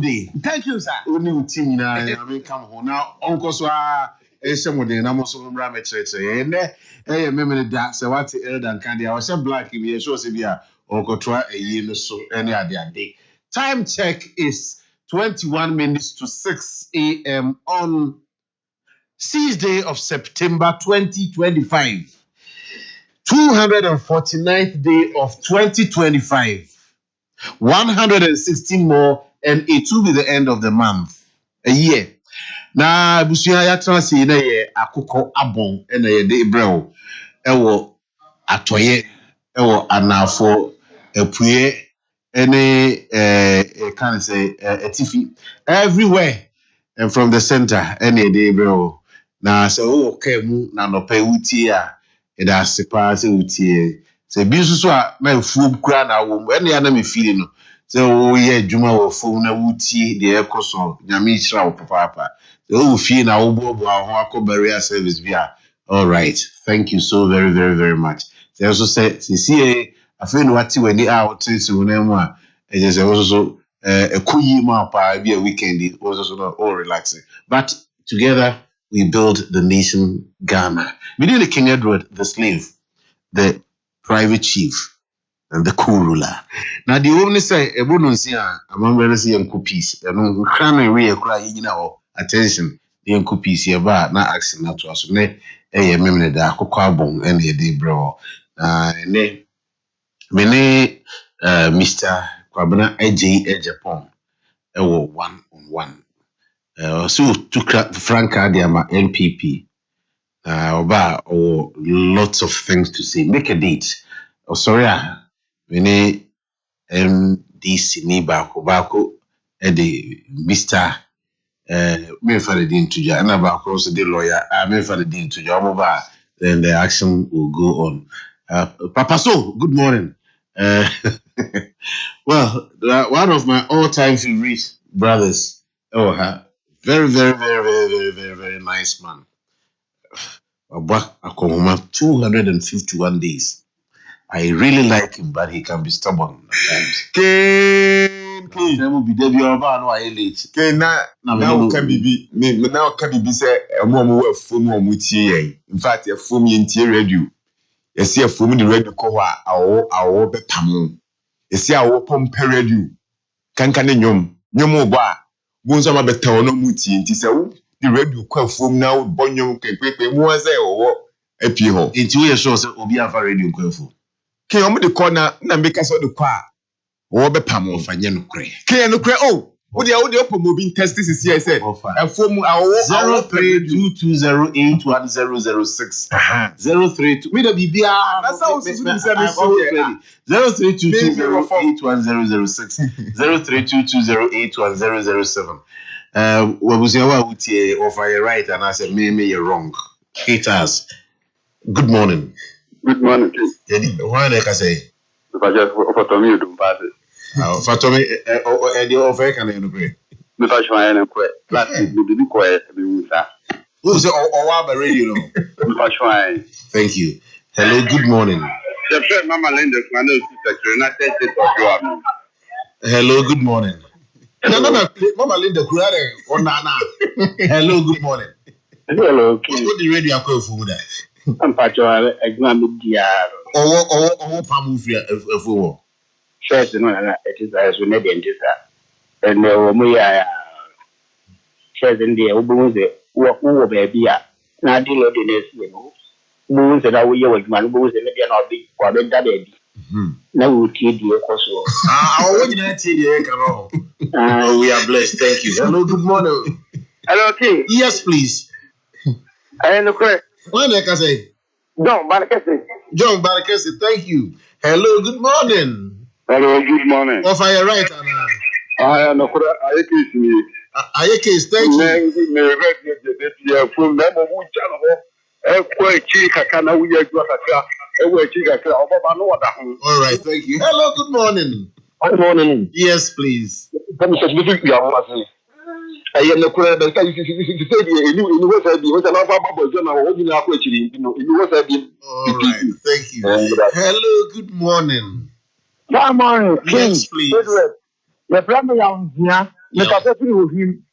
day. Thank you, sir. Only team now. I mean, come on now. Uncle Swa, somebody, and I'm also from Ramet. And hey, remember that. So what's the elder candy? I was a black in here. So Sibia, Uncle try a year so any other day. Time check is 21 minutes to 6 a.m. on 6th day of September 2025. 249th day of 2025. 116 more, and it will be the end of the month. A year. Na busuya ya transi na ye Akoko Abon na ye de Ibrahim. Ewo atoye, ewo anafo, epuye, any can say etifi everywhere, and from the center any de Ibrahim. Na so okay mu na no pe uti a e da sepa se uti se bi so a na fu kura na wo ene ya na me feel no se wo ye adwuma wo fu na wuti de ekoso nyame hira wo papa se wo fie na wo bobo ho akobarea service bia. All right, thank you so very very very much. They also said see afi no wati wani a wo tese wo na mu a e je se wo so ekoyi ma pa bia weekend wo so no all relaxing, but together we build the nation Ghana. We did the King Edward, the slave, the private chief, and the co-ruler. Now the only say a bonus here among the young peace. And can we cry attention the young peace here, but not accent not to us. Ne a memory that Akoko Abon and the day bro. Ne many Mr. Kwabena AJ Japan. 1-on-1. So to Frank Adiama NPP. Oba or lots of things to say. Make a date. Oh, sorry, we need MDC ni bako the Mr. Me for the dean to ja, and about course the lawyer. Me for the dean to ja. Then the action will go on. Papa, so good morning. Well, one of my all-time favorite brothers. Very, very, very, very, very, very, very nice man. Akoko 251 days. I really like him, but he can be stubborn at times. Now can be say a mom say in fact a foam in radio. You see a foam in the radio cover our betam. You see our pump radio. Can nyom ba. Bonzama betam no muti nti say the radio kwa foam now bonyo kekwe mu say owo apie ho. Nti we sure say obi afa radio kwa foam. Ke omo de corner na make us the kwa owo bepam ofanye no kre. Ke no kre oh wo de opo mobi test this is here say foam awo 0322081006 032 me the bibia that's how we say 0322081006 0322081007 wabusia wa utie offer you right and I say me you're wrong. Haters, good morning. Good morning. Why they can say? If I just offer to me, you don't pass it. Fatomi, the offer can you agree? If I try and quit, last week we did quiet to be with that. Who's the Owa radio? If I try. Thank you. Hello, good morning. Mama Linda, my nose sector, and I said it for you. Hello, good morning. Mama Linda, or Nana. Hello, good morning. Hello. What's the radio call for that? I'm Pacho, examine the or Pamufia for First, it is as we never enter that. And we are says in the Ubunze, who baby. Now, deal with this, Moons that I will with my booze and maybe not big for the baby. Now we'll keep the Koso. We are blessed. Thank you. Hello, good morning. Hello, King. Yes, please. I am the correct. What I can say? John Barakese, thank you. Hello, good morning. Hello, good morning. Off are you right, Anna? I am the correct. I kiss me. Ayekes, thank you. From them, quite cheap. I can't know we are going to all right, thank you. Hello, good morning. Good morning. Yes, please. I am the correct. All right, thank you. Hello, good morning. Good morning. Yes, please. The family on here, Me ka se firi ohim.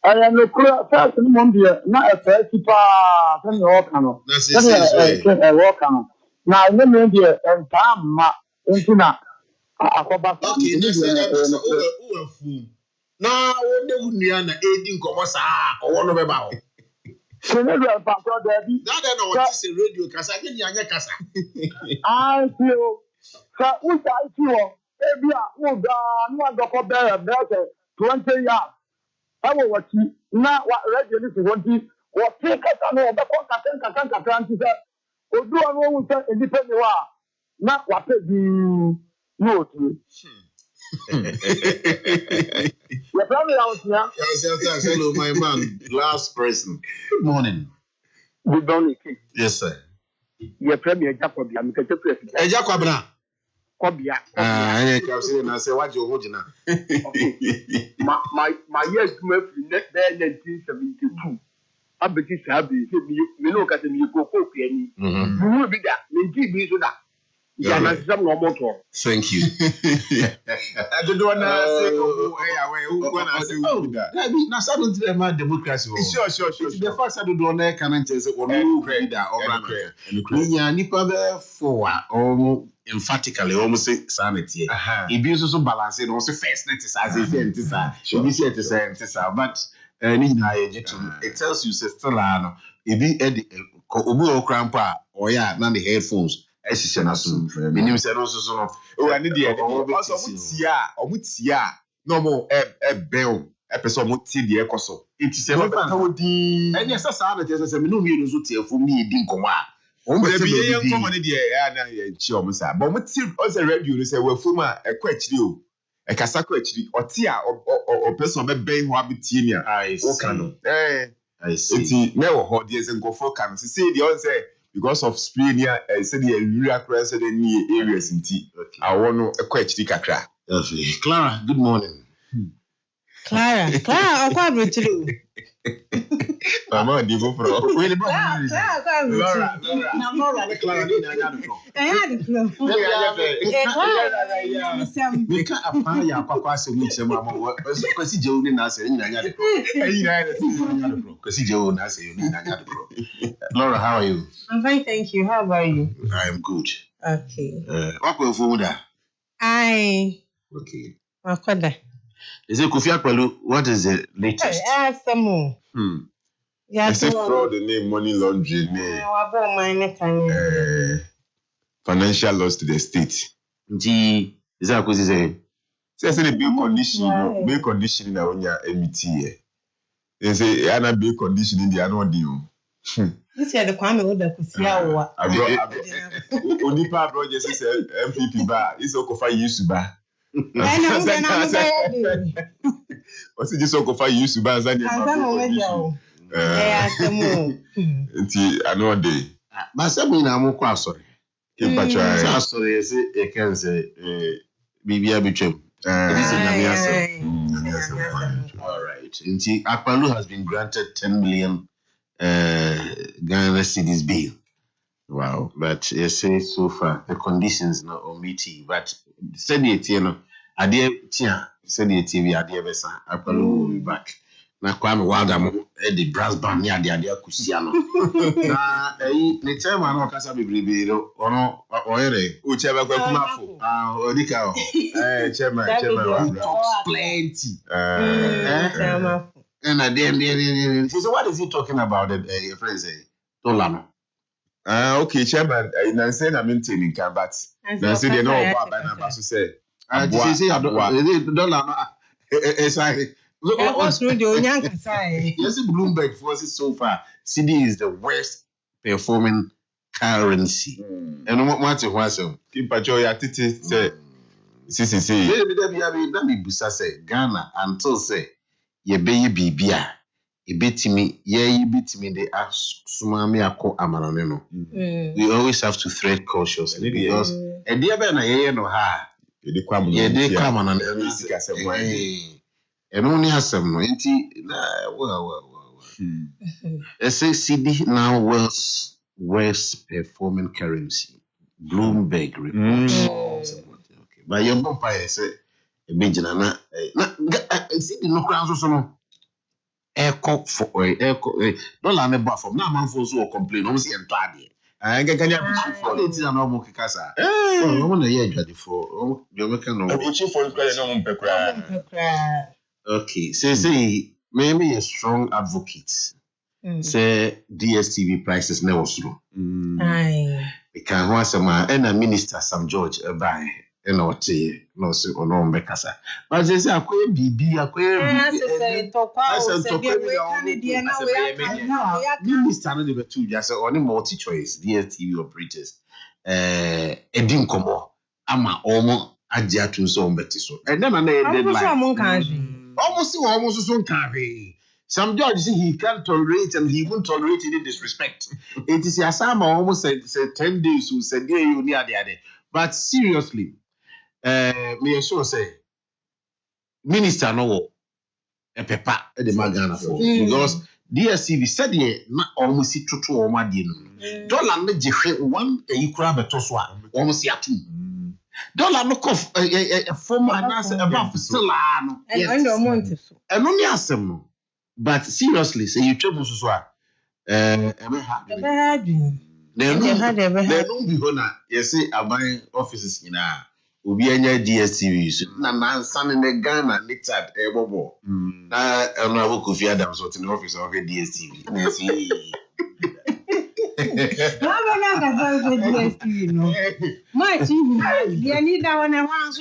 Aya no kura first no mom de na e fa ti pa se ne o ka no. Na se se Se e wo ka no. Na ne me de enta ma nti na akoba sa okay, ni na say no uwe fu. Na wo de wunua na edi nkomo saa owo no be ba ho. se ne do pa so da bi. Na na what is a radio kasa gini anya kasa. I feel sa usa iti wo ebi a wo da no adoko be 20 years. Awo wati na wa radio ni 20 wo ti kasa no be ko kaka nti se odu onu wo se edipe ni wa na wa pe bi no tu. Your family house now. Yes, hello, my man. Last person. Good morning. Good morning. Yes, sir. Your premier Jacob, I'm going to press. Jacobna. Kobia. I can say, and I say, what you're holding now. My years were net there 1972. I bet you sabi, me no kase me go any. You will be that. Me give so that. Yeah, na some no more. Thank you. I don't want to say, who want to say, that now start to the democracy. Sure. The fact that you don't know can say, or no leader or brother. Yeah, nipa be for or emphatically almost say sanity. It be also balancing also first net is as it is, but it tells you still no it be obu okrampa or yeah na the headphones esise na so minim se no so no o ani de also omutia no mo bel person mo ti de ekoso it is a ka wodi enya sa na tese se me no mi no so tiafo mi edi nkoma a o mo be ye nkoma ne de ya na ye chi o mo sa but mo ti o se radio no se wafum a ekọ akiri o ekasa kọ akiri oti a o person be ben ho abetie ni a o ka no I see enti me wo ho de ze nkofo ka no se de on say because of spray near said the area across the near areas in tea. I want to a question kakra. Clara, good morning. Clara, I'm quite true. I'm not divo pro. Laura, Clara, I had a clue. We can't apply your papa so much. Because he Joe didn't answer. Because he Joe answer. Laura, how are you? I'm fine, thank you. How about you? I am good. Okay. What will you do? Okay. Is it Kofi Akpelu? What is the latest? Some more. Except fraud, the name money laundering, financial loss to the state. Is that what you say? Say the bill condition in our MET. They say ana bill condition in the annual deal. This year the Kwame would have Onipa bro just say MPP bar. It's Okofa used to bar. What's it just Okofa used to bar? I know day. But some I'm quite sorry. Sorry, I can say, Bibia Bichum. All right. Akpalu has been granted 10 million Ghana cedis bail. Wow. But you say so far the conditions not meeting. But said it, Adia Tia, said it, Adia Bessa, Akpalu will be back. Na Kwame Waldam the brass band near the Adia Kusiano. Na the time I know Casa Bibi or no whichever go come out. Odika. Chairman talks plenty. And then so what is he talking about? Your friend say Tolano. Okay, Chairman. I say I'm maintaining can, but I say they know about by so say. Yes, Bloomberg forces so far. CD is the worst performing currency. And what you want to keep a joy at it say. Let me say Ghana until say ye be bibia. A bit me, ye bit me the sumami ako amanano. We always have to tread cautiously because a dear Ben I no ha. Ye de come on and only has some no Let's say CD now worst performing currency. Bloomberg report. Okay. But your vampire say a big see the no crown so echo for dollar never from now man for so complain almost entirely. I can For it is an normal kasa. I want to hear you for you make no. Okay, say maybe a strong advocate. Say DSTV prices never slow. We can want some and a minister some George buy and not no so or no mekasa. But they say akwe bibi minister no dey betu just on multi choice DSTV operators edin komo ama omo agya to so mbeti so. And then na deadline. Almost so carry. Some judge see he can't tolerate and he won't tolerate any disrespect. It is Asama almost said 10 days who said you near the other. But seriously, me sure say minister no a pepper at the Magana for because DSCV said ye not almost see to or my deal. Dollar let you one a crab a toswa almost ya two. Dollar no cough a former answer above Solano. And only ask them. But seriously, say you trouble so ever don't be honor. You see, I buy offices in Ubi DSTV. Na son in the Ghana, next at Bobo. I don't know who Kofi Adams was in the office of DSTV. My TV, need that one around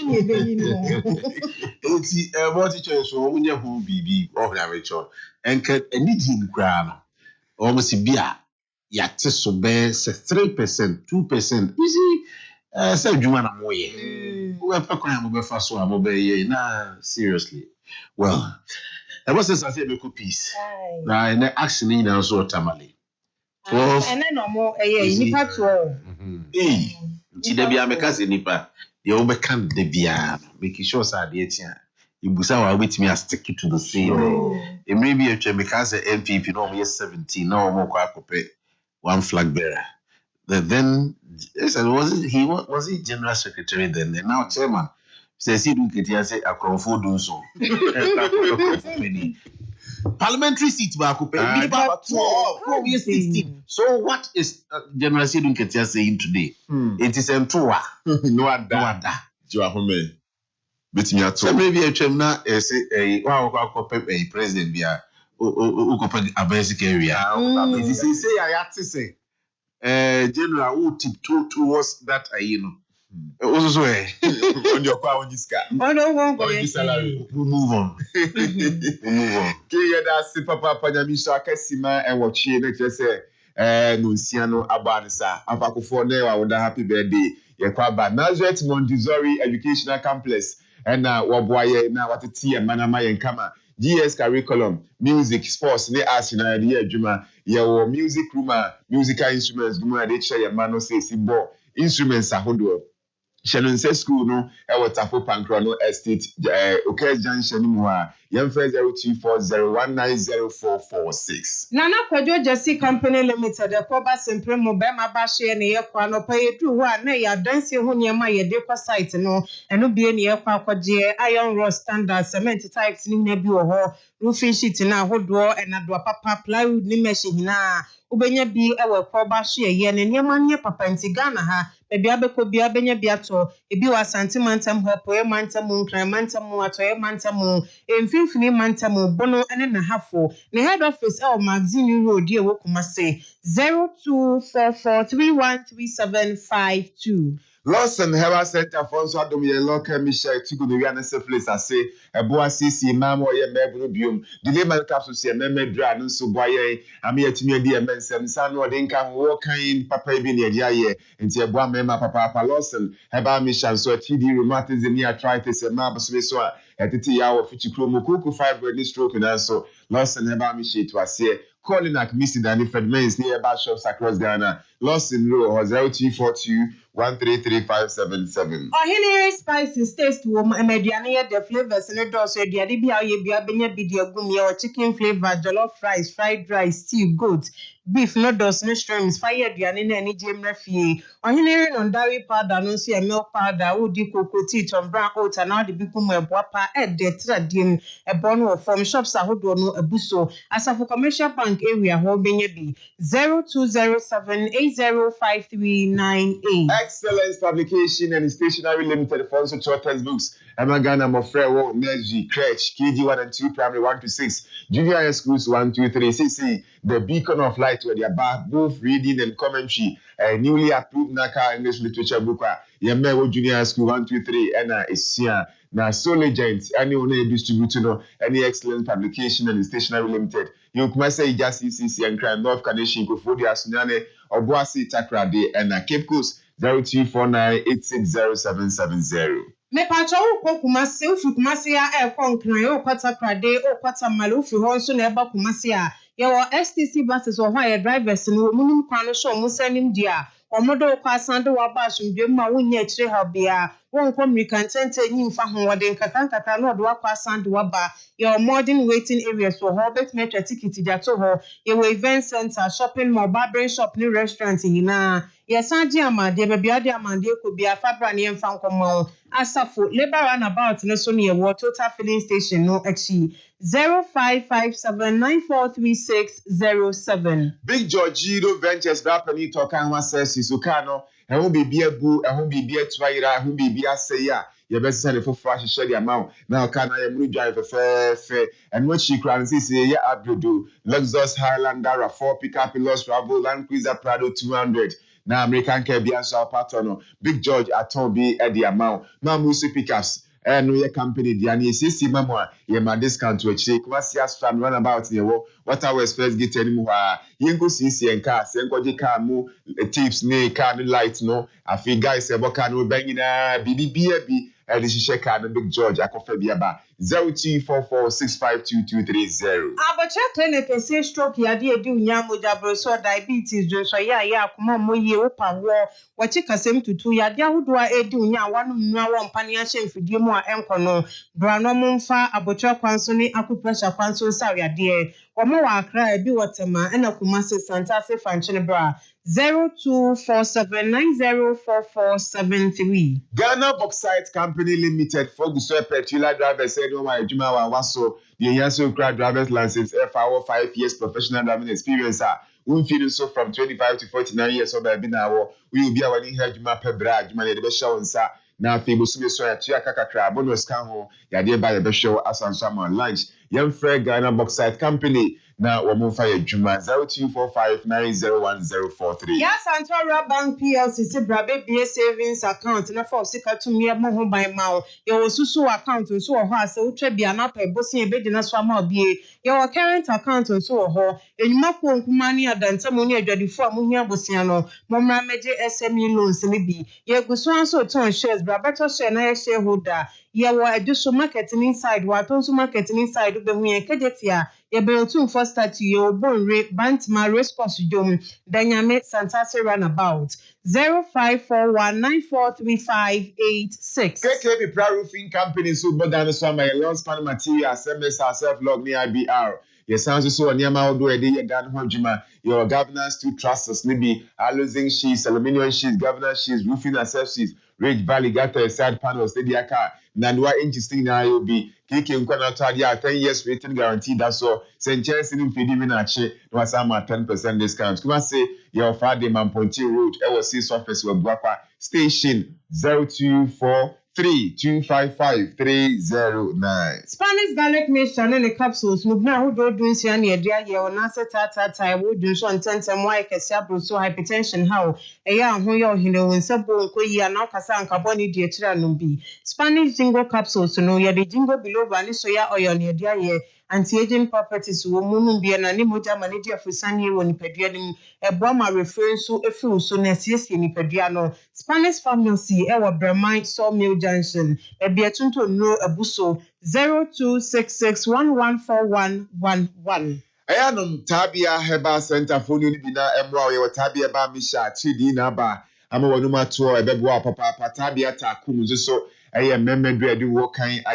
it's multi-choice for when you who be of the ritual and can need him crown almost be a yet so bear 3%, 2%. You see, so you want to way. Whoever can move fast, so I'm obeying. Nah, seriously. Well, I was a good piece. Now, in the action in our sort tamale. 12 and then no more nipa 12. Chidebia mekase nipa ye obekan debia making sure say dey tia ibusa wa wait me stick to the scene e maybe e twa mekase MPP no me 17 na omo kwa akope one flag bearer then was he general secretary then now chairman says he do ketia say akrofo do so parliamentary seat ba akope be about 12 years 16. So what is General Sidun Ketia saying today? It is Entoa. No ada. Jiwahome. Betimi ato. So maybe a chemna say a president bia ukopa abasic area. It is say I have to say general who tiptoe towards that also on your power on this car. Salary. We'll move on. Kaya da si papa panyamisha akasima e watchie na kire se Nunciano Abanisa Afakufo ne wa woda happy birthday ye kwa ba Nazareth Montessori Educational Complex and waboaye na wateti e manama ye nkama GS curriculum music sports ne arts na ye adwuma ye wo music room musical instruments guma de che ye mano say sibo instruments ahodo Shannon School no Tafo Pancrano Estate okay Junction mu a yemfa 0240190446 Nana Kwajo Jesse Company Limited the Koba Sempre mo be ma ba hye ne ye kwa no pa ye du ho a na ya danse ho ne ma ye de kwa site no eno bie ne ye kwa akwaje iron rod standard cement types ni na bi wo ho roofing sheet na ahodo enado papa plywood ni mesh hina ubenya bi ewe Koba hye ye ne niam ne papa ntigana ha ebi abeko bi abenya bi ato ebi wa santimantam ho poe mantam nkran mantam atoye mantam emfimfini mantam bono ene na hafo ne head office magazine road e wo kuma say 0244313752 Lawson Health Center for so adom ye local Michelle Tigo no wiane se place ase ebo asisi mamo ye mebru biom dile man capsule se memedra no so boye ame yatimi adi emensem sanu ode nka wo kan papa bi ne dia ye enti ebo amema papa Lawson Health Michelle so TD rheumatism ni arthritis e ma bso so a etiti ya wo fichi kromo kuku fibroid ni stroke na so Lawson Health Michelle to ase calling at Missy Danny Fred Mays nearby shops across Ghana. Lost in Row or 0242 1333577. Henry spices taste warm mediane the flavors in the dose the adibia ye bia benya bidia gum or chicken flavor, jollof rice, fried rice, stew, goat, beef, noodles, no shrimps, fire diane any gem refie. Henry on dairy powder, no see a milk powder, woody cocoa tea, tom brown oats, and all the bicum a guapa at the tradim, a bono from shops a hodono, a buso, as of a commercial bank area, holding a B 0207805398. Excellence Publication and Stationery Limited for also short textbooks. Amagana Mofrewo, Meji, Crèche, KG1 and 2, Primary 1 to 6, Junior High Schools 1, 2, 3, CC, the Beacon of Light, where they are both reading and commentary, a newly approved Naka English Literature book, Yamewo Junior High School 1, 2, 3, and Isia. Now, so legends, any only distributor, any Excellence Publication and Stationery Limited. You can say just CC and Crime North Carnation, Kofodia Sunane, or Boasi Takrade, and Cape Coast 0249860770. Me pacho ko Kumasi ufi Kumasi ya konkran o kwata krade o kwata malu ufi ho nso na eba Kumasi a ye wo STC buses o hwa ye drivers no munum kwan no so musanim dia omodo kwa sande wa ba asumdwe ma wonya kire ha bia won ko American tente nyi mfa ho wode nkaka no do kwa sande wa ba your modern waiting areas for Hobbit metro ticket dia to ho your event center shopping mall barbering shop ni restaurant hina yes agi amade bebia de amade ko bia fabra ne mfa nkomo asafo labor runabout no so ne wo total filling station no actually 0557943607. Big Georgino Ventures Bapani Tokan was says Sukano, and won't be a boo, and won't be a twaira, who be a sayer. Your best send for fresh share the amount. Now can I am drive a fair, and what she crowns is a year abdo. Luxus Highlander 4 pickup in Los Bravo Land Cruiser Prado 200. Now American Caribbean South Patrono. Big George at Tombi at the amount. Now Musi pickups. And we company Diani CC Mamma, my discount to achieve Kwasia's family run about in the what I was first get anymore. Yengo CC and cars, and car move tips, nay, car lights, no. I feel guys, a bocano banging a BB. And this is Sheka Big George, Akoko Abon 0244652230. Abacha clinic say stroke ya de du nyamu jabro so diabetes jo so ya kuma moye opa wo wachi kasem tutu ya de ahodo a edu nya wanu nwa wo mpane a hemfidie mu a enkono brano mumfa abocha kwanso ni akupressure kwanso sawe ade omo wa akra ebi wotema ena kuma se santa se fanchene bra 0247904473. Ghana Bauxite Company Limited for Gusto Petula driver said, "Oh my Juma Waso, the Yaso Crowd driver's license, FR 5 years professional driving experience. We feel so from 25 to 49 years old. We will be our Juma Pebra, Juma the Beshaw and Sa. Now, Fibu so at Chiakaka, bonus canho, Yadia by the Beshaw as on summer lunch. Young Fred Ghana Bauxite Company. Now, we'll move fire Juma 0245901043. Yes, Antora Bank PLC, Brabe BA savings account, and a for Sika to me more by mouth. Your Susu account and so has so trebia not a bossy a bed in a swammer BA. Your current account and so ho, and Mako Kumani than some money ready for Munia Bosiano, Momra Major SME loans in be. Your Guswan so turn shares, Brabato share shareholder. You were a just marketing inside, what also marketing inside of the Munia Kadetia. Ye be tun first start your bon rate bantma response dom dynamic santase runabout 0541943586. KKB Pra Roofing Company so bodan so my long span material SMS self log near BR. Yes, sounds so near my do a day dan hojima your governance to trusts maybe housing sheets, aluminium sheets, governance sheets, roofing accessories, Ridge Valley gutter side panels, steady car. Nandwa interesting now you'll be kicking 10 years rating guarantee. That's all. St. Chelsea in Fidiminache was some 10% discount. Come and say your Friday Man Ponty Road, LC office with Guapa Station 0243255309. Spanish garlic mixture and the capsules. Mubna who do doing Siani, dear, your Nasa Tata, would do so and tensum why Cassiabro so hypertension. How a young who you're in Sabo, Koya, now Casan Carboni, dear Tiranumbi. Spanish jingle capsules to know ya the jingle below Vanisoya or your near dear anti-aging properties will be an animoja manager for Sunny when Pedianum, a bomber referring to a few so necessary in Pediano. Spanish pharmacy, our Bramite Sawmill Junction, a Beatunto no a busso 0266114111. Ayanum Tabia Heba Center for Unibina Emwa, Tabia Ba Misha, Chidi Naba, Amawanuma tour, Ebebwa, Papa, Tabia Takum, so a member do work kind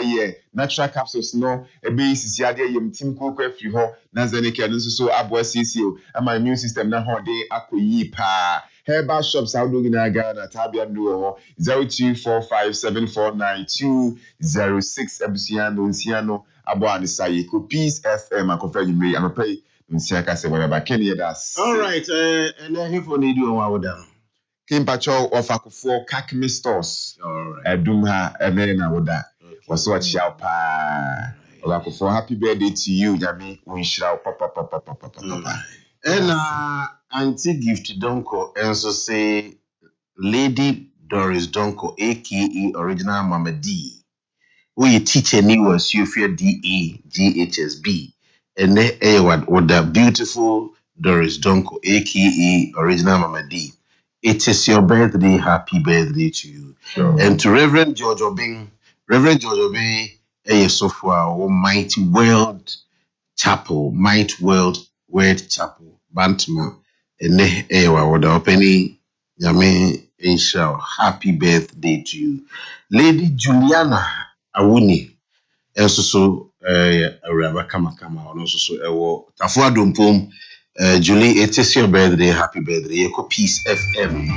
natural capsules no, a base Yadia Yum Tim Cook, if you ho, Nazanik, and so Abwa CCO, and my immune system now day Akuyi Pa. Herbal shops out doing Ghana, Tabia Duo 0245749206 Ebusiano, Ciano, Abuan Sayiko, Peace FM, I confirm you may, I'm a pay. Kenny das. All right, and then he for need you on down. Kim Pacho of Akofo Kakme stores. All right. Dumha and then I would that. Was what shall pa. Akofo, happy birthday to you, Yami. We shall papa. And Auntie Gift Donko also say Lady Doris Donko, aka Original Mama D. We teacher new was Sufia DA GHSB. And with the beautiful Doris Donko, aka Original Mama D. It is your birthday. Happy birthday to you. Sure. And to Reverend George Obing, a software, Mighty World Chapel, Bantama, and with the opening, Yame, Inshallah. Happy birthday to you. Lady Juliana Awuni, also Kama, and also Tafua Dumpum, Julie, it is your birthday. Happy birthday. Eko Peace FM.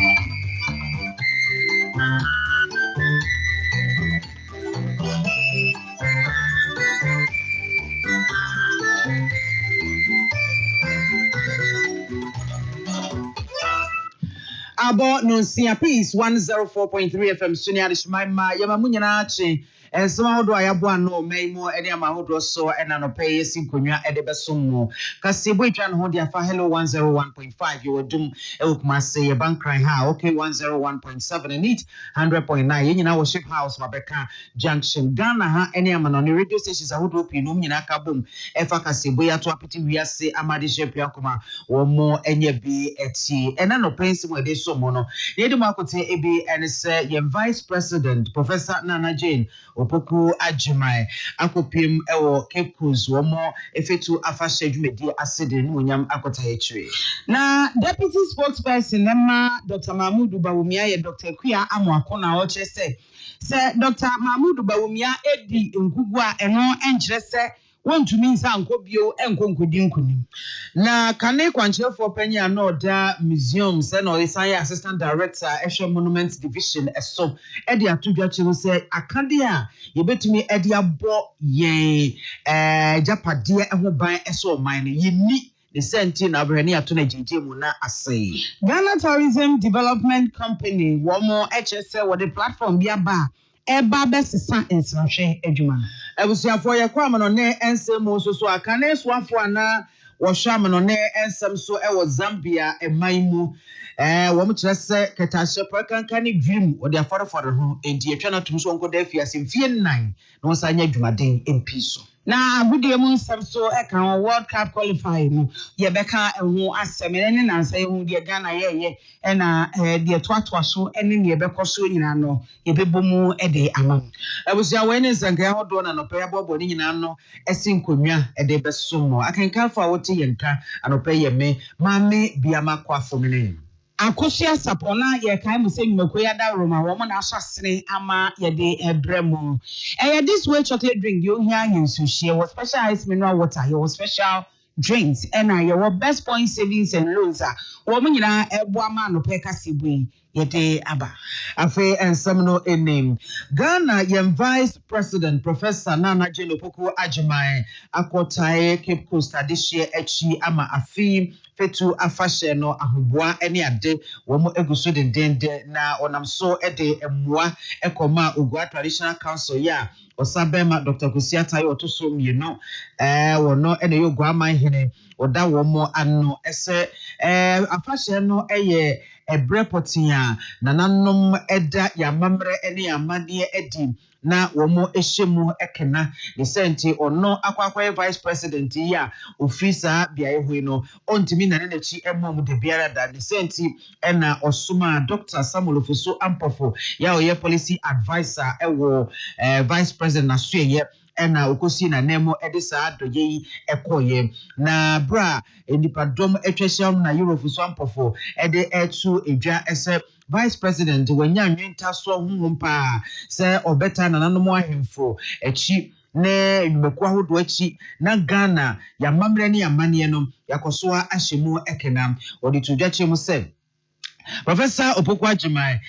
Abo Nonsia Peace 104.3 FM Sunia Shmaima Yamamunyanachi and somehow do I have one no Maymo and Yamahodo so and an opay Sinkunya Edebesumo. Cassibuchan Hondia for Hello 101.5. You will doom Elkmase, a bank crying how okay 101.7 and it 100.9 in our ship house, Mabeka Junction, Ghana, any man on the radio stations. I would hope you know Minaka boom. Efakasibuya to apiti we say Amadi Shepiakuma or more any be at sea and an opens where they so mono. Nedumakote Ebi and say Vice President Professor Nana Jane Opoku Ajimai Akopim Ewo Cape Coast one more effectu afashe jumedi asidin munyam akota hetwe. Na Deputy Spokesperson Emma Dr. Mahmoud Bawumia ye Dr. Kuya Amwakona oche say Dr. Mahmoud Bawumia edi nkugwa eno enkyere se want to mean some cobio and concudinkunim. Na Kane Quanchel for Penya no da museums and or assistant director Esho Monuments Division so Edia Tujachi say Akandia you bet me Edia bo ye Japadia and who buy eso mine ye need the sentient Abrania Tuna Muna Assay. Ghana Tourism Development Company one more HSL what the platform Biaba. Eba best science na hwe adwuma abusuafo ye kwa no ne ensem so akane soafo ana wo hwa no ne ensem so e wo Zambia emanmu wo mo kire se ketashe prakanka ne dream wo de afọrọfọrọ ho enti etwa na tum so nko da fiase mfie 9 na wo sa nya adwumaden MP so na agudie mu nsem so e kan World Cup qualifying ye beka ehu asem ne nansa ehu de Ghana ye e na de toatoa so ene ne beko so nyina no ye bebomu e de amam abusia we ne zanka hodo na no pa bobo ni nyina no esinkonwa e de besomo akanka fa wote yenka anopa ye me mame biama kwafo mene Akosia sapona ye kan mu se nyokoya da Roma wo mo na asasene ama ye de ebremu this way chocolate drink you hear you so share was special ice mineral water your special drinks and your best point savings and loans wo mo nyina ebo ama no peka sibui yete aba afi ensemno name Ghana yem Vice President Professor Nana Jane Opoku Ajimai akotae Cape Coast this year echi ama afi fetu afashe no ahoboa ene ade wo mo eguso dendende na onam so ede emmoa ekoma Ogua Traditional Council ya osabema Dr. Kusiata yo to so mieno wono ene yo Ogua manhene oda wo mo ano ese afashe no eye ebrepotia nananom eda ya mamre ene amade edi na womo ehemu ekena the senti ono akwakwa Vice President ya ofisa bia ehu no ontimi na nechi emom de biara da the senti ena osuma Dr. Samuel Ofosu Ampofo ya oye policy advisor ewo Vice President na suye ɛna okosi na nemo ɛde saa adɔyɛ yi ɛkɔyɛ na bra nipadɔm atwahyia na Europe so ampɔfo ɛde ɛto edwa ɛsɛ Vice President wanya nwenta so honhom pa sɛ ɔbɛta nananom ahemfo akyi ne nwumaku ahodo akyi na Ghana yamamre ne yamane no yakoso ahyemu ekena odi to dwache mu sɛ Professor Akoko Abon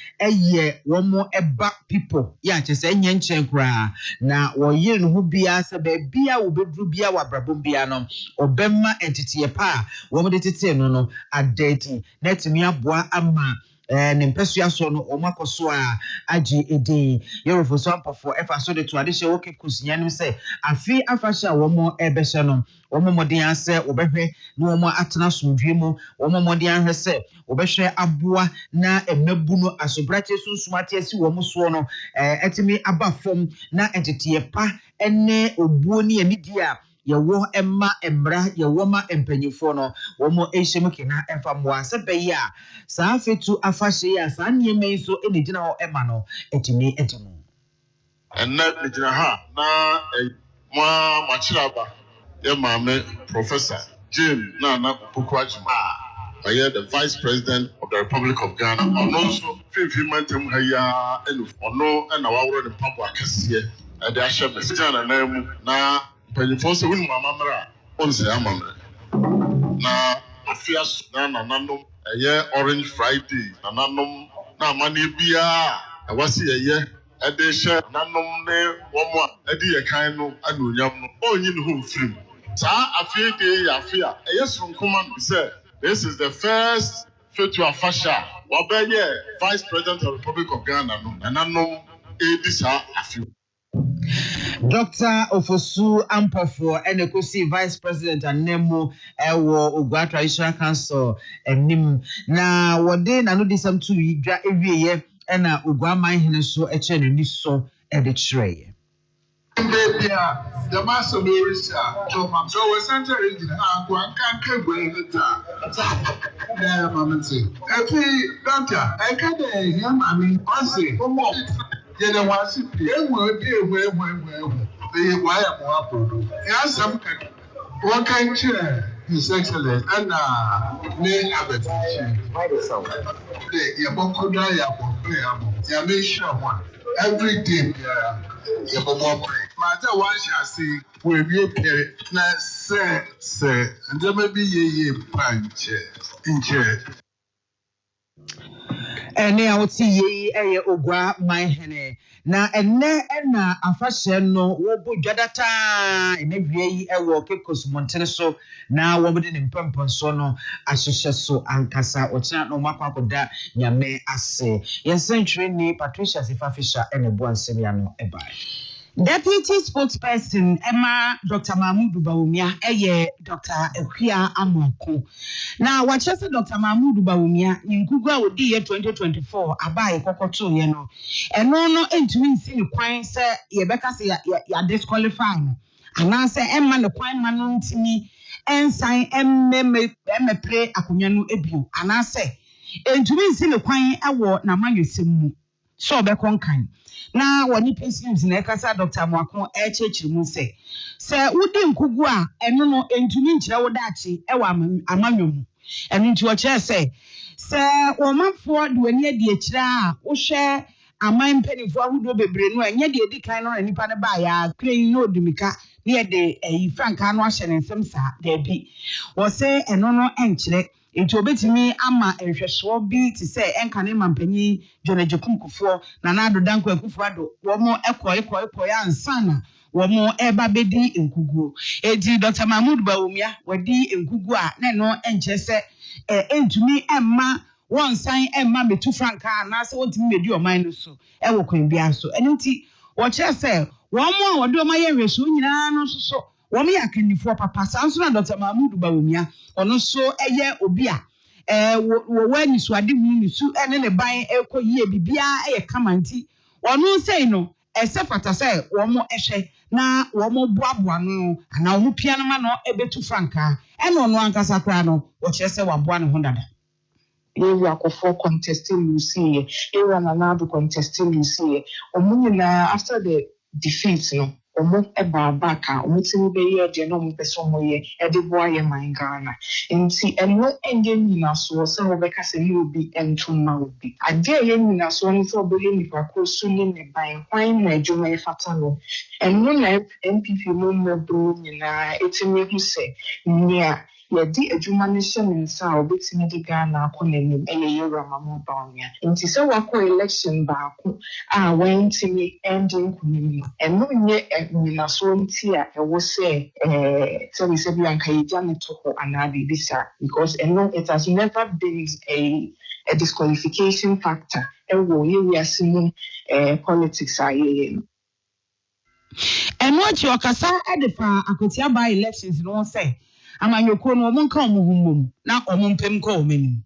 womo eba people ya kyese enye nkyɛn kra na wɔyɛ no ho bia sɛ ba bia wo bedru bia wabrabom bia no ɔbɛma entity pa wɔmo de tete no adati na timi aboa ama ne mpɛsua so no omakoso a agi edin Yorofo so ampofo efa so de to ade hye woke kusunyanim sɛ afi afahye a wɔmo ɛbɛhye no wɔmo modern asɛ obɛhwɛ na wɔmo atena somdwe mu wɔmo modern ahwɛ sɛ obɛhwɛ aboa na emabu no asobrache sunsumate asi wɔmo so no etimi aba fam na entity pa ene obuo ne anidi a yewo emma embra yewo ma empanyifo no womo ehyem kena emfa moa se beya saa fetu afahye ya saa nieme so enigina ho emma no etimi etimu enna nigina ha na ma machiraba ye maame Professor Jim na Akoko Abon I am the Vice President of the Republic of Ghana. And also, Fifi Mantem Haya, and no, and our word in Papa Cassia, and the Asha Messiana name now. Pennyforce win Mamma on Samama. Now, a fierce nananum, a year Orange Friday, nananum, na money beer. I was here a year, a day share, nanum ne, one more, a dear kind of Anunyam, oh, you know who film. Sir, I fear day, I fear. A yes from command, sir. This is the first Fetua Fasha, Wabeye, Vice President of the Republic of Ghana, and I know this a few. Dr. Ofosu Ampofo Enekosi Vice President and Nemo Ewo Ogwa Traditional Council enim na wode na no disam to yidwa ewieye na Ogwa man hene so eche ni so e de kyereye the master Marisa, so we sent her in Aqua can't wait there, Mamma. Doctor, I can't hear Mammy. I say, you know what? They will be where they wire more. Yes, some what kind chair is excellent and name advertisement. Why the song? The Yabokoda, ya make sure one every day. Matter one shall see, will be a pair. Now, say, and there may be a punch in chair. Ene a woti ye Ogwa man hene na ene na afahye no wo bo dwadata ene wie yi ewo kekos montene so na wo bode ne mpempon so no ahyehye so ankasa okina no makwakoda nyame ase yensentwe ni Patricia Sifafisha ene bo ansem ya no ebai Deputy spokesperson Emma Dr. Mahmoud Bawumia Dr. Akoko Abon. Now, what just Dr. Mahmoud Bawumia in Google would be 2024 abai kokoto ye no. And no entering see the coin say Yebeka say ya disqualify no. And I say Emma no coin man ntimi ensign emme play akonya no ebu. And I say entering see the coin ewo na manwesem so be konkan. Na wani pesims na ekasa Dr. Mwakon echechirimu se wudi nkugu a eno no entumi nkyira wo daachi ewa amanwom eno nti wo kire se womafo de wani adi ekira a wo hwe aman penifo ahodo bebre no enye de edi kan no na nipa ne ba ya kren no odumika ne de franka no ahye ne nsem sa da bi wo se eno no enkyire enti obetimi ama ehwehwo bi ti se enka ne mampanyi jonajekumkufo na na adodanko akufo ado wo mo ekọ ya ansana wo mo eba bedi enkuguo enti Dr. Mahmoud Bawumia wadi enkugu a na no enche se entumi emma won san emma metu franka na se wontimi medi oman no so ewo kwan bia so enti wo kire se wo mo wodi o maye hweso nyina no so wo me yakanifo papa sanso na Dr. Mahmoud Bawumia ono so eye obi a wo wani so ade hu ni su ene ne ban ekoyie bibia kamanti ono sei no esefata sei wo mo ehwe na wo mo boaboa no ana wo pia no ma no ebetu franka ene ono ankasa kra no wo kire se waboa ne ho dada Ewu akofo contesting Lucy, Ewu Nanado contesting Lucy. Omunina after the defeat, no. omo eba back a omo timi be ye de no mo pese omo ye e de boa ye man Ghana nti eno enye nyina so se wo be ka se ni obi entuma obi ade ye nyina so no so obo ye nipa ko so ni ne ban kwan na adwuma e fata no eno na MPP mo mo do nyina etimi hu se nia yɛde adwuma no hyɛ ne nsa a obetumi de Ghana akɔ n'anim ɛyɛ yɛwura mamu bawnia nti sɛ wakɔ election baako a wɔntumi ɛnde nkunim no ɛno nyɛ nyinasoɔ nti a ɛwɔ sɛ sɛ bi anka yɛgya ne to hɔ anaa biribi saa because ɛno it has never been a disqualification factor ɛwɔ yɛwiase mu politics a yɛyɛ no. ɛno akyi ɔkasa ɛde fa akotia by elections no sɛ amanyɔkuo no ɔmo nka ɔmo ho mmom na ɔmo mpem kɔ ɔmo anim.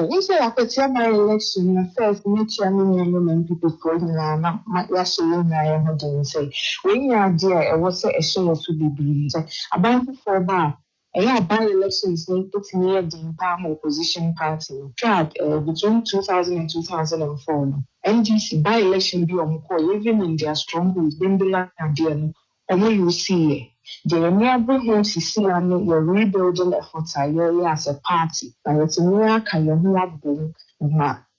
We say akotia by election na first mecha me nyame people for na ya so na ya ho den say when you are there e was say e so so bibiri say aban for ba by elections no to near the palm opposition party tried between 2000 and 2004 no NDC by election bi omo even in their strongholds Bimbila and there no you see the neighborhood Sicilian you're rebuilding efforts as a party. And it's near Kayahua Boom,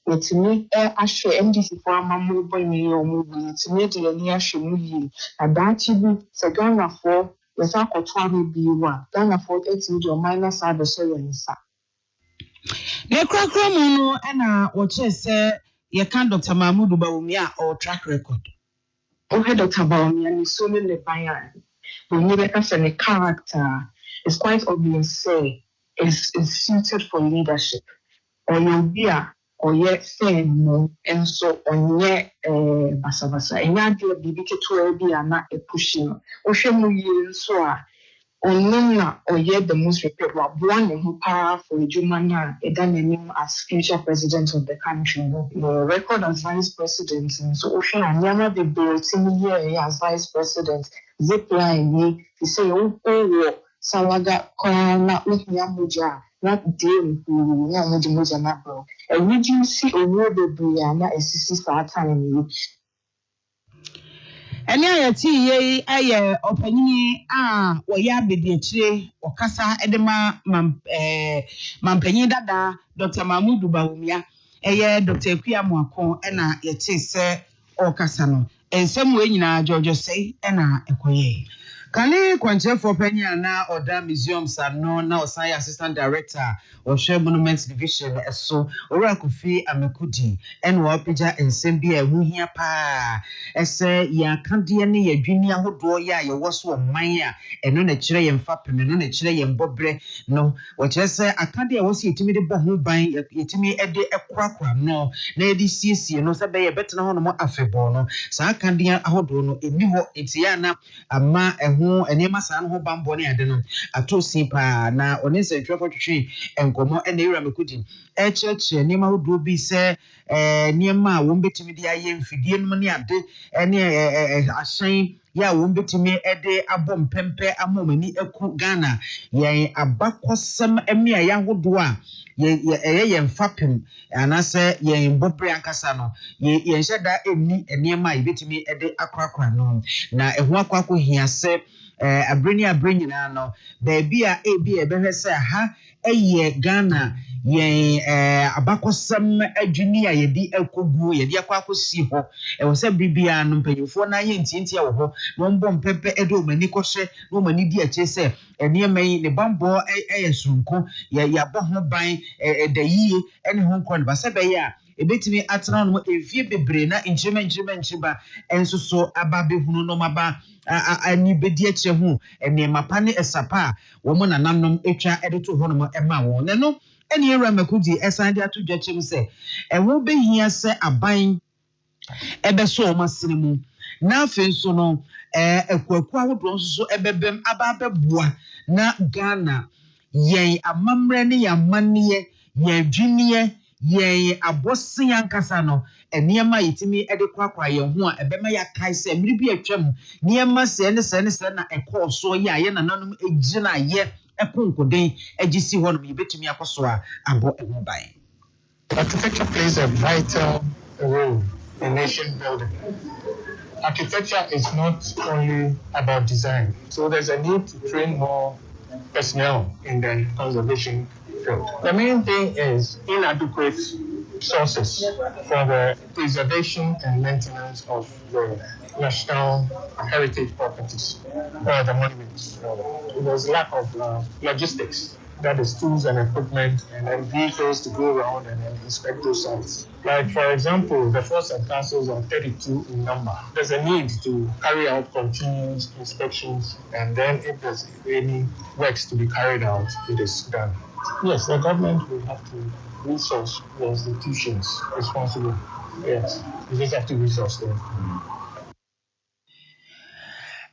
it's me assure MDC for a mamu boy or movie, it's me the near Shumuyi, and that you be Ghana for the Sakotwari B1, Ghana for 8 million minus other service. The Crackromono and what you say, you can't Dr. Mahmoud Bawumia or track record. Okay, Dr. Bawumia, and so many bayan. When you as a character, it's quite obvious say is suited for leadership. Or you'll be or yet saying no, and so on yet basa. And you do a bibike to be not a pushing. Or shemu you so on or yet the most reputable one who powerful Jumana Edanemu as future president of the country. The record as vice president, and so Ocean and Yama be built in here as vice president. Zipline, he say, oh, Sawaga, Kona, Yamuja, not deal who Yamuja Nabro. And would you see a word of Brianna as sister time? And I see ye, I opinion, or ya be the tree, or Casa Edema, Mampenny Dada, Dr. Mahmoud Bawumia, Dr. Kuyamwako, and it is, or Casano. And some way na Georgia say ena ekoye kane kwanche for penya na oda museums no na osai assistant director or share monuments division so ora Kofi Amekudi en wa pija ensem bia hu hia pa ese ya kande ne ya dwini ahodo ya ye woso oman a eno na kire ye mfa pem no na kire ye mbobre no wo kire se akade a wosi etimi de bo ho ban etimi ede ekrakra no na edi siesie no se be ye betena ho no mo afebo no sa akade ahodo no eni ho etia na ama eho enema sa no ho bambo ne ade no atosi pa na onese twefo twetwe enkomo ene ira mekudi echeche enema hodo bi se niema wo betimi de aye mfidie no ne ade ene ahyen ya wo betimi ede abom pempe amomani eku Ghana yen abakosem emia ya hodo a ye mfapem anase ye mbobre ankasa no ye hyeda eni enema ibetimi ede akrakra no na ehu akwako hia se abreni na no baabi a ebi ebehwe se ha eye Ghana ye abakosem adwini a yedi akogu yedi akwakosi ho ewo se bibia no mpanyufo na ye ntientia wo ho no mbom pepe edo mani kɔhye no mani di ache se enema yi ne bambo sunko ya bo ho ban edayie ene ho nkɔ ne ba se be ya ebetimi atena no evie bebre na nchima enso so ababe hunu no maba ani bedi ache hu enema pa ne esapa wo mo nananom etwa edeto ho no ema wo ne no ene ewra makudi esande ato dwachem se ewo behia se aban ebeso o masinimu na afen so no ekwaku ahodo nso so ebebem ababeboa na Ghana yen amamre ne yamanie yadwiniye yen abosi yankasa no enema yitimi ede kwakwa ye ho a ebema ya kai se mmiri bi atwam niema se ne na ekọ so ye nananom egina ye ekonkoden egisi ho no yebetumi akoso a abo eho ban. Architecture plays a vital role in nation building. architecture is not only about design. So there's a need to train more personnel in the conservation field. The main thing is inadequate sources for the preservation and maintenance of the national heritage properties or the monuments. There's lack of logistics. That is tools and equipment and then vehicles to go around and then inspect those sites. Like, for example, the forts and castles are 32 in number. There's a need to carry out continuous inspections, and then if there's any works to be carried out, it is done. Yes, the government will have to resource the institutions responsible. Yes, you just have to resource them.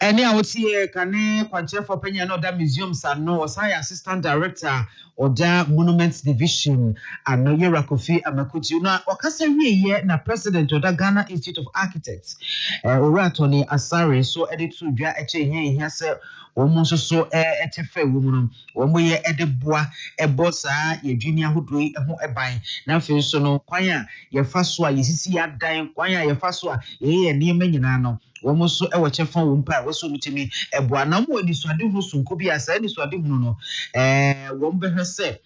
Any I would see Kane Quancher for Penya no that museums and no was assistant director or da monuments division and no Yera Kofi Amakuti na wakasa ye na president of the Ghana Institute of Architects Ora Tony Asare so edit to dwa eche here say woman so etefe woman womo ye edeboa ebosa ye junior hudui ho eban na fe so no kwan a ye fa so a yesisi adan kwan a ye fa so a ye niam nyina no womo so e wache fon wo mpa wo so mutimi eboa na mo edi so ade hu so nko bi asa ni so ade hu no wom be hwese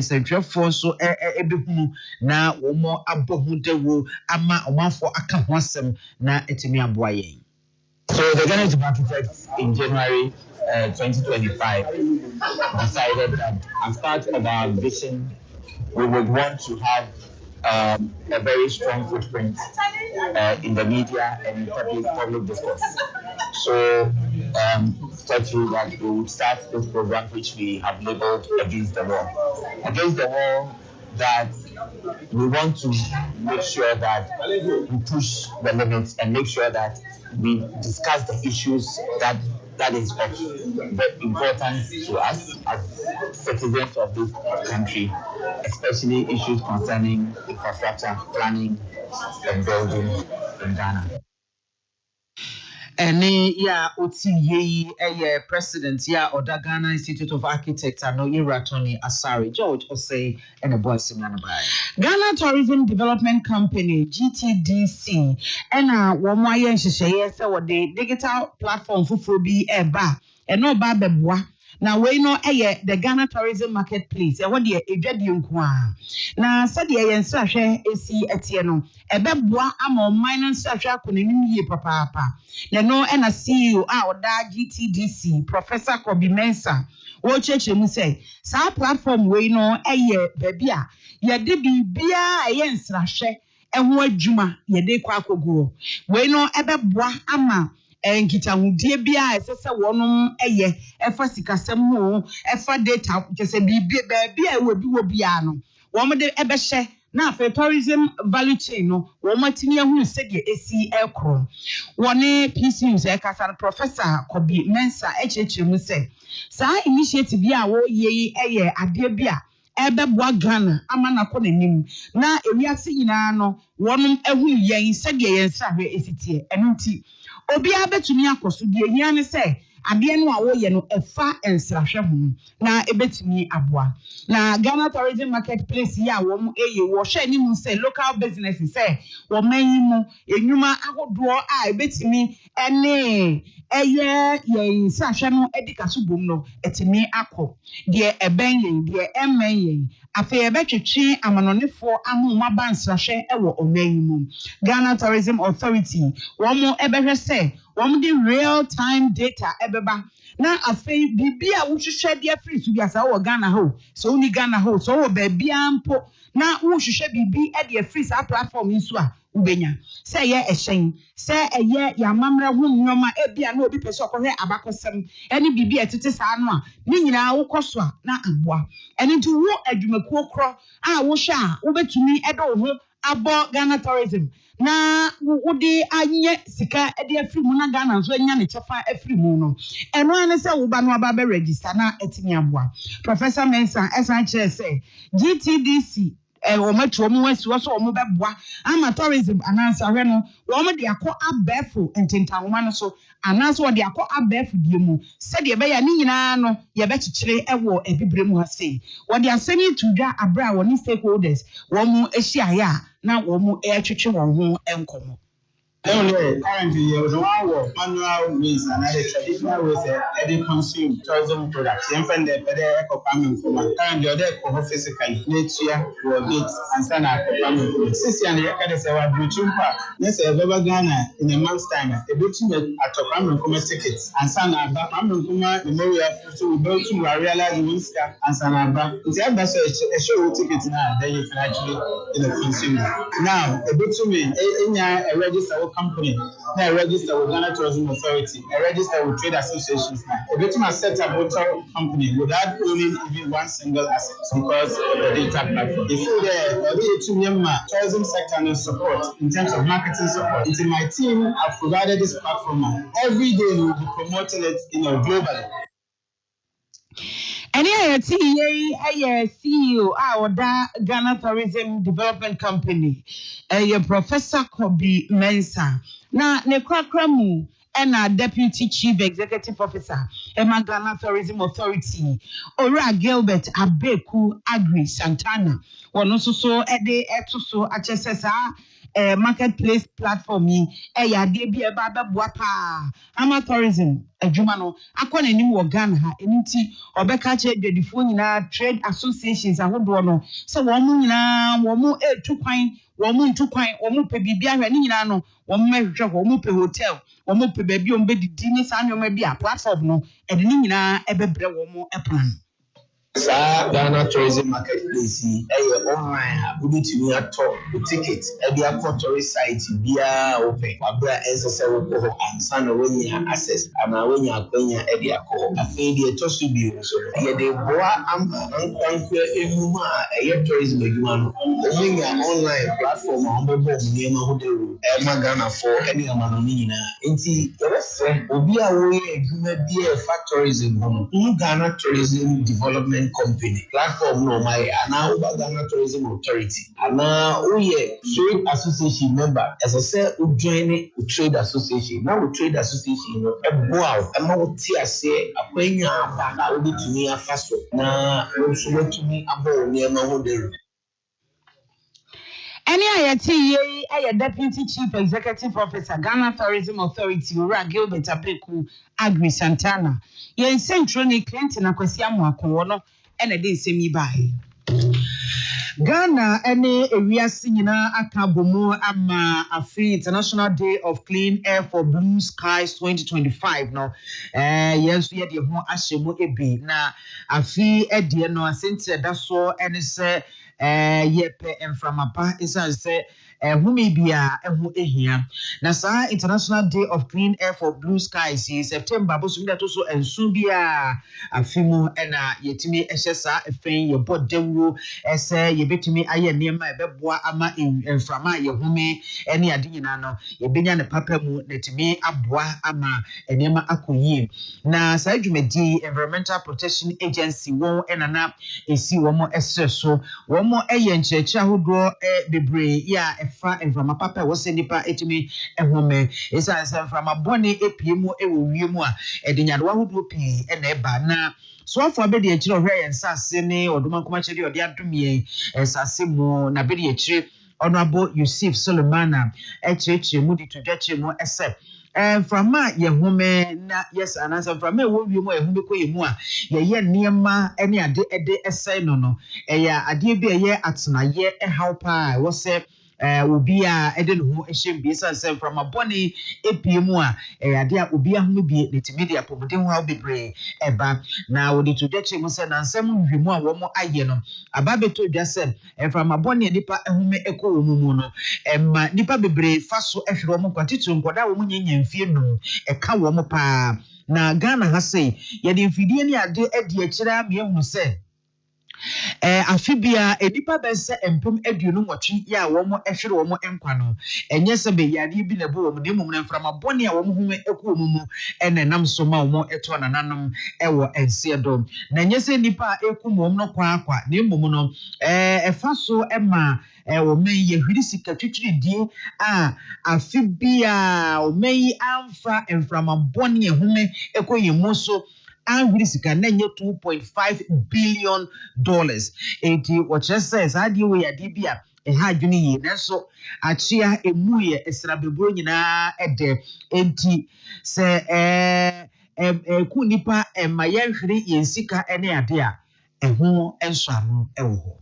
sentwefo so ebehunu na womo abohu dewo ama omanfo aka ho asem na etimi aboa yen. So the Ghana Institute of Architects in January 2025 decided that as part of our vision, we would want to have a very strong footprint in the media and in public discourse. So, thought you that we would start this program which we have labeled Against the Wall. Against the Wall, that we want to make sure that we push the limits and make sure that we discuss the issues that is of importance to us as citizens of this country, especially issues concerning infrastructure, planning, and building in Ghana. Any oti ye president or the Ghana Institute of Architects and no Yera Tony Asare George Osei and a boy Simana Bai. Ghana Tourism Development Company GTDC and one more year she what the digital platform for be a bar and no bar beboa. Now we know the Ghana Tourism Marketplace. What the Edwedium Kwa. Now said ye and Sasha AC Etieno. A beboa amo minus Sasha Kunini papa. Now no and a CEO out that GTDC Professor Kobi Mensa. What church you say? Sa platform we know bebia. Ye de bibia yen Sasha and what Juma ye de kwakogo. We know beboa ama. Enkita hudie bia esese wonum efa sikasem ho efa data kese bibia ewobi wo bia no wo de ebehye na afa tourism value chain no wo matini ehunu sede esi ekro woni PCU se kasa Professor Kobi Mensa mu se sa initiative bia wo ye ade bia ebeboa Ghana ama na kọ nanim na ewiase nyina no wonum ehunu yen sede yen sahwe esitie enunti obi abetumi akoso die hia ne se ade no a wo ye no efa ensrahwe ho na ebetumi aboa na Ghana Tourism Marketplace ya wo mu wo hwe ni mu se local businesses se wo manyimu enwuma ahodo a ebetumi ene ye nsrahwe no edikaso bom no etimi akọ de eben yen de emmen yen afa ebetwetwe amanonefo amoma bansrahwe ewo omanyimu Ghana Tourism Authority wo mu ebehwe se wọ́n di real time data ebeba na afei bibia wo hwehwɛ dia free so biasa wo Ghana ho so uni Ghana ho so wo ba bia mpo na wo hwehwɛ bibi e dia free sa platform nso a ubenya say ye ehyen say eye ya mamra ho nyoma e bia na obi pese okohwe abakosem ene bibi etete sa no a ni nyina wo koso a na aboa ene nti wo adwumakuo kro a wo hwe a wo betumi e do ho abo Ghana Tourism na wodi anye sika e de afiri mu na Ghana nso anya ne chefa afiri mu no eno ane se wo ba no aba be register na etimi aboa Professor Mensa esan kire se GTDC o meto mu wasi so o mu beboa ama tourism anansa hwe no wo mu de akọ abefo ntentanwoma no so anansa wo de akọ abefo die mu se de be ya ni nyina no ye be kikire ewo ebibre mu ha sei wo de asani tudwa abra wo ni stakeholders wo mu ehia ya na wo mu etwetwe wo ho enkomo Currently, you know, manual ways and other traditional ways that consume tourism products. You find that better eco-farming for my currently other physical nature will meet and stand at farming. Since you can say what you chumpa, yes, a Baba Ghana in a month's time, a bit at a farming from tickets and stand at farming kuma memorial to build to realize Winska and Sanaba. It's a show ticket now, then you can actually consume. Now, a bit to me, a register company, a register with Ghana Tourism Authority, a register with trade associations. A bit to set up hotel company without owning even one single asset because of the data platform. If you're there, the tourism sector and support in terms of marketing support. It's my team have provided this platform. Every day we will be promoting it, globally. And here, CEO, our Ghana Tourism Development Company, Professor Kobe Mensah. Now, Nekwakramu and our Deputy Chief Executive Officer, Emma Ghana Tourism Authority, Ora Gilbert Abeku Agri Santana, one also so Ede Etuso HSSA. Marketplace platform ya de bia baba boapa tourism adwuma no akọ na nim wo Ghana ha eniti obeka che dwedifo nyina trade associations ahodo no se wo mu nyina wo mu etu kwan wo mu ntu kwan wo mu pe bibia hwe ni nyina no wo mu hwehwe wo mu pe hotel wo mu pe baabi o mbedidi ni sa nyoma bia platform no e de ni nyina ebebre wo mu eplan Ghana Tourism Marketplace, online, we to me at top the tickets, a tourist site, via open, Abra SSL, and San Awenia access, and Awenia Quenya Ediaco, a failure to Subu. So, here they boa a tourism online platform on the board, Hotel, Ghana for any Amanina. Inti, the rest will be away, you may be a factorism, Ghana Tourism Development Company platform no my now Ghana Tourism Authority and now trade association member as I said we join trade association now we trade association wow I'm not here say akwenya ba we to me afaso na we so to me abo niema hodero. Any ayati Deputy Chief Executive Officer Ghana Tourism Authority Ora Gilbert Abeku Agri Santana yen central ni Clinton akwasi amoako no ene de nsemi bae Ghana ene ewiase nyina akabomu ama Afri International Day of Clean Air for Blue Skies 2025 no yenso ye de ho ahyemu ebi na afi ede no asente da so ene se yepe enframapa isa se humi bia ehu ehia na sa International Day of Clean Air for Blue Skies in September bosu da to so ensu bia afimu ena yetimi ehesa efen ye bodewro ese yebetimi aye niema ebeboa ama enframa ye humi ene ade nyina no yebenya ne papa mu netimi aboa ama niema akoyi na sa adwumadi Environmental Protection Agency won enana esi womo esreso womo eye ncheche ahodo bebre ya efa enframa papa wo se nipa etimi ehome esa enframa bone epiemu ewo wiemu a edinyado ahodo pi ena eba na so afọ abedi ekire ohwe ensase ne oduma nkoma chede odi adomie ensase mu na bedi ekire Honorable Yusuf Solomana ekire mu di tudwache mu ese from ye home na yes anasa from me wo wi mu ehube ko yemu a ye niema ene ade ese no ya ade bi ye atenaye ehaw pa wo se obi a ede no ho ehyem bi sanse from abone epiemu a ade a obi ahom bi netimedia pomodin ho bebre eba na wo di tudwache mu se na nsem hwemu a wo mo aye no ababeto dwase from abone nipa ehome ekọ wo mu no emma nipa bebre faso ehwere wo kwatitu nkoda wo nyenye mfie no eka wo mo pa na Ghana ha sei ye de mfidie ni ade edi akira me ehunu se afibia enipa bese empum aduonu nwotwe ya womo ehwere womo enkwa no enye se be yade bi na bo womo de mum na mframa bone a womo hume ekwo mumu ene nam so ma womo eto na nanom ewo ense do na enye se nipa eku mum no kwa akwa na mum no efa so ema wo men ye hwiri sika twitwiri die a afibia o men amfa mframa bone hume ekwo yemu so and sika na nye $2.5 billion. Eti what just says adi we adi bia ha adwene yi nanso achia emu ye esrabeburo nyina ede enti se ku nipa ma yenhwere yensika ene ade a eho enso ano ewo ho.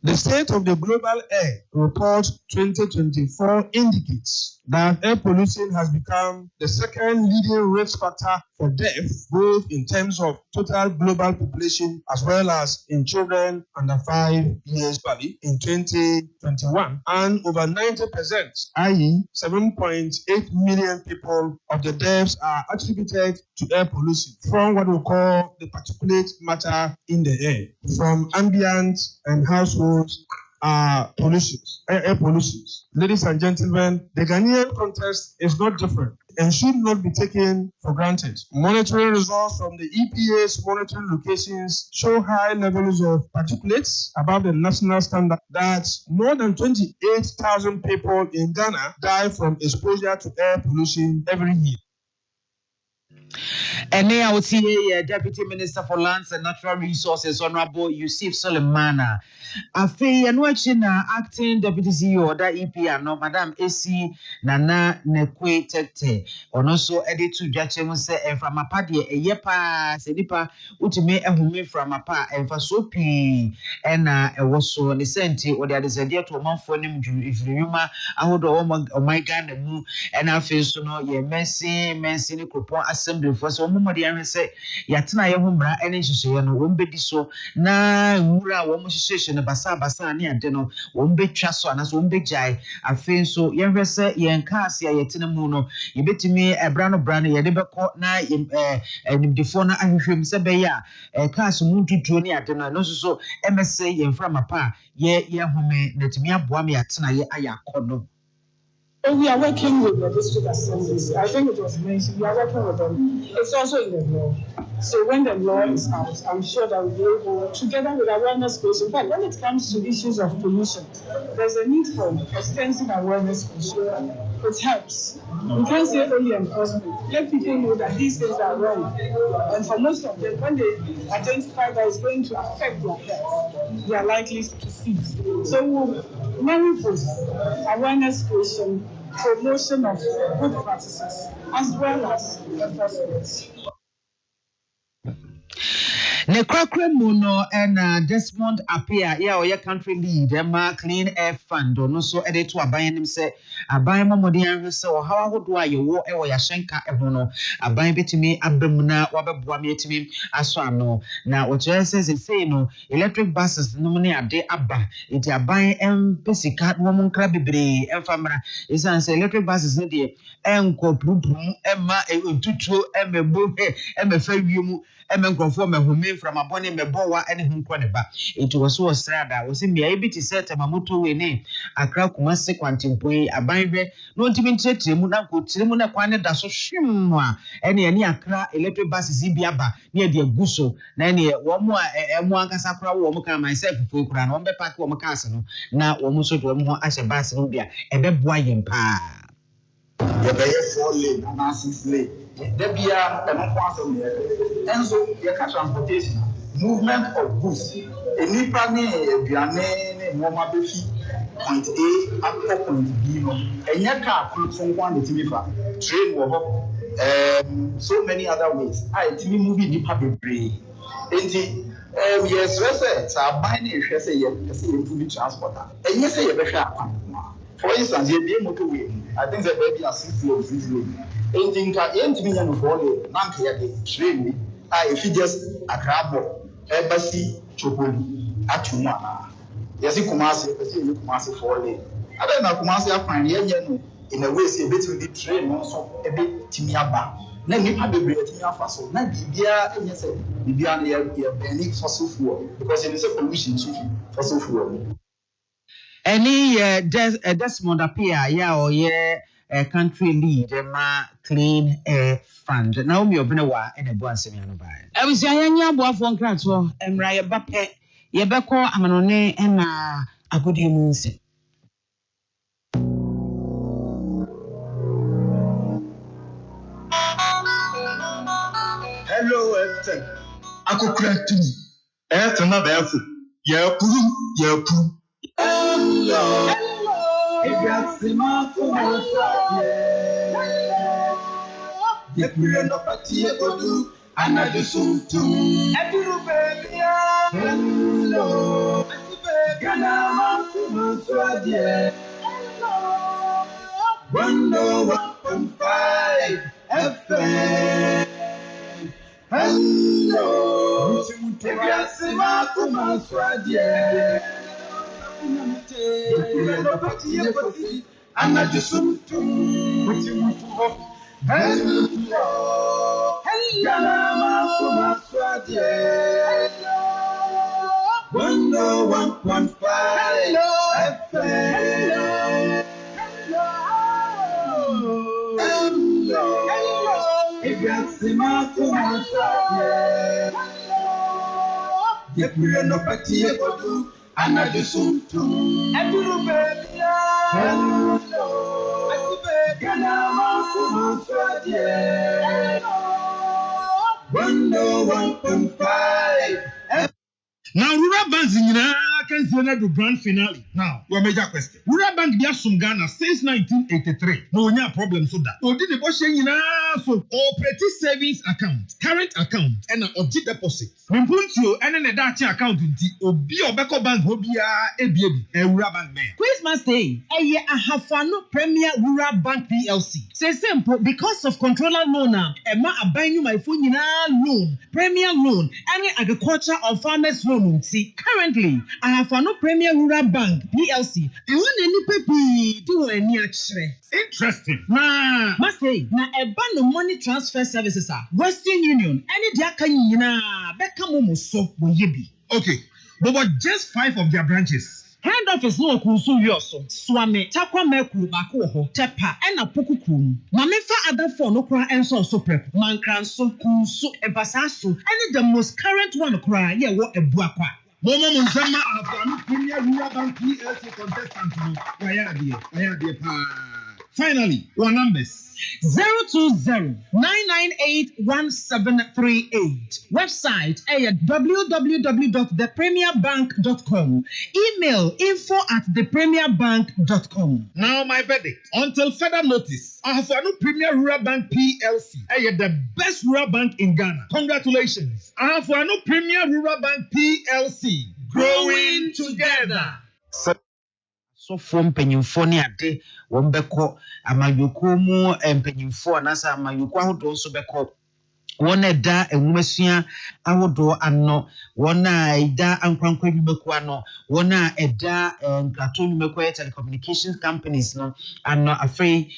The state of the global air report 2024 indicates that air pollution has become the second leading risk factor for death, both in terms of total global population as well as in children under 5 years value in 2021, and over 90%, i.e. 7.8 million people of the deaths are attributed to air pollution from what we call the particulate matter in the air, from ambient and household air pollutions. Ladies and gentlemen, the Ghanaian context is not different and should not be taken for granted. Monitoring results from the EPA's monitoring locations show high levels of particulates above the national standard that more than 28,000 people in Ghana die from exposure to air pollution every year. And now Deputy Minister for Lands and Natural Resources, Honorable Yusuf Soleimana. Afe na acting deputy CEO da EPA no Madam AC Nana Nekwe Tete. Ono so ede to dwache mu se from apa de eye pa se nipa utime ehume from apa emfa so pi na ewo so ne senti o de adesede to manfo nim dwuma ahodo o my Ghana mu na afe so no ye mensi ne kropon assembly for so mumodi an se yatena ye ho mra ene hyehyeye no wo mbedi so na wura wo mo hyehyeye no basa ne ade no wo mbetwa so anaso wo mbejai afen so ye hwese ye nkaase yetena mu no ye betimi ebra no ye de beko na nimdifo na ahwehwem se be ya kaase mu tutuo ne ade no so emese ye mfra mapa ye home netimi aboa me yatena ye ayakono. We are working with the district assemblies. I think it was mentioned, we are working with them. It's also in the law. So when the law is out, I'm sure that we'll be able, together with awareness creation. But when it comes to issues of pollution, there's a need for extensive awareness creation. It helps. We can't say only enforcement. Let people know that these things are wrong. And for most of them, when they identify that it's going to affect their health, they are likely to cease. So many posts, awareness creation, promotion of good practices, as well as enforcement. Ne kwakre mu no Desmond Apia ya oye country lead clean air fund no so ede to aban nim se aban mamodi anhwe se o hawa hodo aye wo e wo ya hyenka e ho no aban betimi abam na wabeboa me etimi aso ano na o chere se sei no electric buses no ne ade aba enti aban pesika no mo nkra bebre emfamra isan se electric buses ne de enko pruprum ema entutuo emebo emefa wiemu emenkrofo mehome from abone mebowa ene hunko ne ba enti wo so srada wo se mia ebiti set mamoto we ne akra kumase kwantempoi abanhwe no ntimi ntretremu na nkotiremu na kwane da so hwemwa ene akra electric buses bi aba ne e de aguso na ene wo mo emu ankasa kra wo mo ka myself fo kra na wo be park wo mo ka ase no na wo mo so do wo ho ahye bus no bia ebeboa yempa ye be 4 lane na 6 lane there be a no and so you can transportation movement of goods enipa ni aduane ne moma befi point A up to point B no enya car so one the timifa train wo ho so many other ways timi movie nipa bebre enti yes we say buy na ehwe say ye public transporter enye say ye behwe akwan. For instance, you be motorway. I think that baby are 6 years. And think me no for the nanke ya train. If you just a crab embassy chopoli atuma. Yes, Kumasi, Kumasi for the. I don't know Kumasi akwan ye no in a way say better the train also a bit timiaba. Na nipa bebre timiafa so. Na bibia enye say bibia na ye burning fossil fuel because it is a pollution to fossil fuel. Any Desmond Apia ya oye country lead clean air fund. Now me obnewa ene bo ansemi anu ba. Abisi anya aboafo nkrato emra ye bape ye beko amanone na agodi mu nse. Hello, Akoko Abon. Na ba yafu. Ya puru. Hello, if you're Sima the period of a tear go do, and I just soon too. Hello, Ganama Kumaswadia. 101.5 FM. Hello, if you're Sima Kumaswadia. I'm not just some hello, hello, 101.5 FM. Hello, if you're Sima Kumaswadia, get me enough at you. And I just want to hello, Ganama Kumaswadia. 101.5. Now, Rural Bank can see the grand finale. Now, your major question. Rural Bank has some Ghana since 1983. No problem so that. Or did the boss so operating savings account, current account, and an object deposit. When you and an Dutch account in the Obi Obeko Bank Hobia a Rural Bank man. Christmas Day, a year I have found no Premier Rural Bank PLC. Say simple because of controller loan. Emma I buy you my phone loan, Premier loan, any agriculture or farmers loan. See, currently, I have no Premier Rural Bank PLC. I want any paper do any action. Interesting. Nah, must say, na a band of money transfer services are Western Union. Any diakana, Beckham so will you be. Okay, but just 5 of their branches. Head office no kunsu yoso swame takwa meku bako ho tepa ena pokukum mamefa other phone no kra enso so prep mankranso kunsu ebasaso any the most current one kra ye wo ebuakwa Momo Munsama after Premier Rural Bank PLC contestant why pa. Finally, your numbers 020-998-1738. Website www.thepremierbank.com. Email info@thepremierbank.com. Now my verdict. Until further notice, I have a new Premier Rural Bank PLC. The best rural bank in Ghana. Congratulations. I have a new Premier Rural Bank PLC. Growing together. So from Penyufo ni ade wombeko amayuko mu empenyufo anasa amayuko ahodo so beko wona da enwumasua ahodo ano wona ida ankwankwa nwumeko ano wona eda nkrato nwumeko telecommunications companies no ano afei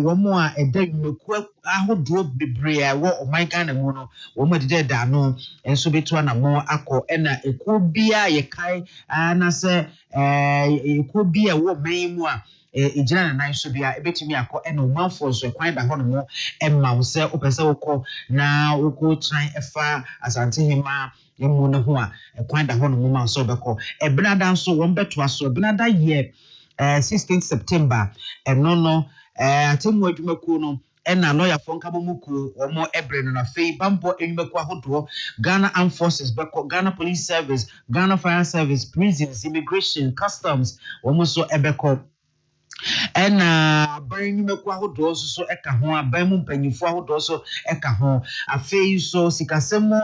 womo a eda nwumeko ahodo bebre wo oman na mu no womo de da no enso betu na mo akọ ena eko bia ye kai anase eko bia wo man mu a ejina na nan so bia ebetumi akọ ena omanfo so kwan da ho no mo emma wo se opese wokọ na woko tran efa asante hima emu ne ho a kwan da ho no mo ma so bekọ ebinada nso won beto aso ebinada ye 16 September eno no atemu adwumako no ena lawyer fonka bomuku omo ebre no na fei bambo enwumako ahodo Ghana Armed Forces beko Ghana Police Service Ghana Fire Service prisons immigration customs omo so ebeko ena banimeko ahodo so eka ho abamu mpanyifo ahodo so eka ho afei so sikasemo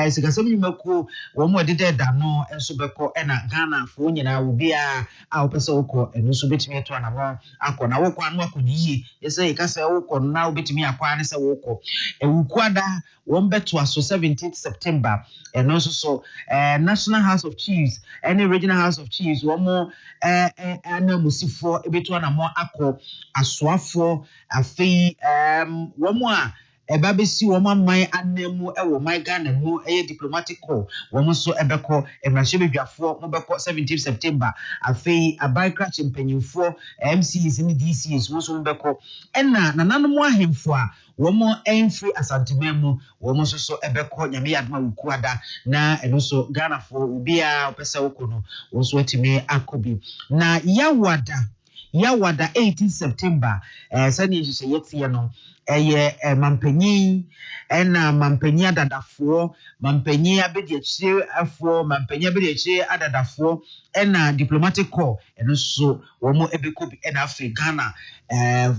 sikasemo nimeko wo mo de da no enso beko ena Ghana fo nyina wo bia a opese woko enu so betimi eto na mo akọ na woko anu akọdiye yese ikase woko na obetimi akwa ne se woko ewukwada wo mbeto aso 17th September eno so National House of Chiefs any Regional House of Chiefs wo mo ana musifo ebetu na mo akọ asoafo afei womo a ebabesi womo aman anemu ewo man Ghana mu diplomatic call womo so ebekọ emrahye bedwafo mo bekọ 17 September afei abaikra chimpanyimfo MCs ni DCs mo so mbekọ ena nananum ahemfo a womo enfree asantememu womo so ebekọ nyame yadma wukuada na eno so Ghana fo ubia opese wokono wo so atimi akobi na yawada 18 September sani yehye yetie no mampanyin ena mampanyin adadafo mampanyin abediakyire afo mampanyin abediakyire adadafo ena diplomatic corps eno so womo ebekobi ena Africana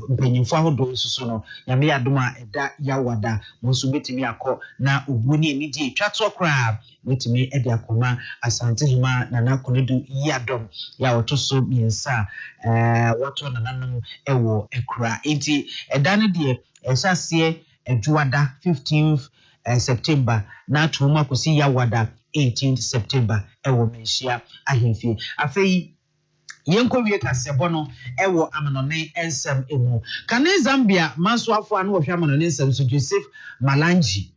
mpanyinfo ahodo so no nyame yadoma eda yawada monso betimi akọ na ogbuni enidi twato kra betimi ede akoma asante hima na nakonedu yadom ya otoso miensa wato nananum ewo ekra enti eda ne de esase Juada 15th September na tuma kosi yawada 18th September ewo menhia ahemfie afei yenko wie kasebo no ewo amanone ensem emu kane Zambia manso afo anu ohwa amanone ensem so Joseph Malanji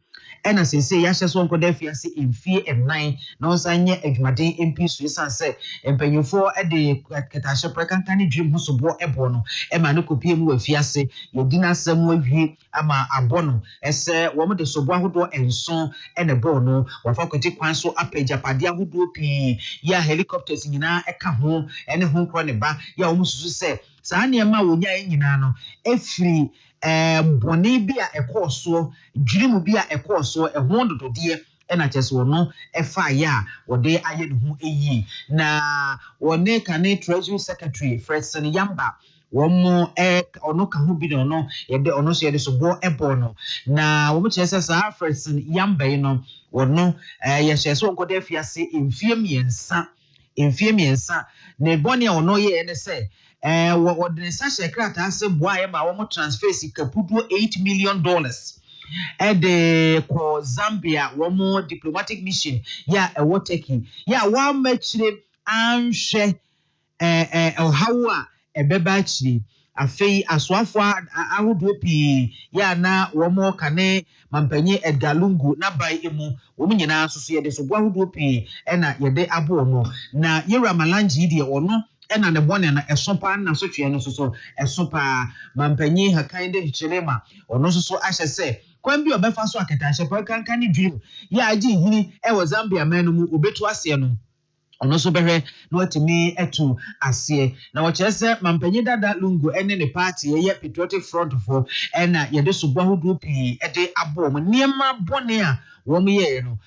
ena sese ya hyeso nkoda fiase emfie M9 na osanye adwumaden MP suisan se empanyufo de ketahye prekankane dwim hosobo ebo no ema ne kopie mu afiase yedina asem wawie ama abono ese wo de sobo ahodo enso ene bo no wafa kwati kwan so apagapade ahodo pi ya helicopters nyina eka ho ene ho kro ne ba ya wo mususu se saa ne ma wonya nyina no efiri boni bia ekoso dwirimu bia ekoso ehwo dodode ena cheso no efa ya wode aye ne ho eyi na wone kane treasury secretary Fredson Yamba womo ono ka ho bi no yede ono so yede so bo ebo no na womo chese sa Fredson Yamba no wono ye cheso nkoda fiase emfie miensa ne boni ono ye ne se wodene sashe krata ase boaye ma wo transfer sikapudo $8 million ko Zambia wo diplomatic mission ya ewoteki ya wa machire anhwe hawa ebeba chiri afei aswafo ahodo pi ya na wo kane mampanyi Edgalungu na bai emu wo nyina soso ye de so bo ahodo pi ena ye de abo no na Yera Malanji de ono ena ne bone na esopa na so twe no so esopa mampanyi hakande hichilema ono so ahye se kwan bi obefa so aketahye pa kankane dwim ya agi hini e Zambia manu mu obetu ase no ono so behwe na watimi etu ase na wo kyerese mampanyi dada lungu ene ne party ye patriotic front for ena ye de so bo hodo pi e de abo mo niema bone a wo mo ye no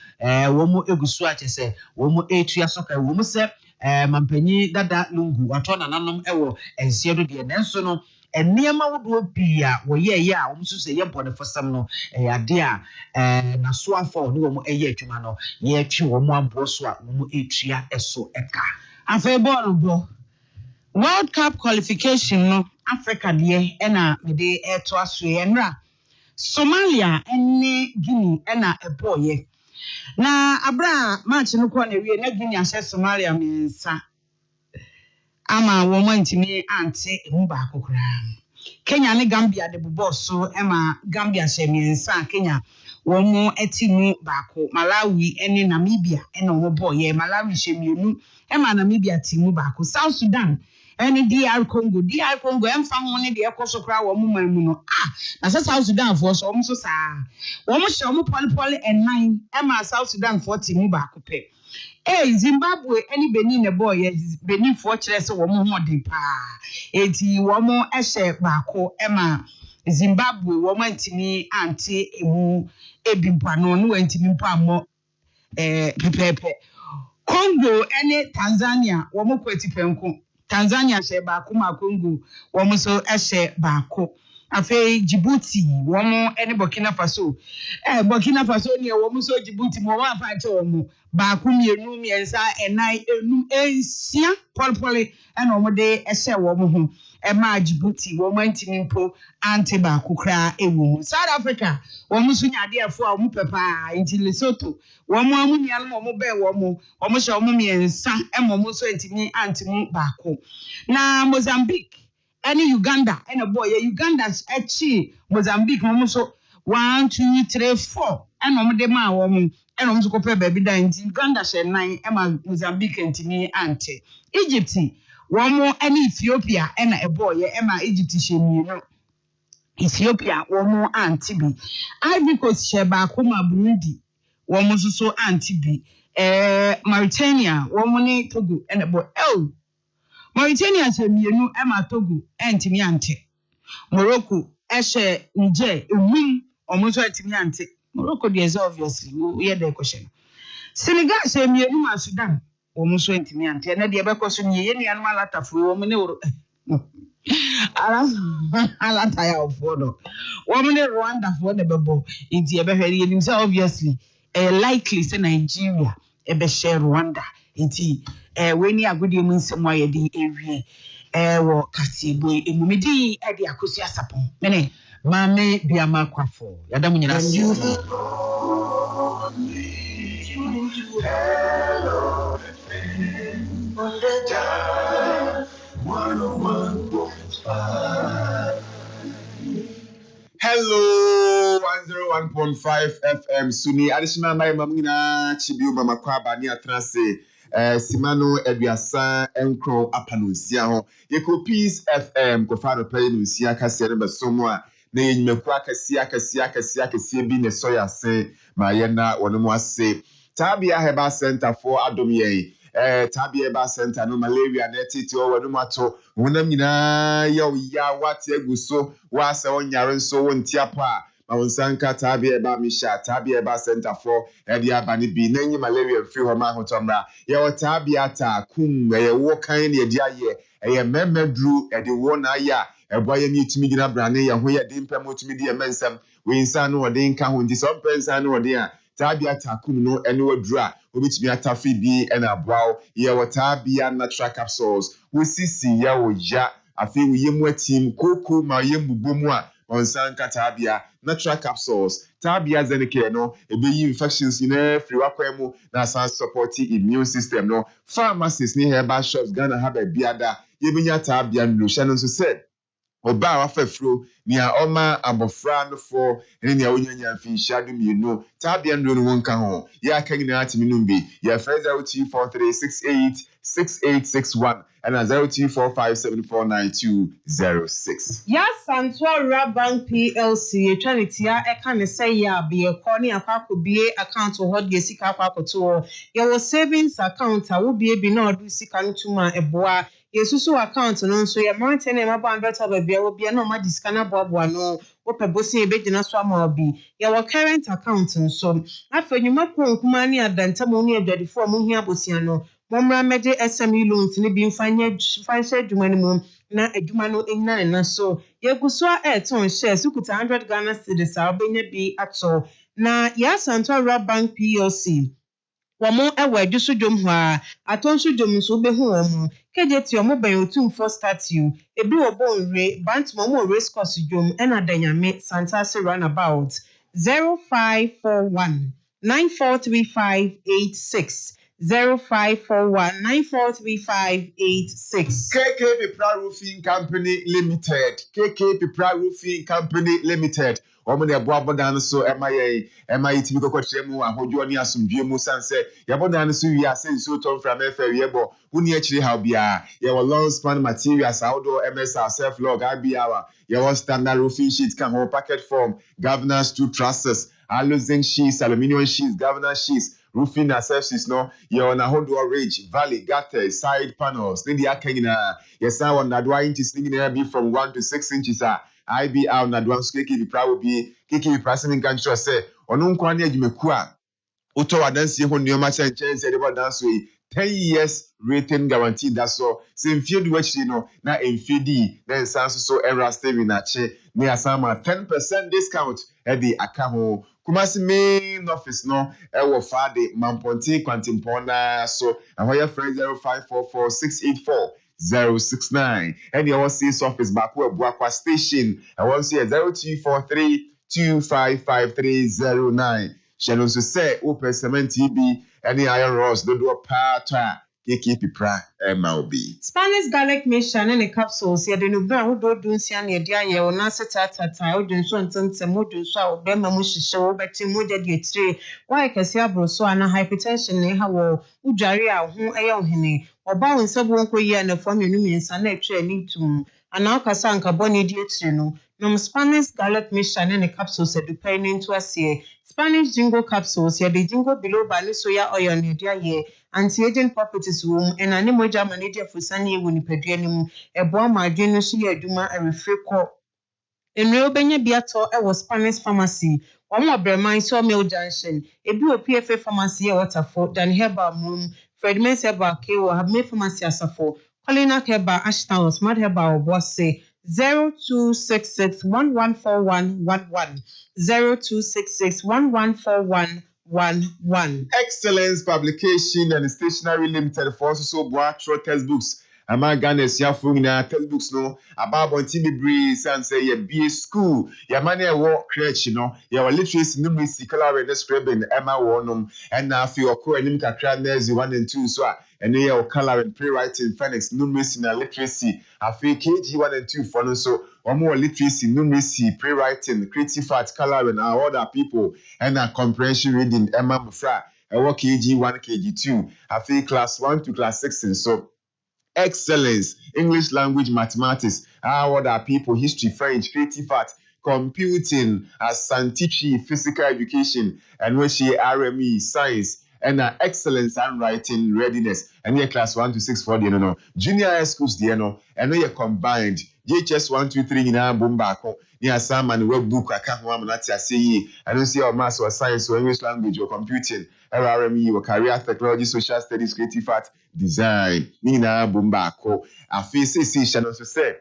wo mo egusu akyese wo mo etu asoka wo mo se mampanyi dada lungu wato nananom ewo ensie do de nenso no eniema wodo pia wo ye ya wo so se ye bone fosam no ade a na so afọ no wo mo eye atwuma no ye twi wo mo ambo so a wo mo etua eso eka afei ball bo World Cup qualification no Africa de ena mede eto aso enra Somalia ene Guinea ena eboye na abra match no kwa na wie na Guinea ahye Somalia mensa ama wo mantimi ante emu ba kokora Kenya ne Gambia de bubo so ema Gambia hye mensa Kenya wo mo etimu baako Malawi ene Namibia ene wo boye Malawi hye mienu ema Namibia timu baako South Sudan ene DR Congo emfa ho ne de ekoso kra wo mo mamu no na South Sudan for so mo so saa wo mo hye mo poli en9 ema South Sudan for timu baako pe Zimbabwe ene Benin ne boy Benin for kire se wo mo ho de pa eti wo mo ehye baako ema Zimbabwe wo mo antimi ante emu ebimpano no antimi mpa mo pepepe Congo ene Tanzania wo mo kwati penko Tanzania hye baako ma Congo wo mo so ehye baako afei Djibouti wo mo ene Burkina Faso Burkina Faso ne wo mo so Djibouti mo wa fa che wo mo baako mienu miensa enai enum ensia polpoli ene wo de ehye wo mo ho ema Djibouti wo mo antimi mpo ante baako kra ewu South Africa wo mo so nyade afo a wo pepa inti Lesotho wo mo amunia no wo mo be wo mo hye wo mo miensa ema mo so antimi antimi baako na Mozambique any Uganda and a boy Uganda echi Mozambique mo so 1 2 3 4 and no de ma wo mo and no so ko pe baby da nti Uganda hye 9 ema Mozambique ntimi ante Egypt wo mo any Ethiopia and a boy ema Egypt hye mienu Ethiopia wo mo ante bi Ivory Coast hye ba ko ma Burundi wo mo so ante bi Mauritania wo mo ne Togo and a boy Mauritania hye mienu ema Togo entimi ante Morocco Eshe Nije almost ante. Morocco is obviously we the question. Senegal say me ma Sudan almost ante and the Abako Sunni any animal lata for woman. Alata of photo. Woman Rwanda for the bubble in the Abahari obviously likely say Nigeria ebe share Rwanda inti when you are good you mean some way the area wo Kasibo emumidi e de akosi asapon mene mame biama kwafo yada munyina so Hello, 101.5 FM. Suni additional my mamina chibiu mama kwaba ni atrase Simano Eduasa Enkro Apanusia ho. Yeko Peace FM ko faro play no sia kase ne besomo a na yenyimekwa kase bi ne soya se ma ye na wono ase. Tabia Heba Center for Adomie. Tabia Heba Center no malaria na titi o wono mato. Wonam nyina ya wate aguso wa se onyare nso wontiapa ma wonsanka Tabia Heba Misha Tabia Heba Center for edia bani bi nanyi malaria free ho ma hotomra ya o Tabia ta kum ye wo kan ne edia ye memedru ede wo na ya eboye ni timi gina brane ya ho ye dimpa motimi di mensem we insan no ode nka ho ndi so mpensan no ode a Tabia takum no ene wadru a obitimi atafi bi ena aboaw ye wo Tabia natural capsules we sisi ya wo ya afi we yemu atim koko ma yemu bomu a onsanka Tabia natural capsules Tabia zenike no ebeyi infections in every wakwemu na san support immune system no pharmacists ni herbal shops Ghana have a biada yebenya Tabia no shanon so said Oba wafefro ni a oma abofra no for ene ya onyanya fi shadu mi no Tabia no wonka ho ya kan na atimi no bi ya 0243686861 and 0245749206 ya Santua Bank PLC etwanitia eka ne say ya be ekoni akwakobie account ho de sika akwakoto ya savings account a wo bie bi na odu sika ntuma eboa yesusu account no nso ya mountain e mabo andreta babia wo bia na ma diskana boaboa no wo pebosi ebegina so ama obi ya current account nso afanyuma ko nkuma ni adantamo ni adwadifo mo hia bosia no momra meje SME loans ni bi mfanye adwuma ni mu na adwuma no enna na so yeguso airton shares ukuta 100 Ghana cedis a obenya bi ato na ya Santua Bank PLC Wamo ewe jusu dom ho a atonsu dom nso behu wom kejeti omo ban otumfo statue ebi obonre bantmo mo race course dom ena danyame Santase runabout 0541 943586 0541943586 KK Pipra Roofing Company Limited Omo ne boabodan so emaye timi kokotire mu ahojo ni asomdwe mu sanse yabodan so wi ase so tom from efa wiebo uni akire ha bia ye wo long span materials outdoor MSR self log IBR ye wo standard roofing sheet kan ho packet form governance to trusses alozen sheets aluminium sheets governance sheets roofing accessories no ye on ahodo ridge valley gutters side panels ni dia kanyina ye san on adwa inches ni na be from 1 to 6 inches IBR na advance keke bi pra obi keke bi pricing kan sure say onu nkwa na adwumaku a uto wadansie ho nneoma chense de bodanso 10 years rating guarantee that so same field which no na enfidi then sanso so era saving na che ne asama 10% discount e di aka ho Kumasi main office no e wo fa de Mamponte Kwantimpona so ahoya friend 0544684069 and you want see office back where Buakwa station I want see 0243255309 Shannon so say open cement TB any iron rods do part keke pipra MLB Spanish garlic mission and a capsules ya de no bra wo do dunsia na dia ye wo na setata wo dun so ntentem wo dun so a wo be ma mu hihye wo beti mu de de tire why kase abro so ana hypertension ne ha wo udware a ho eye ohene oba wo nsebo nko ye na fam enu miensa na etwa ni tum ana akasa anka boni de tire no nom Spanish garlic mission and a capsules edupain into ase Spanish jingo capsules ya de jingo below bani soya oil ne dia ye anti-aging properties room and animoja manager for Sunny Winnipedianum, a bomb margin, she a duma a refreco Enwe obenya biato e Spanish pharmacy. One Breman Sawmill Junction. Ebi PFA pharmacy e Waterford, Dan Herbal Room, Fredman's Herbal Kewa, have made pharmacy asafo. Colina Herbal Ashtown, Smart Herbal Bosse 0266 114111 0266 114111. Excellence Publication and Stationery Limited for also Boatro textbooks. Amagana Siafuna textbooks no about TV breeze and say ye be school, your money walk crèche, your literacy numeracy color awareness scribbing Emma Warnum, and now for your core and Nezi 1 and 2 so and your color and pre-writing Phoenix numeracy and literacy. I feel KG 1 and 2 for so or more literacy numeracy pre-writing creative arts color and our other people and our comprehension reading Emma Mufra. I work KG 1 KG 2. I feel class 1 to class 6 and so excellence, English language, mathematics, our other people, history, French, creative arts, computing, scientific, physical education, and when she RME, science, and excellence handwriting readiness, and your class 1 to 6 for the junior high schools, the and we are combined. JHS 1, 2, 3 in our bombako, near some and web book, I can't want to say, I don't see our maths or science or English language or computing, RME or career technology, social studies, creative arts, design, Nina bombako. I feel say, channel to say.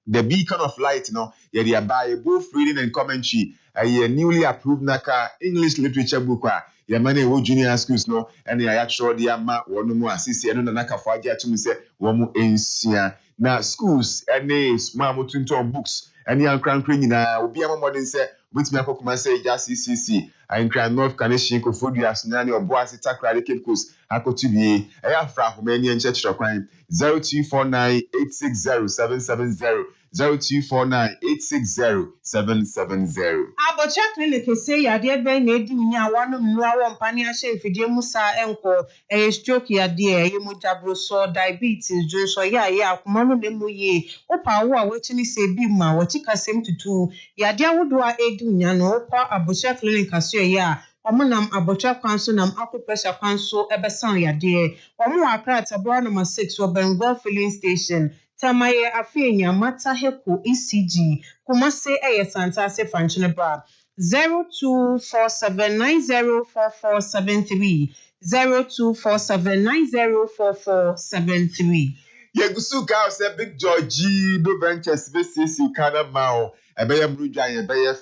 The beacon of light, you buy both reading and commentary. A newly approved Naka English literature book. Your money wo junior schools and you actually the ama one more assist and Naka for to me say one more ensia. Now schools and names, Mamutunton books and young crown cleaning. Will be a modern say, which me akokuma say just CCC. I in North Canadian Kofodia Sunani or Boasi Takra Cape Coast. Akotubi, Ayafra, Romanian Church of Crime 0249 860 770. 0249-860-770. Abocha clinic say ya de ben na edi nya wanu mwa wo mpani ahye mfidie musa enko stroke ya de yemujabro so diabetes jo so ya akoma no nemu ye opa wo a wechini se bi ma wochika sem tutu ya de awodo a edi nya no opa abocha clinic aso ya omunam abocha kwanso nam acupressure kwanso ebesan ya de omu akra tabra number 6 Obengo filling station Tamaye Afenya Mata Heko ECG Kumase Santase Franchine Bra 0247904473 0247904473. Yegusuka say Big Georgie do ventures VCC Canamao Ebeye Bruja Ebeye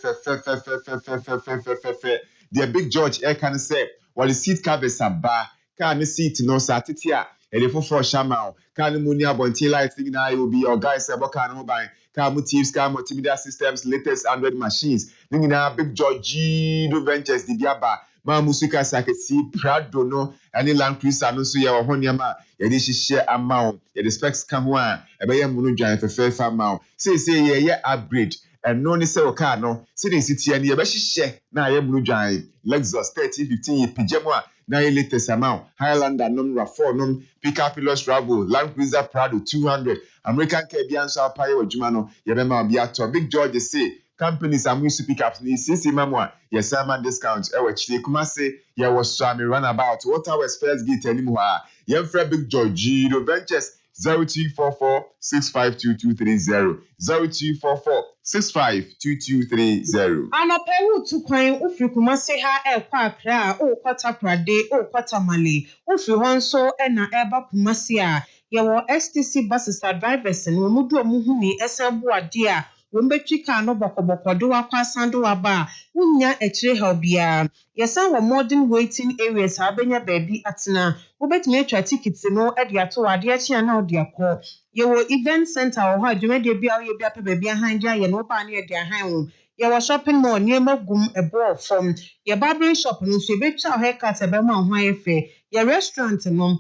fe the Big George can say what the seat covers aba can seat no satitia and for Shamao, Kanamunia Bonti lighting now will be your guys about Kanobine, Kamu Tips, Kamu Timida systems, latest Android machines. Nina Big Georgie do ventures the Diaba, Mamusika Sakesi, Prado no, and the land cruiser no so your Honyama, Yadishi share amount, the specs come one, a Bayam Munuja for fair farm. Say, yeah, upgrade. And no necessary car no sitting city and your share now I am blue giant Lexus 3015 pyjama now your latest amount Highlander number 4 num pickup Pilos Rabo Land Cruiser Prado 200 American Caribbean Shall Pay or Jumano Yabema Biato Big George say companies are used to pick up ni since Mamma yes Simon discounts which they come say yeah was Swami runabout what was first gate anymore yeah Big George the ventures 0244-652230 0244-652230. Anapewu tu kwan ufiri kumase ha ekwa akra o kwata prade o kwata male ufiri honso na eba kumase a yewo STC buses drivers no mudu omuhuni esebu ade a wombetwi ka no bokobokdo akwasando aba unya ekire ha bia yesa wo modern waiting areas ha benya baby atena wobetumi atwa tickets no ade ato ade achia na ode akọ yewo event center ho adwumade bia ye bia pe baby ahan dia ye no ba na ade ahan wo yewo shopping mall niema gum ebo from ye barbering shop no so betwa haircut ebe ma ho ayefe ye restaurant no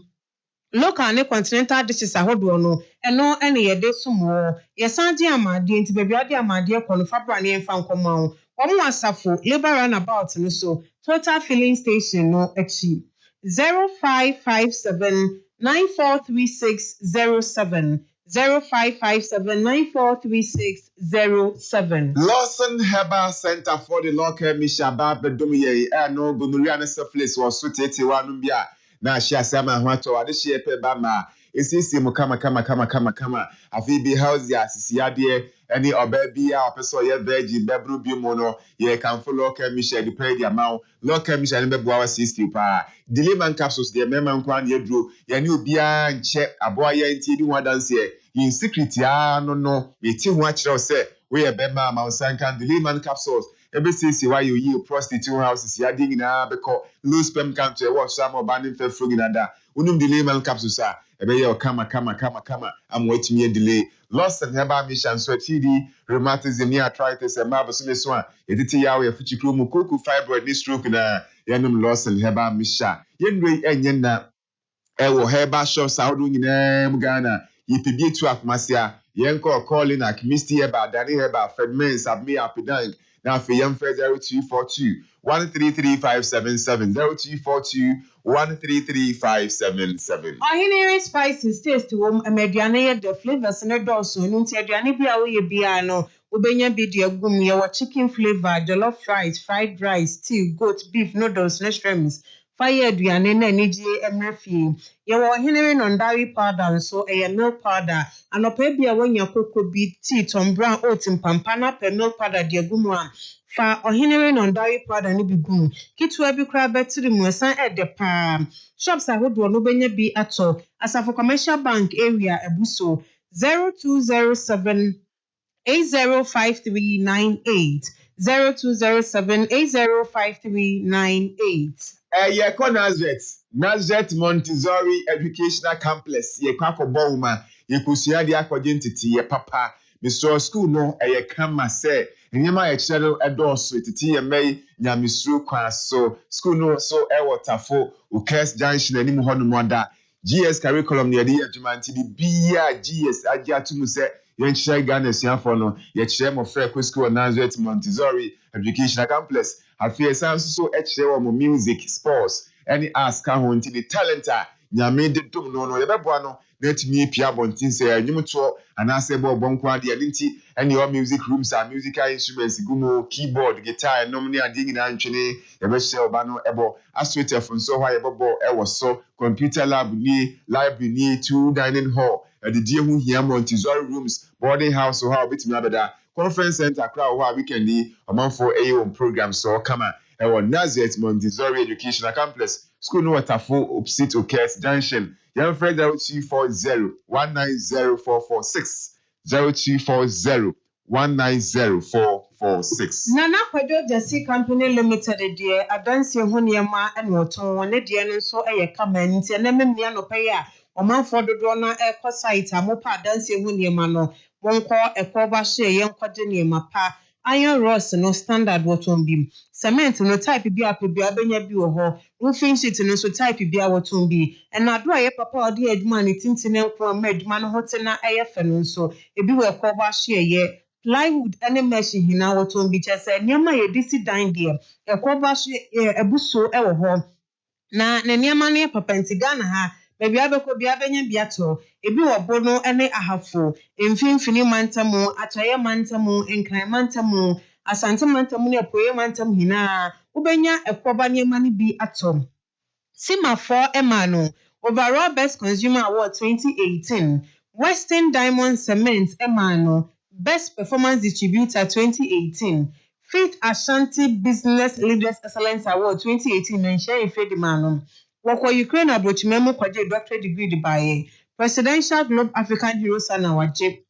local ne continental dishes ahodo no eno ene ye de sumo ye sanje amade nti baby ade amade ko no fabra ne emfa nkoma wo omo asafo labor runabout no so total filling station no achi 0557943607 0557943607. Lawson Herbal Center for the Local Mishaba Bedumiye no Gunuria Syphilis was Suteti Wanubia. Now she has sama hwato ade she pe ba ma esisi mu kama afi bi house ya sisiade any obaby a person ye virgin bebru bi mu no ye can follow Michelle the pay the amount local Michelle be boa 60 pa delay man capsules the member nkwan ye duro ye ne obia nche aboa ye nti di one dance ye in secret ya no eti ho a kire say we ye be ma sankan delay man capsules ebe sisi why you prostitute houses ya ding na because low sperm count e what some urban fe frogin ada unum delay man capsules a ebe ye kama am waiting ye delay lost and heba mission so TD rheumatism near arthritis and mabus so a editi ya we fuchi kromu koku fibroid ni stroke na yanum lost and heba mission yenwe enye na ewo heba shops awdo nyina mu Ghana yipibie tu akmasia yenko calling ak misty heba dani heba fedmen sabme apidang na fe yam fe 0242 133577 0242 133577 Ordinary spices taste wo mediane the flavors ne dose no nti aduane bia wo ye bia no obenya bi de agum ye wo chicken flavor jollof rice fried rice stew goat beef noodles ne shrimps fire aduane na anigye emrefie ye wo ordinary non-dairy powder so milk powder anopa bia wonya koko bi tea tom brown oat mpampa na pe milk powder de agum a fa ordinary non-dairy powder ni bi gum kitwa bi kra betiri mu esan ede pa shops ahodo no benya bi ato asafo commercial bank area ebuso 0207 805398 0207 805398 ye ko Nazareth Montessori Educational Complex ye kwa ko bowma ye kusua de akwaje ntiti ye papa Mr. School no ye kama se nyema ye kyerɛ edoso titi ye mei nyamisru kwa so school no so Tafo Ukes Junction ani mu hono moda GS curriculum ne ye adwuma nti bia GS agi atumu se ye kyerɛ Ghana siafo no ye kyerɛ mo frɛ ko school Nazareth Montessori Educational Complex afie sanso so kyerɛ wo music sports any ask ka ho nti the talent a nyame de dum no ye bɛboa no na tumi pia bontin se anyumto anase bo bonko ade nti any your music rooms and musical instruments gumo keyboard guitar nom ne ade nyina ntwene ye be hye oba no ebo asweter fun so hwa ye bobo e wo so computer lab ni library ni two dining hall the die hu hia Montessori rooms boarding house so how bitimi abeda conference center crowd ho weekend ni omanfo on program so kama e Nazareth Montessori Educational Complex school no Tafo opposite Okes Junction Young friend 0240 190446 0240 190446 Nana Kwado Jesse Company Limited dear adansi ho niema ene oton ne de no so eye kama nti na memia no pay a omanfo dodo na ekọ site amopa adansi ho niema no wonko ekoba hye yenkode niema pa iron rods no standard woton bim cement no type bi apebia benya bi wo ho roofing sheet no so type bi a woton bi enado aye papa ode adwuma ne tintine nko ma adwuma no hote na eye fe no so ebi wo ekoba hye ye plywood ene mesh hina woton bi chese niema ye disi dan de ekoba hye ebuso e wo ho na niema no ye papa ntigana ha Baby abeko bi abenya biato ebi wo no ene ahafo emfimfini mantamu atoye mantamu enkran mantamu asante mantamu ne apoye mantamu hina ubenya ekoba niema ne bi atom Sima 4 Emano overall best consumer award 2018 Western Diamond Cement Emano best performance distributor 2018 Fifth Ashanti Business Leaders Excellence Award 2018 mention Ifedimano Wako Ukraine abrochimemu kwaje doctorate degree di baye. Presidential Globe African Heroes Ana waje.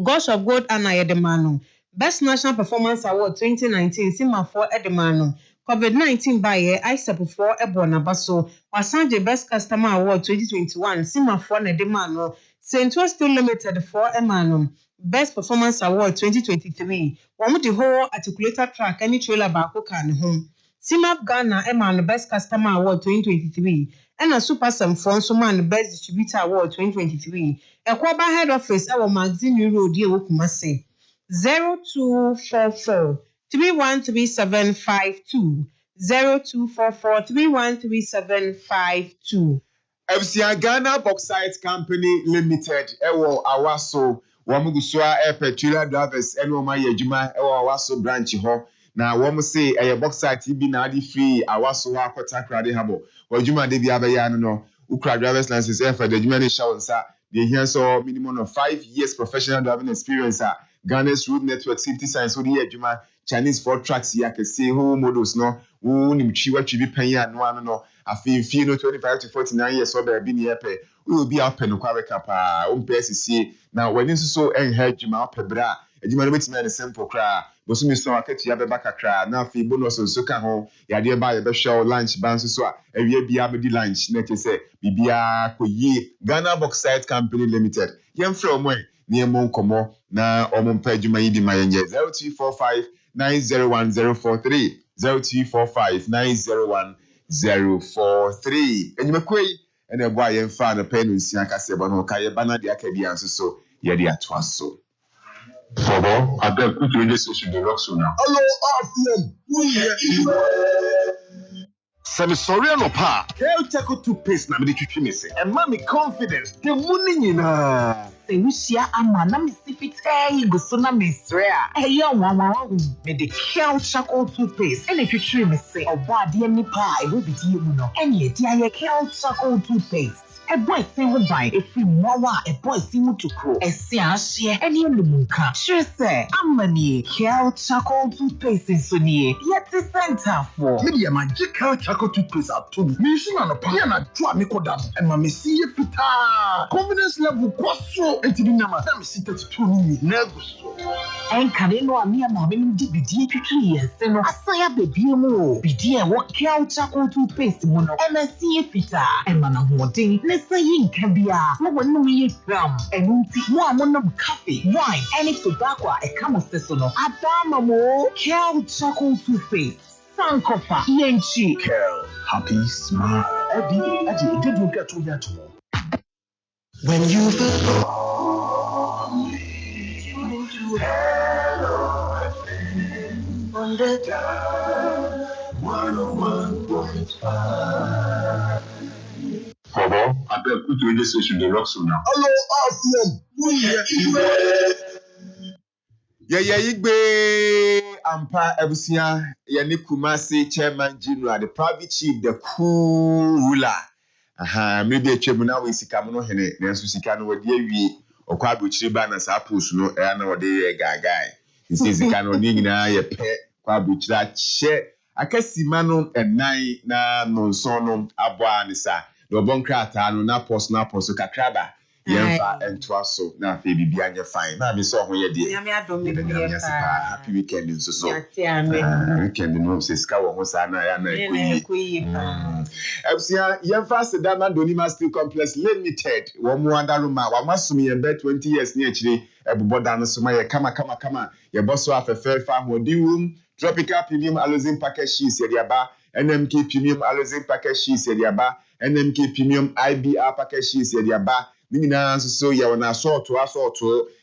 Gosh of Gold Ana Edemano. Best National Performance Award 2019 Sima 4 Edemano. COVID-19 baye ISEP 4 Ebona Baso. Wasanje Best Customer Award 2021 Sima 4 Edemano. Central Steel Limited 4 Emano. Best Performance Award 2023. Wamu di whole articulator track any trailer bako kan home. Simap Ghana Eman Best Customer Award 2023 and a Super Samphon Suman Best Distributor Award 2023. Ekwoba Head Office our magazine road ye wokumase 0244 313752 0244 313752. FCI Ghana Bauxite Company Limited ewo awaso wamugusua petroleum drivers eno ma yejuma ewo awaso branch ho na wom say bauxite bi na adi free awaso ha kwata krade habo wajuma de bia be ya no ukra driver's license for the human show they hear so minimum of 5 years professional driving experience Ghana's road network safety science so the adwuma Chinese for tracks here can see who models no who nim chiwa chibi panya no afi no 25 to 49 years so be near pe we will be up no kware kapa PSC now when this so adwuma pebra adwuma no betima the simple kra bosu mi so akati abeba kakra na afi bonus so ka ho yade ba ye be show lunch ban so a ewie bia be di lunch na say bibia koyi Ghana Bauxite Company Limited yem from when near Monkomo na omumpa adwuma yi di mayenye 0245901043 0245901043 adwuma kwei ene boa yem fa na penu nsia kase bo no ka ye bana de aka bia nso so ye de atwa so Bobo, I beg put radio station the rock now. Hello, FM. Semi sorry no pa. HELLO101.5FM toothpaste na me twitwi me se. And mommy confidence. The money nyina. Se wusia ama na me sifitay go so na me sre a. Eyo wanwan me the HELLO101 toothpaste. Ene twitwi me se. Obo ade ni pa e wo bidi mu no. Ene e dia ye HELLO101 toothpaste. A boy sing with by a free wawa, a boy sing to crow, a siasia, and you munka. Sure, say, I'm money, HELLO101 toothpaste in Sunny, yet the center for Media magic HELLO101 toothpaste at 2. Mission on a piano, Tramicodam, and Mammy see if it confidence level quasso, and to the number, I'm seated to 2 nervous. And can you know me a mammy did be dear 3 years, and I say a baby more. Be dear what HELLO101 toothpaste mono, MSC if it and man of wanting. Saying can be no one know ye from and one coffee, wine, and tobacco, a camosesono, Adama mo, HELLO101 toothpaste, Sankofa, Yenchi, Kel, happy smile. Eddie, did you get to that tomorrow? When you belong to HELLO101.5FM on the dial 101.5. Bobo, I beg put radio station the rock now. Hello, FM. Yeah, igbe ampa ebusia ya ni Kumasi chairman general the private chief the cool ruler me dey twem na we sika mo no hene na so sika no wode awie okwa abochiri ba na sa post no na wode ye gagai isi sika no ni nyina ye pe kwa abochiri ache akasima no enan na nonso no aboa ne sa do bonkrata no na post kakraba yemfa entwaso na afi bibia nye fine na me so ho ye de ya me adom me happy weekend nso so weekend no se ska wo ho sa na ya na ekoyi FCA yemfa sedana donima steel complex limited wo mu andaruma wa masum ye be 20 years ni akire ebuboda no so ma ye kama ye boso afefe fa hodi room tropical premium allozine package sheets ye diaba NMK premium allozine package sheets ye diaba NMK premium IBR package sheets ye diaba Nina so ya wana assault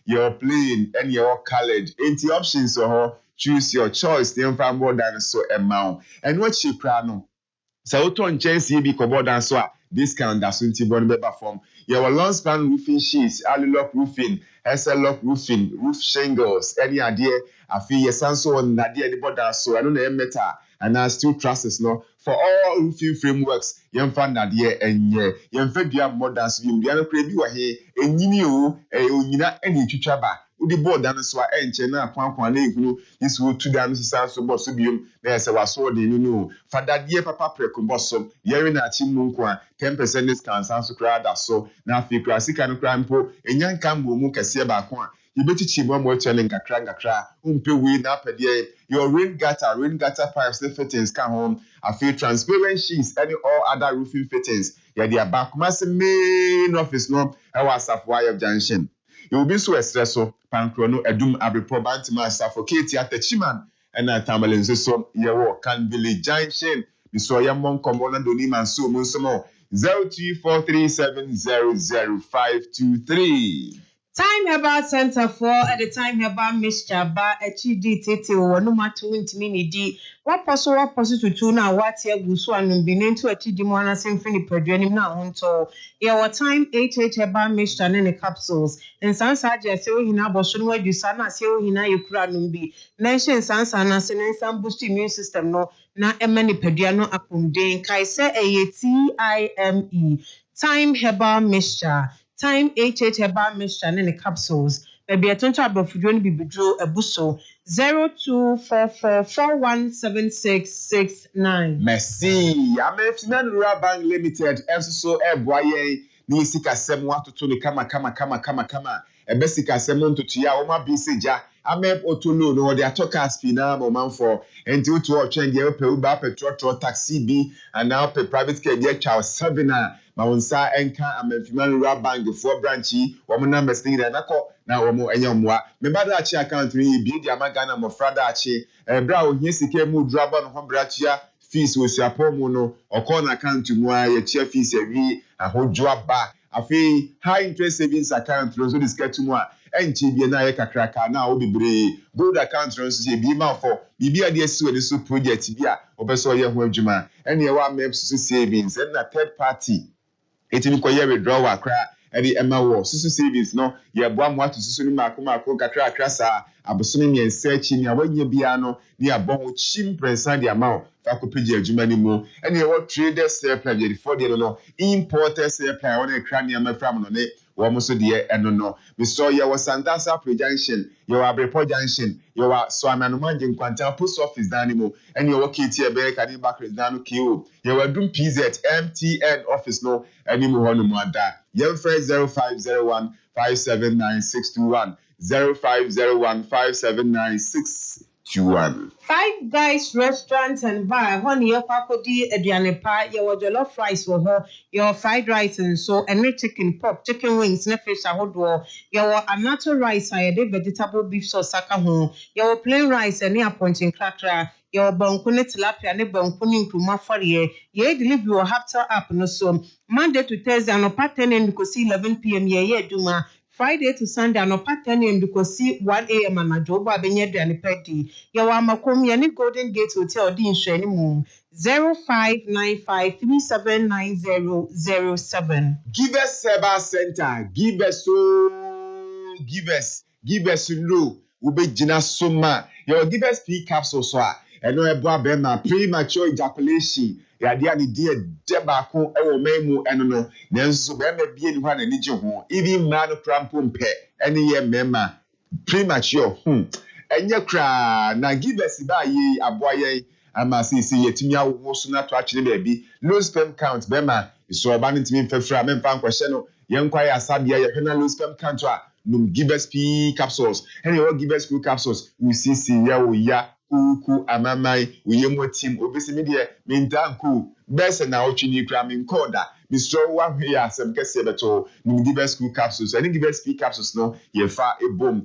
your plain and your colored. Ain't options so choose your choice. Then from more than so amount. And what she prano. So ton chance be cover than so discount that soon bon be perform. Your long span roofing sheets, Alulock roofing, SLOck roofing, roof shingles, any idea. I feel your sanso on Nadia the border so I don't know meta and I still trust no for all roofing frameworks. Yem fan Nadia and yem febia more than swim. The other preview here and you nyina any chuchaba. Udi board dan so enche na kwankwan na ehunu yesu otu dan so so boss biom na ese waso de no fadade papa prekum bosom yeri na chi mu nkwa 10% discount so kra da so na afi kra sika no kra mpo enyanka mbo mu kese ba ko a yebetichi bo mo chele nkakra umpe we na pede your rain gutter pipes fittings can home afi transparent sheets any all other roofing fittings ya dia back mas main office no e wa Safwire junction. You will be so stressful, Pancrono, Edum Abripo Bantima, Suffocate at the Chiman, and I Tamalin so Yawo, Can Village Junction, the Soya Mon Common and Doniman so Munsomo 0243700523. Time Herbal Center for at the Time Herbal Mixture Bar HDTT or no matter mini D. What possible to tune now? What here Gusu and Binin to a Tidimona Symphony per Dream now until your time Herbal Mixture and the capsules. And San Saja so in abortion where you sana so in a Ukrainumbi. Nation San Sana and some boost immune system no na emani pediano apunde. Kaise a TIME. Time Herbal Mixture, Time HH Herbal Mixture and the capsules. Maybe a tonto abofudro ni bibidro ebuso 0244417669. Merci. Promotional Rural Bank Limited. So boye ni sika semu watoto ni kama. Ebe sika semu ntutu ya oma biseja. Otolo no de atoka spina mo for enti utu o twende e pe uba petrol taxi bi and now pe private car je chaw 7 ma wonsa enka Promotional Rural Bank for branchi wo mo numbers ni na nako na wo mo enyomwa me bada achi account ni bi di amagana mo frada achi bra o hie sika mu draba no ho brachia fees wo siapo mu no okọ na account mu a ye chia fees ewi ahojo aba afi high interest savings account no so discuss mu a enchi bi na ye kakraka na wo bebre gold account no so bi ma for bibi ade esi we so project bi a obeso ye ho adwuma ene ye wa MEPS savings and na third party etimi koye withdrawal akra edi ema wo susu savings no ye boa mo atu susu ni mako kakra sa abosome mi ensearchi ni awanye bia no ni abon chim prensa di amount fa ko page adwuma ni mu ene ye wo traders plan je for de no importers plan won ekra ni amafra mo ne wo mo so de eno no mi so ye wo Santasa Junction ye wo Abrepo Junction ye wo so ananumanje nkwanta post office dani mo ene ye wo kiti e be kani backers danu KO ye wo dum PZ MTN office no ene mo hono mo ada ye frɛ 0501579621 0501579621. Five Guys Restaurant and Bar, honey, your pakodi, Adriane pie, your jollof rice for her, your fried rice and so, and chicken pop, chicken wings, no fish, a hot door, your anato rice, I had vegetable beef sauce, saka home, your plain rice, and near pointing cracker, your bonkune tilapia, and bonkuni kuma for ye, deliver your hafta up no so, Monday to Thursday, and no 10 a.m. because 11 p.m. ye duma. Friday to Sunday and up 10 a.m. because 1 a.m. and a job abenye and petty. Yawa makom yani Golden Gate Hotel din sheni moon 0595379007. Give us Seba Center. Give us no. Ube jina soma. Yo give us P capsules so. Eno ebo bema premature ejaculation. Yadia ni die deba ko ewo memu eno no nanso be ma bie ni hwa na ni je ho even man crampo mpe ene ye mema premature enye kra na give us ba ye aboye ama sisi yetimi awo so na to akire be bi low sperm count be ma so oba ntimi mfefra me mfa nkwahye no ye nkwa ya sabia ye hwena low sperm count a num give us P capsules ene wo give us P capsules we sisi ya wo ya ku amamai uyemo team obisi me de mentanku bese na otwini kra me nkoda mistro wa hwe ya asem kese beto ni give us school capsules and give us P capsules no ye fa ebom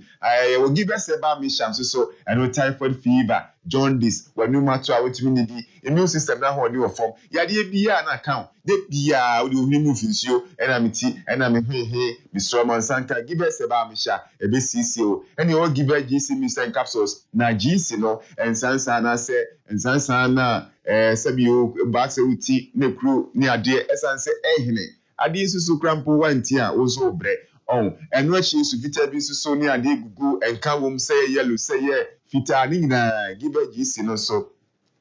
we give us eba mission so and typhoid fever jaundice wanu mato a wetimi ni di immune system na ho ni wo form yade bia na account de bia we ohuni mu finsuo ena meti ena me hwe mistro mansanka give us eba mission ebe CCO and you give us GC mission capsules na GC no ensansa na se ensansa na sabio ba se uti ne kru ni ade esanse ehene ade susu krampo wanti a wo so bre on eno achi su vita bi susu ni ade gugu enka wom se yellow se ye fita ni na gibe GC no so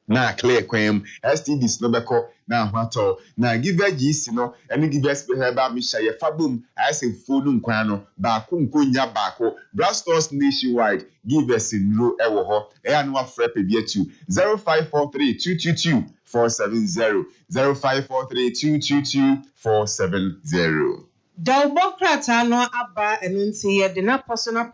na clear kwem STDs no beko na hwato na give GC no eni give herbal mixture ye fabum ase fonu nkwan no ba ko nkonya ba ko Brastors nationwide give us nro ewo ho ya no afra pe bietu 0543222470 0543222470. Dalbokrata no aba enunti ye de na personal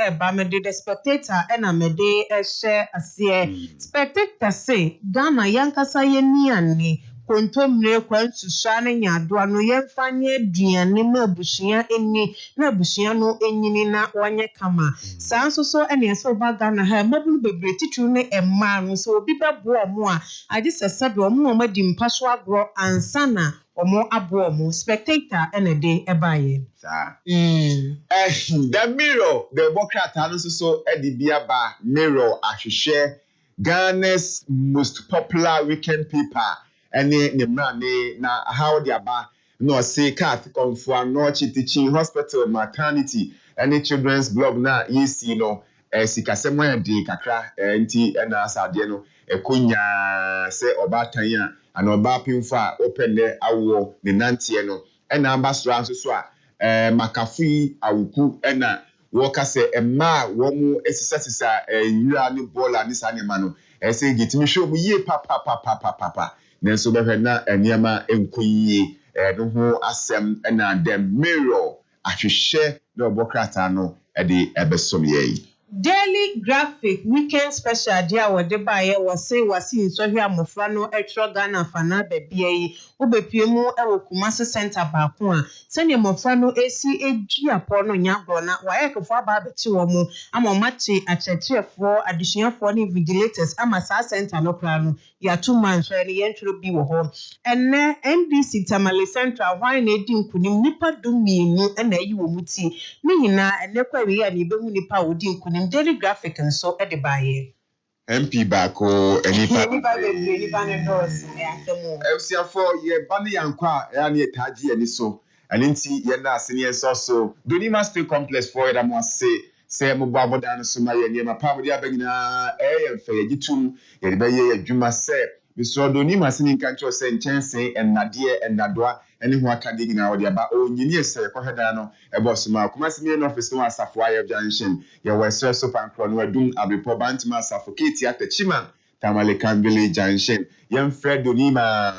eba me de spectator ena me de share asie spectator say Ghana yankasa ye niane kontomre kwantu shane nyadoa no yemfanye duane ma abushia eni na abushia no enyini na wanye kama sanso so ene eso ba Ghana ha mabulu bebre titru ne emma no so obi bebo omo a age sesebe omo ma di mpaso agro ansana omo abo omo spectator ene de ebaye the mirror the Bokrata no so edibia ba mirror ahwehwe Ghana's most popular weekend paper ene ne mane na how they aba no say cat konfo no teaching hospital maternity any children's blog na yesi no sikasemo ya de kakra nti na asade no ekonya se obatan a ana oba pimfo a open ne awo ne nantie no ɛna ambassador nso so a makafui awuku ɛna wɔka sɛ ɛma wɔn esisasisa nwura ne bɔɔla ne saa nneɛma no ɛsɛ gitimi hwɛ mu yie papa nanso bɛhwɛ na nneɛma nkɔ yie no ho asɛm ɛna the mirror ahwehwɛ na ɔbɔ krataa no ɛde ɛbɛsom yɛn. Daily graphic weekend special dia wode bae wase nsɔhwe amofra no etro Ghana fana bebia yi obepie mu ewo Kumasi center baako a sɛne amofra no esi eduapɔ no nyagro na waye kefo aba abeti wo mu ama mate akyerɛkyerɛfoɔ adesuafoɔ ne vigilators ama saa center no kra no ya 2 months ne yɛntwero bi wɔ hɔ enne NDC Tamale Central hwan na edi nkunim nipa dumienu na ayi wɔ muti ne nyina enne kwa wi ya ne behu nipa odi nkunim daily graphic nso e de baye MP baako enipa ne dos e asemo efsiafo ye bane yankwa ya ne taji ani so ani nti ye na ase ne so Donima State Complex for ya mo ase se mo babo dan so ma ye ne ma pa mo dia bagina ye mfa ye gitum ye de baye adwuma se Mr. Donima se ni nka cho se nchense ennadoa ene ho akade nyina wo de ba onyini ese ko heda no e boss ma Kumasi main office no asafo aye junction ye wese so pankro no adum abepo bantima suffocate atachima Tamale Kambele junction ye Fred Donima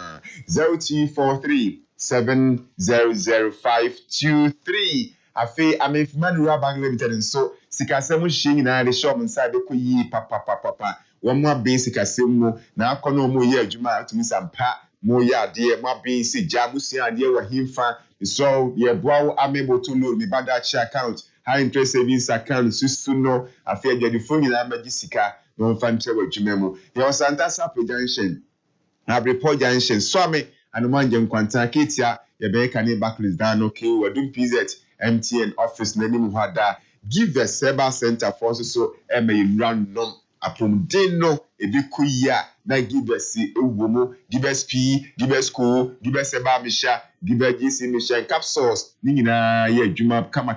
0243 700523 afi amefimanu bank limited so sikasemu shi nyina de shop inside be ko yi papa wamwa basic asemu na akono mo ye adwuma atumi sampa mo ye ade mo basic jabusi ade wa himfa so ye boawo ameboto no mi badachi account high interest savings account susuno afi agadi phone na magisika no fanche wa adwuma mu ye osanta sap junction na report junction so me anumanje nkwanta ketia ye be kane backlist dan no ke wadum PZ MTN office na nim hada give the cyber center for so may random apomdeno ebikuya na gibes ewumo gibes P gibes co gibes eba misha gibes GC misha capsules ni nyina ye adwuma kama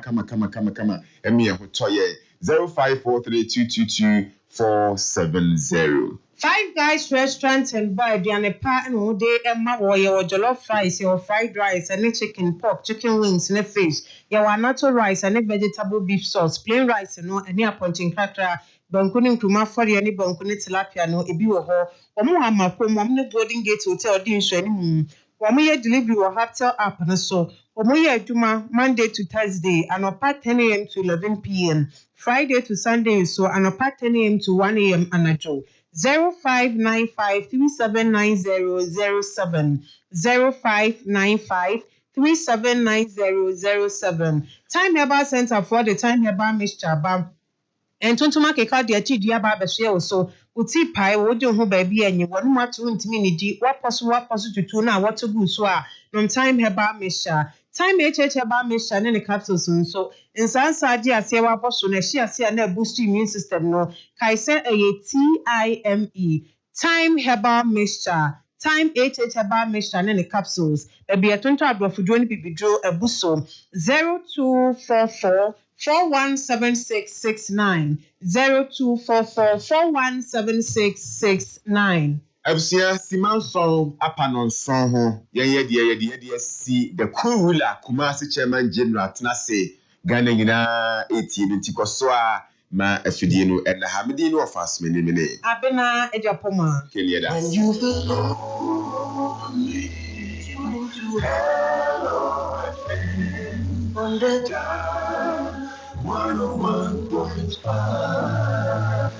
emi hotoye 0543222470 Five Guys Restaurant and Bar Diane Pa and all day Emma or jollof rice, your fried rice, and chicken, pork, chicken wings, and fish. Your natto rice and vegetable beef sauce, plain rice and no any appointing cracker, Bonkunin Kuma for any Bonkunit tilapia no ebi wo ho. Omo ama ko mom no Golden Gate Hotel din so ani Omo ye delivery or hotel app na so. Omo ye adwuma Monday to Thursday and about 10 a.m. to 11 p.m. Friday to Sunday so and about 10 a.m. to 1 a.m. anajo. 0595-379007 0595-379007 Time Herbal Center for the Time Herbal Mixture Aba and tontoma keka de achi dia ba be hye so uti pai wo de ho ba bi enye wonu mato ntimi ni di waposo tutu na wato gu so a no Time Herbal Mixture Time Herbal Mixture ne capsules nso nsansa di ase waposo na hye ase na boost immune system no kai se TIME Time Herbal Mixture Time Herbal Mixture ne capsules e bi etonto adofudro ni bibidro ebuso 0244 417669 0244417669 Absia Simanson Apanon son ho ye si the Kurula Kumasi chairman general Tnase Ghana nyina 18 ntikoso a ma afidie no and hamidi no ofas menimene abena ejapoma kelieda and you feel lonely to hello on the time 101.5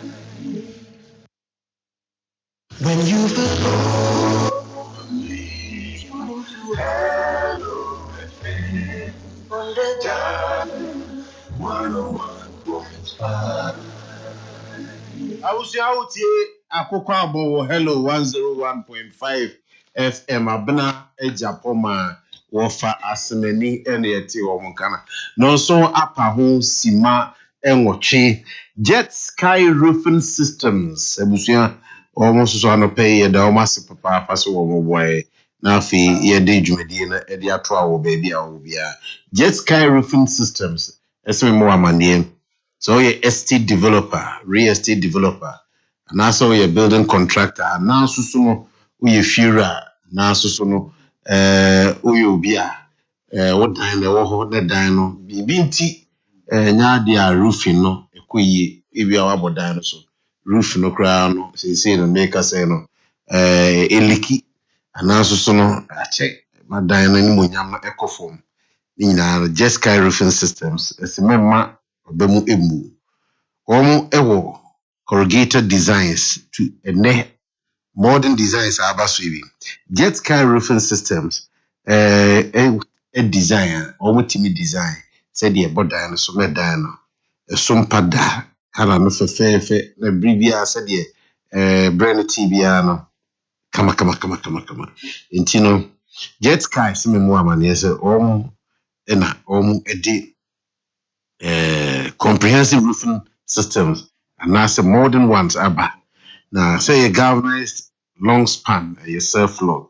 when you feel lonely to hello on the time 101.5 I will say out here Akoko Abon Hello 101.5 FM abena ejapoma wofa asemani ene yeti wo munkana no so apa ho sima enwotwe Jet Sky Roofing Systems ebusia almost so no pay ye da almost papa so wo boy na afi ye de dwumadi na e de ato awo baby awo bia Jet Sky Roofing Systems esme mo amane so ye estate developer real estate developer and also ye building contractor and also so no we fira na so no uyo bia what dan the wo the dan no bibi nti nya dia roofing no ekoyi ebi awabo dan no so roof no kra no say no make us say no eliki anaso so no ache madan no ni monyam no ekofom ni nyina just sky roofing systems esemema obemu emu omo ewo corrugated designs to modern designs abaso ibi jet sky roofing systems a design omo timi design said the bodan no so medan no sompada kala no fefefe na bribia said the brand tibia no kama nti no jet sky sime mu amane se omo edi comprehensive roofing systems and as modern ones aba now say a galvanized long span a surf log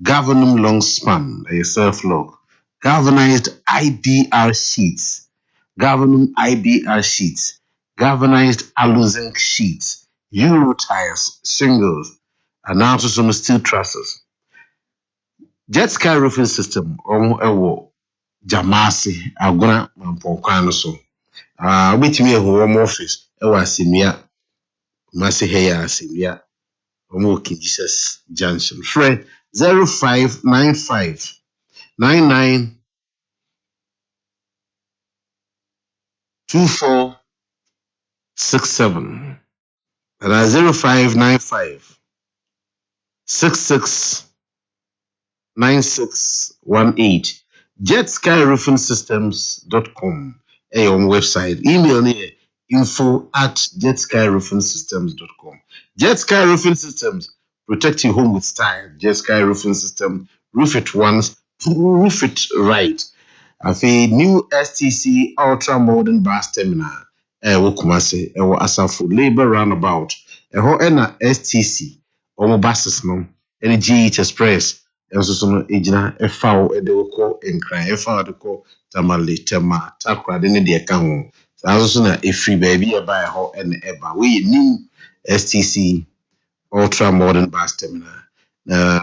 galvanum long span a surf log galvanized IBR sheets galvanized alu-zinc sheets Euro tires shingles and also some steel trusses jet sky roofing system ewo jamasi agona mampokwan so obetimi ehu home office ewa asemia mase heya asemia omo Jesus Junction friend 0595 99 2467 and 0595 66 9618 jetskyroofingsystems.com on website email me info@jetskyroofingsystems.com Jet Sky Roofing Systems protect your home with style. Jet Sky Roofing System, roof it once, roof it right. Afi new STC ultra modern bus terminal wo Kumasi wo Asafo labor roundabout ho na STC omo buses no ene GH Express enso so no ejina efa wo de ko enkran efa de ko tamale tema takra de ne de ka ho sanso so na efri baby e ba ho ene eba we new STC ultra modern bus terminal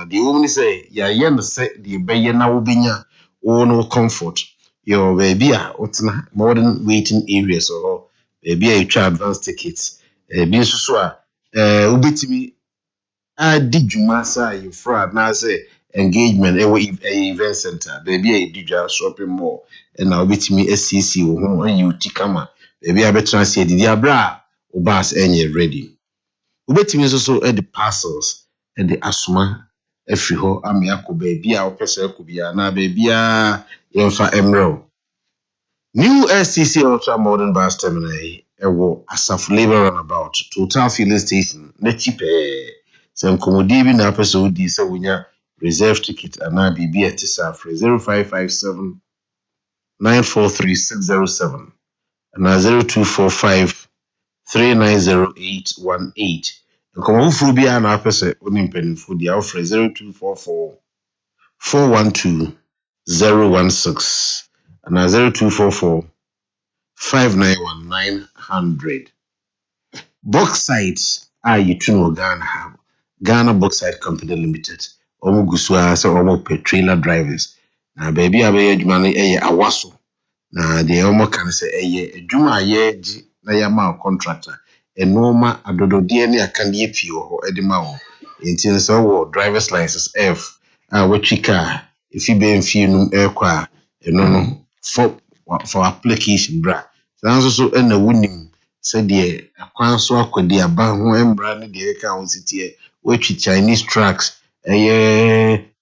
the woman say ya yen say the beye na wo benya no comfort your baby utna modern waiting areas or baby you try advance tickets bi so a ubetimi adi dwuma sa you fraud na say engagement event center baby you didwa shopping mall na ubetimi SCC wo ho you tikama baby abetra say didi abra o bus enye ready ubetimi so the parcels and the asuma efri ho ame akoba bia opese akobia na bia yemfa emro new STC ultra modern bus terminal ewo Asaf labor runabout total filling station na cheaper sem komodi bi na pese odi se wonya reserve ticket ana bibia tisa for 0557 943607 ana 0245 390818 Nkomo furu bia na apese oni mpanimfo dia offer 0244 412 016 and 0244 591 Bauxite you Ghana Bauxite Company Limited omo gusua se omo trailer drivers na baby abaye adwuma no awaso na de omo kan se adwuma ji na yama contractor enoma adododie ne akane pii ho edema ho ntin so wo driver's license F wachika if you be nfienum ekwa no for application bra sanso so na wunim se de akwan so akwadi aba ho embra ne de ka ho sitie wachi Chinese trucks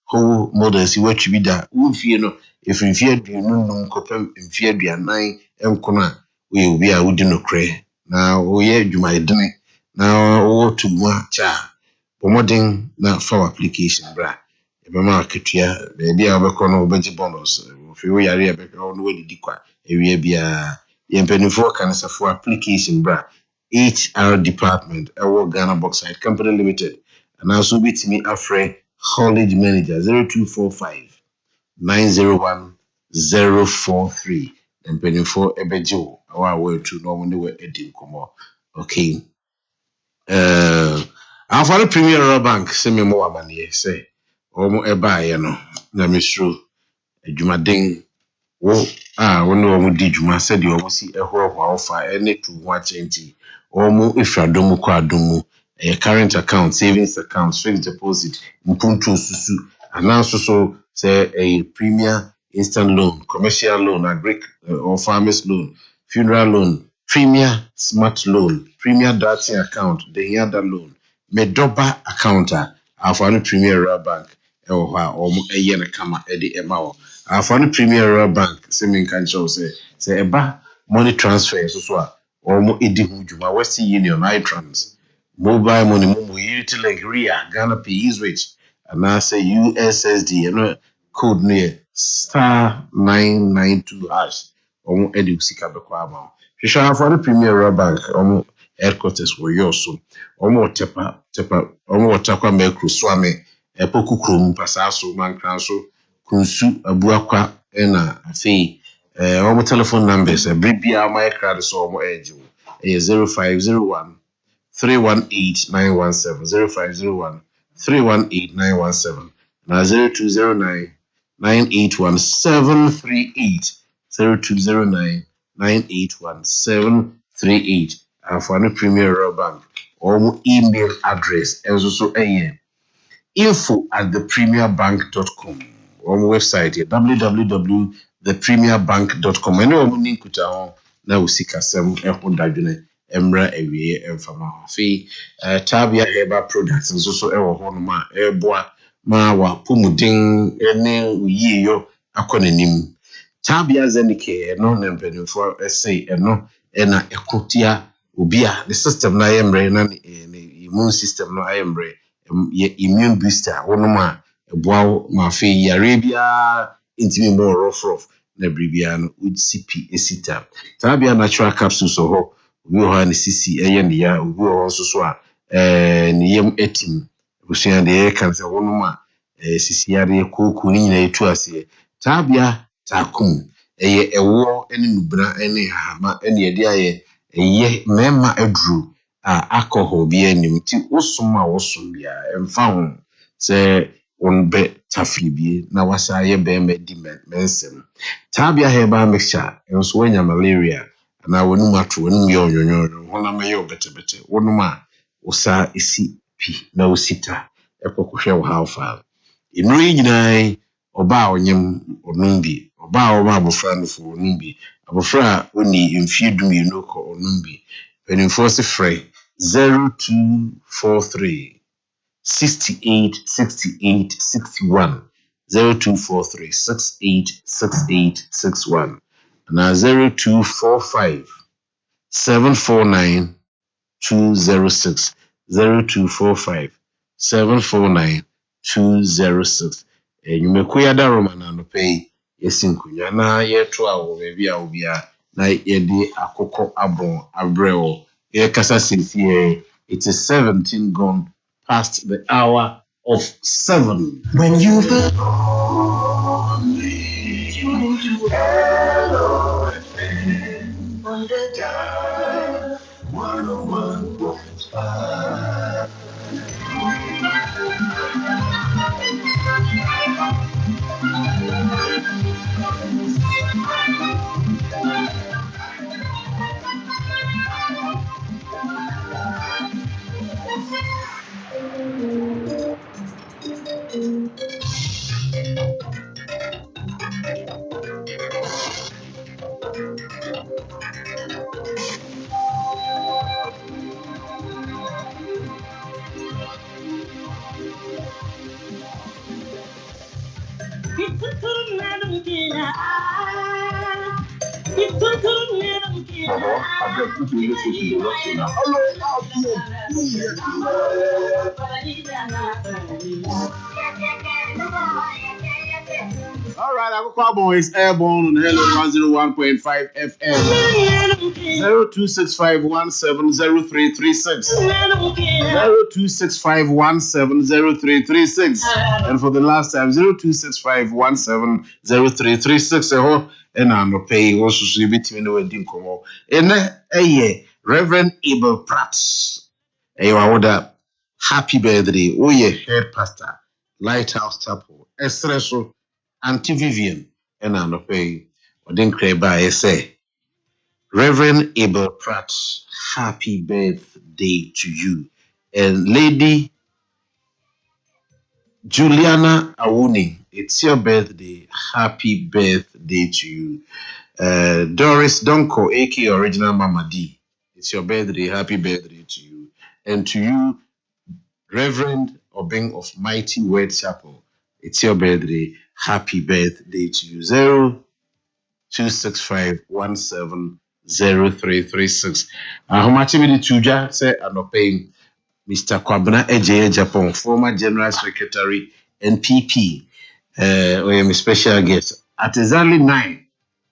ho models wachi bida wufie no efrinfie aduonu kopem mfie aduanan enkona we obi a wudi no kre na oye adwuma edene na wo tugwa cha pomodin na for application bra ebema aketua baby a obekọ no obeji bonus ofi wo yare ebekọ no wadidi kwa ewie bia yempenifo kan se for application bra HR department ewo Ghana Bauxite Company Limited and also bitimi afre college manager 0245 901 043 yempenifo ebejo awa we tu no mo ne we edi komo okay afare Premier Bank se me mo amane se omo eba ye no na misru adwumaden wo wo no mo di dwuma se de wo si ehoro kwa ofa ene tu ho achenti omo ifradom kwa adomu current account, savings account, fixed deposit, mpuntu susu ananso so say a premier instant loan, commercial loan, agri or farmers loan, funeral loan, premier smart loan, premier dating account, the other loan, medoba accounta, afano premier rural bank, eye na kama edi emao. Afano premier rural bank, semin kancho say eba money transfer so omo edi hujuma Western Union, iTrans, mobile money, utility link, RIA, Ghana Pay, Easwich, and I say USSD, code near *992# omo edu sika bekwa ama hwehwa for the premier rural bank omo headquarters were yoso omo tepa omo watakwa mekru swame epoku krom pasaso mankranso kunsu abuakwa na afi omo telephone numbers bribia my card so omo eju 0501 318 917 0501 318 917 na 0209 981-738 0209-981-738 for the Premier Rural Bank or email address also info@thepremierbank.com or website www.thepremierbank.com and no link kuta ho na usika sem dadwene emra ewie emfama fi tabia heba products also ho no ma eboa ma wa pomuden ene uyiyo akonanim tabia zenike no nempenfo essay eno ena ekotia obi a the system na yemre na immune system no ayemre ye immune booster wonoma eboa ma fe Arabia intimi more rough na bribia no udcp esita tabia natural capsules ho obi ho na sisi eye ne ya obi ho so a ne yem etim busia de kanse wonoma sisi yare koku ni nyina etu ase tabia takum eye ewo ene nubra ene hama ene yede aye eye mema aduru alcohol bi anim ti wosoma wosom bia emfa ho se onbe tafribie na wasa ye be di mensem tabia heba mixture enso wanya malaria na wonum atro wonum ye onyonyo hona me obetebete wonuma usa isi pi na usita ekokohwe wo hawfa inuri nyinai oba onyem onumbi oba oba abofra no fo onumbi abofra oni imfiedum yenoko onumbi penifo se frey 0243 68 68 61 0243 68 68 61 na 0245 749 206 0245 749 206 enyumekoya da romana no pay yesinkunya na yeto awo bebi a obia na yedi akoko abon abreo ye kasa sisi it is 17 gone past the hour of 7 when you feel lonely you need to hello on the dial 101.5. All right, Akoko Abon is airborne on Hello 101.5 FM. 0265170336. 0265170336. And for the last time, 0265170336. And I'm not paying also so between the wedding come. And Reverend Abel Pratt. Happy birthday. Oh yeah, head pastor. Lighthouse Chapel. Espresso. Auntie Vivian, and an pay or then creba say Reverend Abel Pratt, happy birthday to you. And Lady Juliana Awuni, it's your birthday. Happy birthday to you. Doris Donko, aka Original Mama D, it's your birthday. Happy birthday to you. And to you, Reverend Obeng of Mighty Word Chapel, it's your birthday. Happy birthday to you. 0265170336. How much me the tuja say anopay Mr. Kwabena Eje Japan, former General Secretary NPP, or a special guest. At exactly 9,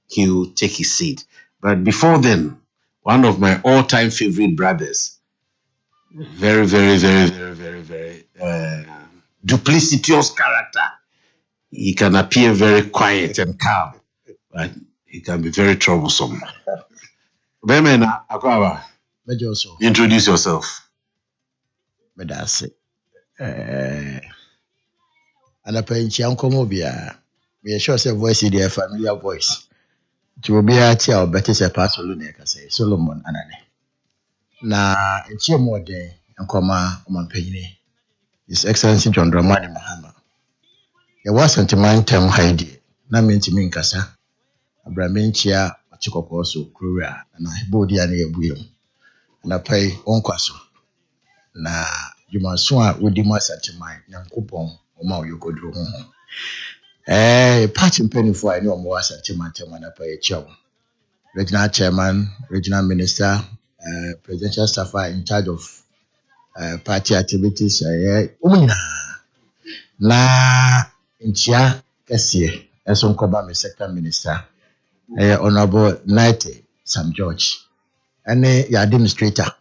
he will take his seat. But before then, one of my all-time favorite brothers, very, very, very, very, very, very duplicitous character. He can appear very quiet and calm, but he can be very troublesome. Bemena Akwa, introduce yourself. Medase. Anapenchi ankomo bia. We sure say voice is a familiar voice. To be a tia or better say Pastor Luneka say Solomon Anane. Na enchi mo de ankoma omanpenyi. His Excellency John Dramani Mahama. There was sentimental Heidi. Na mentimi nkasa. Abramenchia achikoko so krura na hebodi ya na ebuyo. Na pay onkwaso. Na jumaso a wodi ma sentiman Nyankopon o ma oyokodro ho. Party mpanifo a ne o mo sentiman na pay chawo. Regional chairman, regional minister, presidential staffer in charge of party activities umunyina na nchia kese eso nkoba me sector minister honorable Knight Sam George ene ya administrator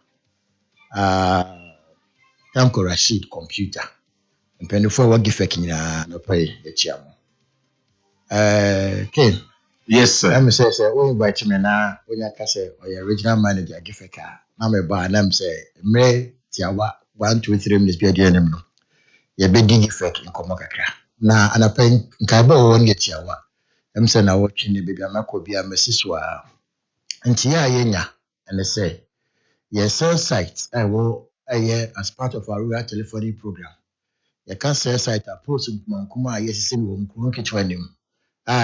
Tanko Rashid computer mpanifo wa gifek nyina no pay echiamo Ken. Yes, sir. I'm say we invite me na onya ka say or regional manager gifeka na me ba na me say me tiawa 1 2 3 minutes be dey anim no ye be di gifek nkomo kakra na anapen nkai ba wo ne tiawa em say na wotwe ne be na kobia mesiso a nti ya yenya and say ye cell site I will as part of our rural telephony program ye can cell site approach nkuma yesisi wo nkuru kitwa nim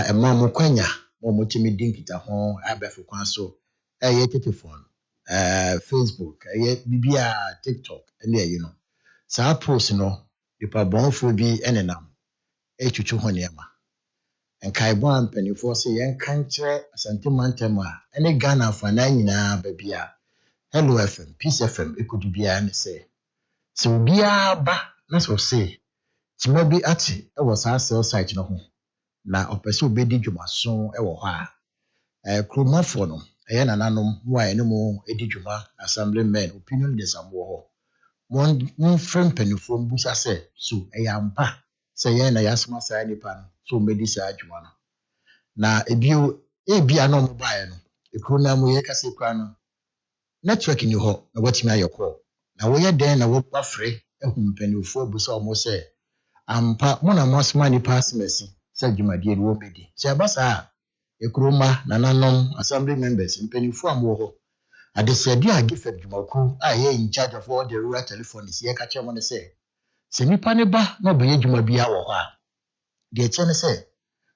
emma mo kwanya mo motimi dinkita ho abefu kwan so telephone Facebook bibia TikTok you know sa post no ipa bonfo bi enenam echuchu ho niema enkai bo ampanifo se yen kanche asantemantem a ene Ghana fa na nyina babia Hello FM Peace FM ekudu bia ne se bia ba na so se tima bi ati e was our site no ho na opese obedi dwumaso e wo ho a kromafo no na nanom wa ene mo edi dwuma assemblymen opinion leaders am wo ho mon frem penifo mbusa se so ampa se na yasma sa nipa no so medi sa dwuma no na ebia no mo bae no ekrona mo ye kase kwa no network ni ho na watimi ayeko na wo ye den na wo afre ehum penifo busa o mo se ampa mo na mo asma nipa asmesi se dwumadie no bedi se abasa ekroma na nanom assembly members mpenifo am wo ho adesedi agife dwumaku ye in charge of all the rural telephones ye ka chemo ne se nipa ne ba na oboye dwuma bia wo ho a de che ne se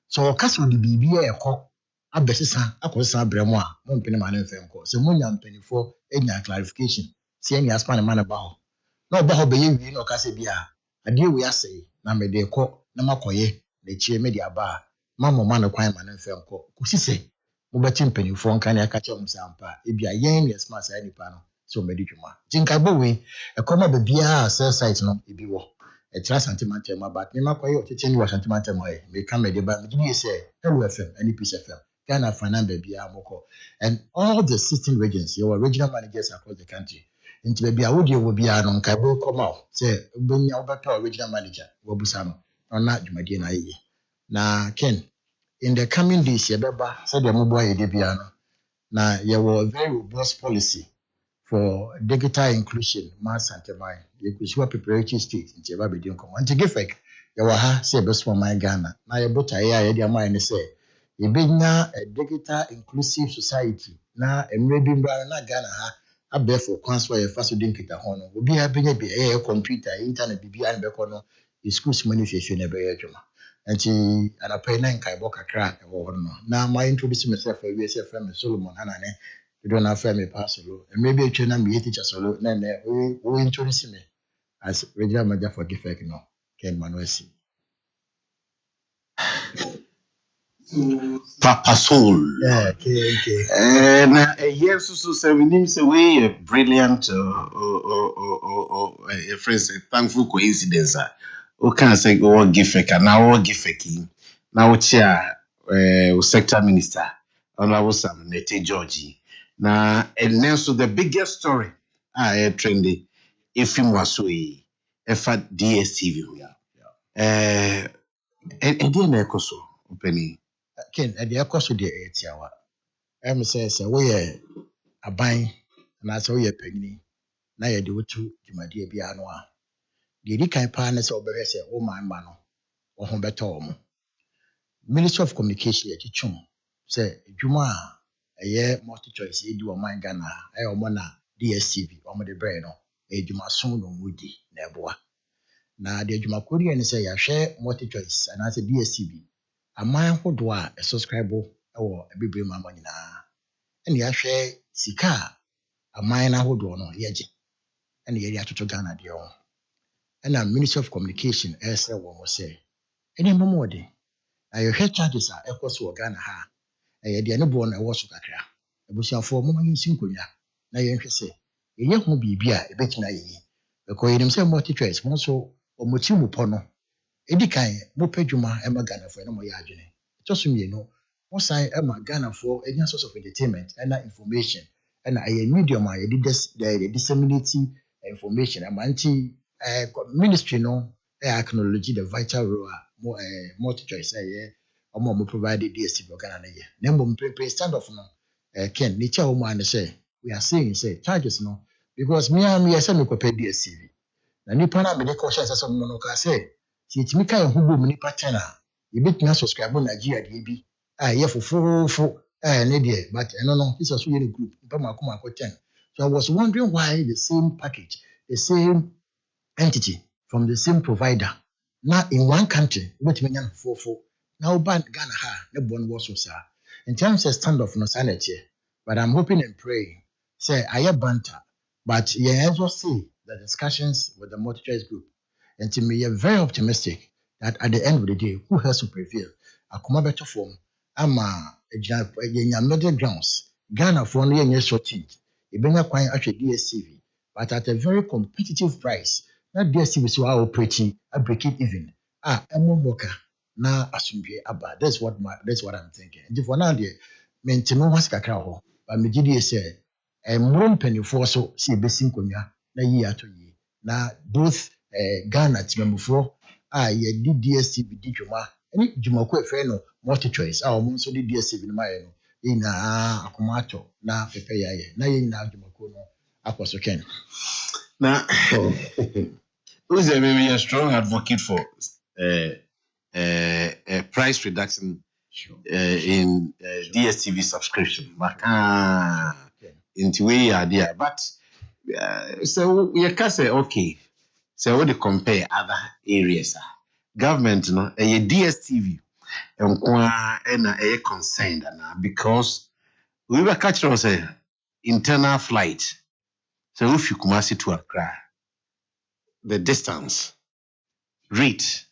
so kaso di bibia ekọ abesesa akosa bremo a mo mpene ma ne mfemko se mo nya mpenifo enya clarification se enya aspa ne ma ne ba ho na oba ho beye wi na okase bia ade wi ase na me de ekọ na makoye na chie me de aba mama ma ne kwan ma ne mfemko kusi se mo beti mpenifo nka ne aka che mo sampa ebia yen ne smart sa nipa no so me di dwuma jinka bowe ekoma be bia cell site no ebi wo etra sentimental ma but me makoye otete ni wa sentimental mo me ka me de ba me di say Hello FM and Peace FM Ghana finance bia moko and all the 16 regions your regional managers across the country into bia wo die wo bia no nka bo come out say benya obeto regional manager wo busa no na dwumadie na ye na Ken in the coming days yebeba said the mobile edebia no na ye were very robust policy for digital inclusion mass antivirus ye kusiwa preparatory state in Jeba Bedin come anti gifek ye were ha say be so my Ghana na ye bota ye de amai ne say Yɛbɛnya a digital inclusive society na mmerɛ bi mbra na Ghana ha abɛɛfo kwan so a yɛfa so de nkita ho no obiara bɛnya bi ɛyɛ computer internet biribiara ne bɛkɔ no schools mu ne fiefie na ɛbɛyɛ adwuma nti anapɛ na nkaebɔ kakra ɛwɔ hɔ no na ma introduce myself awie sɛ frɛ me Solomon Anane dodo na frɛ me Pasolo mmerɛ bi atwa na meyɛ teacher solo na nnɛ wo introduce me as regional manager for GIFEC no Ken Manuel. Papa Soul. Okay. Na yes, so we need to say a brilliant friends, thankful coincidence. Okay, say go GIFEC now GIFEC. Now chair sector minister. And I was Nete Georgie. Now and then so the biggest story trendy if him was so if at DSTV. And then so opening. Ken, at the Akoso de Etiawa. I'm says, we a buying, and I saw your penny. Now you do to my dear Bianoa. The Rican partners of the say, oh my mano, or Humbertom. Minister of Communication at Chum say, Juma, a year multi choice, you do a mine Ghana, I am one DSTV, or the brain, a Juma soon on Woody, Neboa. Now the Juma Korean say, I share multi choice, and I say DSTV. A man who do a subscriber or a baby mamma in and ya share Sika, a man who do no yeji, and the area to Ghana dear. And a Minister of Communication, as a woman say, any more day. Now your head charges are equals to Ghana ha, and yet the other born a was kakra. A bush of 4 moments in Sinkuya. Now you say, a young will be beer, a bit naive. The coin himself multi choice, also or Motimu Pono. Edikai mo pedwuma e ma Ghana for no mo ya adwene to so mienu mo san e ma Ghana for any source of entertainment and information and a medium a the disseminate information amanti ministry no acknowledge the vital role mo multi choice mo provide DSTV for Ghana ye na mo pre stand off no Ken nature wo man say we are saying say charges no because me say me ko pay DSTV na nipa na me de caution say some no ka say itimi kan ho bom ni pattern a yebetumi subscribe Nigeria de bi ye fofofo ne de but no this was really group pa makoma ko 10 so I was wondering why the same package the same entity from the same provider now in one country yebetumi nya fofofo now ban Ghana ha ne bon was so sir in terms of standoff no sanity but I'm hoping and praying say aye banter but you also see the discussions with the multi-choice group. And to me, I'm very optimistic that at the end of the day, who has to prevail? I come a better form. I'm a middle grounds. Ghana for only a year shorting. You bring a quite actually DSTV, but at a very competitive price. Not DSTV so I operating, I break it even. I'm a worker. Now assume about that's what I'm thinking. And for now, maintain was cacao, but me GD say, and more penny for so see a basin konya na year to ye. Now both Ghana timemufo ye di DSTV di dwuma ani dwuma ko efe no multi choice mo nso di DSTV no maye no ina akomato na pepe yaye na ye ina dwuma ko no akoso Ken na who's a strong advocate for price reduction in DSTV subscription into way idea but so we can say okay. So when they compare other areas, government no a DSTV and a concerned because we were catching us internal flight. So if you come to Accra, the distance, rate,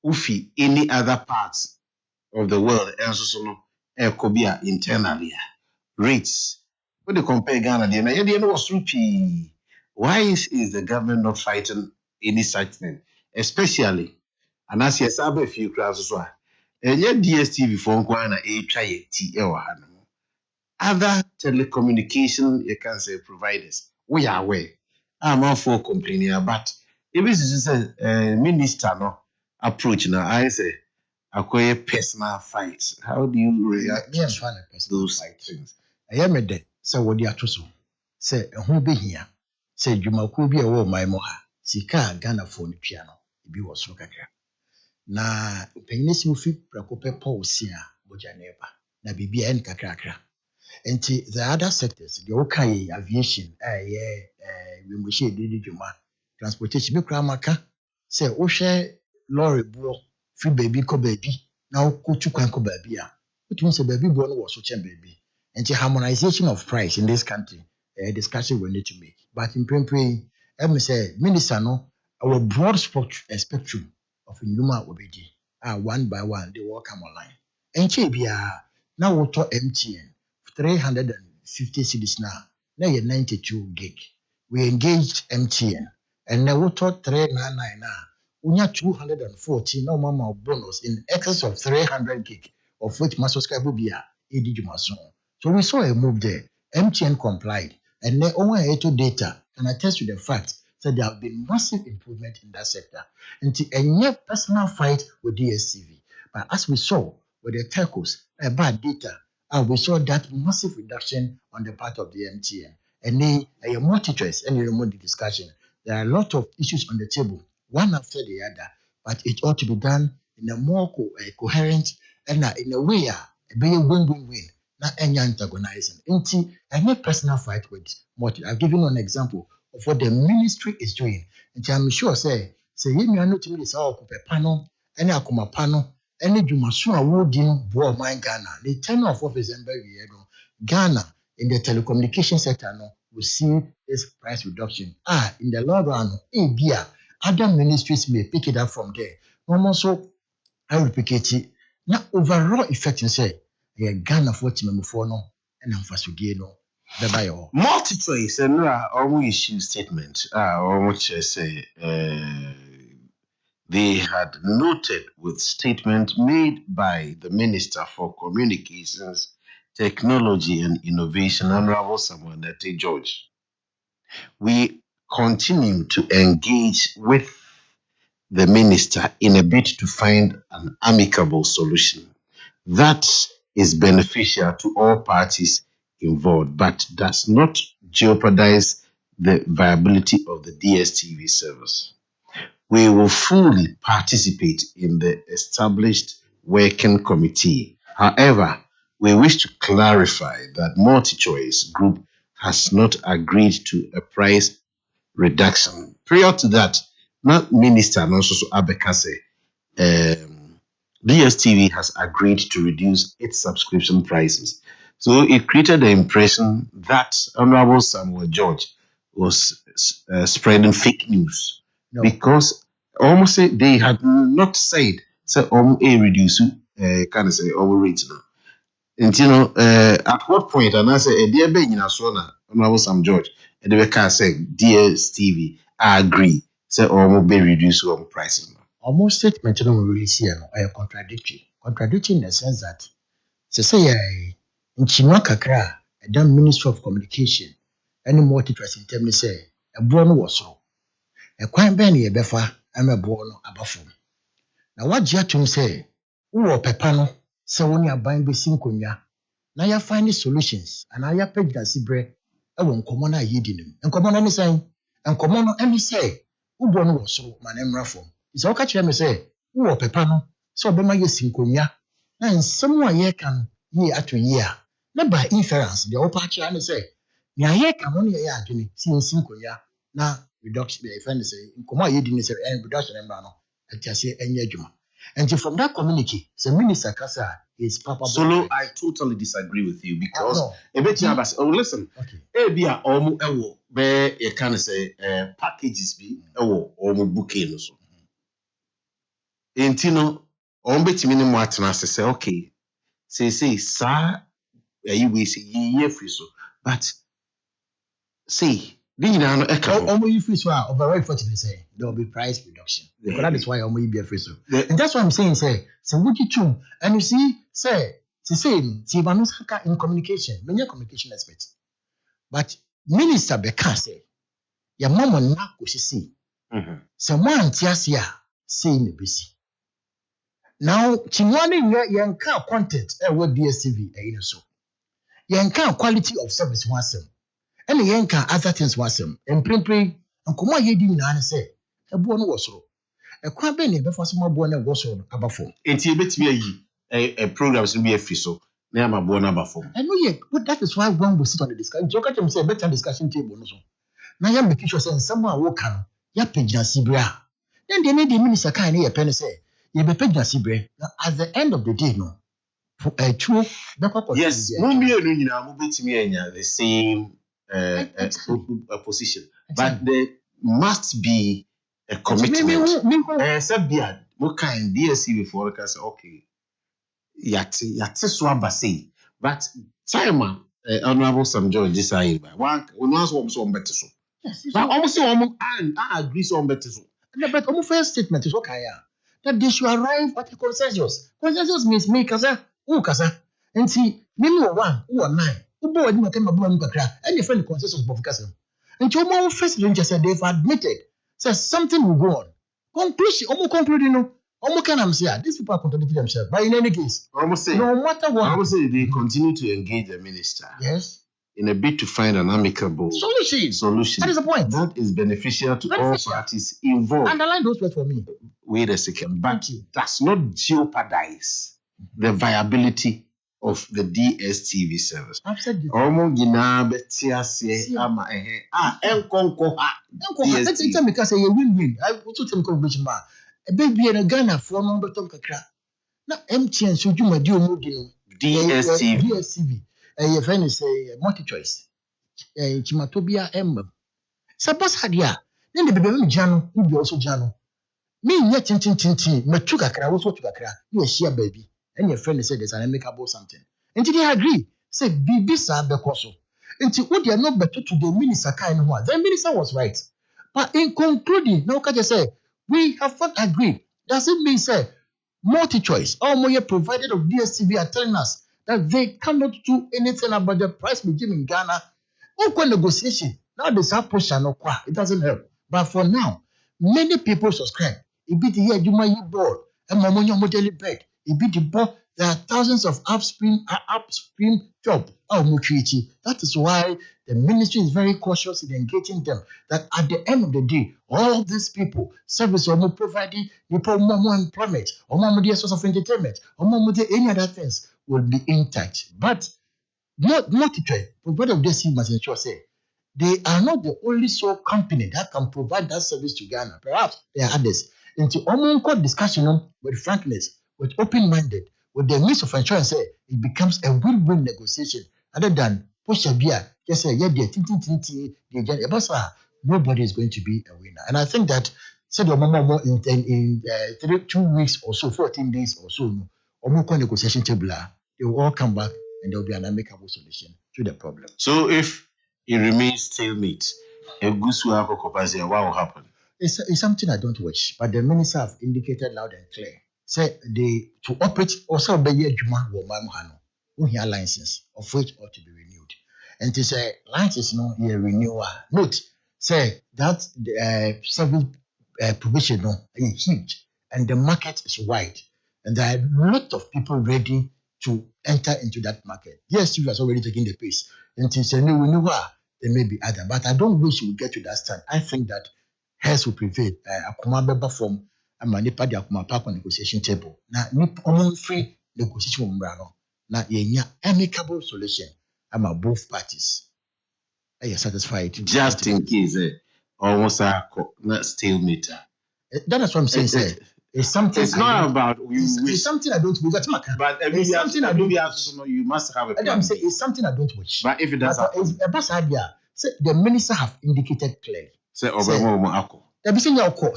ufi any other parts of the world, also no could be internally rates. When they compare Ghana, the was rupee. Why is the government not fighting any such thing? Especially, and as you said, a few crowds as well. And yet, DSTV phone Kwana a try other telecommunication you can say providers. We are aware. I'm all for complaining, but if this is a minister no approach now, I say acquire personal fights. How do you react to those things? I am a dead. So what you are to say, who be here? Say, you might be a woman, my moha. Sika Ghana phone piano. If you was so kakra. Na penis mufi prakope pausia, oja neba na bibi en kakrakra enti the other sectors the okay aviation we mo share didi dwuma transportation be kra maka say wo hwe lorry buo fi baby ko baby na wo kotu kwan ko baby a utumi say baby buo no wo so chen baby enti harmonization of price in this country discussion we need to make but in prempring me say minister no our broad spectrum of Numa obedi one by one they will come online. Enche bia na woto MTN 350 cedis now 92 gig. We engaged MTN and na woto 399 now unya 214 no mama bonus in excess of 300 gig of which must subscribe bia edijumaso. So we saw a move there. MTN complied and then over data can attest to the fact that there have been massive improvement in that sector. And a personal fight with DSTV. But as we saw with the telcos, bad data, and we saw that massive reduction on the part of the MTN. And a multi-choice and remote discussion. There are a lot of issues on the table, one after the other, but it ought to be done in a more coherent and in a way, a win-win-win, not any antagonizing. And a personal fight with multi. I've given you an example of what the ministry is doing. And I'm sure say you know to me is all panel, any akuma panel, any jumasu awarding boy mine Ghana. The tenure of office and Ghana in the telecommunication sector no will see this price reduction. In the long run, other ministries may pick it up from there. Also, I replicate it. Now overall effect and say Ghana for no and I'm for no. Multi-choice and our issue statement. Say they had noted with statement made by the Minister for Communications, Technology and Innovation, Honorable Samuel Nete George. We continue to engage with the Minister in a bid to find an amicable solution that is beneficial to all parties involved, but does not jeopardize the viability of the DSTV service. We will fully participate in the established working committee. However, we wish to clarify that MultiChoice Group has not agreed to a price reduction. Prior to that, not Minister Nonso Abekase, DSTV has agreed to reduce its subscription prices. So it created the impression that Honorable Samuel George was spreading fake news because almost say they had not said a reduce kind of say over rate now. And at what point and I say a dear being in Aswana, Honorable Sam George, and they can say DSTV, I agree, say almost be reduced on prices now. Almost statement we really see contradictory. Contradictory in the sense that say in Chinua Kakra, a damn Ministry of Communication, any multi-trust in terms say a born was so. A quite benny a befa, and a born above. Now what Jatum say, who pepano, so when you are buying basin kunya, now you find solutions, and I have paid that bread, I won't come on a yidin, and come on any sign, and come on any say, who born was so, my name Raffle. It's all catch me say, who pepano, so be my sinkunya, and someone ye can year after year. Not by inference, the old party and say, Nia ye can only a year to me, seeing sinkunya, now reduction, the offender say, come on, you didn't say any reduction and mano, I just say any juma. And from that community, the Minister Kasa is Papa Solo, I totally disagree with you because a bit listen, Ebia Omu Ewo, where you can say packages be Omu booking. Intino, Ombet minimum say, okay, say, sir, you will say ye free so, but say, Omo free so over 40%, there will be price reduction. Because that is why Omo be free so. And that's what I'm saying, say, so what you too, and you see, say Manus in communication, many communication experts. But Minister Beka say, your mama na kushisi. Someone tiasia say in the busy. Now, Chimwani yanka content what DSTV so. Yanka quality of service wasem. And yanka other things wasem. And print and come on ye na say a born was so. A quabene before some born was so above. And bit me a program to be a fiso. Now I'm a born number 4. I know yet, but that is why one will sit on the discussion. Joker to say better discussion table. Now you make sure saying someone walk on ya pejna sibra. Then they need the minister kind of penny say, you be pejna sibra. At the end of the day, no. True. Yes, no me and you know, the same position. But there must be a commitment. Sabia, what kind DSC before I say, okay. Yate swamba say, but time honorable Sam George decided by one was better so. But almost and I agree so better so. But our first statement is okay, that they should arrive at a consensus. Consensus means me kaza, kaza. And see, me one, who 9, who boy didn't come above and defend the consensus of Kaza. And to our first ranger said they've admitted, says something will go on. Conclusion, almost concluding, no. These people are contradicting themselves. But in any case, no matter what, I would say they continue to engage the minister. Yes. In a bid to find an amicable solution. That is the point. That is beneficial to all parties involved. Underline those words for me. Wait a second. But does not jeopardize the viability of the DSTV service. I've said this. Because a win-win. I also tell you, a baby and a Ghana for number Tom Kakra. Now, MTN, so you might do DSTV. A friend is a multi choice. A Chimatobia Ember. Suppose Hadia. Then the baby Jano will be also Jano. Me, yet, Matuka, also to Kakra. You are sheer baby. And your friend said there's an amicable something. And did they agree? Say, Bibi Sabe Koso. Until what they are not better to the minister kind of one. The minister was right. But in concluding, now can you say, we have not agreed. Does it mean, say, multi-choice, or more provided of DSTV are telling us that they cannot do anything about the price regime in Ghana? Open negotiation. Now there's a push and it doesn't help. But for now, many people subscribe. It be the year you might board and Mamonia Modeli bed. It be the board. There are thousands of upstream jobs. That is why the ministry is very cautious in engaging them. That at the end of the day, all these people, service or more providing, people more employment, or more source of entertainment, or more any other things will be intact. But not to try. Provider of this must ensure say they are not the only sole company that can provide that service to Ghana. Perhaps there are others. Into almost discussion with frankness, with open-minded. With the means of insurance, it becomes a win-win negotiation. Other than push a beer, just say, yeah, nobody is going to be a winner. And I think that said in 2 weeks or so, 14 days or so, negotiation table, they will all come back and there will be an amicable solution to the problem. So if it remains stalemate, what will happen? It's something I don't wish, but the minister have indicated loud and clear. Say they to operate also be year juma wo mamhano who hear license of which ought to be renewed. And to say license no year renewal. Note say that the service provision no is huge and the market is wide and there are a lot of people ready to enter into that market. Yes, you are already taking the pace. And to say no renewal, there may be other, but I don't wish we get to that stand. I think that heads will prevail. Akoma beba from ama nipa de akoma pa negotiation table na nipa omo free negotiation mbra no na yenya amicable solution ama both parties are satisfied just in case almost not stalemate. That is what I'm saying. It's something. It's not about it's something I don't wish. But it's something I don't wish. You must have a plan. I'm saying it's something I don't wish. But if it does happen, the minister have indicated clearly. Say Obama Akoko.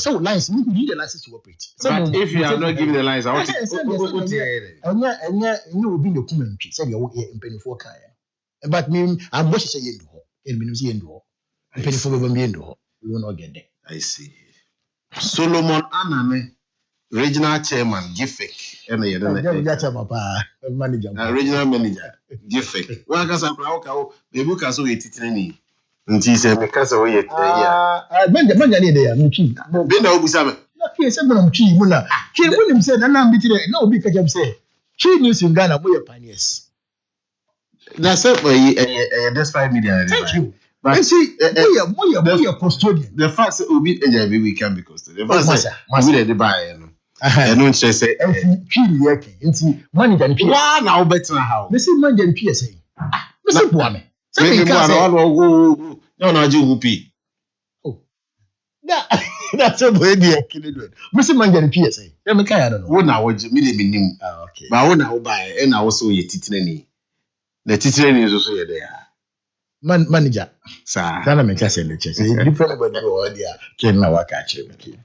So lines, we need the license to operate. But if you are not giving the lines, I want to you will be the community. Say you're in penny for Kaya. But me, I'm what you say in the penny for Bambiendo. We will not get there. I see. Solomon Anane, regional chairman, Gifek, and regional manager, Gifek. Well, because I'm proud, the book has already taken nti se mekasa wo ye manja ne dey mchi be na obusame na ke se bana mchi mu na ke bunim se na na mbitire na obi ka jam se chi news in Ghana mo ye pioneers na se despite media. Thank you. But see mo ye custodian. The fact obi we can be custodian. The fact we dey buy no ɛno nkyerɛ sɛ twi yɛke nti manager no twi waa na wobɛtena ha o mesi manager no twi yɛ sɛ mesi boa me sɛ me meka boa na sɛ ɔno na ɔno agye wo pii that's a boy dear kid mesi manager no twi yɛ sɛ yɛ meka ya no wo na wogye me de menim okay ba wo na wobaɛ ɛna wo sɛ woyɛ titirani na titirani nso so yɛ dɛ a manager saa sana meka sɛ ne kyɛ sɛ different body wɔ hɔ deɛ ken na waka akyerɛ me ken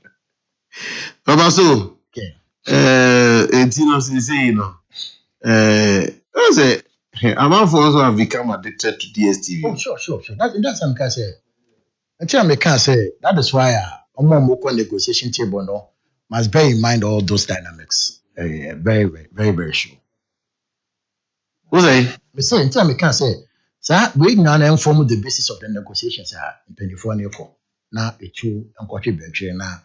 baba so ken enti no sisi no I say amanfoɔ also have become addicted to DSTV. oh sure that's what meka sɛ until I meka sɛ that is why ɔmo negotiation table no must bear in mind all those dynamics very sure What say? me say until I meka sɛ saa we nyinaa na inform the basis of the negotiations mpanyinfoɔ ne kɔ na etu nkɔtwe bɛtwe na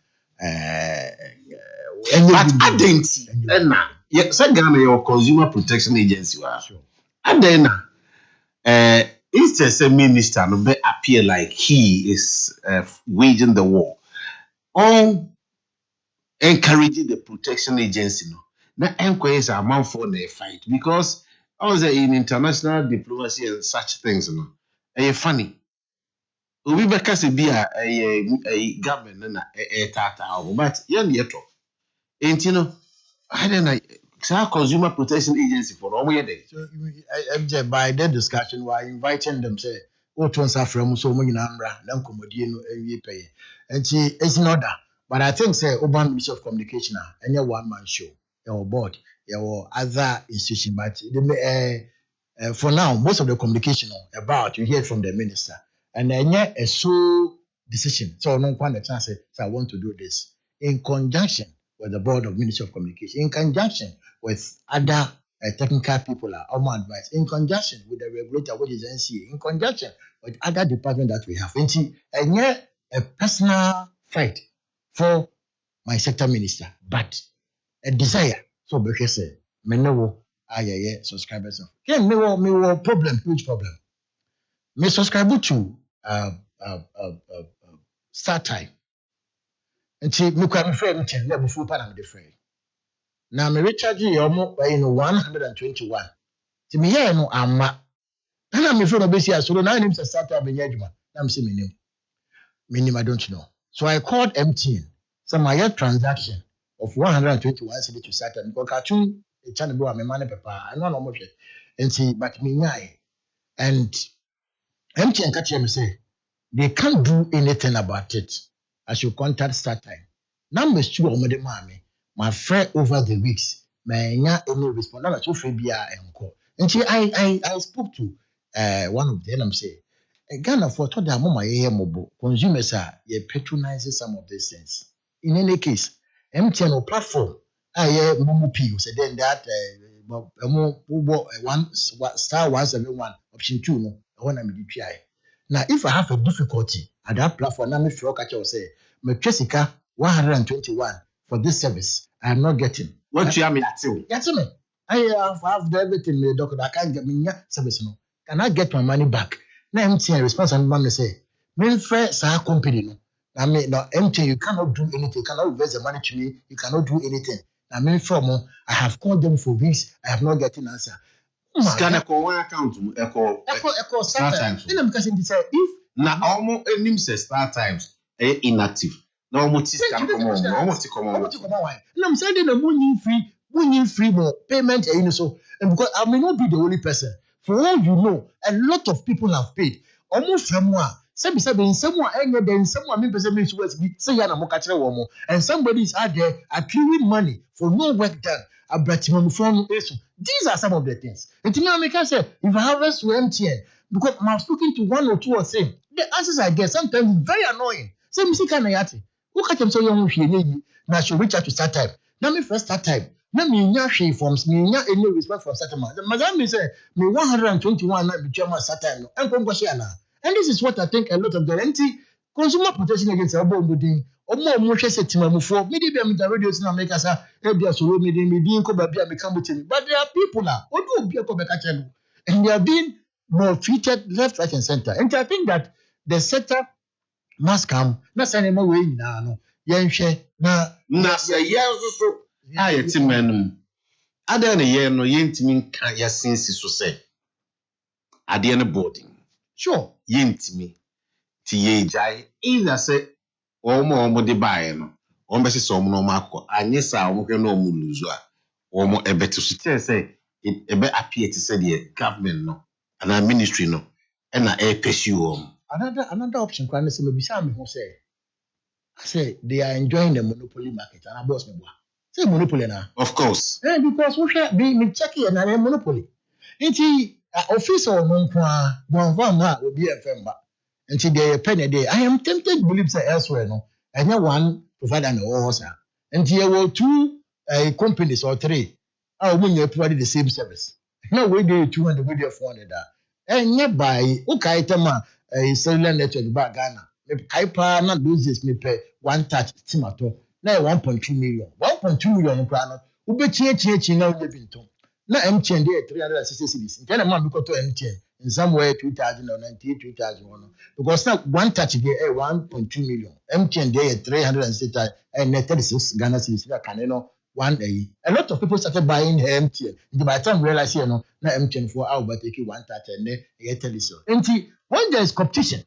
but identity ɛna sɛ Ghana yɛ consumer protection agency wa adan na instead sɛ minister no be appear like he is waging the war on encouraging the protection agency no na encourage sɛ amanfoɔ na fight because I was in international diplomacy and such things no funny obi bɛka sɛ bi a government na tata but yɛn yɛ tɔ enti no I don't know saa consumer protection agency for ɔmo yɛ dɛ so MJ by that discussion we are inviting them say what ones are from so mo nyinaa mbra na nkɔmmɔdie no awie pɛyɛ enti it's not that but I think say urban ministry of communication any one man show your board your other institution but for now most of the communication about you hear from the minister and then a sole decision so no one the chance say I want to do this in conjunction with the board of ministry of communication in conjunction with other technical people advice in conjunction with the regulator which is NCA in conjunction with other departments that we have and a personal fight for my sector minister but a desire so because me know subscribers can me problem huge problem me subscribe to start time nti me kwa me frɛ me chen na bufu pa na me de frɛ na me recharge ye omo 121 nti me ye no amma na me frɛ no besi asoro na nim start time be adwuma na me se me nim I don't know so I called MTN so my transaction of 121 cedi to start time because cartoon e channel be wa me man papa I no mo hwɛ nti but me nyai and MTN catch me say they can't do anything about it. I should contact start time. Now me sure omode mame. My friend over the weeks, may nya any response. Now so free bia enko. Nti I spoke to one of them say Ghana for to da mama ye mobo. Consumers are ye patronizing some of these things. In any case, MTN or platform aye momo p say then that one star 171 option 2 no I want me to try. Now, if I have a difficulty at that platform, I'm sure I will say, my Jessica 121 for this service. I am not getting. What you have me at you? That's me. I have everything, the doctor. I can't get me service. No, can I get my money back? Now, MTN response and mom say, "Me friend, sa company no. I mean, no MTN, you cannot do anything. You cannot invest the money to me. You cannot do anything. I mean, from I have called them for weeks. I have not getting answer." Scan a one account Echo start times. If na almost enim say start times inactive. Na almost scan come on. And I'm saying the money free more payment so and because I may not be the only person. For all you know, a lot of people have paid. Almost from one. Sabi in someone and then someone mean person means words be say na mo ka kire wo mo and somebody is out there accruing money for no work done. These are some of the things. And to me, I can say, if I have to MTN, because I'm speaking to one or two or three, the answers I get sometimes very annoying. So, Mr. Kanayati, who can tell you now should reach out to start time? Now, me first start time. Now, me she forms me any response from start time. Madam say, me 121 na be German start time. And this is what I think a lot of the consumer protection against Abon omo hwese timamufo me dey be am the radio in America sa e bia so me dey me din ko ba bia me kan mutimi but there are people odo obi ko be ka chenu and they are being maltreated left right and center and I think that the sector must come na say na we nyina no yɛnhwɛ na say yes so I team ada na ye no yentimi nka yasensi so say ade na boarding sure yentimi ti ye jai either say omo de bae no omo be se omo no makọ anye sa omo hwe no omo luzu a omo ebeto so tell say ebe appear to say the government no and ministry no na pursue another option kwa na say mebisa me ho say I say they are enjoying the monopoly market and boss me boy say monopoly na of course because we share me check here na monopoly nti office or no kwa bon ma obi FM ba nti dey penny dey I am tempted to believe say elsewhere no any one provider na all sir nti there were two companies or three when you provide the same service now we dey 200 we dey 400 enye by okay tema cellular network ba Ghana me kai pa na those me pay one touch timato na 1.2 million 1.2 million kwa no ubechie na onye bintom na MTN dey 360 cedis nke na man because to MTN in somewhere 2098 2001 because now one touch dey 1.2 million MTN dey 360 and 36 Ghana cedis that can no one day a lot of people started buying MTN and by the time realize here no na MTN for our but take one touch and then television enti when there is competition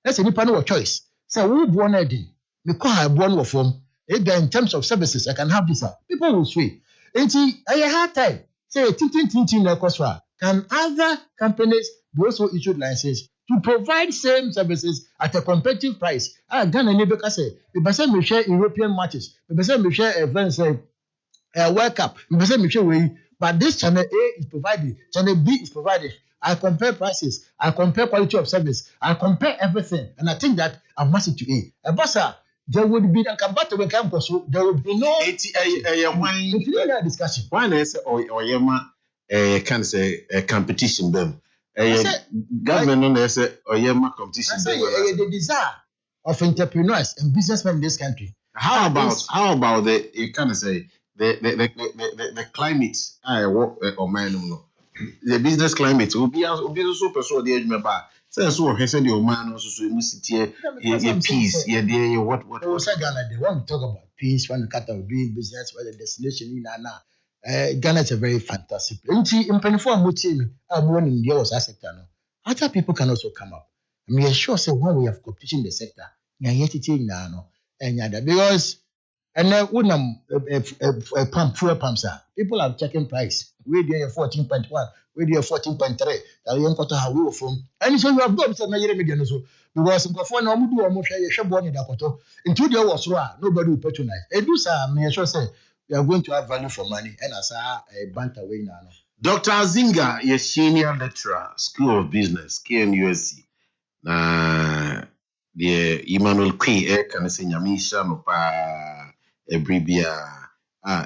let's say nipa no choice say who born edin me call I born wo form in terms of services I can have this people will sway enti a hard time say tintin na cost can other companies be also issued licenses to provide same services at a competitive price Ghana ni beka say be say me share European matches be say me share events World Cup be say me share we but this channel A is provided channel B is provided I compare prices I compare quality of service I compare everything and I think that I'm matching to A bossa there would be a combat when come so there will be no discussion why na say oyema can say competition them government no say oyema competition the desire of entrepreneurs and businessmen in this country how about the you can say the climate or man no the business climate will be so person dey remember say so he said your man also so musitie your peace your what we say Ghana they want to talk about peace when cut of doing business where the destination in Ghana is a very fantastic nti impenifo amotie mi abo nim there was a sector no other people can also come up I mean sure say when we have competition in the sector na yet na no enya that because and then fuel pumps people are checking price we dey 14.1 we dey 14.3 that you got how we from and so you have got some Nigeria media so because nkofo na omudu omo hwe yehwe bo ne dakoto into there was nobody will patronize edu sa me sure say we are going to have value for money and as a banter way now Dr. Azinga is senior lecturer School of Business KNUSC na the Emmanuel Kwe can say nyamisha no pa ebribia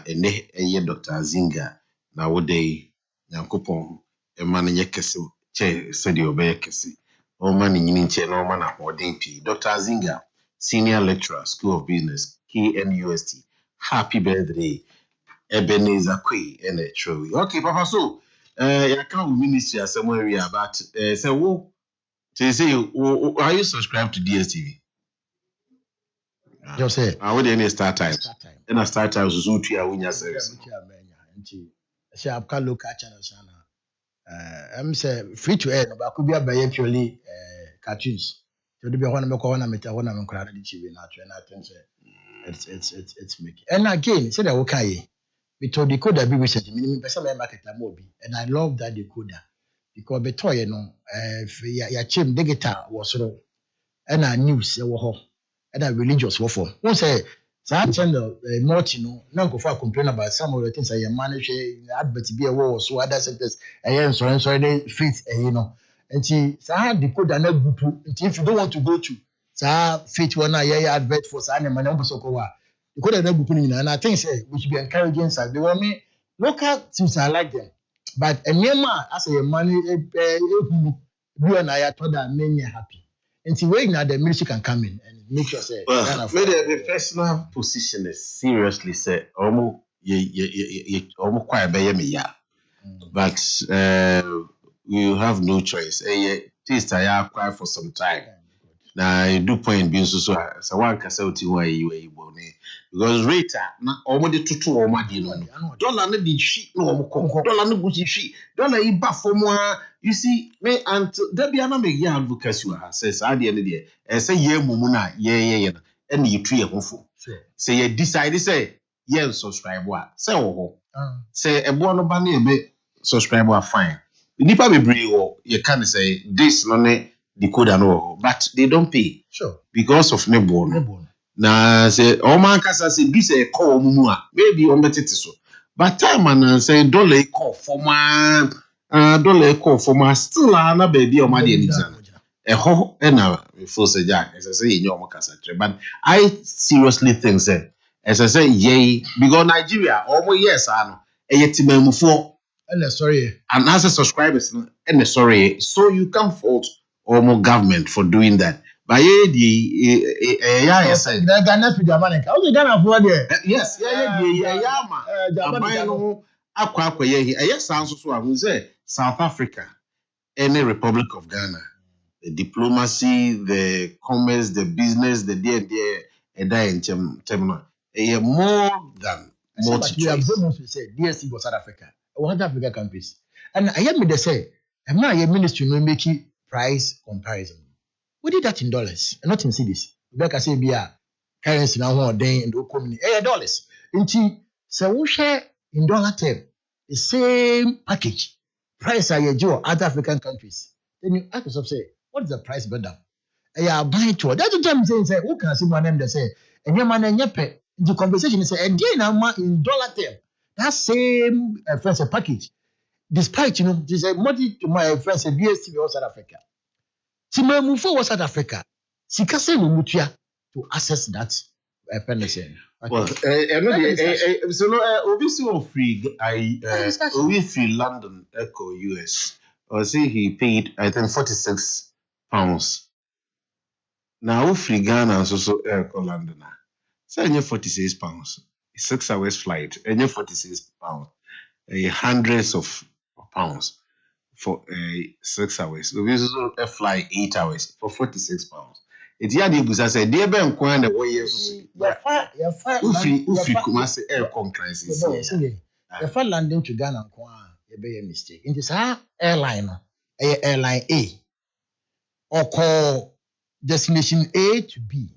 ene Dr. Azinga na wode Nyankopon emane yekese che sedi obeyekese o mani nyini nche na o mana hoden pi Dr. Azinga senior lecturer School of Business KNUST happy birthday Ebenezer Kwe ene true okay papa so ya can ministry asomwe about say wo say are you subscribed to DSTV you say I would any start time and I start time so to ya winya service nti say apka local channels na I'm say free to air but could be by purely cartoons so do be one me ko na meta one me nkra na di chiwe na atwe na think say it's making and again say that okay we told decoder be research minimum person market am and I love that decoder because betoy no ya chem digital was so and news wo ho and religious wo for who say that channel multi no na go for complain about some of the things I manage advert be wo so other sectors so they fit you know and see say decoder na group if you don't want to go to say fit one advert for say na man so ko wa decoder na group ni and I think say we should be encouraging say they want me local things I like them but enema as a money ehunu bi na ya to that make me happy until we now the ministry can come in and make sure say the personal position is seriously say almost quite be me ya but you have no choice taste I acquire for some time na I do point being so one can say to why you bone because rate na already to or madi no dollar no di shi no dollar no bushi shi dollar I ba for more you see me and there be another year advocacy says at the end of the year say ye mumu na ye and you tree hofo say you decide say ye subscribe wa say wo say e bo no ba na be subscribe wa fine nipa bebree wo you can say this no ne decoder no but they don't pay because of nebo na say o man kasa say bi say call mumu a maybe on betete so but time and say dollar call for man dollar call for man still na baby o ma dey exam ho na feel say ja as I say you know kasa but I seriously think say as I say yay because Nigeria almost yes no eyetimamufo sorry and as a subscribers and sorry so you can fault almost government for doing that but yes South Africa any Republic of Ghana the diplomacy the commerce the business the more than DSC for South Africa South Africa countries and I hear me they say I'm not a ministry no making price comparison. We did that in dollars and not in cedis. Like I say, be a currency now one day in the community. Dollars. So we share in dollar term the same package price I enjoy other African countries. Then you ask yourself, say, what is the price better? Buying to that's the time saying, say, who can see one name they say, and your man and your pet. The conversation is and then in dollar term that same first package. Despite this is money to my friends a DSTV or South Africa. Tima move for South Africa. Sikase mutia to access that pension. Well, so no, obviously free. We free London Echo US. Or say he paid I think £46. Now free Ghana so Echo London. Say £46. 6 hours flight. £46. Hundreds of pounds for 6 hours. So we also fly 8 hours for £46. It's yeah, the business said, dear Ben, Kwan, the way you Kumasi air crisis. The flight landing to Ghana, you be a mistake. In this airline A, or call destination A to B,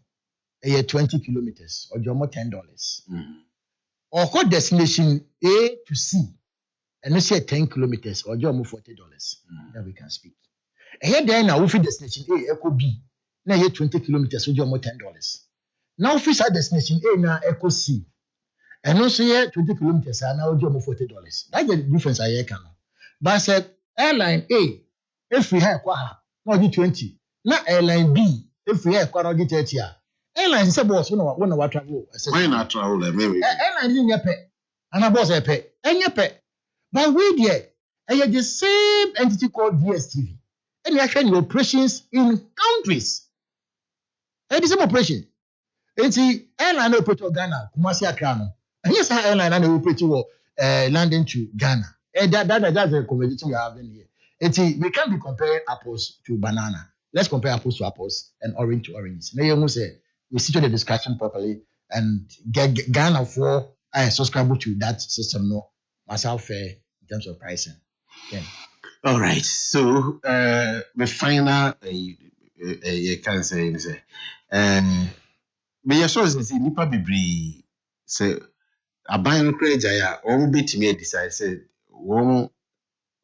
20 kilometers, or more $10. Or call destination A to C. And let's say 10 kilometers or $40. Then we can speak. And here then now we feel destination A echo B. Now here 20 kilometers or more $10. Now we feel destination A now echo C. And also here 20 kilometers are now more $40. That's the difference I can. But I said airline A, if we have now 20. Now airline B, if we have 30. Airline is a boss, when I travel. Why not travel? Maybe airline in your pay. And a boss I pay. And your pay. But we there, I have the same entity called DSTV. And they are showing operations in countries. And the same operation. And the airline operator Ghana, Kumasi Akrano. And yes, our airline and operator landing to Ghana. And that's the conversation we are having here. And we can't be comparing apples to banana. Let's compare apples to apples and orange to orange. Now you say we sit on the discussion properly and get Ghana for subscribe to that system no. Myself fair in terms of pricing. Yeah. All right. So the final you can say but you sure say nipa bibri say aban no kra jaya or betimi decide say one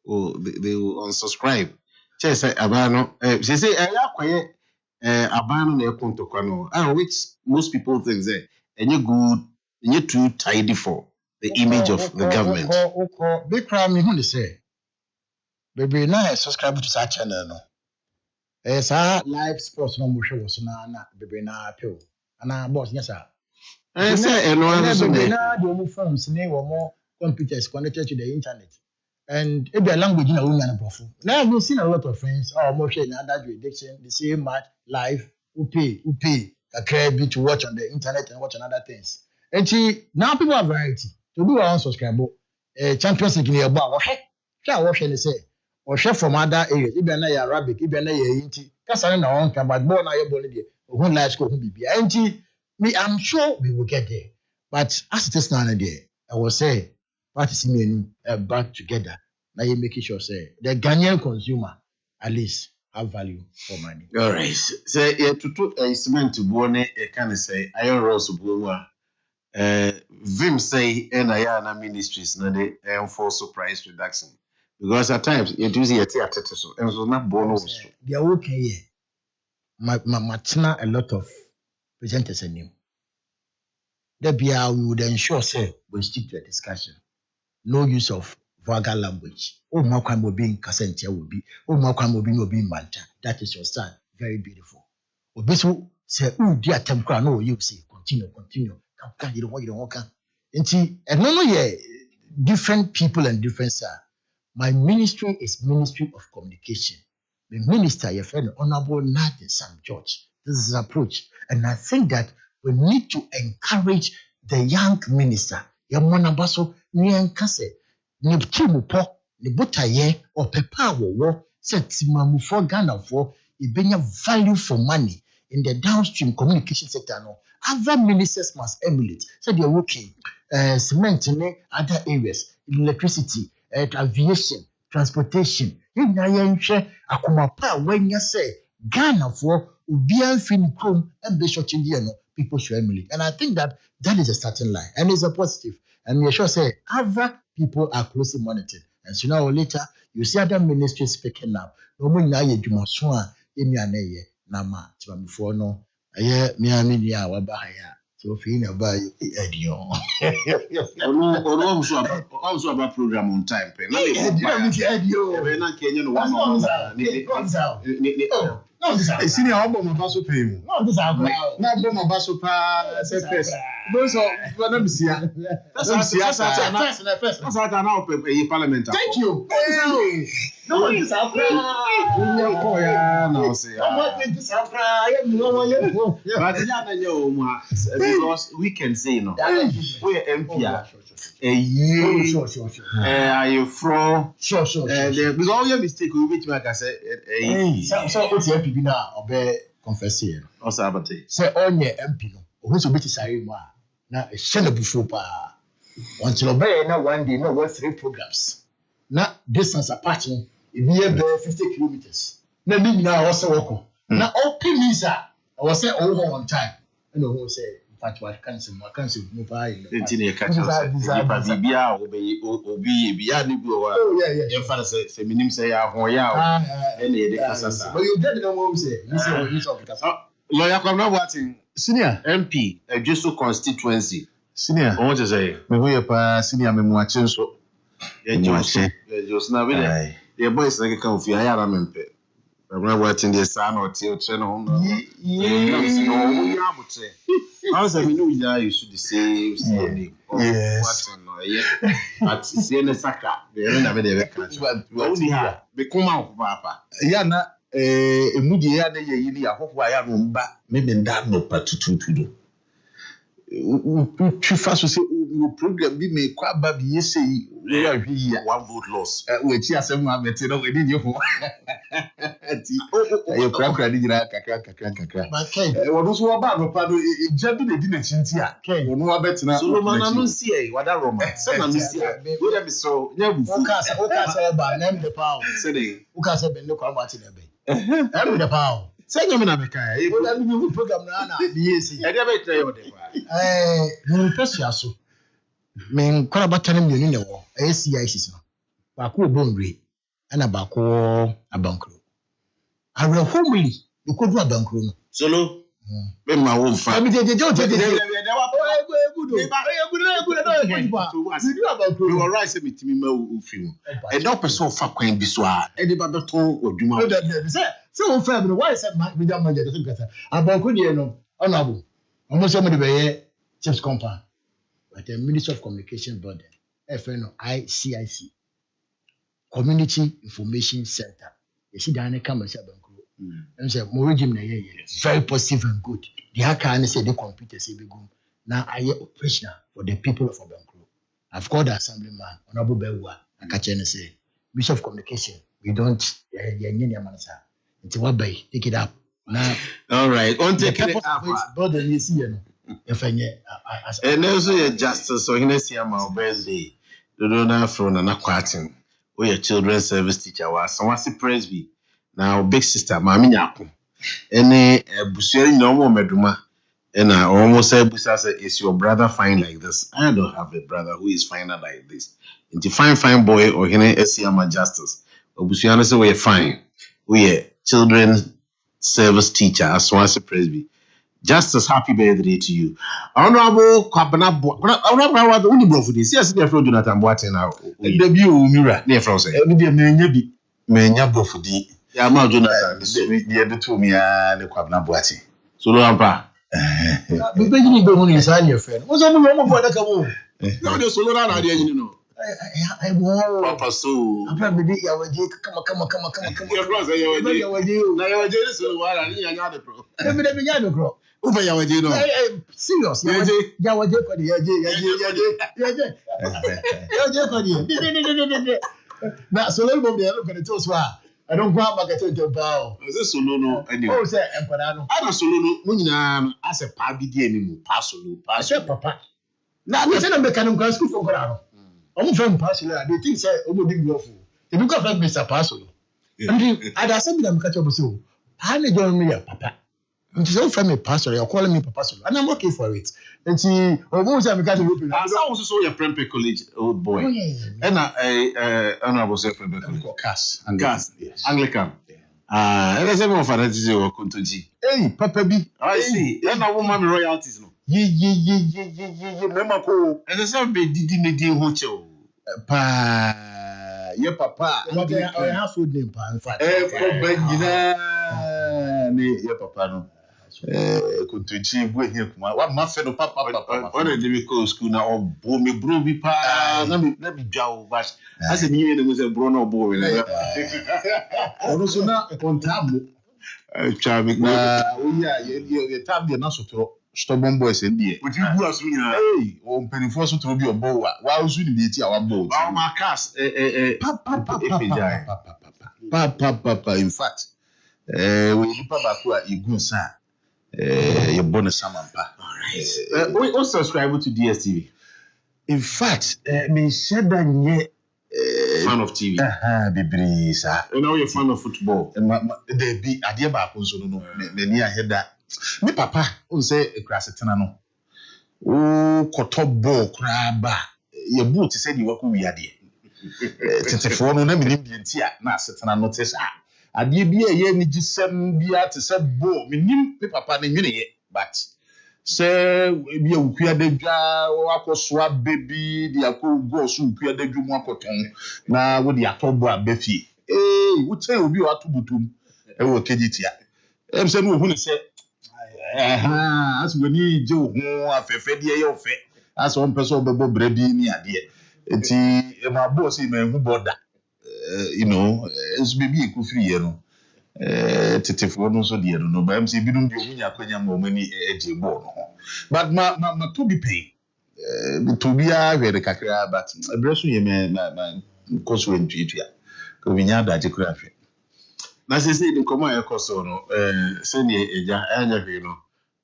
they will unsubscribe. Say aban no say akwaye aban no ekontokwa no which most people think say any good any too tidy for the image of the government. Big crime me who say baby na subscribe to that channel no. Live sports no mo hwe wo so na baby na appeal. Ana boss yes sir. Say no so na the new phones na wo more computers connected to the internet. And if the language na woman na profo. Now I've seen a lot of friends mo hwe na that jurisdiction the same match live who pay a to watch on the internet and watch on other things. And now people have variety. To do our own subscribe, Champions League near bar. Try watch and say, or share from other areas, even na Arabic, even na Inti, Kassan na on can, but born I born there, who life school who be. Me, I'm sure we will get there. But as it is now and there, I will say, parties back together. Now you making sure say the Ghanaian consumer at least have value for money. All right. Say to cement to bone can say iron rose buwa. Vim say na ministries na they enforce price reduction because at times you do see a theater so and so not bonus. They are okay here. My a lot of presenters are new. We would ensure say we stick to a discussion. No use of vulgar language. Oh, my crime will be in Cassentia will be. Oh, my crime will be in Manta. That is your stand. Very beautiful. Obisu say, oh, dear Temkra, no, you say, continue. Come, you don't want to. And no, yeah, different people and different sir. My ministry is Ministry of Communication. The minister, your friend, Honorable Nathan Sam George. This is his approach. And I think that we need to encourage the young minister. Yamonabaso, Nyankase, Nipchimupo, Nibotaye, or Pepa Wo, set Timamu Ghana for Ibenya value for money in the downstream communication sector. No, other ministers must emulate. So they're working cement in other areas, electricity, aviation, transportation. Akumapa when you say Ghana for Ubian Finicum and Bishop Chindiano, people should emulate. And I think that is a starting line and it's a positive. And we sure say other people are closely monitored. And sooner or later, you see other ministries speaking now. No more na ye jumaswa emianeye nama before no. Aye miami ni awabaya. So fina ba edio. Also about program on time. Na edio. We na Kenya no one. No, this is senior album of Basso pay. No, this is now bomb of Basso pa first. Those are let me see. That's first. That's now parliament. Thank you. No, this is no say. But because we can say no. We MP a year. Sure. Are you from? Sure. Because all your mistake we make I say so what's your MP now obe confess here. Also abate. Say on your MP no. Who so beti sare mu a na e shele bufo pa. Until obey na one day no what 3 programs. Na distance apart no e be 50 kilometers. Na me na wo se woko. Na open visa I was say all on time. You know who say I cancel move by. Continue catch us. Bibia obi bia ni bi o wa. Your father say minim say ya ho ya. Any dey kasasa. But you get the no say. You say what you talk kasasa. Lawyer come now watching. Senior MP Ejesu constituency. Senior. What you say? Me ho ye pa senior me mu ache so. Ejesu na we dey. The boys like come fi ayara mempe. I'm watching the sun or till channel. How's I mean, you should the same story. Yes. But see any saka. They don't have any records. But only have become out, Papa. Yana, a moody yana ye, I hope I am back. Maybe that no part to do. Too fast to say, program be made quite baby. You say, we are here, 1 vote loss. Which yes, I'm not you know, we did you. You crack, I did kakra. What was about Pado? Jumping the dinner chintia. You know, I bet now. So, I don't see what that romance. Some of this year, we have so never focus about name the power. Say, who can say, look how much in a bay. I'm the power. Say, you're not a guy. You will have a program now. Yes, I never tell you what they are. So. Men kwarabatane mmienu ne wo ACIC no baako obonre ana baako abankro awre homely ikodu abankro no solo me ma wo mfa abi jeje you are right say mitimi ma ofi mu e do person fa kwan bi so a e de ba beton odwuma say wo fa bi no why say me jam manje de kasa abankro de no honorable omo so mo de be chiefs compound but the Ministry of Communication Board, ICIC, Community Information Center. You see, Diana come say and say, "More regime very positive and good." The hacker say the computer say be good. Now I am operational for the people of Abankro. I've called the assemblyman, Honorable Bewa, and catch and say, Bishop Communication. We don't it's what bay. Take it up. Now, all right. On take the it purpose up. of it, brother, you see, And also your justice so hina see my birthday. Do not from na kwatin. We your children's service teacher was so what's presby. Now big sister mami nyako. Any busuari no more meduma. And I almost said busa say is your brother fine like this? I don't have a brother who is finer like this. Into fine boy or hina see my justice. Busuari say we fine. We children's service teacher as Swansea Presby. Justice, happy birthday to you. Honorable Kwabena Honorable the only bro for this. Yes, dear friend Jonathan Boateng now. Debut Mira. Dear friend say. Every day menya bro for the. Yeah, ma Jonathan. The ever to me the Kwabena Boateng. So no ampa. We be you be inside your friend. What's up with my boy that come? No, the solo na dey you know. I want Papa so. Papa be dey yawaje come. Your friend say yawaje. Na yawaje is so wala ni anya de pro. Be nya bro. Ufa yawaje no. Serious. Yawaje for the yawaje for the. Na so let me look at it so I don't go out back to bow. Is this solo no anyway? Oh, say empanado. I don't solo no. Mo nyina as a pa bi dey ni pass solo. Papa. Na me say na make am go school for go. I'm from Pasolo. They think say omo dig lawful. They look at Mr. Pasolo. And I just said them catch up so. I need join me papa. And she's from a pastor. You're calling me Papa Solo. And I'm okay for it. And she almost have got to open. I also saw your Prempeh College, old boy. Oh, yeah. And I was a Prempeh College. Cass. Yes. Anglican. And I said, my father is your Kuntoji. Hey, Papa B. I see. And I want my royalties. Yeah. Remember, cool. And I said, be did hocho. Pa. Yeah, Papa. What I have food name, Pa. In fact. Yeah, Papa. No. Kuntoji go here kuma wa ma fe no papa When I did go school now or bro me bi pa na me dwawo bash as me you know say bro no bo we na ono so na kontabo twa me na wo ya ye tab de na sotoro stubborn boys ndie we gu asu nyina o mpenifo sotoro bi obo wa usu ni bi ti a wa bo wa ma cast papa in fact we lipa ba ko a igun sa your bonus samampa. All right. We also subscribe to DSTV. In fact, me said that fan of TV. Bibri sir. You know you're fan of football. There be idea ba ko so no. Me ni ahead that. Me papa, on say krasetena no. O koto ball kra ba. Ye boot say di wako wi ade. Tetefo no na me nim bi ntia na setena no tes ade bi ye ni gisem bia te se bo minim pe papa ne nwene ye but se bi e ukua dadwa wakosoa baby di akogo so ukua dadwa mu akoton na wo di atobo abafie wo chen obi o atobutum e wo kejitia em se no hu ne se as woni je wo ho afefe de ye ofe as on person bebo bra bi ni ade enti e ma bo se ma hu border you know it's baby e ku free here no tetefo no so de no ba am se bidum de omunya kwanya ma omani eje bo no but ma to be pay to be a very kakra but address you me na koso entuitua ko binya da je kura hwe na se de komo e koso no se ne eja anya hwe no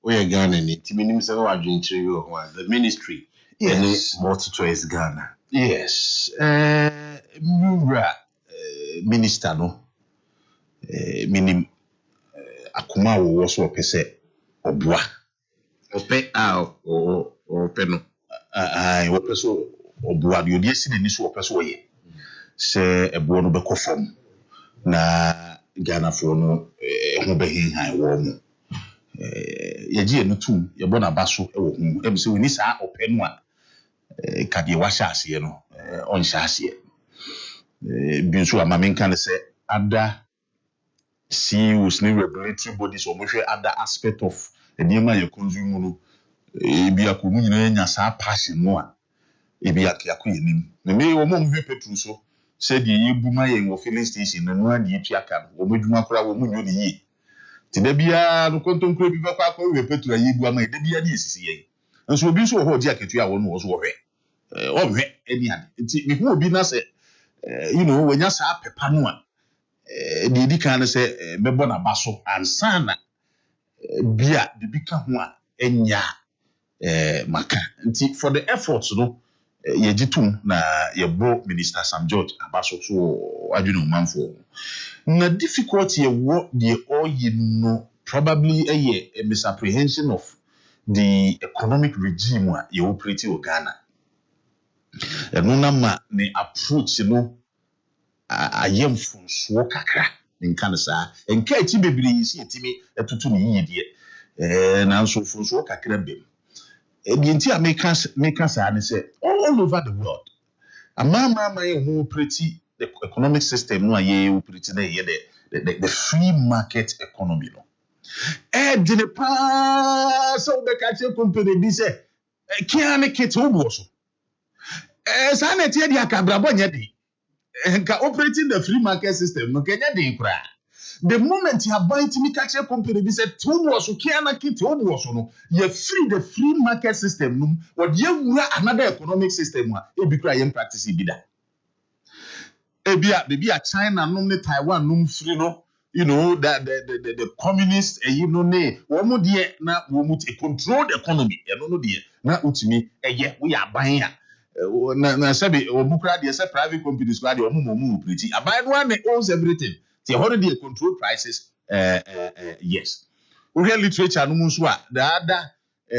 o ye Ghana ni timinim se wa adwenchire wi ho the ministry yes multi choice Ghana yes mura minister no minim akuma wo so opese obua ope ope no wo peso obua de odi esi ni so opeso ye se ebo no be kofom na Ghana fo no ho be hin wo mu ye ji enu tum ye bo na baso e wo hu e bi se woni sa ope no a ka de wa sha ase no on sha ase bi nso amamenka ne se ada CEOs ni regulatory bodies or mohwe other aspect of enema ye consume no bi akomu nyina nya sa passion no a bi akoyenim me wo mo mve petrol so said ye buma ye wo filling station no na di tuaka wo medwuma kora wo munyo de yi ti da bia no konton kro bi ba kwa ko we petrol ye bu ama da bia de esisi ye nso obi nso ho di akatua wo no wo so wo hwe o hwe eni ade ti me hu obi na se when you say pepanua, the Dicana say Bebona Basso and Sana Bia, the Bicahua, Enya Maka. For the efforts, Yejitum na your Minister Sam George Abaso, so I do know man for. Na difficulty what the all probably a misapprehension of the economic regime where you operate in Ghana. And no ne approach a yam from swokakra in Canada and Katy baby see Timmy a tutuni and also from swokakra bim. And the entire make us and say all over the world. A mama who operate the economic system no ye operate the free market economy no. Dine pa so be catch company bi say kiane keto so sa na tie dia ka brabo nya di nka operating the free market system no kenya di kura the moment you are buying to me catch company bi say to so kiana keto so no you free the free market system no what you wura another economic system e bi kura yem practice bi da e bia China no ne Taiwan no free no. That the communists womu die na womu control the economy die na utimi we are buying na sabi womu kra die say private companies kra die womu pretty aban one owns everything they already control prices yes we hear literature no so the other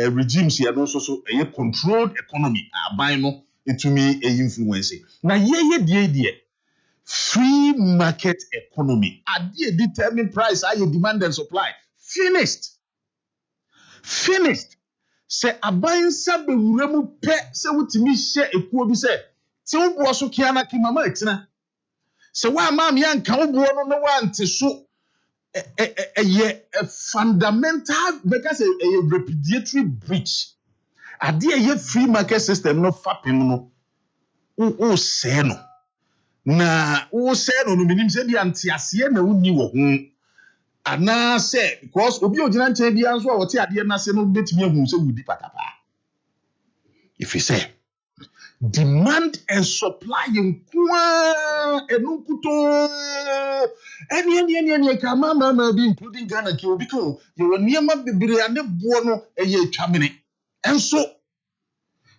regimes here no so a controlled economy aban no etumi influence na ye die free market economy. At the determined price, I demand and supply. Finished. Say abayin sabe uremu pe se wutimi share ekuo bi se ti wo so kiana ki mama etina. Se wa mam yanka wo no wa ante so a fundamental because a repudiatory breach. Ade ye free market system no fapem no o se no. Na wo say no minim say di antiase na wuni wo ho ana say because obi ogina nche bia nso a wote ade na se no betimi ahu say wudi patapa if you say demand and supply nkwa enunkuto eni ka mama bi including Ghana ke obi ko yo niema bibire ane buo no eye twamene enso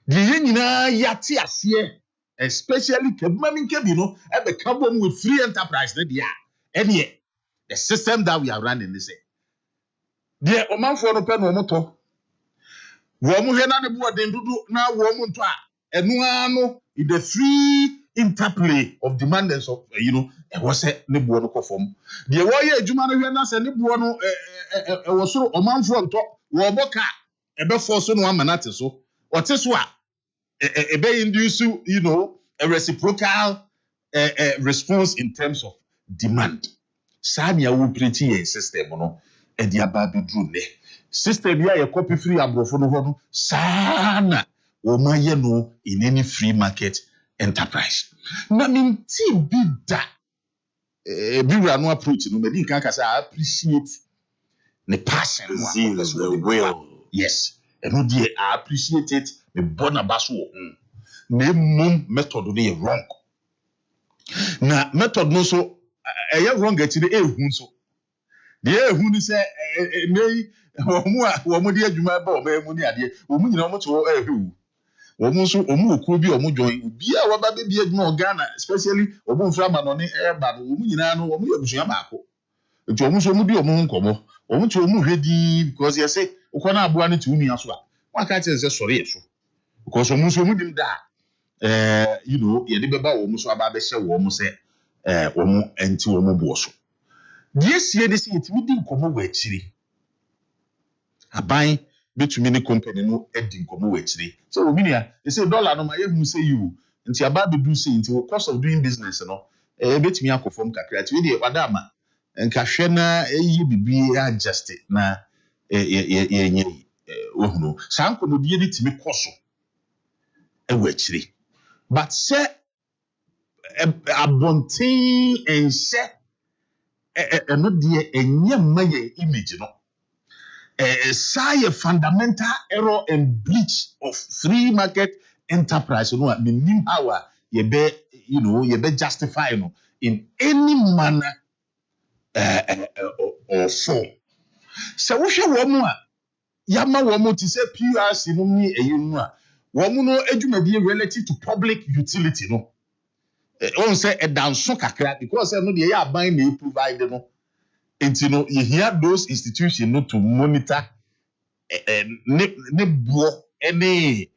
de nyina yate ase especially kebmami kebi no e be kabom with free enterprise na dia ene the system that we are running this there omanfo no pe no moto wo mo hwe na ne bo den dudu na wo mo nto a enu ano the free interplay of demand and so e was say ne bo no kofom de wo ye adwuma no hwe na se ne bo no e wo soro omanfo nto wo boka e be force no amanate so ote so a be induce a reciprocal response in terms of demand. Sanya wo pretty a system no e dia ba be drum ne system ya ye copy free abrofo no ho no sana wo maye no in any free market enterprise. Na minti bi da bi no approach no me kan kasa appreciate the passion the will. Yes, and no dear I appreciate it me bona baso me mum method no wrong na method no so wrong ati the ehun so the ehun ni say me omo de adwuma ba o ma mu ni ade omu nyina omo to ehu omu so omu okuo bi omu join obi a waba be bi adwuma o Ghana especially omu mfra ma no ne ba no omu nyina no omu yabusua ba ko nti omu so omu di omu nkomo omu ti omu hwedi because you say ukwana aboa ne ti unu aso a waka che say sori eso because omu so omu dim da ye de beba omu so aba be hye wo omu say omu enti omu bo so die sie de se yetimi di nkomo wa akiri aban betumi ne company no edi nkomo wa akiri so obi nia they say dollar no ma ye hu say you nti aba be do say nti cost of doing business no betumi akofom kakra ti we de wadama nka hwe na eyi bibi adjust na ye ohunu sanko no die ditimi koso ewa akiri but say abontin ense no die enye maye image no say a fundamental error and breach of free market enterprise no minim how ye be you be justify in any manner or form. So we shall woman yama woman to say PRC no me woman no edumadi relative to public utility no. On say a down so kakra because no dey aban na provide no. And you hear those institutions to monitor any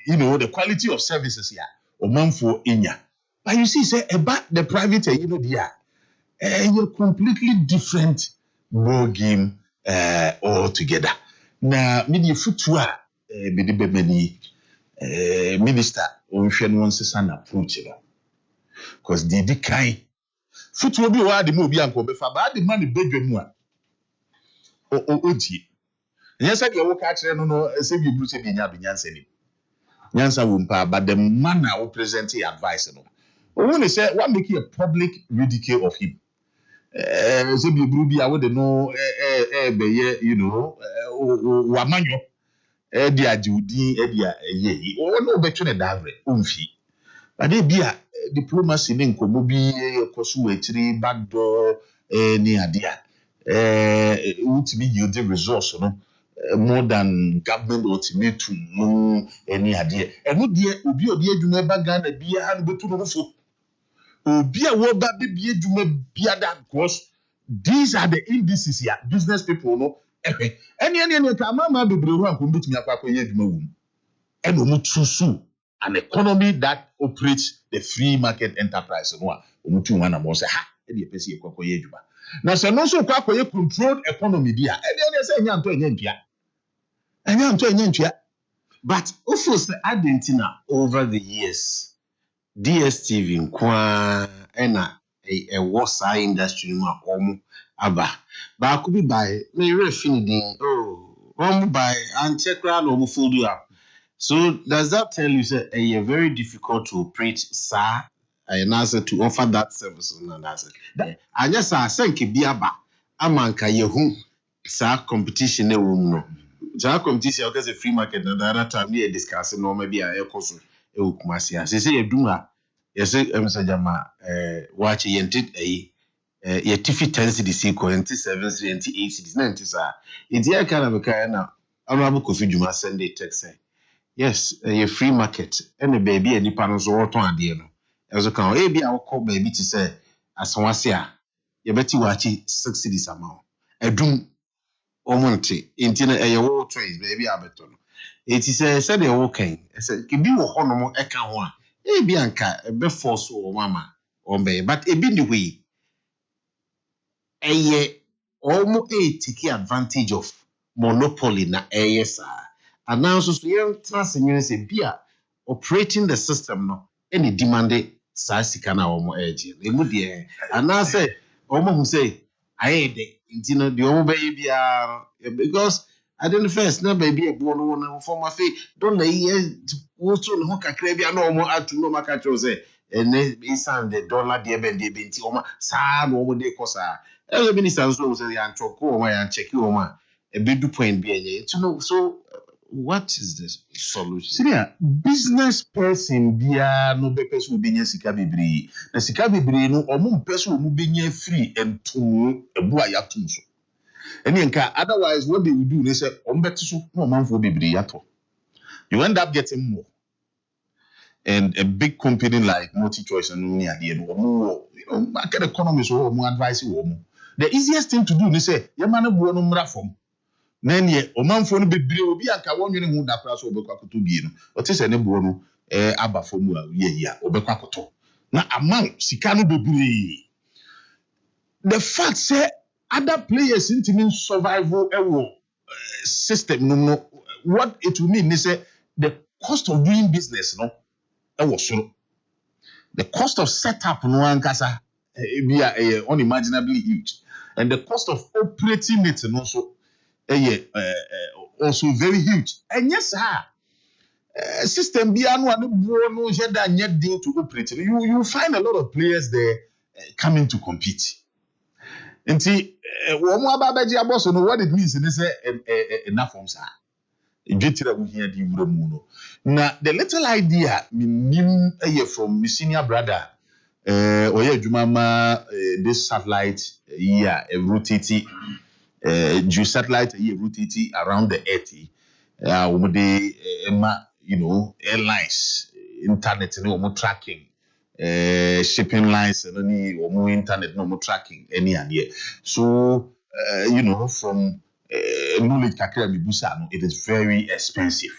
the quality of services here or man for inya. But you see, say about the private, you're completely different ball game altogether. Now, media futua minister wants an approach, because the kind football be why the movie and be but the money bedroom one. Yes, I can catch no, say you Bruce Binya Nyansa wumpa, but the man now presenting advice. When they say what make a public ridicule of him, so be Bruby, I would know, Wamanyo, Edia Judi, Edia, ye, or no better than that, but they be a diplomacy in Komobi, Kosu, backdoor, any idea, would be yielding resource, more than government ultimatum, no any idea. And what dear, Ubi or dear, you never got a beer and go to the roof. Ubi a woba be that because these are the indices here. Business people know. Any Kamama be brewer and beat me up and Umutusu, an economy that operates the free market enterprise. Umutu one of us, any PC Kokoyejuba. Now, so no so controlled economy, dear. And then say, but also Argentina over the years, DSTV and a wasa industry ma aba. But I could be by me refining by and check around or fold up. So does that tell you say a very difficult to operate sir an answer to offer that service and answer? I just say biaba amanka yehu sa competition e no. Jaa competition because a free market na the other time we discussing no maybe a ekoso e okumasi a say eduma yes jama watch yentit ye tifi 10 cities equal 27 28 cities 90 sir it here kind of a na honorable Kofi Juma Sunday text say yes a free market and a baby and nipa no so woton ade no e so kan e bia wo baby to say asonwase a ye beti watch 6 cities amount edum omonte intina eyewo choice baby abeto no eti say dey wokan say kibi wo hono eka ho a e bi anka be force wo mama ombe but e bi the way omo take advantage of monopoly na sa and now so yen trust you say bia operating the system no any demand sa sika na omo eje emu de and now say omo who say ayede intina the omo baby because I didn't first na baby e bo no na for my face don't na ye also no kakra bia na omo atu no maka cho say ene isan the dollar de be nti omo sa no omo de kosa e minister so say ya nchoko omo ya check omo e be do point be enye so what is this solution? See, business person bia no be person be nya sika bebre. Na sika bebre no omo person omo be nya free and to ebu ayatum so. Eni nka otherwise what they will do they say omo beto so no man for bebre yato. You end up getting more. And a big company like MultiChoice and near the end, market economy so more advice you. The easiest thing to do they say yamana buo no mra from. Nenye omanfo no bebre obi anka wonwene hu da pra so obekwa koto bi no ote se ne bo no aba fomu a ye obekwa koto na amount sika no bebre the fact say other players intimi survival system no what it will mean is say the cost of doing business no so the cost of setup no ankasa be unimaginably huge and the cost of operating it no so also very huge. And yes, system be no deal to operate. You find a lot of players there coming to compete. And see, what it means is enough from Jetira we hear the Muno. Now, the little idea, me from my senior brother, Oye Jumama, this satellite, rotating, satellite, rotating around the earth, airlines, internet, tracking, shipping lines, and any internet, no more tracking, any idea. So, from knowledge kakra bibusa no, it is very expensive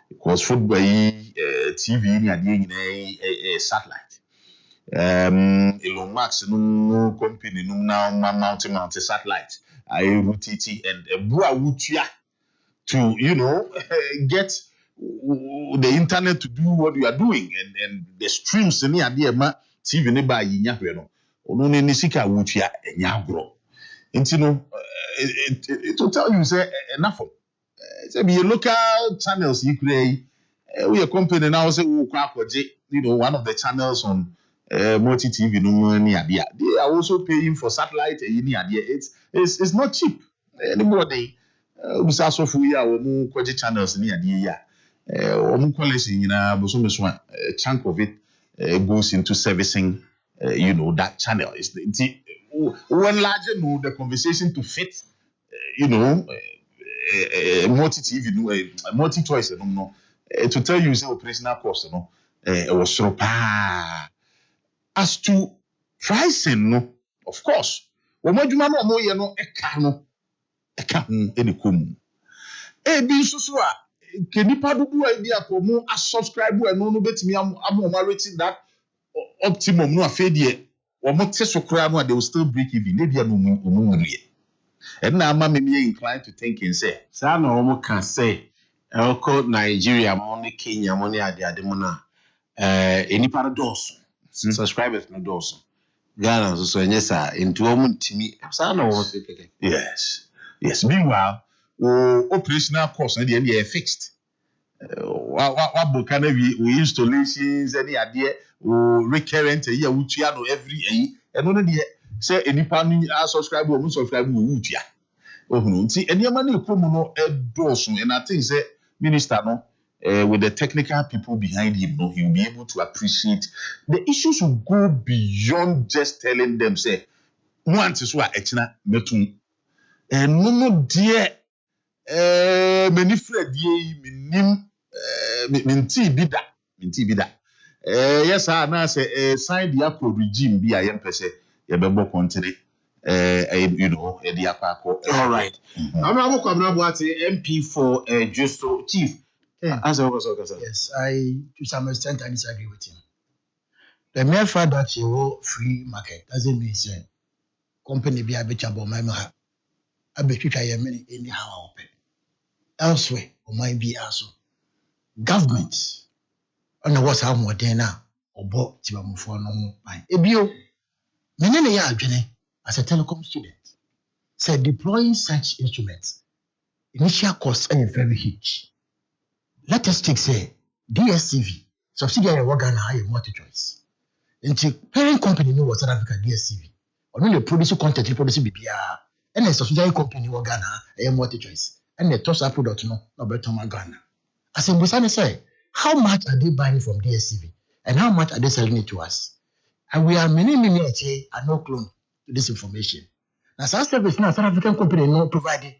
because football TV ni ade nyina satellite Elon Musk no company no now mount satellite IRTT and bua wutua to get the internet to do what you are doing and the streams ni ade ma TV ne ba yinya hwe no ono ne nisika wutua enya agro. It will tell you say enough. Say be local channels you create. We a company now say one of the channels on multi TV they are also paying for satellite it's not cheap. Anybody we also for ya we kwaji channels ni ade ya. A chunk of it goes into servicing that channel. When larger know the conversation to fit, multi TV, multi choice, to tell you say operational cost, it was so as to pricing, no, of course. When you man no any kum. Be so can you do idea komo a subscribe and no bet me I'm rating that optimum no afedie. Or more so they will still break even. Maybe and now, mamma me inclined to think and say, Sana Omo can say, Elko Nigeria, money Kenya, money at the Ademona, any paradox, subscribers no dawson. Ghana, so yes, sir, into woman to me, Sana was it. Yes. Meanwhile, operational costs and the end fixed. What can we installations, any idea, recurrent a year, which you know every year, and only say any panning our subscriber, we subscribe with ya. Oh, see, any money come no dorsum, and I think say minister no, with the technical people behind him, no, he will be able to appreciate the issues will go beyond just telling them, say, once is what etna metum, and no dear, many Fred ye, minim. Minti bida. Yes, I now say sign the Akko regime be I am per se yebebo continent. The Akako. All right. I'm not going to MP for Justo Chief. Yes, to some extent I disagree with him. The mere fact that you will free market doesn't mean say company be a bit about my maha. I bet you try many anyhow open. Elsewhere, or might be also. Government on what's how more now or bought Timamufo no by Ebio. Many ya as a telecom student said deploying such instruments initial costs are very huge. Let us take say DSTV subsidiary organ high multi choice. Into parent company no was South Africa DSTV. Or no produce content produce BBR and a subsidiary company organ high multi choice. And the toss up product no better Ghana. As in Busani say, how much are they buying from DSTV and how much are they selling it to us? And we are many are no clone to this information. Now, South African company no provided.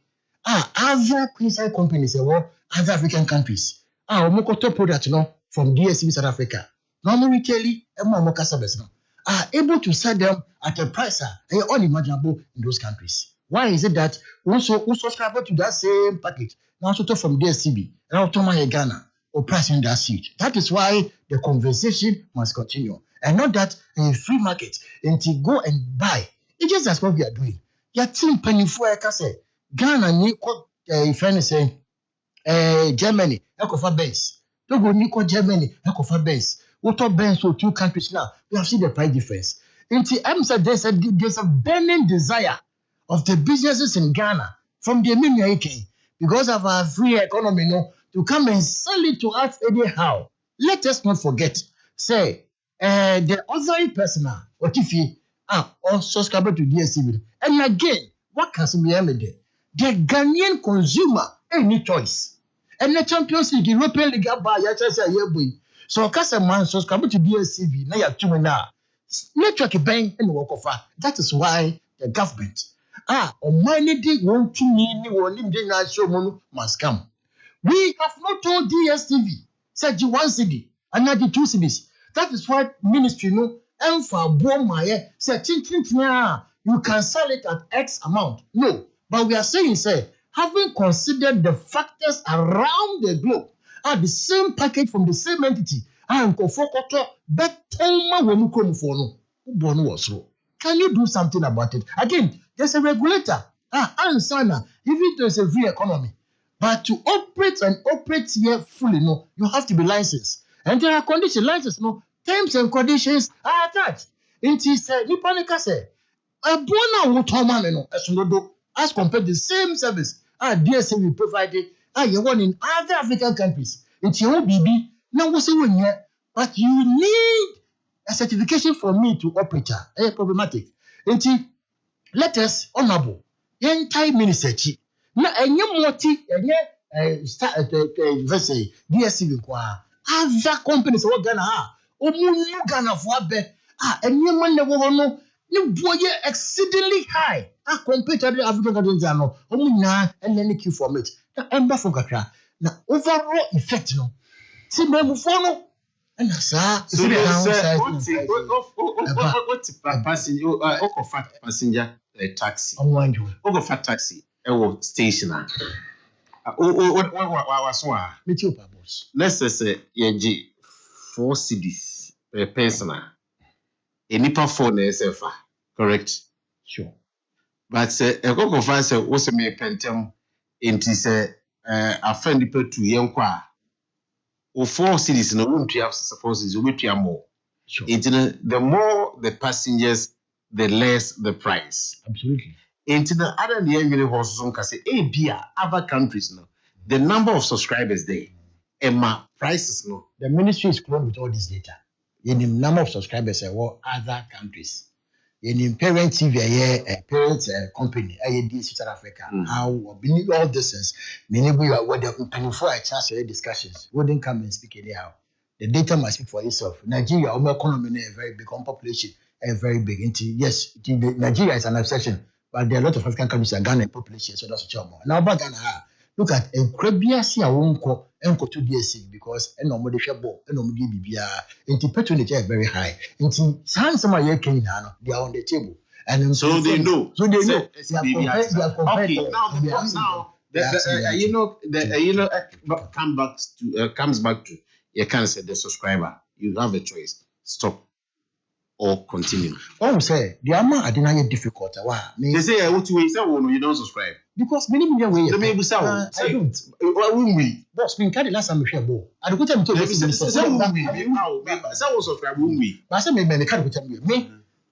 Other Queenside companies, other African countries. Top product from DSTV South Africa. Normally, Kelly and more customers are able to sell them at a price unimaginable in those countries. Why is it that who subscribe to that same package now to from DSTV and now to my Ghana or pricing that huge? That is why the conversation must continue. And not that in a free market until go and buy. It's just that's what we are doing. Your team penny for a case. Ghana ni friend saying Germany, Ekofa base. Togo ni Germany, Ekofa base. What are banks for two countries now? We have seen the price difference. Until there's a burning desire of the businesses in Ghana from the American because of our free economy to come and sell it to us anyhow. Let us not forget, say, the other personnel, what if you are or subscriber to DSTV. And again, what can be made? The Ghanaian consumer any choice. And the Champions League, European League, so man subscribe to DSTV. Now you have 2 now. Network bank and work offer. That is why the government want to need must come. We have not told DSTV, said you 1 cedi, another 2 cedis. That is why ministry and for Bomaya said you can sell it at X amount. No, but we are saying, having considered the factors around the globe, the same package from the same entity, and can you do something about it? Again, there's a regulator, even there's a free economy. But to operate here fully, you have to be licensed. And there are conditions, license, terms and conditions are attached. It is Nipanika said, a bona wotoman, as compared to the same service, DSM provided, you want in other African countries. It's your BB, now what's it when yet? But you need a certification for me to operate. Problematic. Let us honorable. Yen time minister. Na enye moti let's say DSTV kwa other companies wo Ghana omu Ghana for abe enye man le wo no ni boye exceedingly high compared to the African countries no omu nya and queue for it na emba for kakra na overall effect no si me mu for no and sa so what passenger passenger taxi fat taxi station let's say you 4 cedis per person nipa phone SF correct sure but Akoko say what's me pentem enti say afend nipa 2 yenkwa o 4 cedis no won't have suppose we tua more sure the more the passengers the less the price absolutely. Into the other really horses say other countries no the number of subscribers there and my prices no the ministry is close with all this data in the number of subscribers other countries in parent TV parent company South Africa how all this is meaning we are the open for a chance discussions wouldn't come and speak anyhow. The data must speak for itself. Nigeria our economy is very big on population very big yes Nigeria is an obsession. But there are a lot of African countries that Ghana population, so that's what you're more. Now, about Ghana, look at a Crebia, I won't call Enco to DSC because no more share ball, no more BBR, into patronage very high. Into some they are on the table. And so they know. So they know. Okay, now comes back to you can't say the subscriber. You have a choice. Stop. Or continue. Oh, say the amount I didn't difficult. They say what you say you don't subscribe. Because many way. They may be so. I don't. Why won't we? Boss, been carried last time we share ball. I don't tell me to say subscribe won't we? But I say me the card tell me.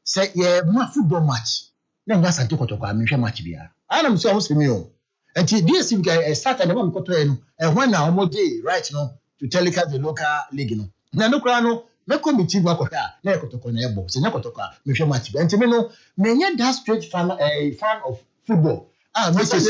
Say yeah, my football match. Then that's a talk I mean match be. I am so almost me on. And this guy start at the one and when now almost day right now to telecast the local league no. Na no kra no me committee gwa kwaka na ekotoko na ebo se nyakotoka me hwe match be ntime no me nya that straight fan of football me say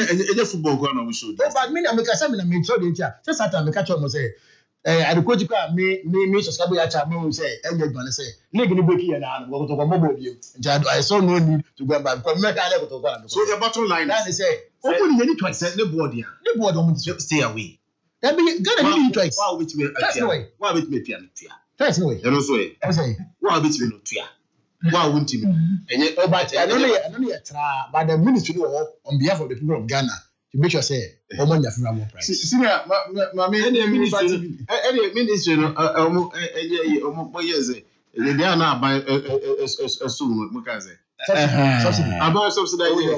football go na we show but me na me ka say me na me throw the ntia say Satan me ka cho mo say adekoji kwa me subscribe ya cha me say enye gba say league ni break here na go kotoko mo bo bio ntia I saw no need to go back because me ka na ekotoko na so the bottom line that say open the twice the board here the board on stay away that be gonna be twice why with me why with me tia first way you know so I say why with me no tia why won't you enye but I don't know try but the ministry on behalf of the people of Ghana to make sure say omo nya favorable price senior ma me ministry no omo boyeze they are now buy assume we can say subsidy about subsidizing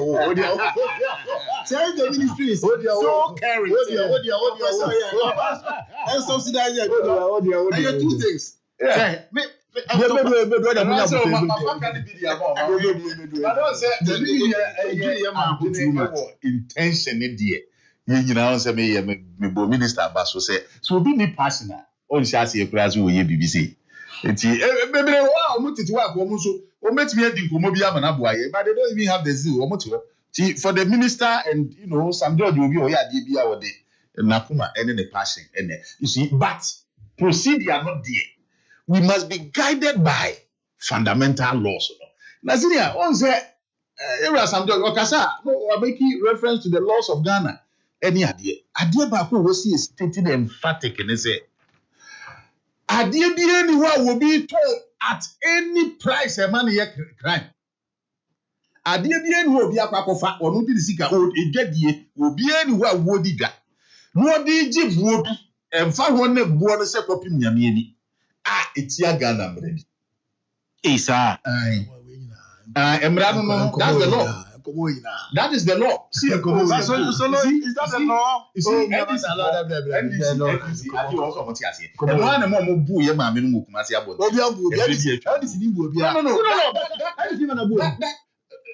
the ministry is so caring and subsidizing two things intention there you know say me minister abaso say so be me passionate on share ekura we BBC enti bebere wa omutiti wa ko mu so o metimi adi nkomo bi amana boaye but they don't even have the zeal omuti for the minister and you know some judge will be o ya de bi awode nakuma and the passion and you see, but procedure are not there. We must be guided by fundamental laws. Nazinia, on say there are some okasa no making reference to the laws of Ghana. Any idea? Idea bako was he stated emphatic and say idea be anyone will be told at any price a man crime. Idea be anyone will be a pakofa or no be the sika old a gedie will be anyone would diga. No di jib would be and found one born se copy nyamieni. Ah, it's ya Ghana ready. Isa. Emrano, that's the law. That is the law. See, is that the law? You see,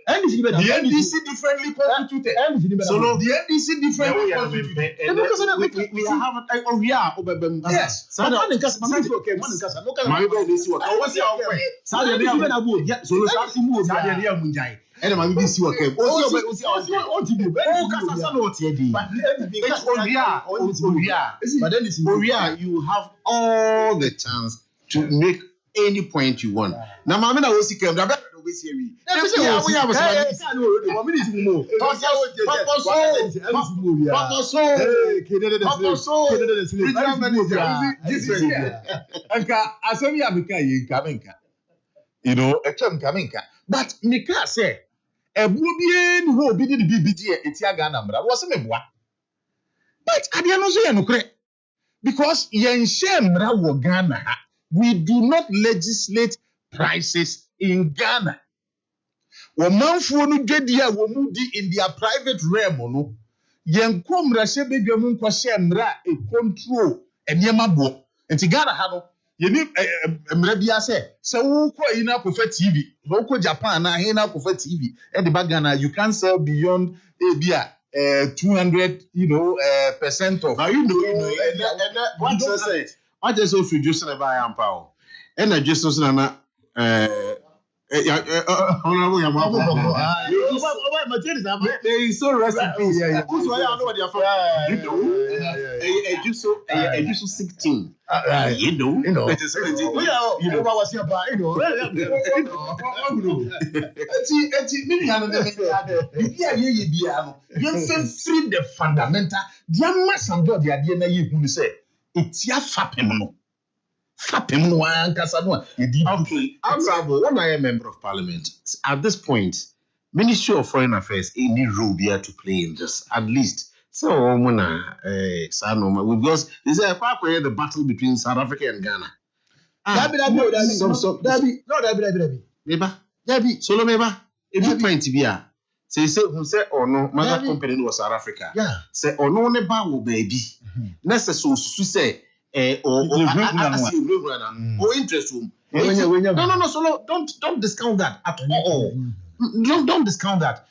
the NDC differently constituted. So the NDC differently constituted. We have yes. And I'm going to see what came. But then you have all the chance to make any point you want. Now, Mamma was sick. I'm not going to see you. You know, a term coming. But Mika say, a Bubian who be the BBG, it's your Ghana, was a memoir. But I didn't say no correct. Because Yen Shemra wo Ghana, we do not legislate prices in Ghana. Womanfo no dwedia wo mudi in their private realm no. Yen komra shebe dwemu nkwa shemra e control enema bo. Enti Ghana ha no Yeni mrebia se wo ko ina ko fa TV wo ko Japan na he na ko fa TV e de Ghana you can't sell beyond bia 200 percent of. Now you know what just say what just so reduce na buy am pa o e na just so na honorable Yamabo. There is so recipes. Who's why I know what they are from? You know, 16. You know. It is. Free the fundamental. There must some do the idea na you say it's ya fapem. Okay, Honorable, when I am a member of Parliament, at this point, Ministry of Foreign Affairs any role here to play in this, at least. So, because this is the battle between South Africa and Ghana. Solo meba. If you point to be say who say or no, mother company was South Africa. Yeah. Say or no neba will baby. Necessary to say. Or interest room. No. So don't discount that at all. Don't discount that.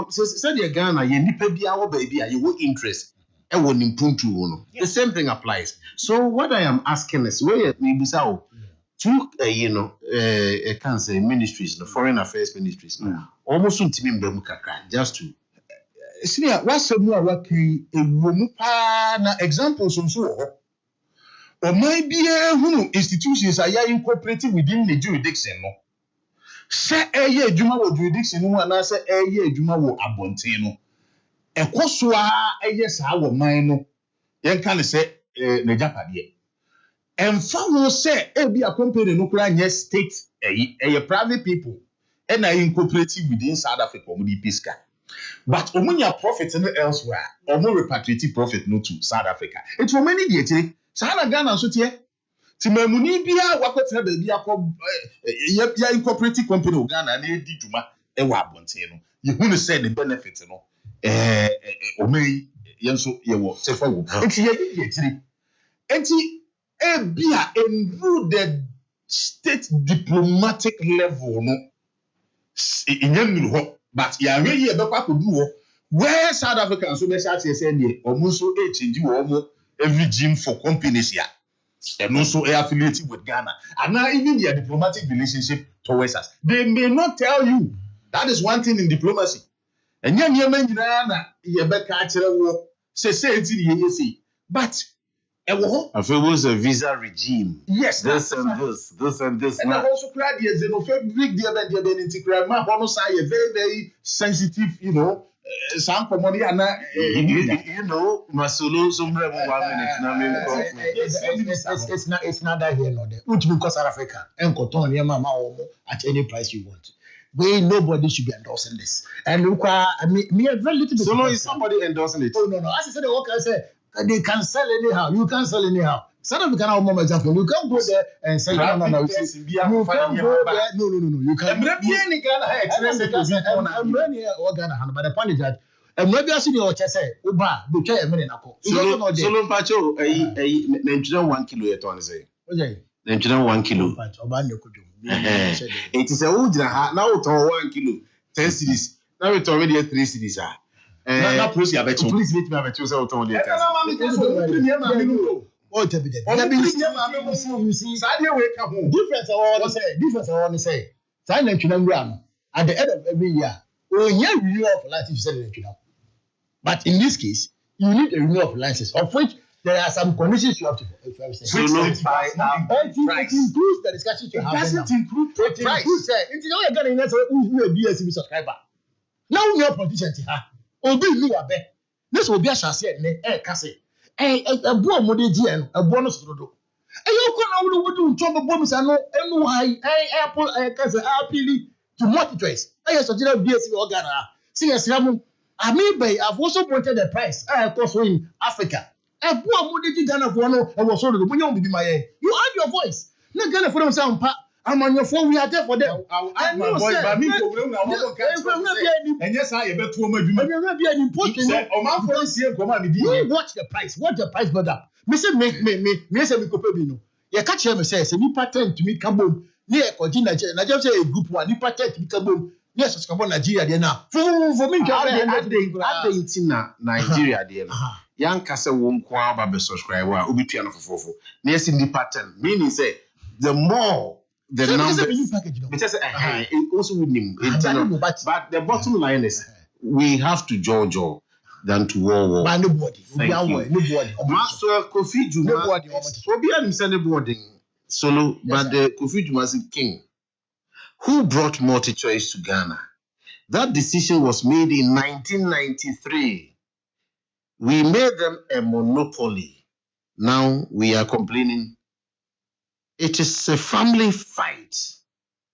Said your Ghana, you nipa be our baby, you will interest. I will improve to the same thing applies. So what I am asking is where maybe so two I can't say ministries, the foreign affairs ministries. Almost to me just to see what's more working a woman examples so. Or maybe institutions are incorporated within the jurisdiction. No, say a year Juma wo jurisdiction no, and I say a year Juma wo abontino. A koswa a yes, our mine. Yan can say the Japadi. And found say a be a company no yes state a private people and I incorporated within South Africa with the Pisca. But when your profits elsewhere, or more repatriated profit no to South Africa. It's for many years. Sana Ghana so tie timamuni bia wakotena ba bia ko ya incorporated company Ghana na edi dwuma e wa abonten no you who say the benefit no omei yenso ye wo sefa wo enti ye tiri enti e bia through the state diplomatic level no inyanu ho but ya we ye be kwa kodu ho where South Africa so be say say ne omo so e change wo omo every gym for companies here and also affiliated with Ghana and now even their diplomatic relationship towards us they may not tell you. That is one thing in diplomacy and na ye be ka kire wo say it, but I feel it was a visa regime. Yes, this and this. And I also cried the xenophobic very, very sensitive, some money and Masolo, some 1 minute. It's not that here nor there. Which because South Africa and cotton at any price you want. Nobody should be endorsing this. And look, me a very little bit. So is somebody endorsing it? Oh no. As I said, I said they can sell anyhow. You can't sell anyhow. South Africa now, mom example. You can't go there and say no. You can't go there. No. You can't. I'm running here or Ghana, but the point is that maybe I see the chest say, Uba, be try a minute. Solo Pacho, 1 kilo yet on say. 1 kilo. It is a wood now to 1 kilo, 10 cities. Now it's already 3 cities. Now, please, I bet you. Please meet me at 2 hours. You see, difference I want to say. Sign at the end of every year, renewal of license, but in this case, you need a renewal of license, of which there are some conditions you have to fulfill. So it includes the discussions you have. It doesn't include the price. You're getting a DSTV subscriber. Now you're politician. Obi lu abe. This will be a chance ne kase. Ebo amode di en, ebo no sododo. You go na wo do ncho bo mi sa no enu hai apple kase apili to multi-choice. So general DSTV organa. See yesramu. I've also wanted the price. Cost in Africa. Ebo amode di Ghana for no e wo sododo. Bunya obi ma ye. You add your voice. Na Ghana for them say ampa. I'm on your phone. We are there for them. I know, sir. But me problem now. And yes, I bet 2 more. You watch the price. Watch the price, brother. Me say me say me kope bi no. You catch him say me patent to me kabom. Ni e koji Nigeria. Nigeria say a group one. Ni patent to me kabom. Ni e so kabom Nigeria there now. For me Argentina Nigeria there now. Yan kase wo nko aba be subscribe wa obi tua no fofofo. Na esi ni patent. Meaning say the more the numbers, it also with him. But the bottom line is, we have to judge than to war. Nobody. Master Kofi Juma. Obi himself boarding solo, but the Kofi Juma is king, who brought multi-choice to Ghana. That decision was made in 1993. We made them a monopoly. Now we are complaining. It is a family fight.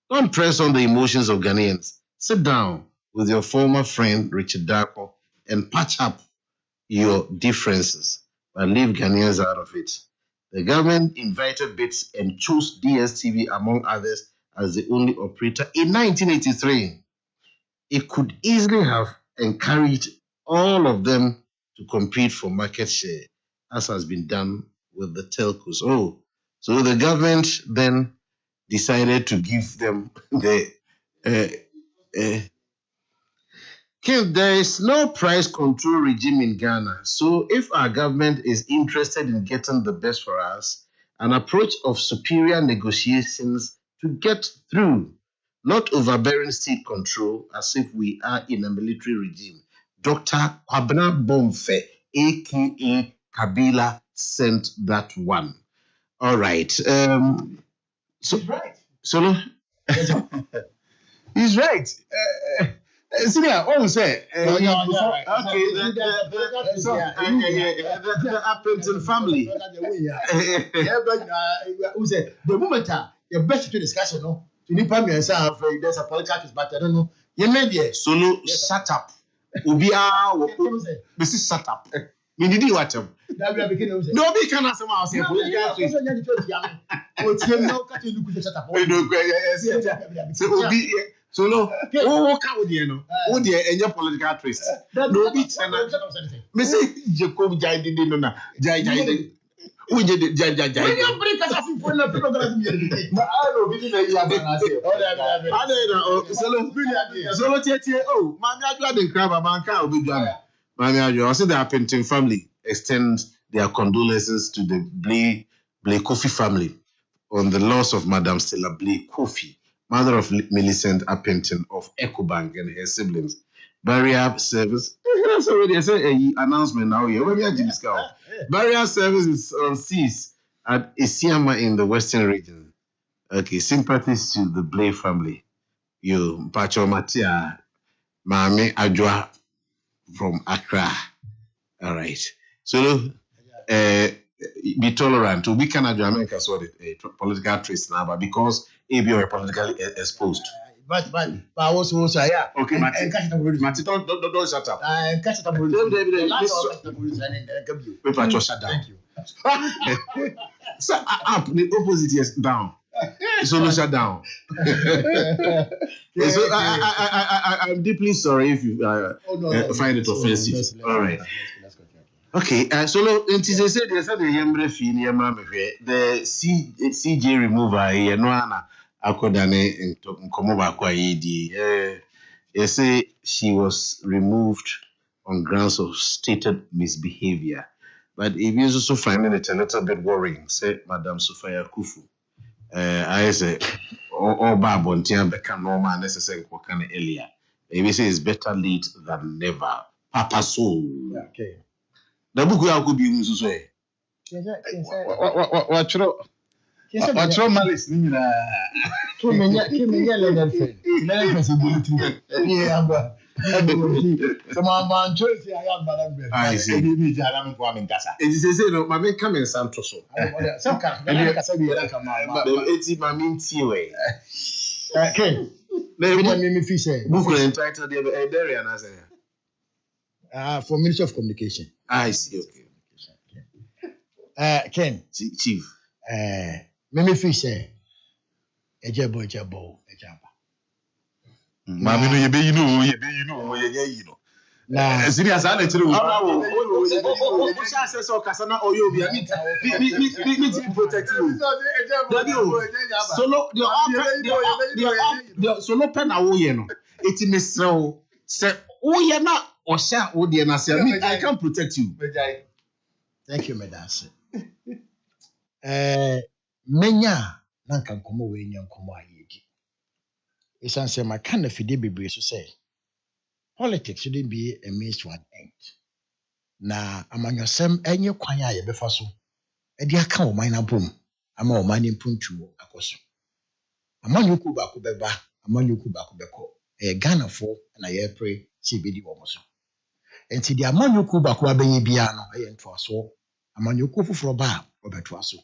Don't press on the emotions of Ghanaians. Sit down with your former friend, Richard Darko, and patch up your differences, but leave Ghanaians out of it. The government invited bids and chose DSTV, among others, as the only operator in 1983. It could easily have encouraged all of them to compete for market share, as has been done with the telcos. So the government then decided to give them the there is no price control regime in Ghana. So if our government is interested in getting the best for us, an approach of superior negotiations to get through, not overbearing state control as if we are in a military regime. Dr. Kwabena Bomfe, aka Kabila, sent that one. All right. So he's right. Solo? He's right. Senior, what was say? Okay, the Appleton family. The moment your best to discussion, no? To need me and say there's a political but I don't know. You made it. Solo, shut up. Ubia, Mrs. Shut up. Me did you watch him? No, we cannot say mouse here. Solo, oh, how do you know? Oh, dear, and your political twist. No, be Mrs. Jacob Jai didn't know. Jai. We did Jai. I also the Appleton family extends their condolences to the Blake Kofi family on the loss of Madam Stella Blake Kofi, mother of Millicent Appleton of Ecobank and her siblings. Barrier service. That's already an announcement now here. Where we are discussing. Barrier service is on cease at Isiama in the Western region. Okay, sympathies to the Blay family. You, Pacho Matia, Mame Adwa from Accra. All right. So, be tolerant. We cannot do America so the political trace now, but because if you are politically exposed. But I was yeah. Okay, Mati, don't shut up. Catch it up. Shut down. Thank you. So up, the opposite is down. So no shut down. So I'm deeply sorry if you find it offensive. All right. Okay, so they said the CJ remover here no ana akodane nkomo ba kwa yedi. They say she was removed on grounds of stated misbehavior. But if you also find it a little bit worrying, say Madam Sofia Kufu. I say all Babontian become normal necessary for kind earlier. Maybe say it's better late than never. Papa soul. Okay. The book will be used to say. What malice? I see. It is a no, my man come in Santos. Some kind of okay. Book entitled the Darian as for Ministry of Communication. I see. Okay. Ken, Chief. Mimi Fisher. Ejabo. Mami no you know. Nah, serious I let you know. Protect you. Solo pen away no. It is so say oh na osha odi na say I can protect you. Thank you, Medase. Menya nanka nkomo we nya nkomo ayedi. Esan say my kind of fide bebre so say politics shouldn't be a means to an end. Na amanyosem enye kwan a ye befa so. E dia ka o man na bom ama o man impuntu akoso. Amanyoku ba ko beba, amanyoku ba ko beko. Ghana fo na ye pray si bedi wo mo so. Enti dia amanyoku ba ko abenye bia no ye nto aso. Amanyoku foforo ba obeto aso.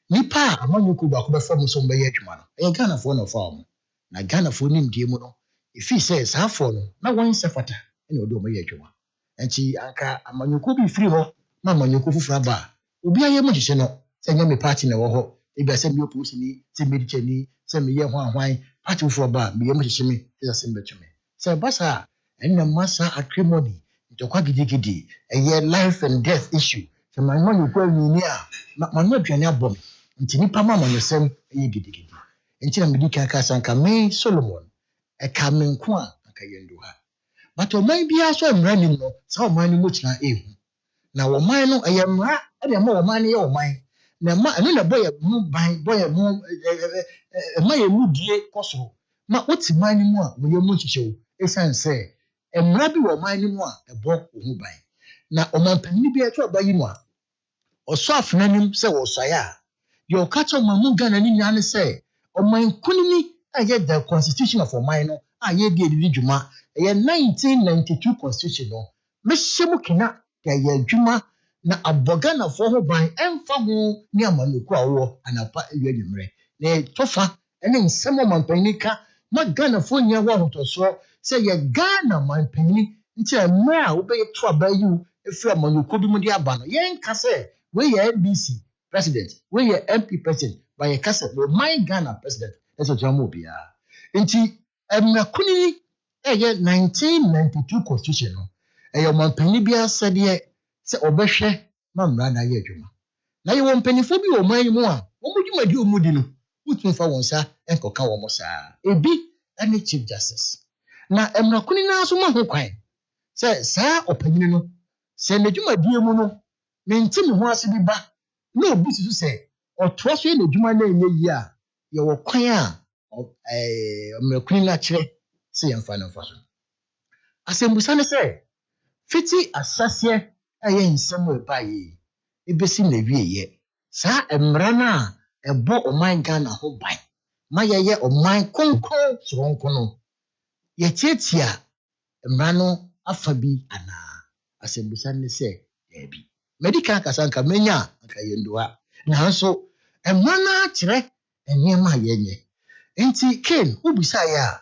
Nipa amanyoku ba ko befa mo so mbe ye adwuma no. Ghana fo no fa mo. Na Ghana fo nim die mu no. If he says half for no, na one sefata, and you do my yajuma. And she anka amanyuku be free ho, na amanyuku fraba. Ubi aye mo hye no, se nya me party na wo ho. E be asem yo pusi ni, se me dichani, se me ye hwan party fraba, me ye mo hye me, se asem betume. Se basa, en na masa acrimony, ntokwa gidigidi, e ye life and death issue. Se my man you ni a, ma no aduane abom. Nti nipa ma amanyosem e gidigidi. Nti na me di kan ka sanka me Solomon a coming quan, a kayenduha. But o may be also running no, so many much na ehu. Now, o mine, I am rat, and a more money or mine. Now, a boy a move by boy a move, my mood ye cosso. Ma what's mine more when you much show? As I say, a rabbi or mine more, a book who buy. Now, o man penny be a trouble by you more. Or soft nanim, say, or saya. Your catch on my moon gun and in say, o mine kunini. I get the constitution of a minor. I get the Juma, a 1992 constitution. Miss Mukina, a Juma, na abogana for her by Enfamu, Niamanuka, and a part of your ne Tofa, and then some of my penica, not Ghana for near one or so, say a Ghana, my penny, until a mare will be trouble you if you're Manukubi Abana. Yan Casse, where your NBC president, where your MP president, by a cassette, my Ghana president. Eso jamu bia. Nti kunini 1992 constitution no. Manpanyi bia sede se obehwe ma mra na ye adwuma. Na ye wonpanifo bi o man mu a, wo mudwuma di omudi no. Wutun fa wonsa enkoka wo mo saa. Ebi ene chief justice. Na kunini na so ma ho kwan. Se saa opanyini no, se n'adwuma die mu no, menti me ho ase bi ba. Na obi su se oto so ye n'adwuma na enye yi a your kwan a Queen Latre say and final fashion. Asembusa ne say, fiti asase aye nsem we ba yi. Ebesi na wie ye. Saa emra na ebo oman Ghana ho ban. Ma ye oman konkon soronko no. Ye tietia emra no afa bi ana. Asembusa ne say, debi. Medical kasanka menya anka yendoa. Nanso emra na kire enema yenye. Enti Ken ubisa ya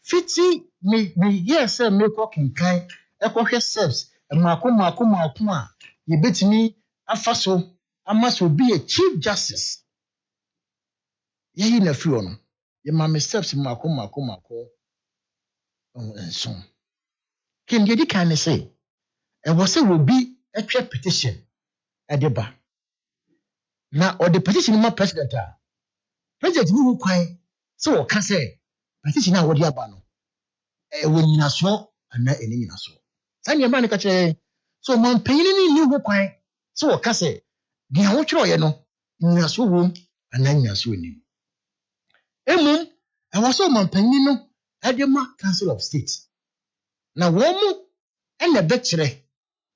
fiti me yes me ko kinkan ekohwe steps mako a ye betimi afaso amaso be a chief justice ye yi na fi ono ye ma me steps mako so Ken ye di kan say e was say will be a petition edeba na or the petition ma president ni kwan so o ka say petition na wodi aba no nyinaso ana eni nyinaso sanya ma ne ka kire so man panyin ni ho kwan so o ka se dia wo twero ye no nyinaso wo ana nyinaso ni emum e wo so man panyin no adema council of state na wo mu ene be kire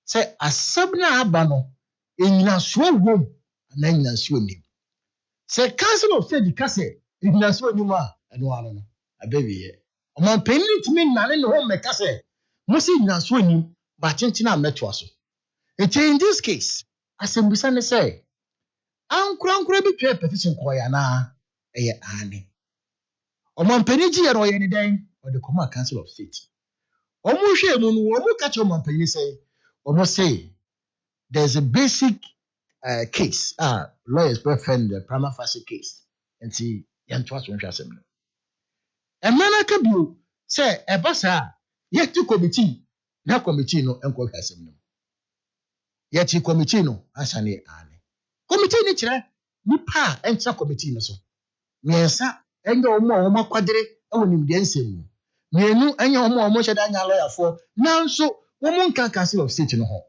se asab na aba no nyinaso wo ana nyinaso ni se council of state ka se nyinaso ni ma eno ano no abewiye man penny to me nane no home make say musi nyina so anim ba chenchina meto aso in this case asembusa ne say ankura bi twa petition ko ya na eye ane o man penny ji ye no ye ne den o de come council of state o mu hwe mu no o mu ka che o man penny say o mo say there's a basic case lawyers prefer the prima facie case and see yanto aso nhwa asem no emana ka bio say ebasa yeti committee na committee no enko hwasem no yeti committee no asane ane committee ni kire nipa encha committee no so miensa enye omo makwadere ewo nimde nsem mienu enye omo hyeda anya lawyer for nanso wo mun kan council of state no ho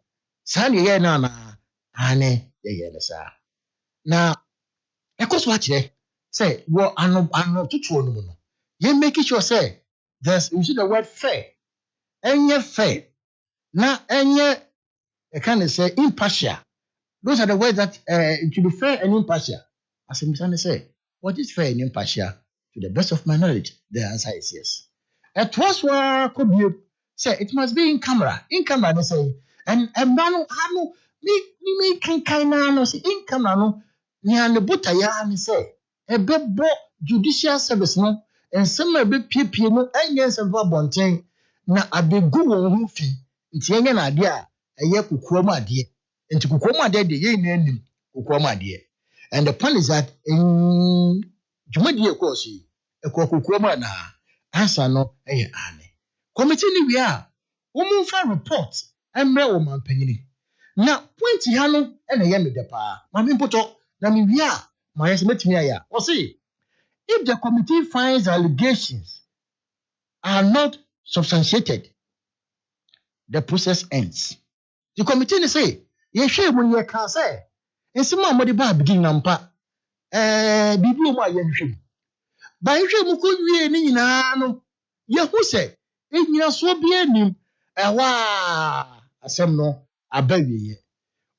sa ne ye na ane ye ne sa na ekoso a kire say wo ano tutuo no no you make sure say there's you see the word fair enye fair na enye can say impartial. Those are the words that it should be fair and impartial. As I'm say, what is fair and impartial? To the best of my knowledge, the answer is yes. It was what could be say it must be in camera. In camera, they say, and man, me can no say in camera no. Ni ane buta ya ni say a bebo judicial service no and some a bit PP no enye some bonten na abegu won ho fi nti enye na ade a eye kukuoma ade nti kukuoma ade de ye na anim kukuoma ade and the point is that in jumadi e course e kukuoma na answer no eye ane committee ni wi a wo mu fa report emre wo man panyini na point ya no ene ye me de pa ma me poto na me wi a ma yes metimi aya o see if the committee finds allegations are not substantiated, the process ends. The committee say, "Ye share when you can say, and some more the bar begin nampa. Bibu ma ye nhwem. Ba nhwem mu ko wie ni nyina no. Ye hu say, e nyina so bi anim. Ewa asem no abawie ye.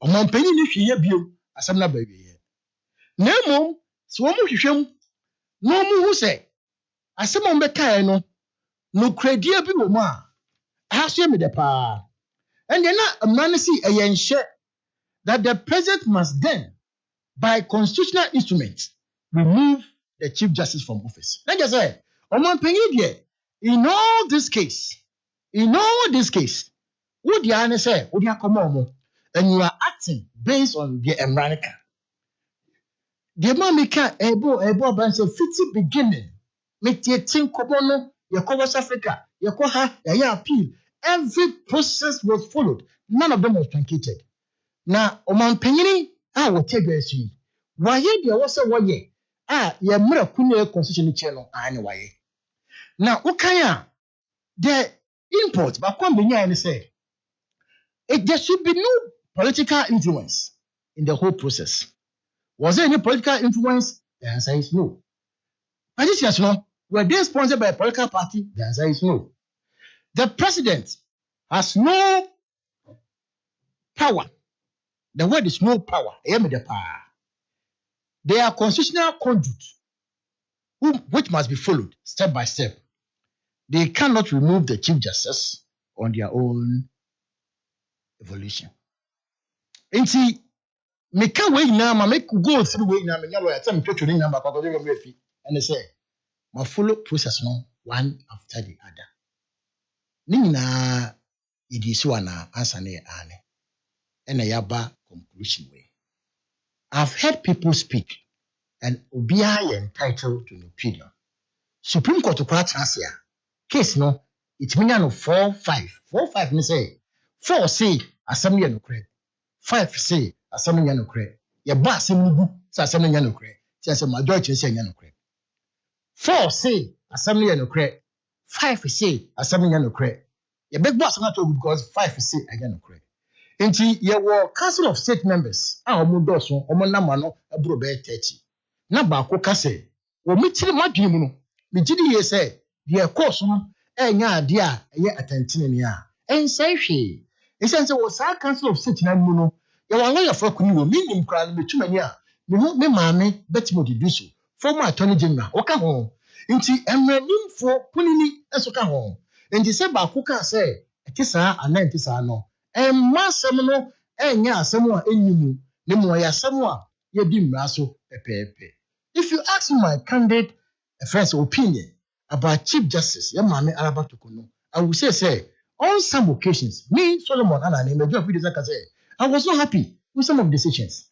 Omampanyi ni hwe ye biom asem na abawie ye. Na mom, so mo hwehwem no mu hu say, asem on be kai no no credit bi wo mu a aso me de pa and then a man see a yenhye that the president must then by constitutional instruments remove the chief justice from office. Let just say oman panyi de in all this case what the answer say what you come on and you are acting based on the America the mamika ebo ban say fiti beginning make the thing come on you cover South Africa you call her ya appeal. Every process was followed. None of them was truncated. Now, Oman Penny, will take this. Why there was a way? Ye mura kune constitution channel anyway. Now, Ukaya, the import, but come be and say, there should be no political influence in the whole process. Was there any political influence? The answer is no. Petitions, no. Were they sponsored by a political party? The answer is no. The president has no power. The word is no power. They are constitutional conduit which must be followed step by step. They cannot remove the Chief Justice on their own evolution. And see, me can wait now, I make go through way now, and they say, my follow process no one after the other. Nina, it is one answer near Anne, and a yaba conclusion way. I've heard people speak, and Obiya entitled to an opinion. Supreme Court to correct us here. Case no, it's meaning no 4-5. 4-5 me say 4 say assembly no correct. 5 say assembly no correct. Your boss assembly say assembly no correct. Say majority say no correct. 4 say assembly no correct. 5 say assembly no correct. Your big boss not to because 5 say again no correct. Enti your council of state members a omo doso omo nama no abro be 30. Na ba ko ka say o mitiri madwene mu no me gidi ye say the course no enya ade a eye atantene ne a ensai hwe esense wo sa council of state na mu no ye wa lawyer for kunu wo minim kra no metumani a me ho me maame betimo de duso former attorney general o ka ho nti emranimfo punini eso ka ho nti se ba ko ka say etisa anantisa no masem no enya asem a enyimu ne mo ya asem a ye di mmra so pepepe. If you ask me my candid friend's opinion about Chief Justice Yamame Araba Tokono, I will say on some occasions, me Solomon and I say I was so happy with some of the decisions.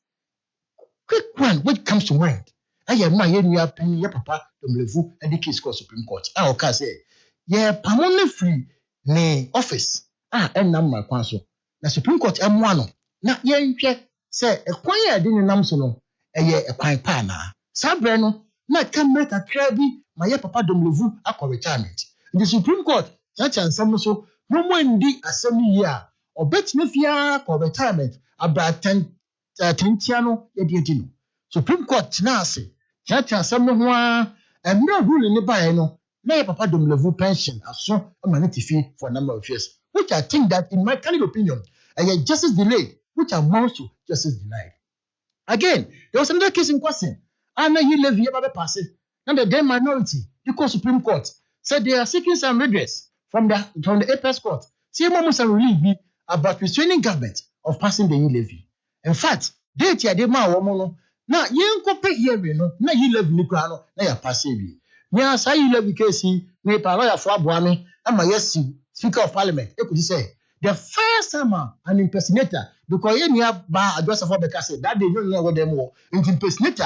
Quick one which comes to mind. I am my penny papa Domlevu and the case called Supreme Court. I will say, yeah, permanent free ne office. And my counsel. Na Supreme Court M1 na ye nhwe say ekwan ya de nam so no eye ekwan pa na sabre no na kamera kakra bi maye papa Domlevu akọ retirement. The Supreme Court chansam so no mo ndi asem yi a obetime fia akọ retirement abratan tentia no ye de no Supreme Court na ase chansam no ho a emra rule ni bae no na ye papa Domlevu pension aso amanitifi for a number of years, which I think that in my candid opinion a justice delayed, which amounts to justice denied. Again, there was another case in question. Anna Levy about passing, and the then minority, the Supreme Court, said they are seeking some redress from the Apex Court. See, moments are relieved about restraining government of passing the levy. In fact, they tell them now, now you compare here, no, now you levy Nikrano, now you pass it. Now, say you levy case, me paroya for Abuami, and my yes, Speaker of Parliament, you could say. The first time an impersonator, because you have address of Obeka said that they don't know what them were. Impersonator,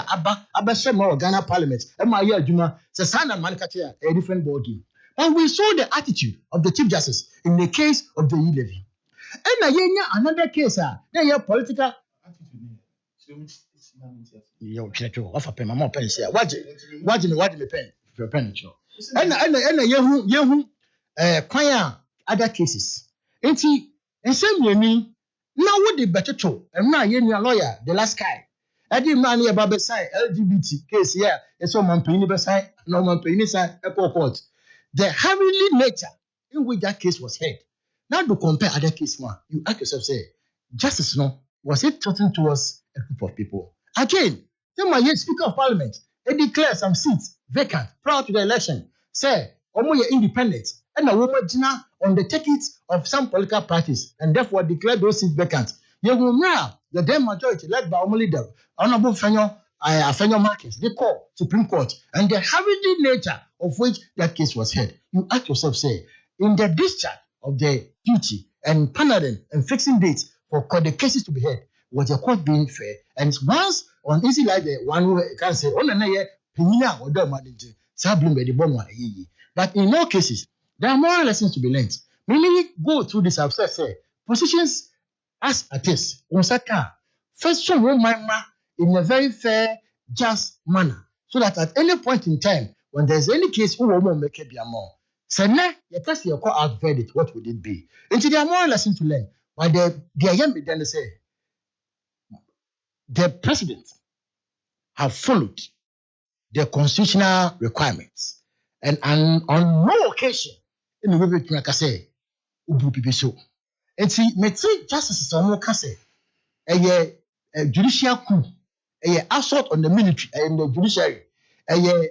Abba Shema Ghana Parliament, and my year Juma, Sasana Mankatia, a different body. And we saw the attitude of the Chief Justice in the case of the levy. And another case, they have political attitude. Yo, check you off a pen, my mom pen say, what me pen, if your pen, and you, choir other cases. And see, and same way me, now what the better to, and now you're a lawyer, the last guy. I didn't know about the side LGBT case here, and so man paying the side, no man paying side, a court. The heavenly nature in which that case was heard. Now to compare other cases, you ask yourself, say, justice, no, was it threatened towards a group of people? Again, then my Speaker of Parliament, they declare some seats vacant prior to the election. Say, Omoye independent. And a woman on the tickets of some political parties and therefore declare those seats vacant. You will now, the then majority led by our leader, Honorable Fenyo Marcus, they call Supreme Court, and the heavenly nature of which that case was heard. You ask yourself, say, in the discharge of the duty and paneling and fixing dates for the cases to be heard, was the court being fair? And once on easy like the one who can say, oh, no, yeah, Penina or the manager, Sabin by the Bonwa. But in all cases, there are moral lessons to be learned. Meaning, go through this abstract say positions as it is. First, show my in a very fair, just manner, so that at any point in time, when there's any case, who will make it be a more. Say, you test your call out verdict. What would it be? Into there are moral lessons to learn. But the young then they say the president have followed the constitutional requirements, and on no occasion ɛna wobɛtumi aka sɛ wobu bibi so nti mete justices a wɔn ka sɛ ɛyɛ judicial coup ɛyɛ assault on the military and the judiciary ɛyɛ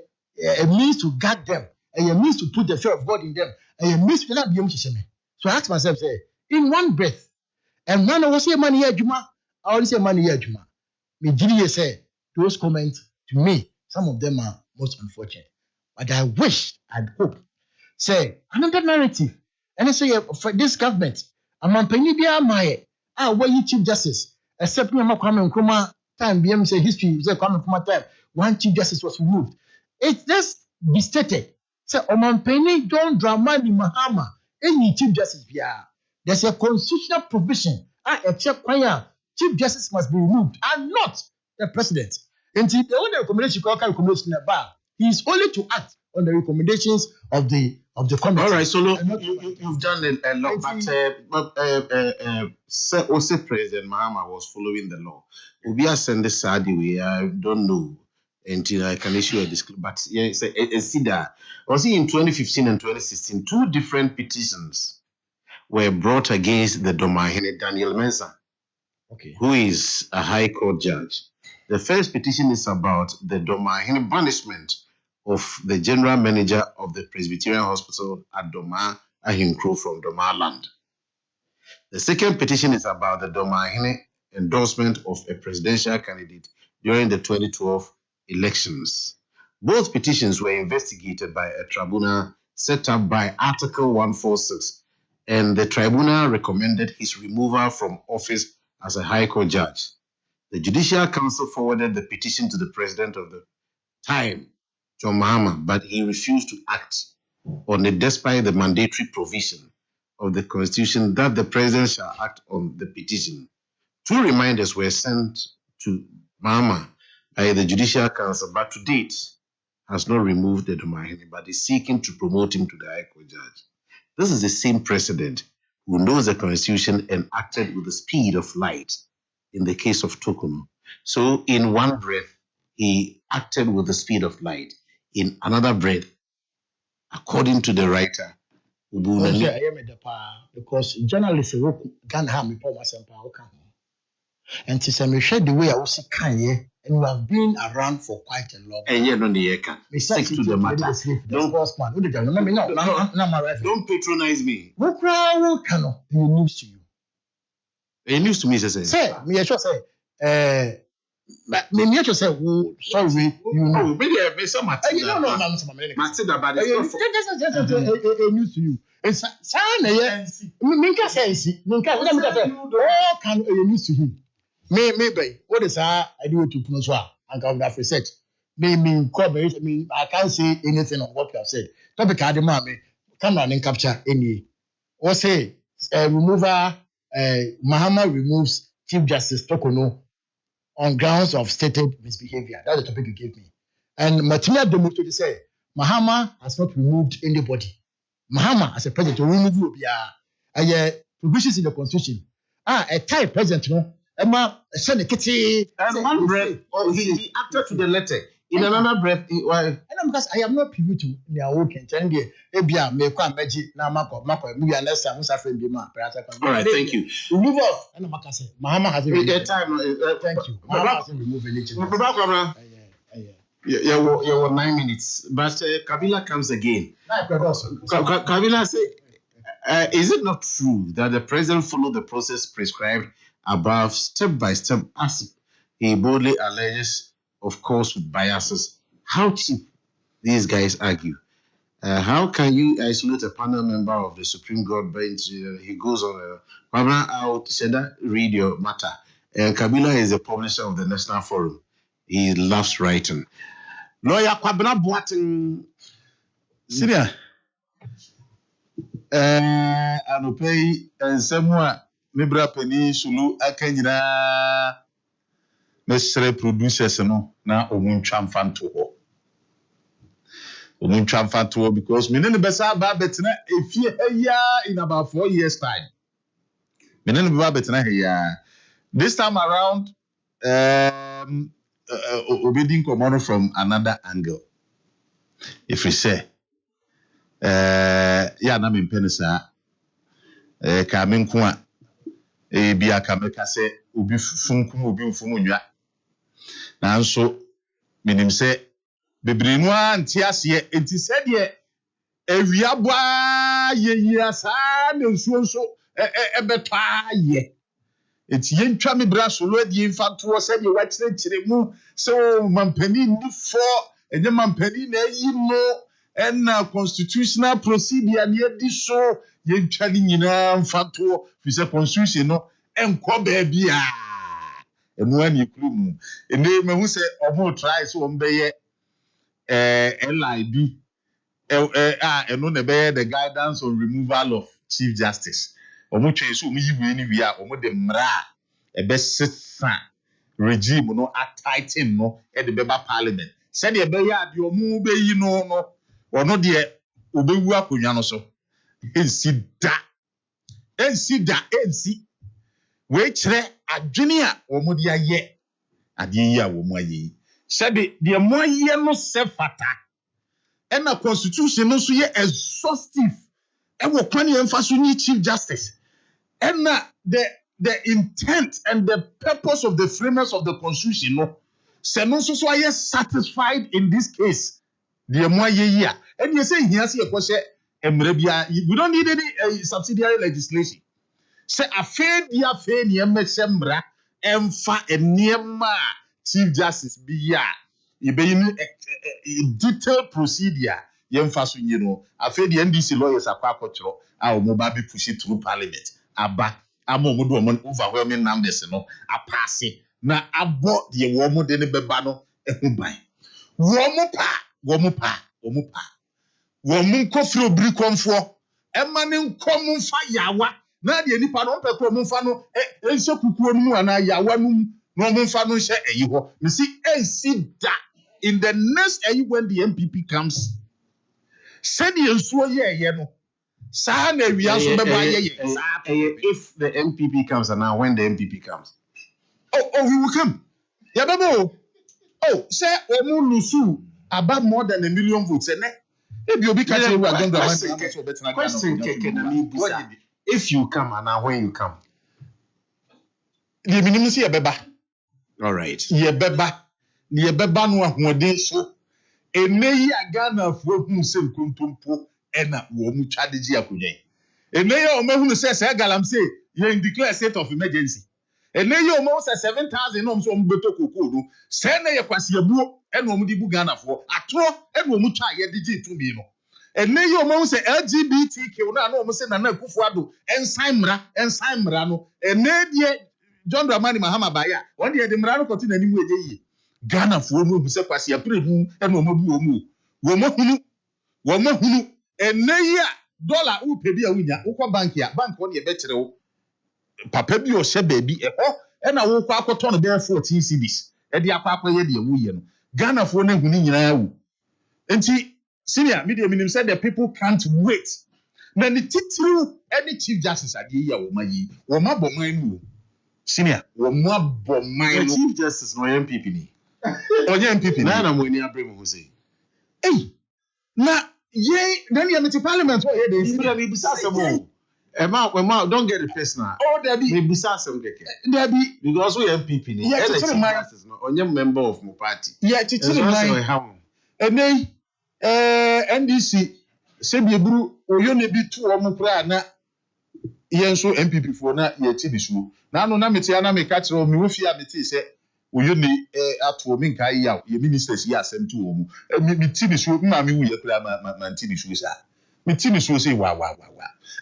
a means to guard them a means to put the fear of God in them a means to not be able to say me. So I ask myself say in one breath and when I was say money here juma I always say money here juma me gidi say those comments to me some of them are most unfortunate but I wish I'd hope say another narrative and I say for this government amampani bia amaye where you chief justice except me Kwame Nkrumah time BM say history say Kwame Nkrumah time one chief justice was removed. It's just be stated. Say Omanpeni John Dramani Mahama any chief justice bia. There's a constitutional provision. A chief justice must be removed and not the president. And the only recommendation recommendation about he is only to act on the recommendations of the committee. All right, so look, you've done a lot, but also President Mahama was following the law. Ubia send the Saudi way, I don't know until I can issue a disclosure. But yeah, see that. Was in 2015 and 2016, two different petitions were brought against the Domahine Daniel Mensah, who is a High Court judge. The first petition is about the Domahine banishment of the general manager of the Presbyterian Hospital at Doma Ahinkro from Doma land. The second petition is about the Domahine endorsement of a presidential candidate during the 2012 elections. Both petitions were investigated by a tribunal set up by Article 146, and the tribunal recommended his removal from office as a High Court judge. The Judicial Council forwarded the petition to the president of the time, John Mahama, but he refused to act on it despite the mandatory provision of the Constitution that the president shall act on the petition. Two reminders were sent to Mahama by the Judicial Council, but to date has not removed the Domahine, but is seeking to promote him to the High Court judge. This is the same president who knows the Constitution and acted with the speed of light in the case of Tokono. So in one breath, he acted with the speed of light. In another breath, according to the writer, because journalists can have me for myself. And to say, the way I was and you have been around for quite a long time. And yet, on the can stick to the matter. Don't patronize me. What crowd can be news to you? A news to me, say, me, I should say, me, I should say, sorry, you know, maybe I may some matter. You don't know, Matilda, but it's a news to you. And Sana, Minka says, Minka, what can a news to him? Maybe what is I do to Promotional and come back research. Maybe corporate. I mean, I can't say anything on what you have said. Topic Ademame, come down and capture any. Or say, remover, Mahama removes Chief Justice Tokono on grounds of stated misbehavior. That's the topic you gave me. And Matimia Demoto say, Mahama has not removed anybody. Mahama, as a president, will remove you. Provisions in the Constitution. A type president, no. And one breath, he acted to the letter. In another breath, and because I am not privy to their work and Chandia, Ebia, Mekwa, Meji, Namako, maybe unless I'm suffering the man. All right, thank you. Remove off. And Makase, Mahama has removed time. Thank you. Mahama hasn't removed anything. You were 9 minutes, but Kabila comes again. Kabila say, is it not true that the president followed the process prescribed above step by step as he boldly alleges, of course, with biases? How cheap these guys argue. How can you isolate a panel member of the Supreme Court bench? He goes on, read your matter. Kabila is a publisher of the National Forum. He loves writing. Lawyer Kwabena Boateng. Senior. Anopei semua mebra pani sulu akanyina mesre producers no na omuntwa mfanto ho. Omuntwa mfanto ho because me ne besa ba betina efie ya in about 4 years time. Me ne ba betina ya. This time around obedient command from another angle. If we say ya na me mpene sa ka me nko a bia ka me ka se obi funkum obi mfumu nwa nanso minim se bebre no anti ase enti se de ewia boa ye sa na nsuo ebetwa ye enti yentwa me bra solo adi mfanto se de wa kyerɛkyerɛ mu so mampani ni fo enye mampani na yi no na constitutional procedure na yedi so yentwa ni nyina mfanto fi se constitution no enko ba bia enu ani krum ene mehu se omo try so ombeye LIB eno ne be the guidance on removal of chief justice omo twen so omo yiwe ni wi a omo de mra ebe sesa regime no tighten no e de beba parliament said e be ya de omo be yi no ono de obewu akonwa no so ensi we kire adwene a omo de aye ade yi a omo aye said de mo aye no se fata and the constitution no so ye exhaustive e wo kwani emfaso ni chief justice and the intent and the purpose of the framers of the constitution no se no so are satisfied in this case the mo aye a and you say here say e kwose emre bia we don't need any subsidiary legislation say afa ni emesembra emfa eniema chief justice bia ibeyin detailed procedure yemfa so nyi no afa the NDC lawyers akwakochro a omo ba be push it through parliament aba amomo do omo overwhelming numbers no apase na abo de wo mo de ne beba no ehuban wo mo pa wo mo nkofro obiri konfo ema ne nkom mfa yawa na de nipa no mpekro mo mfa no ense kukuo mu ana yawa no mo mfa no hye eyi ho me si ensi da in the next when the MPP comes said the ensuo ye no sa na wi aso bebo aye if the MPP comes and now when the MPP comes oh we will come ya bebo say omu lusu about more than 1 million votes ne ebi obi ka che we agenda man so betina question keke na me bisa if you come and now when you come the minimum see beba all right ye beba no ahoden so eneyi agana fo hu se nkontompo ena wo mu twadegi akonyan eneyi o mahunu se galamse ye declare state of emergency eneyi o mo se 7,000 no so mbeto kokoo no se na ye kwase abuo ena o mu di bu Ghana fo atro ena o mu twa ye digi tumi no eneyi o mo se LGBTQ na o mo se na Akufo Ado ensan mra no enedie John Dramani Mahama Baya won de mra no kote nanimu eje yi Ghana for no se kwase apremu e no omobu wo mo hunu eneya dollar u pebi a wunya ukwa bank on ye be kire wo papa bi o hye baabi eho e na wo kwa akoto no be 14 cedis e de akwa ye de wu ye no Ghana for no hunu nyina wu enti senior media minim said the people can't wait na ni titiri any chief justice ade ya wo mayi wo maboman mu senior wo maboman no chief justice no MPP ni onye MPP na mo ni abremu ho sei na ye then you meet parliament where they see that we bisa asem Emma don't get it personal there be we bisa asem keke there be because we MPP ni justice no onye member of my party chichiri man enei NDC se bi eburu oyo ne bi tu omo kra na yenso MPP fo na ye ti bisu na no na meti ana me ka kire me wo fi a meti se oyo ne atu omi nka ya ye ministers ya asem tu omu me ti bisu ma me wu ye kra ma ti bisu sa me ti bisu se wa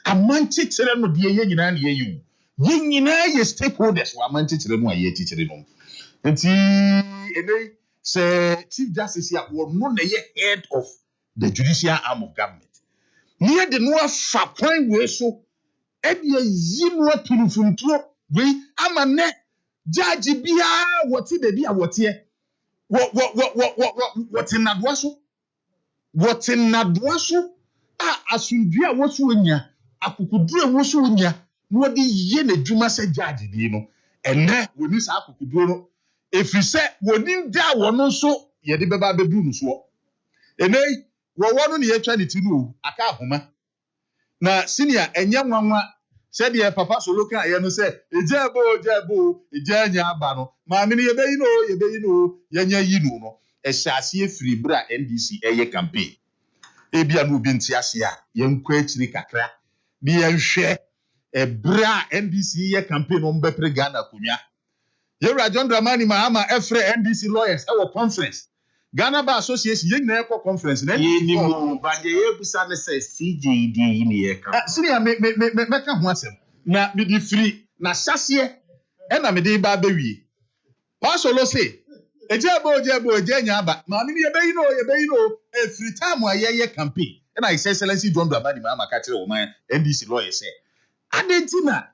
amanti kire no de ye nyina na ye yu ye nyina ye stakeholders wa amanti kire no aye ti kire no enti enei say chief justice ya wo no na ye head of the judicial arm of government near the no fa kwan we so e de yi no atunfuntuo we amane judge bia woti de bia wotie woti nadwa so asundua a woso onya akukuduro woso onya no de ye na dwuma se judge di no ene woni sa akukuduro no efise woni nda wono so ye de beba bebu no so ene wɔwɔ no ne yɛtwa ne ti no aka ahoma na senior ɛnyɛ nwanwa sɛdeɛ papa solo ka yɛ no sɛ ejabo eja nya aba no maame no yɛbɛyi no yɛnya yi no ɛhyɛ aseɛ firi bere a NDC ɛyɛ campaign ebia no obi nti ase a yɛnkɔ akyiri kakra ne yɛnhwɛ ɛbere a NDC yɛ campaign no mbɛpere Ghana konwa yɛwura John Dramani Mahama ɛfrɛ NDC lawyers ɛwɔ conference Ghana Bar Association yɛn nyinaa kɔ conference na yɛnim ba de yɛbusa ne sɛ CJD yi ne yɛka senior mɛka ho asɛm na mede firi na hyɛseɛ ɛna mede ba bɛwie pasolo se ejabo ejanya aba maame ni yɛbɛyi no every time a yɛyɛ campaign ɛna His Excellency John Dramani Mahama ka kyerɛ wɔn NDC lawyer sɛ adentina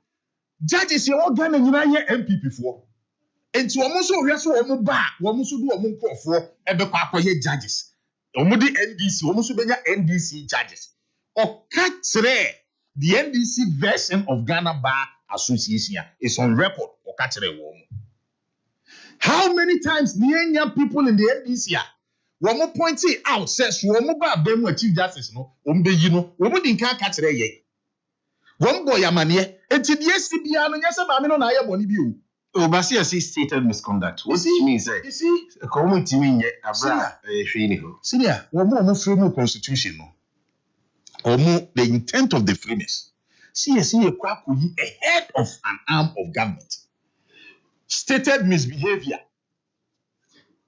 judges yɛwɔ Ghana nyinaa yɛ MPP foɔ enti wɔn nso hwɛ so wɔn ba wɔn nso do wɔn nkurɔfoɔ ɛbɛkɔ akɔyɛ judges wɔn de NDC wɔn nso bɛnya NDC judges ɔka kyerɛ the NDC version of Ghana Bar Association is on record ɔka kyerɛ wɔn. How many times the young people in the NDC were pointing out says woman ba bemu chief justice no ombeyi no woman din kan ka kire ye one boy amane enti the SCBA no nyese ba me no na aye boni bi o Obasi say stated misconduct what it means say you see community we nye abra hwe ni ho senior wo frame constitution no omo the intent of the framers see kwa koyi a head of an arm of government stated misbehavior.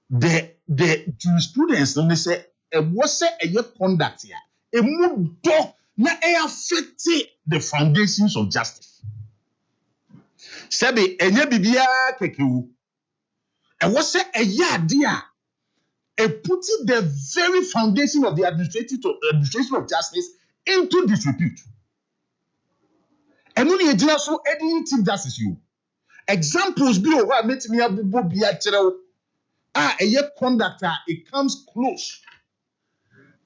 The jurisprudence don't say was a conduct here. A move na affect the foundations of justice. Sabi enye bibia kekewu. And was a idea putting the very foundation of the administration of justice into disrepute. And only a so any chief justice you. Examples be over met me abubo bia kyerɛw a conductor it comes close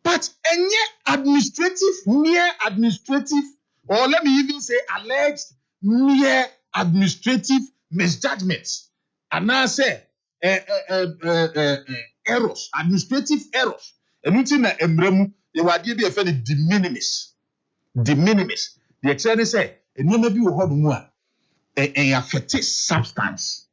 but mere administrative or let me even say alleged mere administrative misjudgments and now say errors administrative errors and nothing na embremu you were dey be a de minimis the extent say enoma bi wo ho do mu a and affect substance.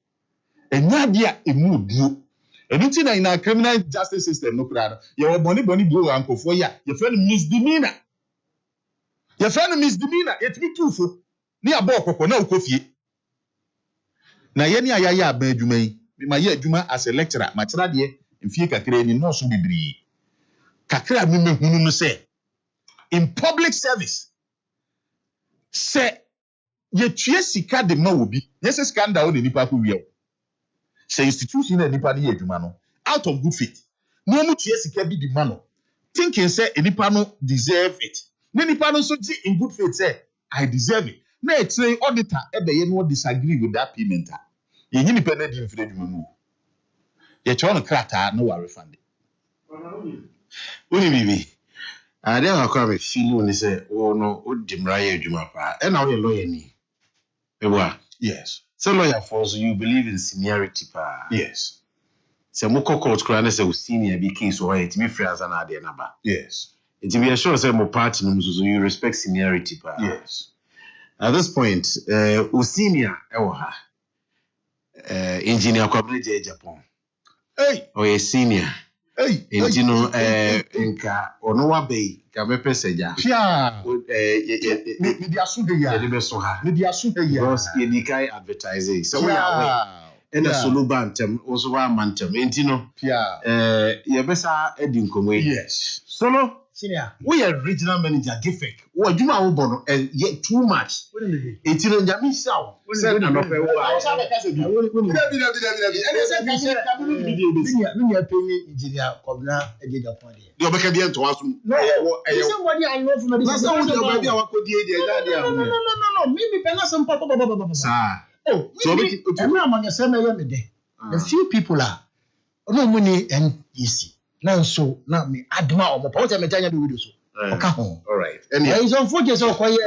And now there a mood you. Anything in our criminal justice system, no crowd. Your bonny blue uncle for ya. Your friend misdemeanor. It's me too for near Boko, no coffee. Na yeni ayaya bedume. My year Juma as a lecturer, my tradie, in Fika training, no so be. Kakra mime say in public service. Say ye tue sika de ma obi yes scandal o de nipa ko wiye say institution na nipa de adwuma no out of good faith no mu tue sika bi di ma no thinking say nipa no deserve it na nipa no so di in good faith say I deserve it na e train auditor e be ye no disagree with that payment ye nyi nipa na di mfire adwuma mu ye che on krata no wa refund oni bibi ade akwa be feel ni say o no o dimra ye adwuma pa e na o ye lawyer ni. Yes. So lawyer force you believe in seniority pa. Yes. Se mo court kra na se senior be case so it me free as na ade na ba. Yes. It be sure say mo party no so you respect seniority pa. Yes. At this point o senior e wo ha. Engineer Kwabene Japan. Hey. O ye senior. Hey. Engineer nka ono wa be ka me peseja. Pia. Me dia so de ya. Ye be so ha. Me dia so de ya. Because ye di kai advertising. So we are we. And a solo bantem also wa mantem. Entino. Pia. Ye be sa edi nkomo yi. Yes. Solo senior. We are regional manager Gifek. Wo adwuma wo bono yet too much. Entino njami saw. Said na no pe wo ba. I was have ka se bi. And say kabulu bi dey pay engineer Kobna Ejeja Pode. You be ka bi ento aso. No, somebody I know from the na so wo dey ba wakodi e dey no. Me pay na some papa. Sir. Oh, so I'm on the same day. The few people are no money NDC. Now so now me adma or what am I telling you so? Okay. All right. And yeah, it's unfortunate so quiet.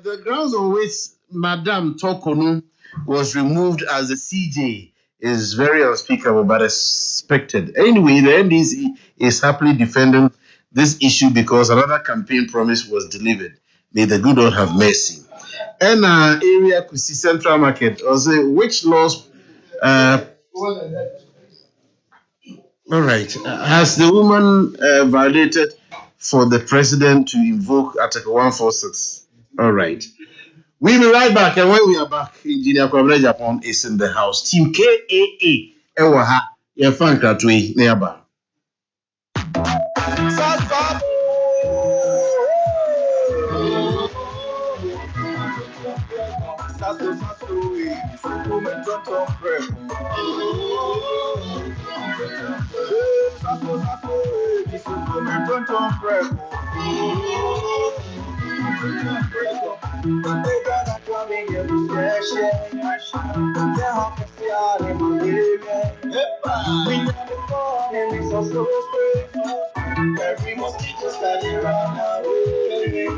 The grounds on which Madame Tokono was removed as the CJ is very unspeakable but expected. Anyway, the NDC is happily defending this issue because another campaign promise was delivered. May the good Lord have mercy. And area Kusi Central Market, also which laws all right. Has the woman violated for the president to invoke Article 146? All right. We'll be right back. And when we are back, Engineer Kwabena Japan is in the house. Team KAA. Ewaha. Your fan kratwe nearby. Every mosquito standing around away.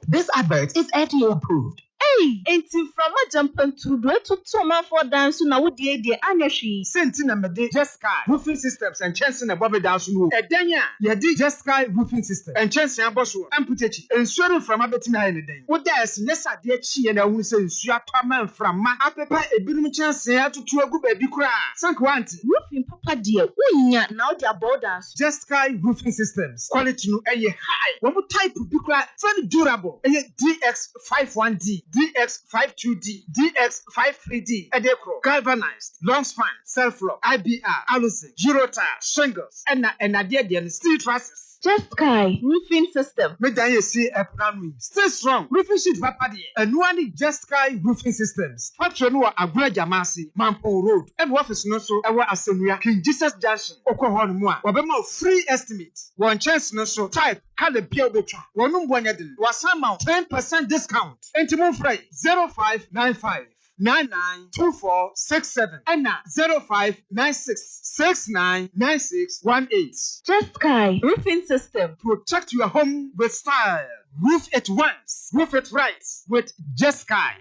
This advert is FDA approved. Hey, enti from a jumping to do it to man for dance na wo die anyashi. Senti na mede Jessica roofing systems and chancing above the dance no. Edanya, ye di Jessica roofing system and chancing aboso amputechi. Ensuring from abeti na ene den. Wo da esi nesa de chi na hu se nsu atama from ma apepa ebinum chancing atutu agu ba bi kura. Sank wanti roofing papa die unya na wo dia borders. Jessica roofing systems quality no eye high. Wo type bi kura very durable. Eye DX51D DX52D, DX53D, Edecro, galvanized, long span, self-lock, IBR, alusin, Girota, shingles, and the steel trusses. Just Sky roofing system. Make that you see a plan. Stay strong. Roofing sheet papa die. And one Just Sky roofing systems. Factory no Agura Jamasi, Mampo Road. And office no so ewa Asemia, King Jesus Junction, Okohon Mua. Wabema free estimate. One chance no so type Kale Pio Betra. One Mwanyadin. Wasama 10% discount. Intimum freight 0595. 992467 and 0596699618. Just Sky roofing system. Protect your home with style. Roof it once, roof it right with Just Sky.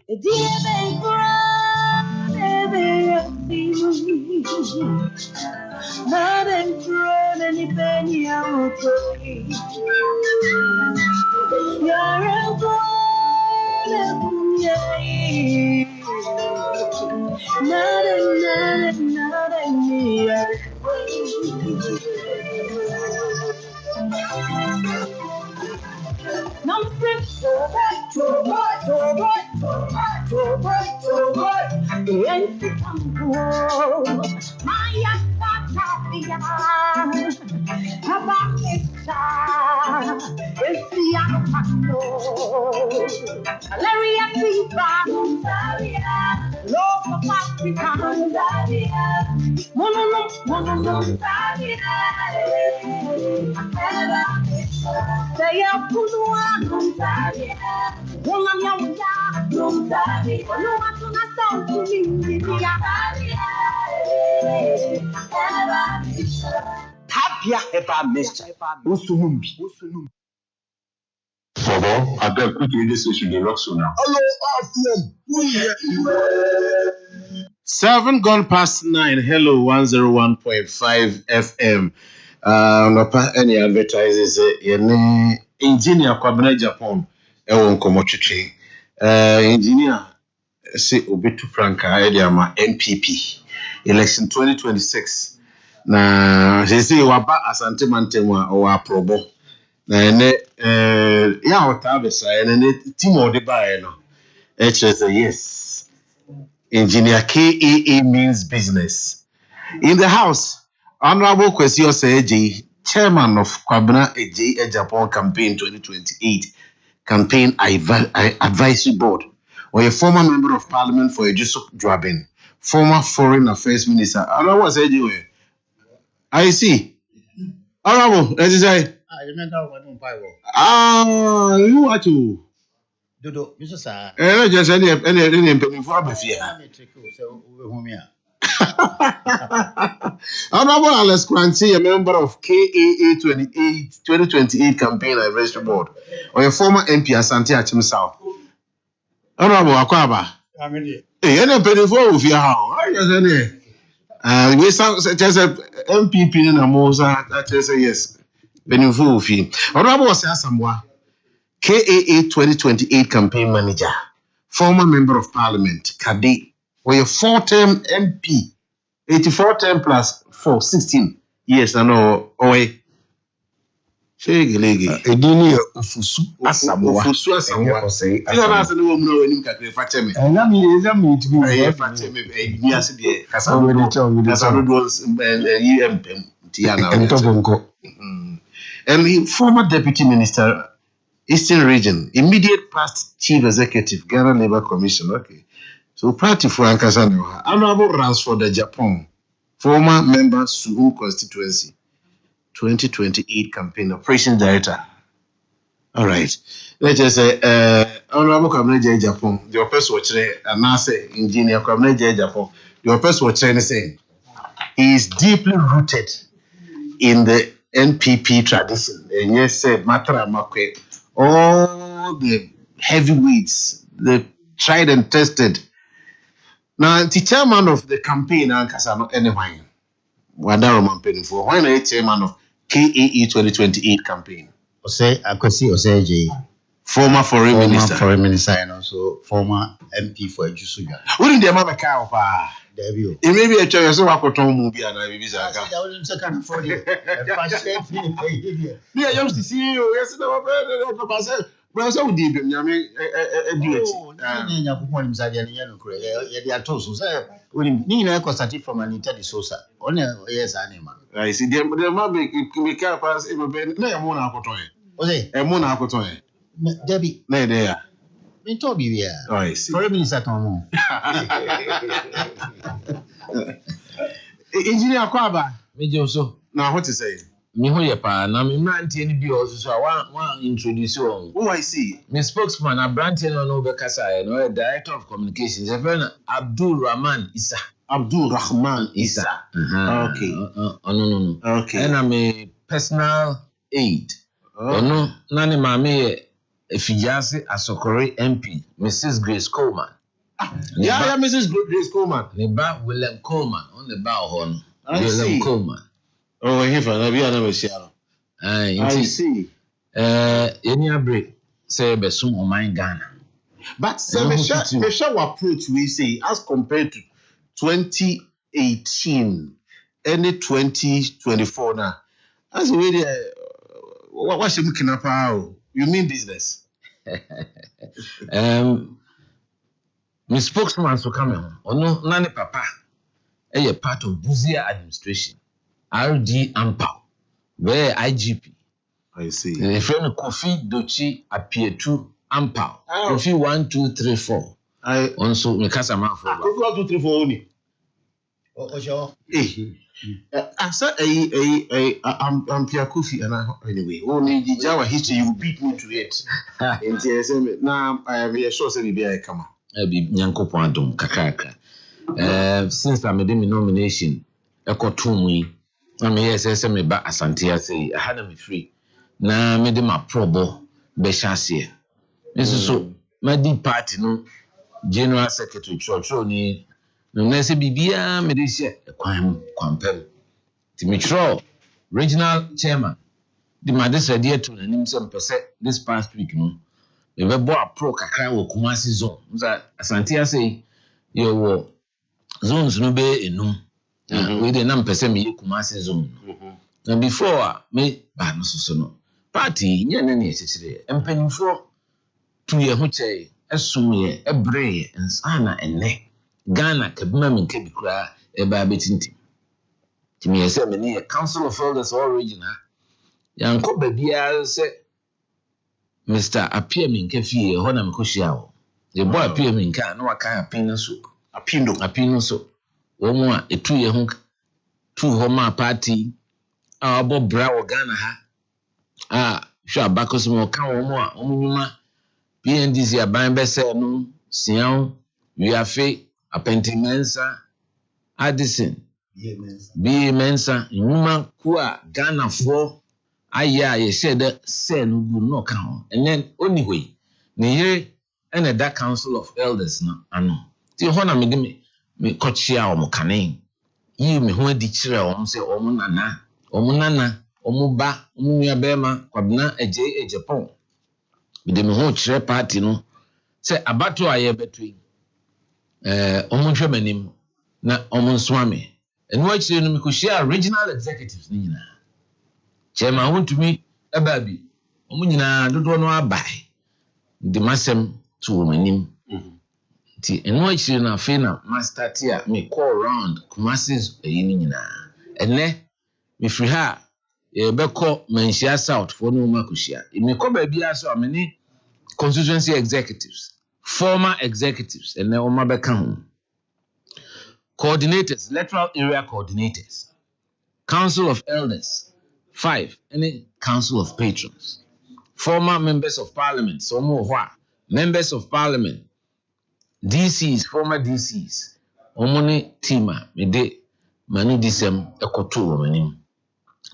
Tapia Hepa Mixture. Usunumbi. Bobo, I beg quick radio station the rock now. Hello, 7 gone past 9. Hello 101.5 FM. Any advertisers any engineer Kwabena Japan ewon komochichi. Engineer say obetu franka ama NPP election 2026. Na say waba asante mantemwa o aprobo. Na ene ya otabesa ene team ode bae no. Say yes. Engineer KAA means business. In the house, Honorable Kwesi Oseji, Chairman of Kwabena Japan Campaign 2028 Campaign Advisory Board, or a former member of Parliament for Ejusuk Dwabin, former Foreign Affairs Minister. Honorable Oseji, I see. Honorable, as you say. You want to? Dodo, Mr. Sir. Just any for me. Honorable Alex Kranchi, a member of KAA 2028 Campaign Advisory Board, or a former MP Asante Achim South. Honorable Akwaba. Hey, any penny for if you have. We sound just a MPP in a Mosa, that is a yes. Penny for fee. Honorable Sasamwa, KAA 2028 Campaign Manager, former Member of Parliament, Kade, or a 4-term MP. 84 10 plus 4, 16 years. I know. Owe. Shegilegi. Edini Ufusu Asamoah. Ufusu Asamoah. Say. I don't know the woman when you can fatemi. And I'm here to be fatemi. Yes, dear. And the former Deputy Minister, Eastern Region, immediate past Chief Executive, Ghana Labour Commission. Okay. So, party for Ankasano, Honorable Ransford the Japan, former member Suhu constituency, 2028 campaign operation director. All right. Let's just say, Honorable Kamneja Japan, the first watcher, and now say engineer Kamneja Japan, the first watcher saying he is deeply rooted in the NPP tradition. And yes, said Matra Makwe, all the heavyweights, the tried and tested. Now, the chairman of the campaign, Ankasano, anyway, Wadaro Mampeni for when a chairman of KAE 2028 campaign. Ose Akwesi Oseje, former foreign minister, and also former MP for Ejusuga. Wouldn't the Mama cow? Debut. It may be a choice of Akoton movie and I will can't afford it. Yeah, I used to see you yesterday. Well, so deep, I mean, they are told, when Nina Costati from Anita de Sosa, only yes, animal. I see them, but there might be car pass in a bed. No, I'm on Akotoy. Was it? I'm on Akotoy. Debbie, no, there. Me told you, yeah. I see. For a minute at home. Engineer Kwaba, me Joso. Now, what to say? Me ho ye pa na me mrantie ni bi also so one introduce on. Oh, I see. Me spokesman Abrantie no be kasa no director of communications. E friend Abdul Rahman Isa. Okay. No. Okay. And me personal aid. No na ne mama ye Efijase Asokore MP, Mrs. Grace Coleman. Yeah, Mrs. Grace Coleman. Ne ba William Coleman on the ba ho no. William Coleman. Oh, here for na bia na be share. I see. Any break say be some on my Ghana. But me shall approach we say as compared to 2018 any 2024 now. As we what she looking up how you mean business? My spokesman so come on. No nani papa. A part of Buzia administration. RD Ampao, where IGP. I see. The friend Kofi Dochi appear to Ampao. Kofi 1, 2, 3, 4. I also make us a man for Kofi 1, 2, 3, 4 only. Oh, sure. I said I'm Pierre Kofi and anyway. Only the Java history you beat me to it. And TSM now I am here sure say be a come. Be Nyanko Pondum Kakaka. Since I made my nomination, I got 2 weeks. I mean, yes, me ba Asante say I had me free. Na me de ma probo be chance. So my deep party no general secretary church ni no na se bibia me de share kwampem. Ti me tro regional chairman the madis ready to nanim some percent this past week no. Me be bo apro kakra wo Kumasi zone. Nza Asante say you wo zones no be enum. We didn't know person me Kumasi zone. And before me ba no so no party nya na na chechire empanifo tu ye ho chei esum ye ebre ensana enne Ghana kabima me nka bikura e ba betinti timi ye se me ne council of elders all regional yanko ba bia se Mr. Apia me nka fie ho na me kohia wo ye boy Apia me nka na waka apin so apino so womu a etu ye ho tu ho ma party a obo bra wo Ghana ha sure bakos mo kan womu a omnyuma PNDC aban be se no sian we afi apentimensa Addison, be mensa, Numa, Kua, Ghana for. You said that sen will not count, and then only way. Near and that council of elders, no, I know. The honor me coachia or mocane. You me who did say omunana, omuba, umia bema, quabna, a Japan. With the whole chair party, no. Say about 2 hours between Omunshamanim, na Omun Swami, and watch you could share regional executives, Nina. Chairman, want to me a baby. Omunina, don't know buy the massam to womanim. And watch you na fina, master tia, me call round, Kumasis a yinina. And ne, me free her, a beko menshia south for no makushia. It may come baby as so many constituency executives, former executives, and now Mabekam. Coordinators, electoral area coordinators, council of elders, 5, any council of patrons, former members of parliament, members of parliament, DCs, former DCs, omoni tima, mede, manu disem, ekoto manim.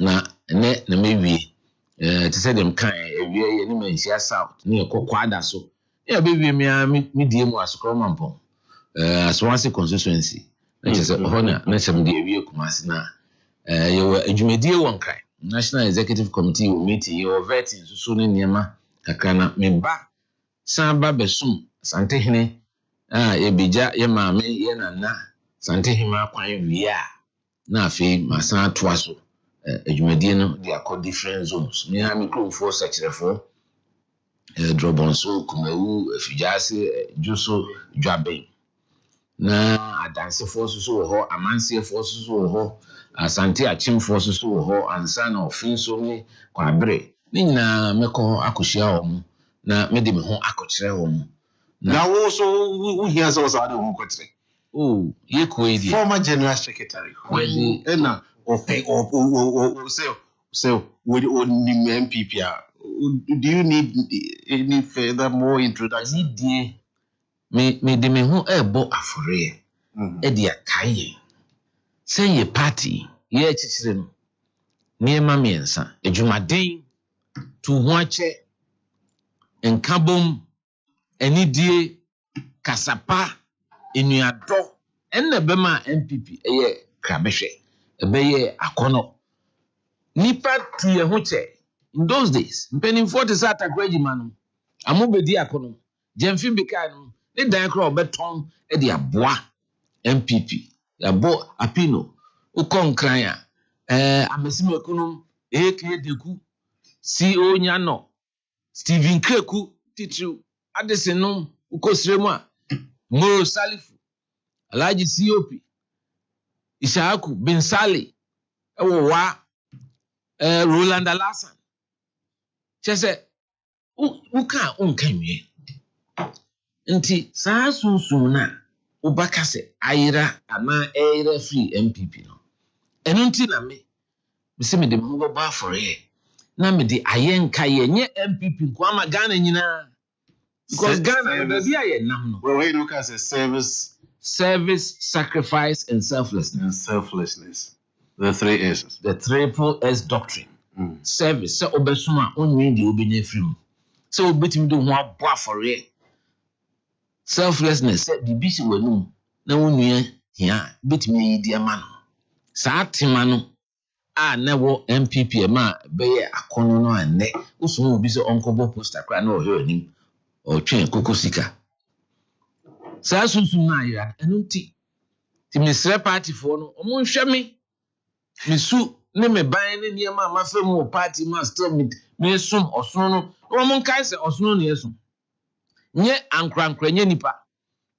Na maybe, to say them kind, any man share south, near Kokwada so. Yeah, baby, me dear was Cromampo, as once a constituency. Which is a honor, not some dear Kumasina. You were a dear one cry. National Executive Committee will meet your vetting soon in Yama, Kakana, me back. Samba Besum, Santehine, Ebija, Yamame, Yenana, Santehima, Quine Via. Na fe, Masana Twasso, a Jumediano, they are called different zones. Me, I'm a for such a for Drobonso, Kumeu, Fijasi, Juso, Jabe. Na adanse forces so ho amanse forces so ho asante achim forces so ho ansa na ofin so ni kwabre ni nyina meko akohia ho na mede me ho akokire ho na wo so wo hia so so ade ho kotre ye koedi former general secretary wedi na o say with only MPP do you need any further more introduction die me de me ho ebo afore e de akaye say ye party ye achichire no niema miensa adwumaden to ho ache enkabom enidie kasapa enuado enne bema MPP eye krabehwe ebeye akono nipa tie ho che in those days mpeni 40 sata grejima no amobedi akono jemfi bika no ne dan kro obeton e de aboa MPP abo apino ukonkran amesimo ekunum deku CEO nyano Stephen Kreku titru adesenum ukosremu a Moro Salifu Alhaji COP Ishaku bin Sali ewowa Roland Alasan chese uka unkanwe nti saa sunsun na ubaka se ayira ama ayira free MPP no eno nti na me se me de mo ba for here na me de ayenka yenye MPP ko ama Ghana nyina because Ghana be bia ye nam no well we look as a service sacrifice and selflessness the 3 S's the triple S doctrine service so obesuma onwe de obenya free so obetimi do ho aboa for here selflessness the bisi wanum na wonua hia betimi yidi ama no saa tema no a na wo MPP ma beye akono no ane uso obi se onkobo poster kra na ohwe anim o twen kokosika saa sunsun na ya enunti ti minister party for no omo nhwe me misu ne me ban ne niam amafem wo party master me sum osono no omo nkai se osono ne esum nye ankrankra nye nipa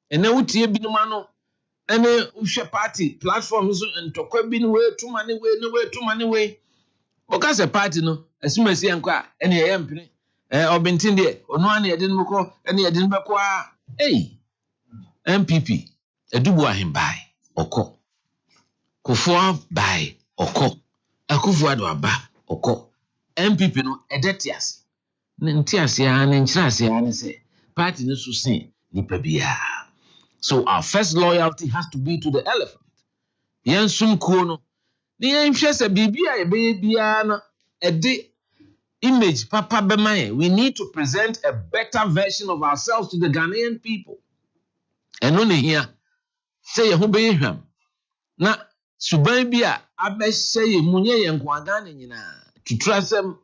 ene wutie binum ano ene uhwe party platform so ntokwa bi ne we tuma ne we oka se party no asumasi enko ene ye mpene obintin de onu an ye de nmko ene ye de nbeko a MPP edubu ahembai oko kofo bai oko akufo ado aba oko MPP no edetias ne ntiase a ne nchirase a ne se party no so sin nipa bia so our first loyalty has to be to the elephant Yen sum kuo no. Ni yen hwe se bibia ye be bia no ede image papa bemaye. We need to present a better version of ourselves to the Ghanaian people. And only here say ye ho be hwam. Na suban bi a abehye ye munye ye nkwaga na nyina tutrasem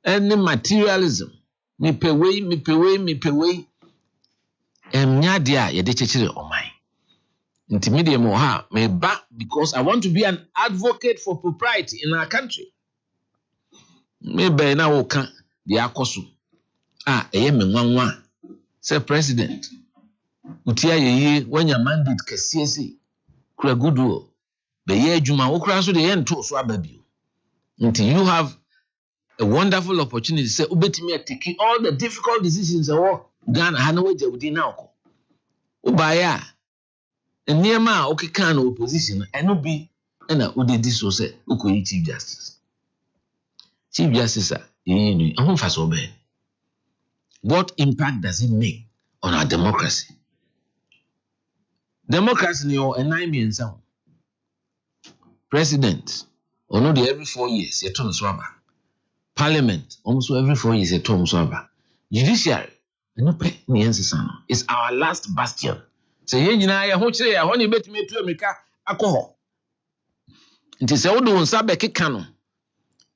any materialism me pewei nyade a ye de chechire omai nti media mo ha me ba because I want to be an advocate for propriety in our country. Me be na wo ka de akoso eye me nwanwa say president utia ye wanya mandate kesiesi kura gudu be ye adwuma wo kura so de ye nto so ababio nti you have a wonderful opportunity say ubetimi take all the difficult decisions Ghana ha na waje wudi na okọ ubaya enema okeka na opposition eno bi na udedi so say ukoyi chief justice you ahun fa so be. What impact does it make on our democracy? Democracy ni o enai mi ensa president ono de every 4 years ye to so aba. Parliament almost every 4 years ye to so aba. Judiciary it's our last bastion. So yen nyina ye ho kire ya ho ne betime etu America akoho. Nti se wodo nsa be keka no.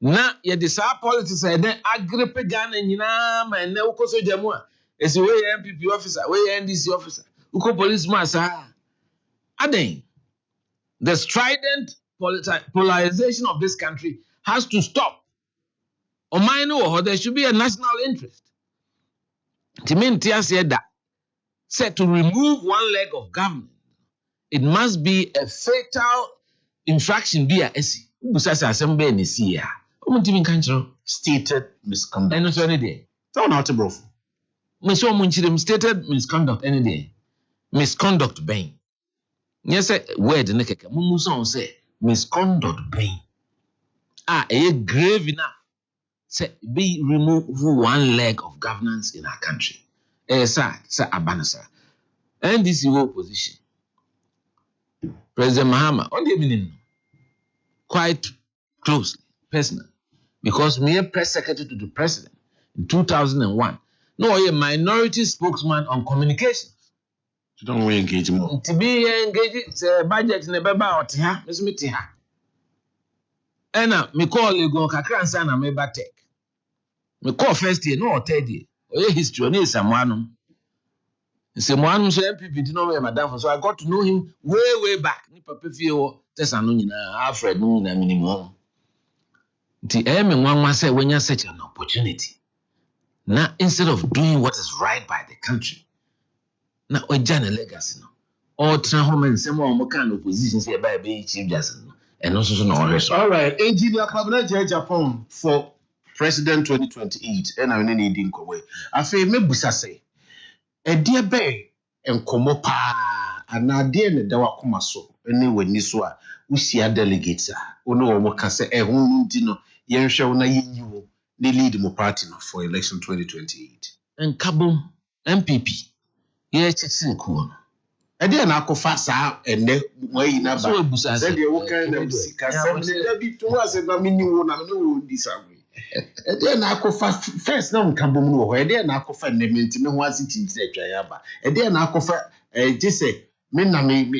Na ye de sa politics e den agripe Ghana nyina ma ne ukoso jamu a. Esi we MPP officer, we NDC officer, uko policeman sa. Aden. The strident polarization of this country has to stop. Or mine there should be a national interest. Timintia said that said to remove one leg of government, it must be a fatal infraction via SC. Stated misconduct. And so any day. So not to bro. Stated misconduct any day. Misconduct bang. Yes, word nekeka. Mumuson say misconduct bang. A grave enough. Say be remove one leg of governance in our country. Sir Abanasa. And this is opposition. President Mahama, on the evening, quite closely, personally, because me a press secretary to the president in 2001. No, a minority spokesman on communications. You don't want to engage more. To be engaged, budget in a baba or tiha, Miss Mitiha. And me call you go kakran sana me batek. Me call first year, no third year. Or history, or someone. Someone so MPP did not know madam, so I got to know him way back. Ni papa fio tesanu nyina Alfred no na minimum. The one say when you such an opportunity. Now instead of doing what is right by the country, now we join a legacy no. All try home and some more kind of opposition say by be chief justice and also no rest. All right, engineer cabinet Japan for president 2028 and I need dinko way. I feel me busa say a dear bay and komo pa and na dear ne dawa kuma so anyway ni so a we see a delegates ono wo ka say e ho ndi no yen hwe na yiwo ne lead mo party no for election 2028 and kabom MPP ye chichi ko no e dear na akofa sa enne mo yi na ba so busa say de wo kan na sika sem ne da bi to ase na me ni wo na me wo ndi sa we e na akofa first na nkabom no ho e na akofa ne menti me ho ase tinti atwa ya ba e na akofa jese me na me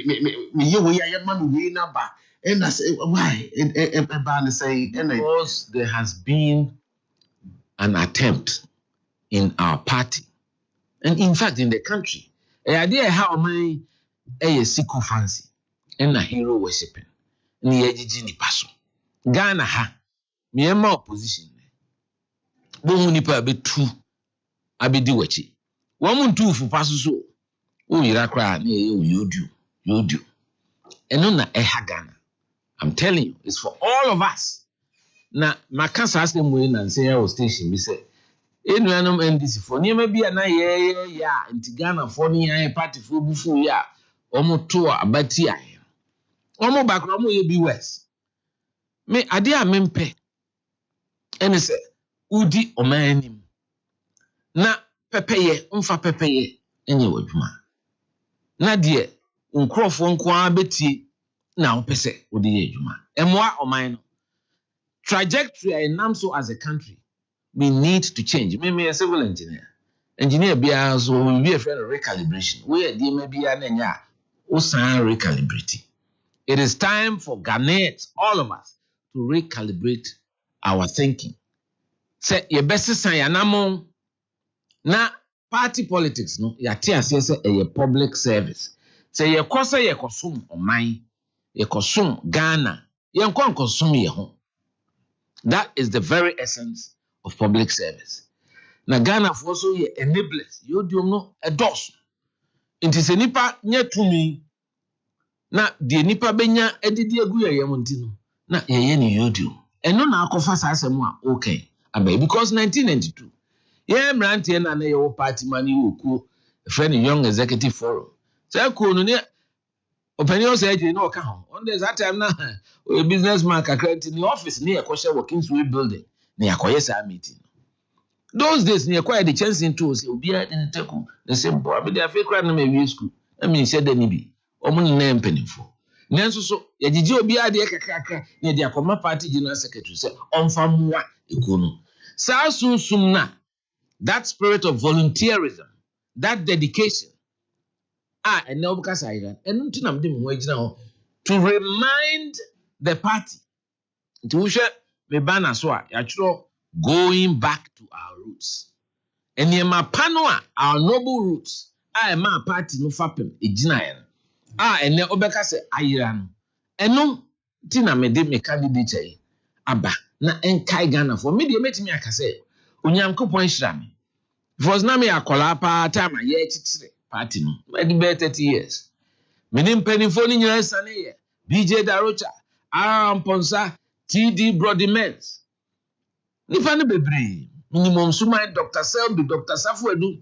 ye wo ya ma me we na ba and I say why because there has been an attempt in our party and in fact in the country a idea how my a siku fancy and a hero worshiping ni ejiji ni paso Ghana ha me ma opposition bo nipa be tu abedi wachi wo mu ntu fu paso so o yira kra na yodu eno na eha Ghana. I'm telling you, it's for all of us. Now, my cancer has them win and say our station. We say, in random NDC for near maybe a yeah, in Tigana for near party for bufu ya, omo tour abati I omo background will be west. Me adia mempe. And he say, Udi omanim. Na pepeye, umfa pepeye, anyway, ma. Na dear, uncroft one kwa beti. na opese odi ye adwuma emwa oman no trajectory I am so as a country we need to change me a civil engineer bia so we be a friend of recalibration we are dey maybe ananya o san recalibrate. It is time for Ghanaians, all of us, to recalibrate our thinking. Say your best san yanamon na party politics no ya tia say a public service. Say ye kosa ye kosum oman, ye kosum Ghana, ye nkon kosum ye ho. That is the very essence of public service. Na Ghana for so ye enablers, you do no edos. Inti se nipa nye tumi na de nipa benya edidi agu ye yamnti no na ye ne yodio eno na akofa sasem a okay abai because 1992 ye mrantie na ye wo party mani woku friend young executive forum say ko no ne opinion say je no ka ho on that time na a businessman kakra in the office ne yakoshe workings way building ne yakoye sa meeting those days ne yakoye the chance into say obi a den teku the same boy be there fake na me school I mean said the nibi omo na mpanimfo nanso so yagigi obi ade kakaka na de akoma party general secretary say onfa muwa ekono sa sunsum na that spirit of volunteerism that dedication and now because I and ntinam de mo agina ho to remind the party to share me banner so ya chiro going back to our roots and yema pano our noble roots ma party no fapem egina ya ene obeka se ayira no eno ti na me de me candidate aba na enkai Ghana for me de metimi aka se onyankopon hira me because na me akola pa time ye chichire party no me de 30 years me nim penifo ni nyina sane ye BJ Darocha Amponsa TD Brodimens nifa ne bebre minimum suma Dr. Selby Dr. Safuedu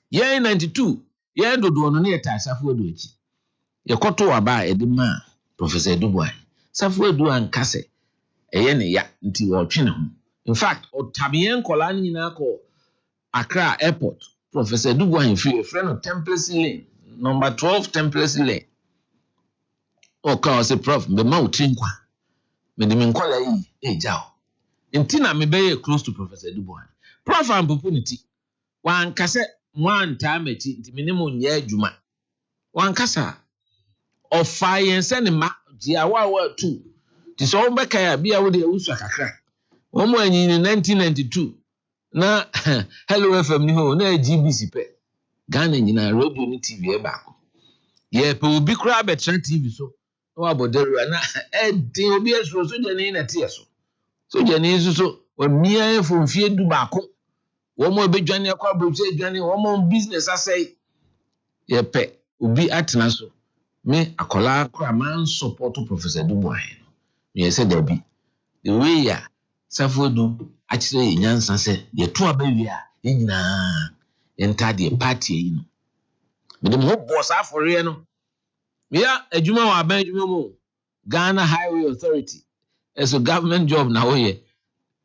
ye 92 ye dodo no ne eta Safuedu echi yekoto aba edima Professor Dubois Safuedu ankase eye ne ya nti wo twene ho in fact otabien kola nyina ko Accra Airport Professor Dubois free a friend of Templars Lane number 12 Templars Lane say prof be ma utinkwa me de menkola yi ejao ntina me be close to Professor Dubois prof am opportunity wan kase wan time echi nti me ne mo nya adwuma wan kasa ofa yen se ne ma dia wa tu ti so wo beka ya bia wo de usu akakra wo mo anyi ni 1992 na Hello FM ni ho na GBC pe Ghana nyina radio ni TV e ba ko ye pe obi kura betra TV so wa boderu na edin obi eso so je ni na tie so je ni so wa mia fo mfie du ba ko wo mo be dwane akwa broche dwane wo mo business asai ye pe obi atena so me akola kura man support Professor Dubois me say there be the way ya Safuedu actually nyansa se ye to abawia ye nyina enta de party yi no me dem ho boss afore no me ya adwuma wa ban adwuma mo Ghana Highway Authority as a government job na we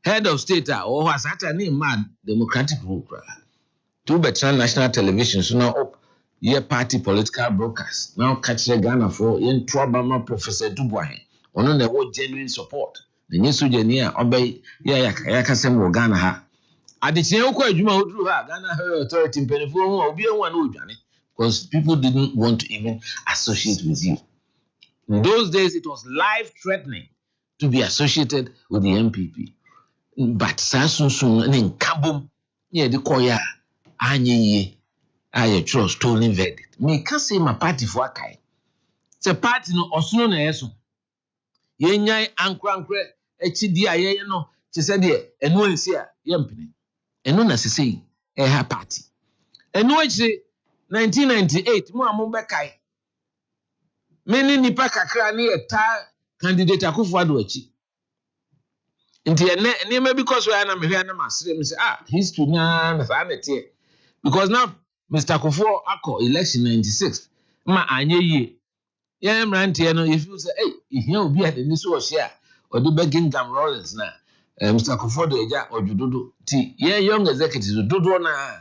head of state or was at any man democratic group to better national television so now up ye party political brokers now catch the Ghana for in trouble Professor Dubois ono na wo genuine support the new sojourner obey ya kasem wo Ghana ha adechie ukwa adwuma oduru ha Ghana Highway Authority mpenefo ho obi enwa na odwane because people didn't want to even associate with you. In those days it was life threatening to be associated with the MPP. But Sasun and Kabum, yeah, the Koya, Anye, I trust stolen verdict. Me can't say my party for a kai. It's a party no Osno Neso. Yenya Ankre, HDI, you know, she said, and no is here, Yampini. And no necessary, a party. And no, it's 1998, Mua Kai. Many nipa kakra ni eta candidate Akufo-Addo achi. Nti ene me because we na me hwe na masre me say history na fa na tie because now Mr. Akufo akọ election 96 ma anye yie ye mrantie no if you say ehia obi a ni so ohia odi Buckingham Rollins na Mr. Akufo-Addo eja ojudodo ti ye young executive dodo na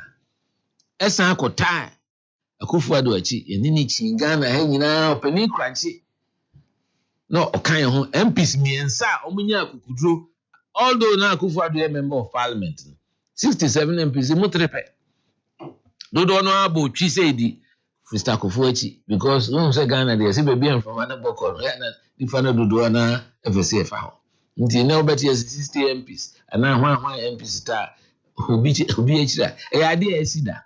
esa akọta Akufo-Addo achi eni ni chingana he nyina opani kranchi No, okay, MPs miensa omunya akukudro. Although na Akufo-Addo member of parliament, 67 MPs mutrepe. Dodo no abo twi say di Mr. Akufo-Addo because no say Ghana dey say baby from Anaboko ya na difa na dodo na FCF ho. Nti na obeti 60 MPs ana hwan MPs ta obi echira e ade esida.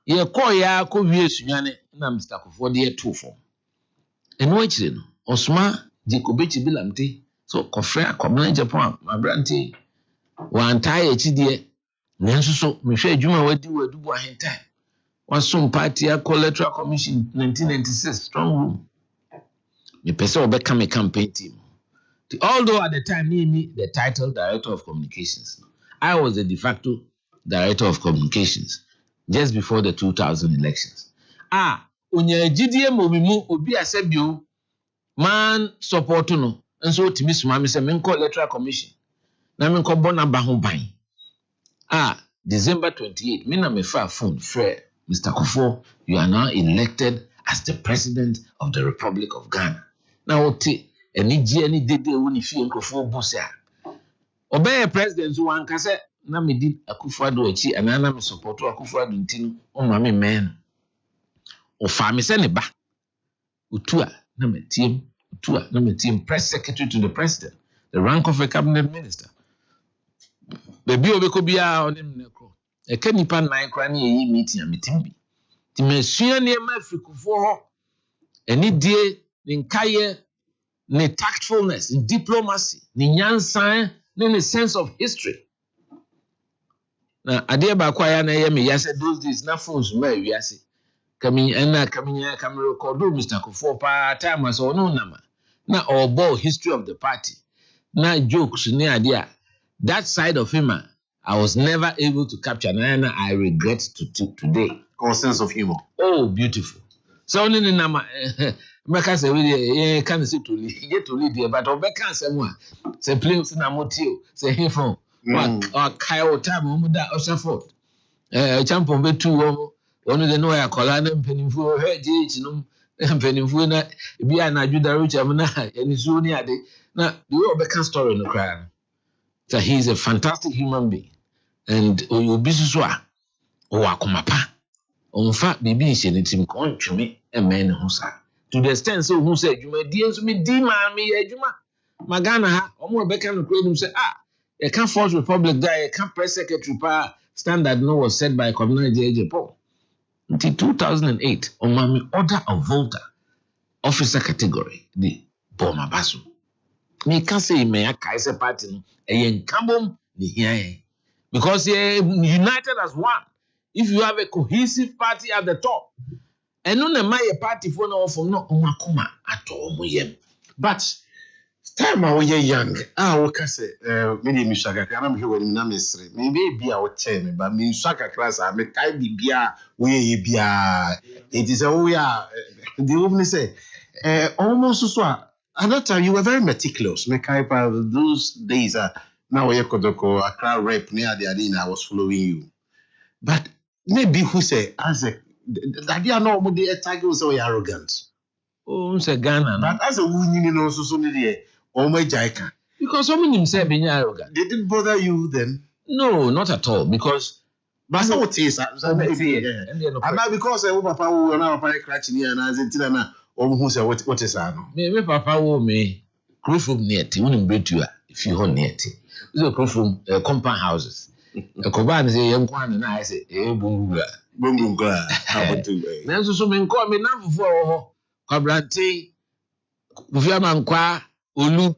Ye call ya ko wie sunyane na Mr. Akufo-Addo eto fo. Eno echire no osuma Jacobechi bilamte so kofre akomna Japan ma branti wantai echidie nanso so mehwe adwuma wadi bu ahentan wasum party electoral commission 1996 strong room me pese obeka me campaign team. Although at the time me the title director of communications, I was the de facto director of communications just before the 2000 elections. Onya ejidie mobimu obi asebio man support no nso otimi suma me se menko electoral commission na menko bona ba ho ban. December 28 me na me fa phone frere Mr. Akufo, you are now elected as the president of the Republic of Ghana. Now ote any dede woni fi Akufo busa obey president so wan kase na me di Akufo-Addo achi anana me support Akufo-Addo ntinu o ma me men o fa me se ne ba utua na me team press secretary to the president, the rank of a cabinet minister. Baby obeko bia onim ne ko e ka nipa nan kra na yi meeting meeting bi ti mesua ne ma Afrikufo ho eni die ne nkaye ne tactfulness, ne diplomacy, ne nyansan, ne sense of history. Na ade ba kwa ya na ye me ya said those days na phones ma wiase kami record Mr. Akufo pa time as no nama na obo history of the party na jokes ni ade that side of him I was never able to capture and I regret to today. Sense of humor. Oh, beautiful. So only nama Meka say we can say to lead there, but Obeka say one say please na motio say him from or Kyle time muda Oshaford champion be two one the no ya kola na mpanimfu he je no mpanimfu na bia na juda rucha na enisu ni ade na the way Obeka story no cry. So he's a fantastic human being and obi so a o akomapa onfa bibi nse ne tim ko ntweme eme ne ho sa to the extent so who say adwuma die nso me di ma me adwuma magana ha omo Obeka no kredum say you can't force Republic guy, you can't press secretary pa standard no was set by Commander J.J. Paul. Until 2008, on my order of Volta officer category, the Boma Basu. Me can't say me a Kaiser party, a yen kabum, the here. Because united as one. If you have a cohesive party at the top, and no my party for no from no umakuma at all. But time I was young, we can say, maybe Mishaka, I'm here with Namisri. Maybe be our chairman, but Mishaka class, I make I be beer, we be it is a we are the woman say, almost so. At that time, you were very meticulous. Make I those days, now we Kodoko, a crowd rep near the arena, I was following you. But maybe who say, as a that you are not the title so arrogant. Oh, say Ghana. But as a woman, you know, so near. Oh my Jaika. Because someone himself being arrogant. They didn't bother you then? No, not at all. Because but so what is that? And now because Papa will now apply crashing here and as it now who say what is that? Me Papa will me crew from near tea, wouldn't break you if you hold near tea. This is a crew from compound houses. A Coban is a young one and I say, boom, how about to now so men call me now for Cabrante Viaman Qua. Olu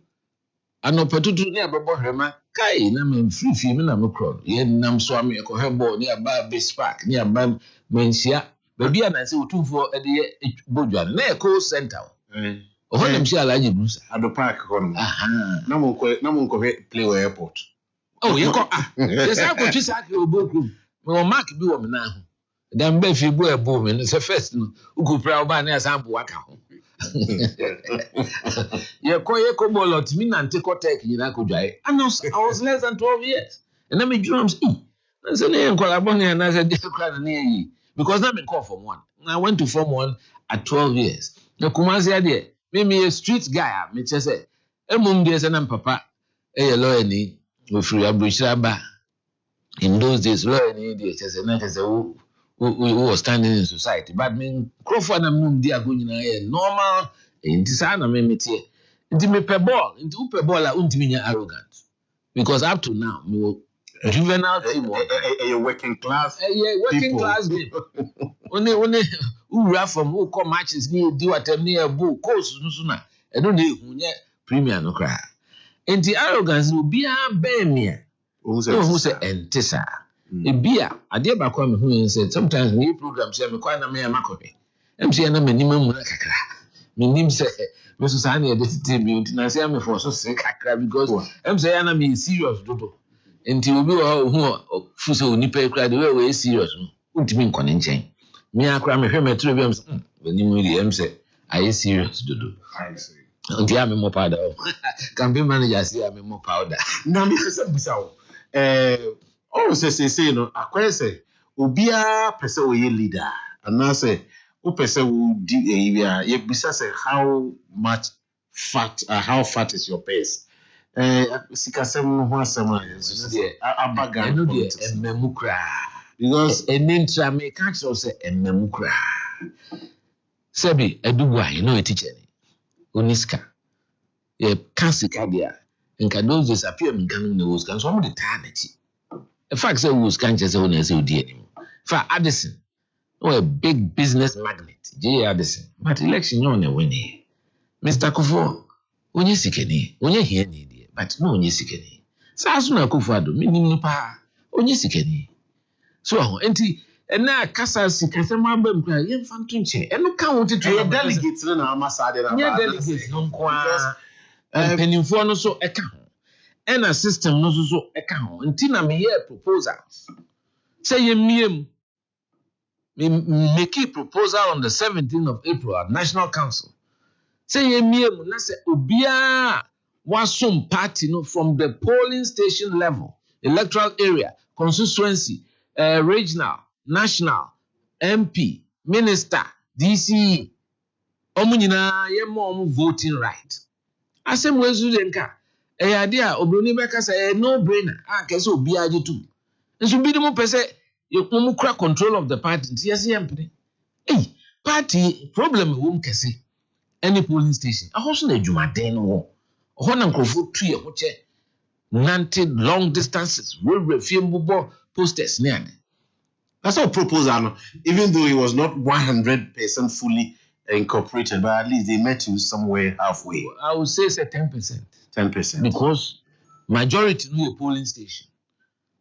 anopetutu ni abebo hwema kai na me free me na me crowd ye nam so ame ko hebo ni aba base park ni aba mensia baby na se otumfo e de bodwa na e call center o ho nam shi alaji brusa ado park ko no na mo ko play we airport oh ye ko ye sa ko twisa ke oboku me mark bi wo me na ho dan ba fi bu ebo me no se first no ukupra oba na asambo aka ho ye ko bolot mi nante ko tek nyina ko dwae I was less than 12 years and I me drums and say na enkola bon na na say dey kra na yi because na me call form 1 I went to form 1 at 12 years na Kumasi ade me a street guy, me just say, there's an papa, a lawyer ni, with free abushaba. In those days, lawyer ni, just who was standing in society. But me, Crawford and Moon, they are going normal, in this ana me tie. Into me per ball, into per ball, arrogant. Because up to now, me juvenile team, a working class, working class people. Only who rap from who come matches near do at near book course sooner. I don't know who premier no cry. And the arrogance will be a bear me. Who say entesa? A beer, a dear back who said sometimes new programs say me quite a mere macope. MC and a minimum kakra. Minim say Mrs. Sani a deputy, and I say I'm for so sick because MC and I mean serious dodo. Until we who Fuso Nipe cried the way serious. Ultimate connection. Me akra me hwe metro biam when you really am say I serious do. I see. Until I'm more powder. Campaign manager say I'm more powder. Na me say bisa o. Oh say no akwa say obia pese o ye leader. And now say o pese wo di ye bisa say how fat is your pace. Sikasem ho asem abaga no dey ememukra. Because an intra may catch us a memukra. Sebi, a duwa, you know a teacher. Uniska. A cassicadia. And can those disappear in coming the woods can some of the eternity. A fact say who's can't just own as you did him. For Addison, a big business magnate, J. Addison, but election on a winning. Mr. Kufo, when you seek any, when you hear any, but no, you seek any. Sasuna Kufado, meaning no pa, when you seek any. So, enti na kasa sikase mabam kwa ye mfanto nche eno ka wonte to delegates na amasade na ba delegates no kwa penifo no so eka ho ena system no so eka ho enti na me ye proposals say ye miem me make a proposal on the 17th of April at National Council say ye miem na say obia wasom party no from the polling station level electoral area constituency regional, national, MP, minister, DCE, omunyina ye mom voting right. Asem wezu denka. Idea obroni beka say no brainer. Kese obi aje tu. Nso bi dem pese ye komu kra control of the party. Yes yempre. Party problem wom kese. Any polling station. Ahoso na adwumaden wo. Ho na nkrofo tu ye ho che. Nante long distances. We refiem bubo posters near. That's our proposal. Even though it was not 100% fully incorporated, but at least they met you somewhere halfway. I would say 10%. 10%. Because majority know a polling station.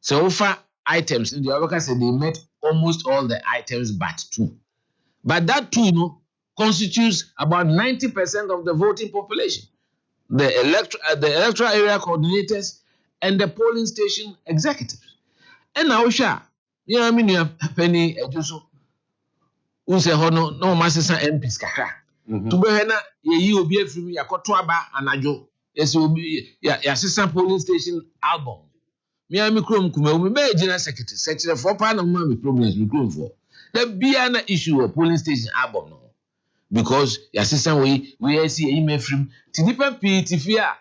So far items in the other said they met almost all the items but 2. But that 2 constitutes about 90% of the voting population. The electoral area coordinators and the polling station executives. And now, you know, I mean, you have penny eduso. Who say, no, master MPs kakra. To be hena, you be from Yakotwaba and Ajo. Yes, you be your assistant polling station album. Me and me chrome kume, me general secretary for partner me problems we chrome for. There be an issue of polling station album no. Because your assistant we see email from Tidipa Tifia.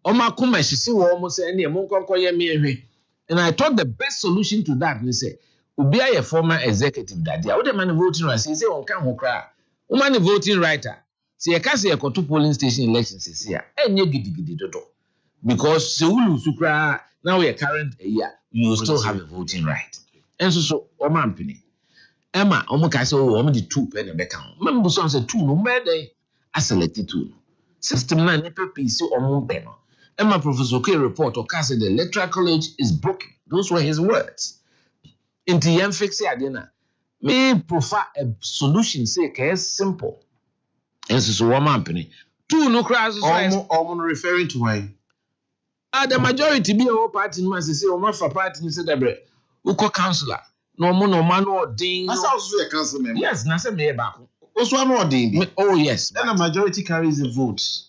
Oma kuma she see wo mo say ne mo nkonko ye me. And I thought the best solution to that is say, Ubia a former executive that day. I would man voting right. Say on can who cry. Woman voting writer. See, I can't say a two polling station elections is here. And you giddy dodo. Because Seulu Sukra, now we are current a year, you still have a voting right. And so, Oman Penny. Emma, Omakaso, woman the 2 penny back. Remember, son said 2 no matter. I selected 2. System 9 nipper piece or more penny. Emma Professor K report or cast the electoral college is broken. Those were his words. In the end, fix it, me prefer a solution, say, is simple. And so, one company. 2 no crowds. Almost referring to why? The majority be a party, must say, or my for party, said the bread. Uko councillor. No man or ding. That's also a council member. Yes, Nasa me back. Also, I'm not ding. Oh, yes. Then the majority carries the votes.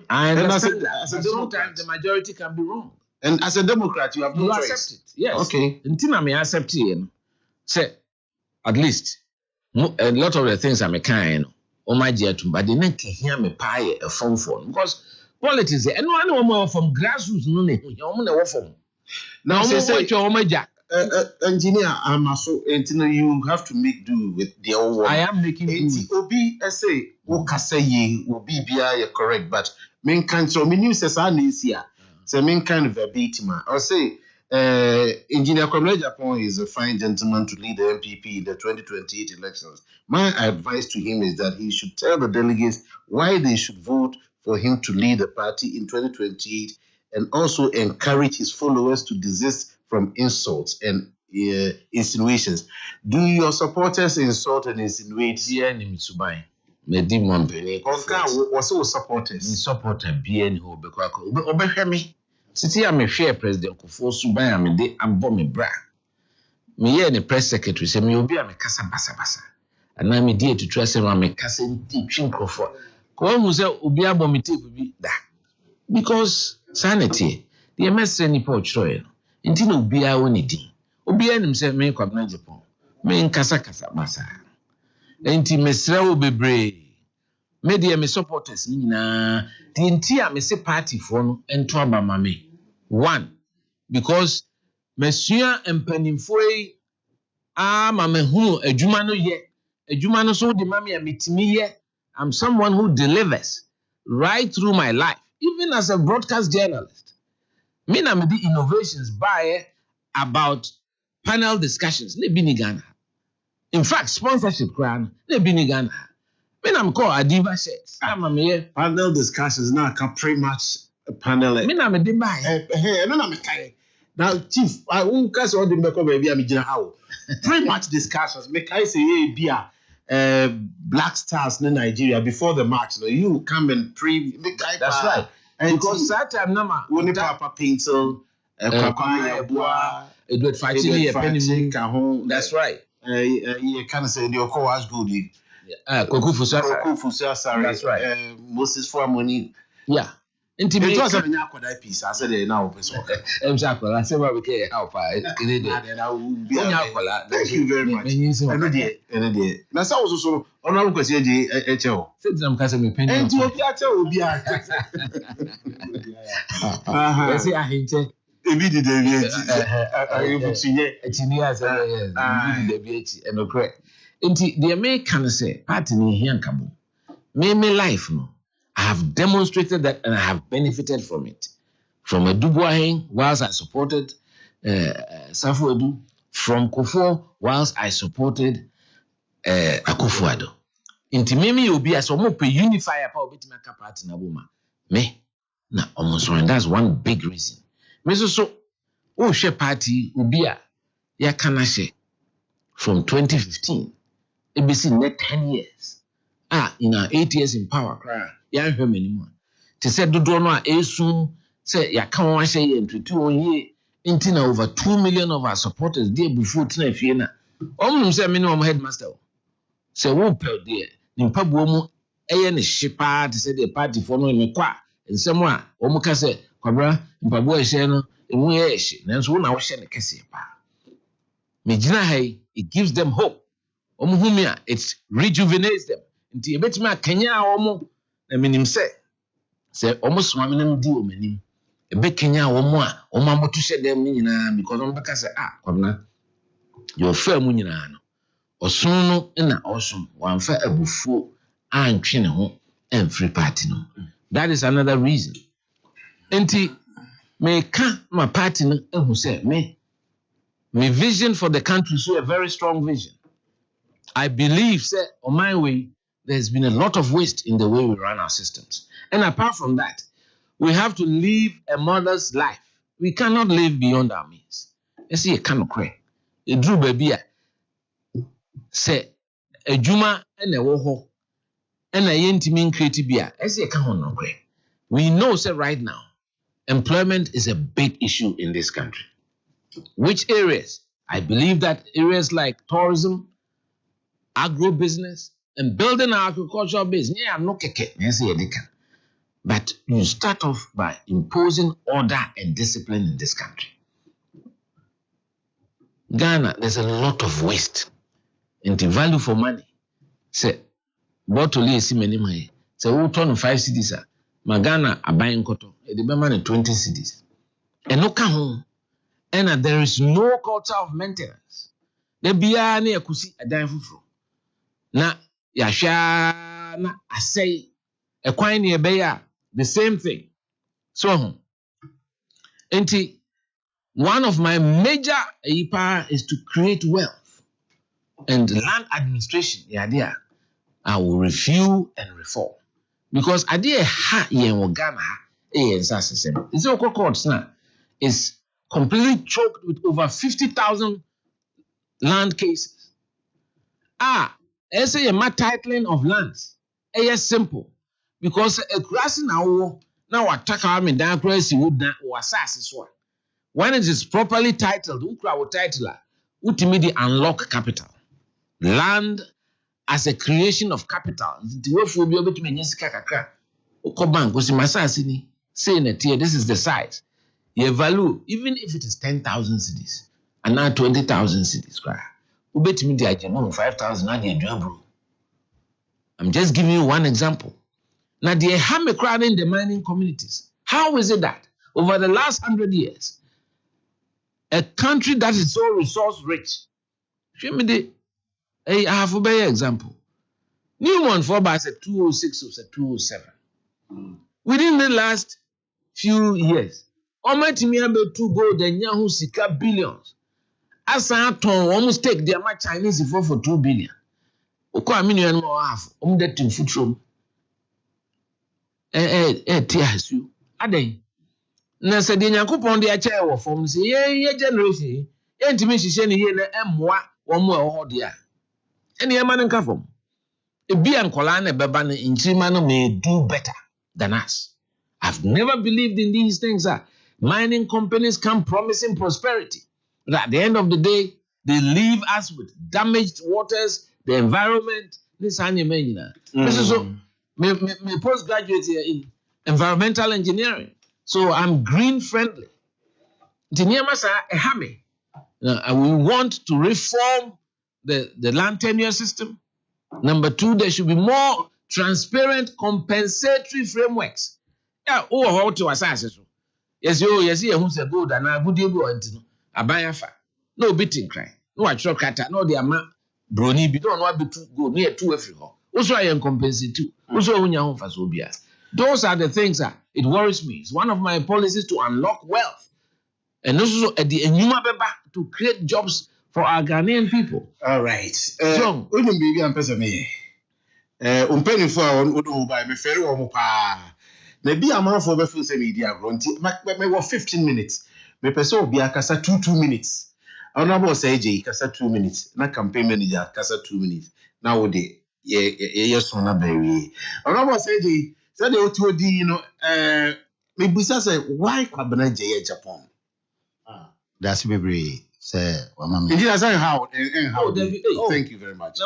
And sometimes the majority can be wrong. And as a Democrat, you have no choice. Accept it. Yes. Okay. Until I may accept it, say, at least, a lot of the things I'm a kind, Omaji atum, but they not hear me pay a phone for because politics. And one from grassroots, no, no, from now. Say Omaja. Engineer, I'm also, you have to make do with the old one. I am making do. Obi, I say, Okaseye, Obi, you're correct, but main kind, so many says I need here. So main kind of verbatim. I'll say, Engineer Kwame Japan is a fine gentleman to lead the MPP in the 2028 elections. My advice to him is that he should tell the delegates why they should vote for him to lead the party in 2028 and also encourage his followers to desist from insults and insinuations. Do your supporters insult and insinuate? Yeah, Nimsubai. Medi Mompeni. Also supporters. Supporter BN who Obehemi. City I'm a share President Kufo Subai am de ambo me bra. Me ye ni press secretary say me obi am kasa basa. And na me die to trust am me kasa nti twinkofo. Ko hu say obi abo me tape bi da. Because sanity. The MS ni po chroe. Nti na obi a woni di. Obi anim say me kwabna Japan. Me kasa basa. Nti mesra wo bebre. Me de me supporters ni na the nti me say party for no ento aba mame. One, because mesua empanimfo ma me hu adwuma no ye. Adwuma no so de mame a metimi ye. I'm someone who delivers right through my life, even as a broadcast journalist. Me na me di innovations by about panel discussions ne bi ni Ghana. In fact, sponsorship crown ne bi ni Ghana. Me na me call Adiva shirts. Panel discussions now can pretty much a panel. Me na me di buy. No na me carry. Now, Chief, I won't cast all the make up baby. I'm how. Pretty much discussions. Me carry say beer. Black Stars in Nigeria before the match. No, you come and That's right. And because that time, Nama, when Papa Pencil, Kwame Edward Fati, that's right. You can say the Oko good. Koku Fusa, that's right. Moses for money. Yeah. It was a Nyakwa piece. I said, now, I said, well, we can't help. Thank you very much. That's also honorable question. HO. Since I'm casting me penny. And to be I say, I hate it. Immediately, and okay. The American say, party me here, Kabu. Me life, no. I have demonstrated that and I have benefited from it. From a Dubois, whilst I supported Safo Edu, from Kofo, whilst I supported Akufo Addo. Inti mimi obi as omo pe unifier pa obeti maka party na boma. Me na almost one. That's one big reason. Me so oh share party obi a ya kana she from 2015. ABC net 10 years. In our 8 years in power. Ya hwem anymore. Te said dodo no a esu say ya kan wa hye entretu onye nti na over 2 million of our supporters dey before tina fie na. Omnum say me no headmaster. Say wo pel there. Nimpa buo mu eye ne hyepa te say the party for no me kwa. Nsem a omu ka say kwabra nimpa buo hye no emu ye hye. Nanso wo na wo hye ne kese pa. Me gina hai it gives them hope. Omu hu me a it rejuvenates them. Nti ebetima Kenya omu na minim say almost one minute do menim ebe Kenya omo a omo amoto hye dem ni nyina because omo beka say kwabna your firm nyina no osun no na osun wanfa abufuo antwe ne ho free party no. That is another reason. Enti me ka my party no ehu say me vision for the country so a very strong vision. I believe say on my way there's been a lot of waste in the way we run our systems. And apart from that, we have to live a modest life. We cannot live beyond our means. You see, a kind of cray. A drew baby say a juma and a woho and a yentimin creative beer. I see a kind of cray. We know, say right now, employment is a big issue in this country. Which areas? I believe that areas like tourism, agro-business, and building our agricultural base. Yeah, no keke. But you start off by imposing order and discipline in this country. Ghana, there's a lot of waste. And the value for money. Say, bottle is many my. So we turn 5 cities. Magana a buying cotton. The man 20 cities. And no come and there is no culture of maintenance. The beer near kusi a dime fufro. Na yasha na I say a quine near bear the same thing. So one of my major power is to create wealth and land administration. The idea I will review and reform because idea ha yen Ghana system. It's all courts now is completely choked with over 50,000 land cases. Say a titling of lands. It's simple because a grass now attack me down crazy would was one. When it is properly titled, who title ultimately unlock capital. Land as a creation of capital. This is the size. Your value, even if it is 10,000 cities, and now 20,000 cities. I'm just giving you one example. Now, they have a crowd in the mining communities. How is it that over the last 100 years, a country that is so resource rich, I have a better example. Newman for by 206 or 207. Within the last few years, Omatimi able to go the Yahoo Sika billions. As I told almost take their my Chinese for 2 billion. Oko aminu and more half. That in food room. Tears you. Ade. Na said the Yakupon the chair form say, yeah, generation. Intimacy sending here the M1 one more dear. Any man can form. A B and Colana Baban in Chimano may do better than us. I've never believed in these things. Mining companies come promising prosperity. But at the end of the day, they leave us with damaged waters, the environment. This is so my postgraduate here in environmental engineering. So I'm green friendly. We want to reform the land tenure system. Number 2, there should be more transparent compensatory frameworks. Yeah, how to assess. Yes, who said good and I would able to Abayafa. No beating cry. No, I truck at no, the amount brony be don't want to go near 2 every hall. Also, I am compensate too. Also, when you're home for Sobias. Those are the things that it worries me. It's one of my policies to unlock wealth and also at the Enuma Beba to create jobs for our Ghanaian people. All right. So, baby, I'm person me. Penny for on by me ferry or pa. Maybe a man for the full media grunty. Me 15 minutes. Me person be a kasa 2 minutes. Honorable say J kasa 2 minutes. Na campaign manager kasa 2 minutes. Now they yes on a berry. Honorable say J said the OTOD, me busa say why Kwabena J Japan? That's very say Mama. Did I say how? Thank you very much.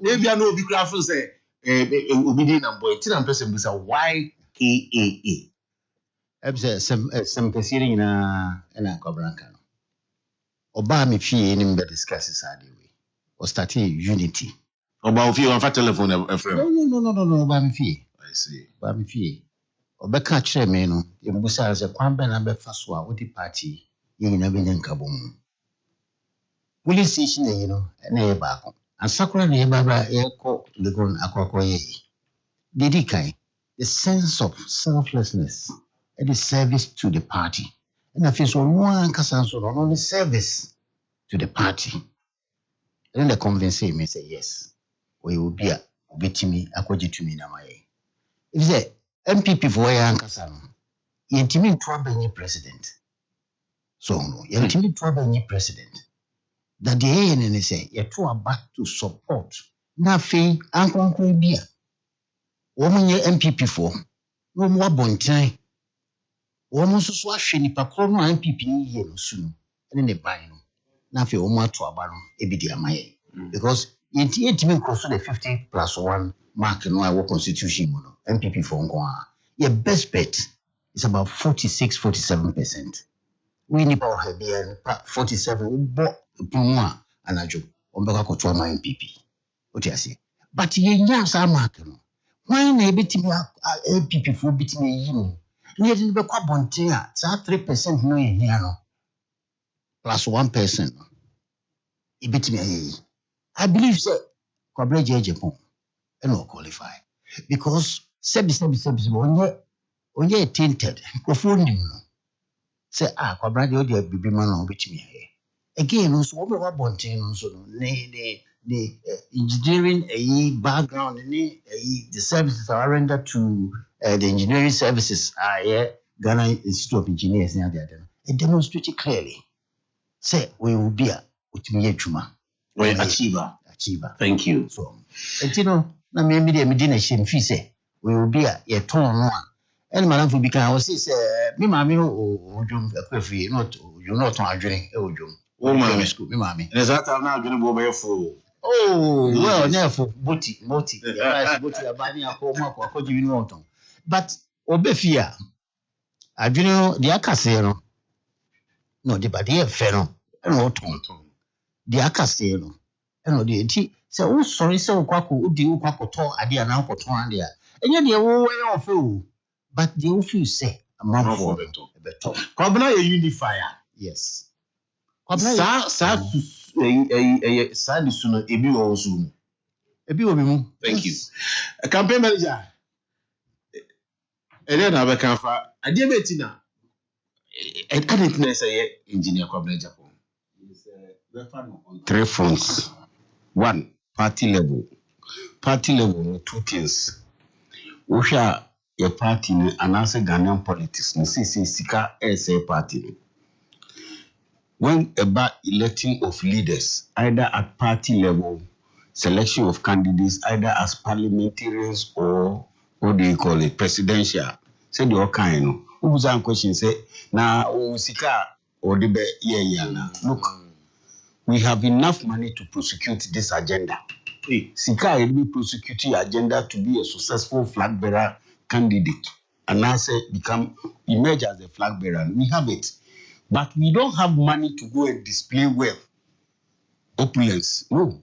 Maybe I know be careful say obedient and boy. Tina person busa why KAA. Some considering na Cobranca. Oba me fee any be discuss this way. Or starting unity. Oba fee on telephone a friend. No, Oba me fee. I see. Oba me fee. Obeka kire me no ye musa se kwamba na be fa so a wodi party ye nyina be nyanka bom police station ye no na ye ba ko asakura na ye baba ye ko legon akoko ye didi kai the sense of selflessness and the service to the party and I feel so one kasa so no the service to the party and the convince me say yes we will be a betimi akogitumi na maye if say MPP for Yankasa, Yentimi Trump president. So, no, Yentimi Trump president. That the ANN say, you're back to support. Nothing, Uncle Kubia. Woman, your MPP for no more bontai. Woman, so swashing if a corner MPP yellow soon, and in the bino. Nothing, Oma to a baron, Ebidia Maye. Because Yentimi cross the 50+1 mark in our constitution. MPP for Ngwa. Your best bet is about 46-47%. We need about 47. We bought Puma and Ajo on Baka Kotwama MPP. What you say? But ye nya sa mark no. Why na ebetimi APP fo betimi yi no? Ne de be kwa bonten a sa 3% no ye hia no. Plus 1%. Ebetimi ayi. I believe say Kwabra Jejepon and no qualify because sebi onye tainted microphone no say Kwabra de bibi man no betimi again no so we wa bonten no so no the engineering background the services are rendered to the engineering services Ghana Institute of Engineers and it demonstrated clearly say we will be a utimi adwuma we achiever. Thank you. So, na me na shame fi say we will be a ton no a. And madam for because I was say me mama odwum akwafi not you not on adwene odwum. Oh mama school me mama. And that time na adwene bo be full. Oh, well, never boti. Yes, boti abani akoma kwa jibi no ton. But obefia adwene de akase no de ba de fe no no ton. De akase no no de ti se wo sorry se wo kwako udi wo kwako to ade ana akoto ade a enye de wo we ofe o but de wo feel say amafo beto Kwabena ye unifier. yes Sa disu no ebi wo so mu ebi wo bi mu. Thank you. A campaign manager na be kan fa ade beti na say engineer Kwabena Japan. 3 fronts. 1, party level. Party level, 2 things. Usha your party and answer Ghanaian politics. No see sika SA party. When about electing of leaders, either at party level, selection of candidates, either as parliamentarians or what do you call it, presidential. Say the all kind. Who was that question? Say now sika or the yeah. Look. We have enough money to prosecute this agenda. Sika will prosecute the agenda to be a successful flag bearer candidate and now say emerge as a flag bearer. We have it. But we don't have money to go and display wealth, opulence. No.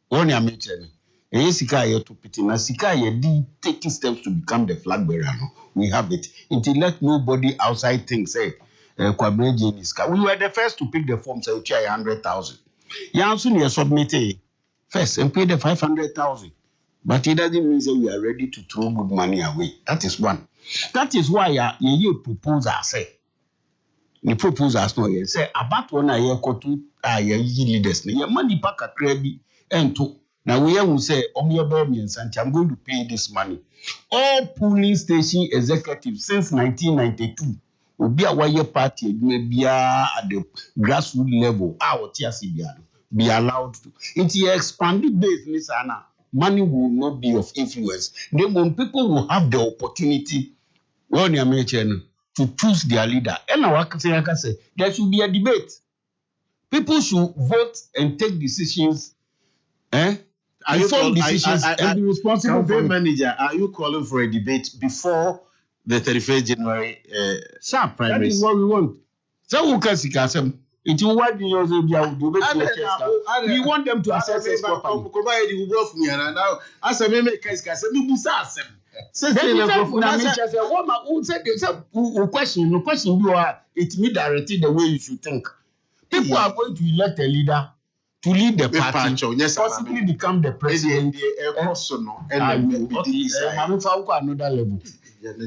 Only a mention. Sika to pity. Now Sika taking steps to become the flag bearer. We have it. Until let nobody outside think say Kwabena Jeniska. We were the first to pick the form, say 100,000. You submitted first and pay the 500,000. But it doesn't mean that we are ready to throw good money away. That is one. That is why you propose say. The proposals no say about one a year to leaders. Your money pack a credit and to now we will say I'm going to pay this money. All polling station executives since 1992. Will be a wire party maybe at the grassroots level. Our TRC be allowed to. It's a expanded business, and money will not be of influence. Then when people will have the opportunity, when you mention to choose their leader, and I can say there should be a debate. People should vote and take decisions. Informed decisions and be responsible. Campaign manager, are you calling for a debate before the 31st January that is what we want. So who can see Kasem? It will what you we want them to assess us properly. Now, as a member, Kasem, you must ask them. The question you are, it's me directed the way you should think. People are going to elect a leader to lead the party, possibly become the president. Another level.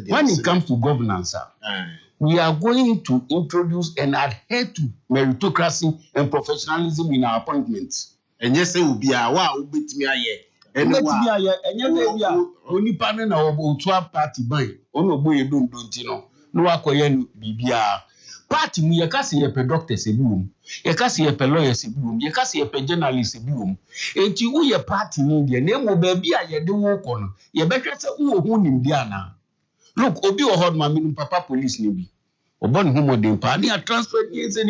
When it comes to governance, we are going to introduce and adhere to meritocracy and professionalism in our appointments. And yes, it will be a wow, bit me a and only partner our party by boy don't know. No, Bibia. Party mu yakasi ye pe doctors e biwom yakasi ye pe lawyers e biwom yakasi ye pe journalists e biwom enti wo ye party ni de na emo ba bi a ye de wo kɔ no ye behwɛ sɛ wo ho nim di ana look obi wo hod ma minum papa police ni bi obon ho modern pa ni a transfer ni eze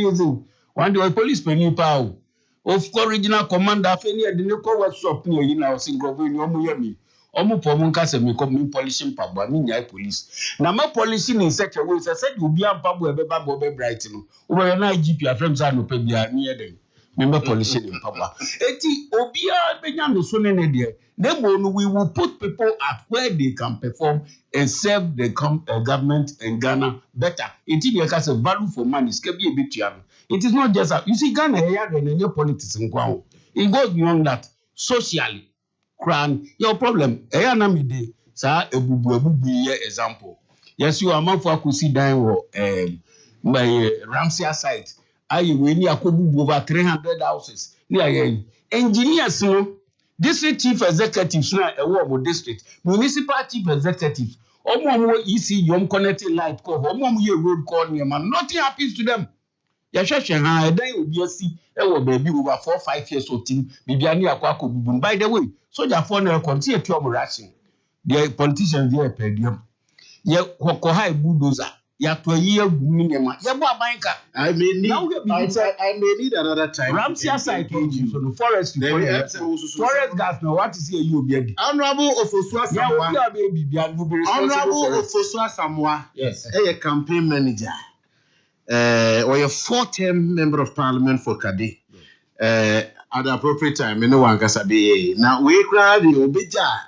one day police pe ni pa o of original commander fe ni e de ne kɔ workshop ni yi na o singrovo ni omo ye mi omo po mo nka se me come polishing pabo mi nyai police na ma polishing in such a way say said obi ampa bo e be ba bo be bright no wo be na IGP afrem say no pa bia ni e den member policy in Papa. Eti Obia Benyan so ne de. We will put people at where they can perform and serve the government and Ghana better. It is a value for money. It is not just you see Ghana here and your politics in Kwao. It goes beyond that. Socially, your problem. Sir, example. Yes, you are man for Kusi Dine by Ramsey site. I will over 300 houses. Engineers, district chief executives now a district, municipal chief executives, EC Yom connected light call, road call man. Nothing happens to them. Yashasha, then will be a see baby over 4-5 years old team, Bibiani Akoko Abon. By the way, so your phone will continue to rushing. The politicians there per diem. Ye Hokohai bulldozer. Ya 2 year minimum. I may need another time. Ramsey side so the forest forest gas now. What is here you be? Honorable Ofosua Samoa. Honorable Ofosua Samoa. Yes. A campaign manager. Or a 4-term member of parliament for Kadi. At the appropriate time, no one can say. Now we crowd the Obija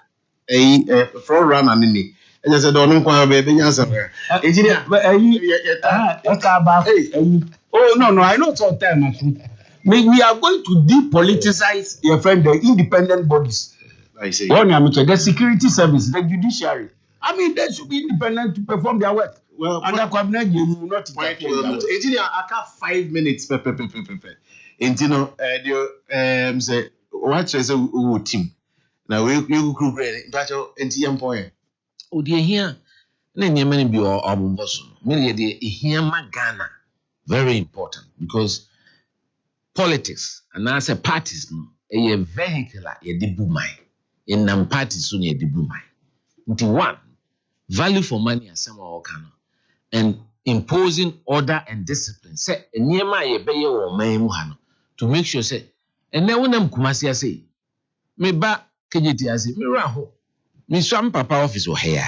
a front runner nini. I just said, don't know baby answer. Engineer, oh no, I know it's all time. We are going to depoliticize your friend the independent bodies. I say the security service, the judiciary. I mean, they should be independent to perform their work. Well, and cabinet you will not engineer, I got 5 minutes. Engineer, say what is a team? Now we could ready, but NTM point. Oh, dear, here, many be or Abumboso. Merely here, Ghana. Very important because politics and as a parties, a vehicular, a debumai. In nam parties, soon a debumai. Into one, value for money as some or and imposing order and discipline. Say, a near my bay or may muhano to make sure, say, and then when I'm Kumasia say, me ba kejiti as me raho. Me swam papa office o here.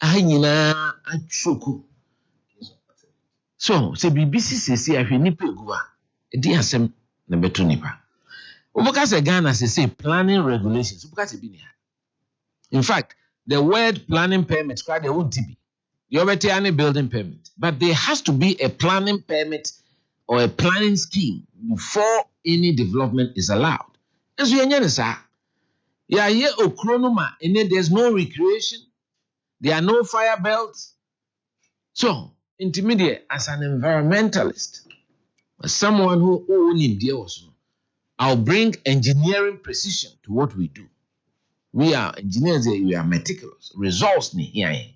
Ah nyina atwoku. So, se BBC sesi ahwe nipa egu a, edi asem na beto nipa. Oboka se Ghana say planning regulations. Oboka se bi ne ha. In fact, the word planning permit called the OTB. You already any building permit, but there has to be a planning permit or a planning scheme before any development is allowed. As we are yeah, Okronoma, and then there's no recreation, there are no fire belts. So, intermediate as an environmentalist, as someone who in also, I'll bring engineering precision to what we do. We are engineers, we are meticulous. Results ni here.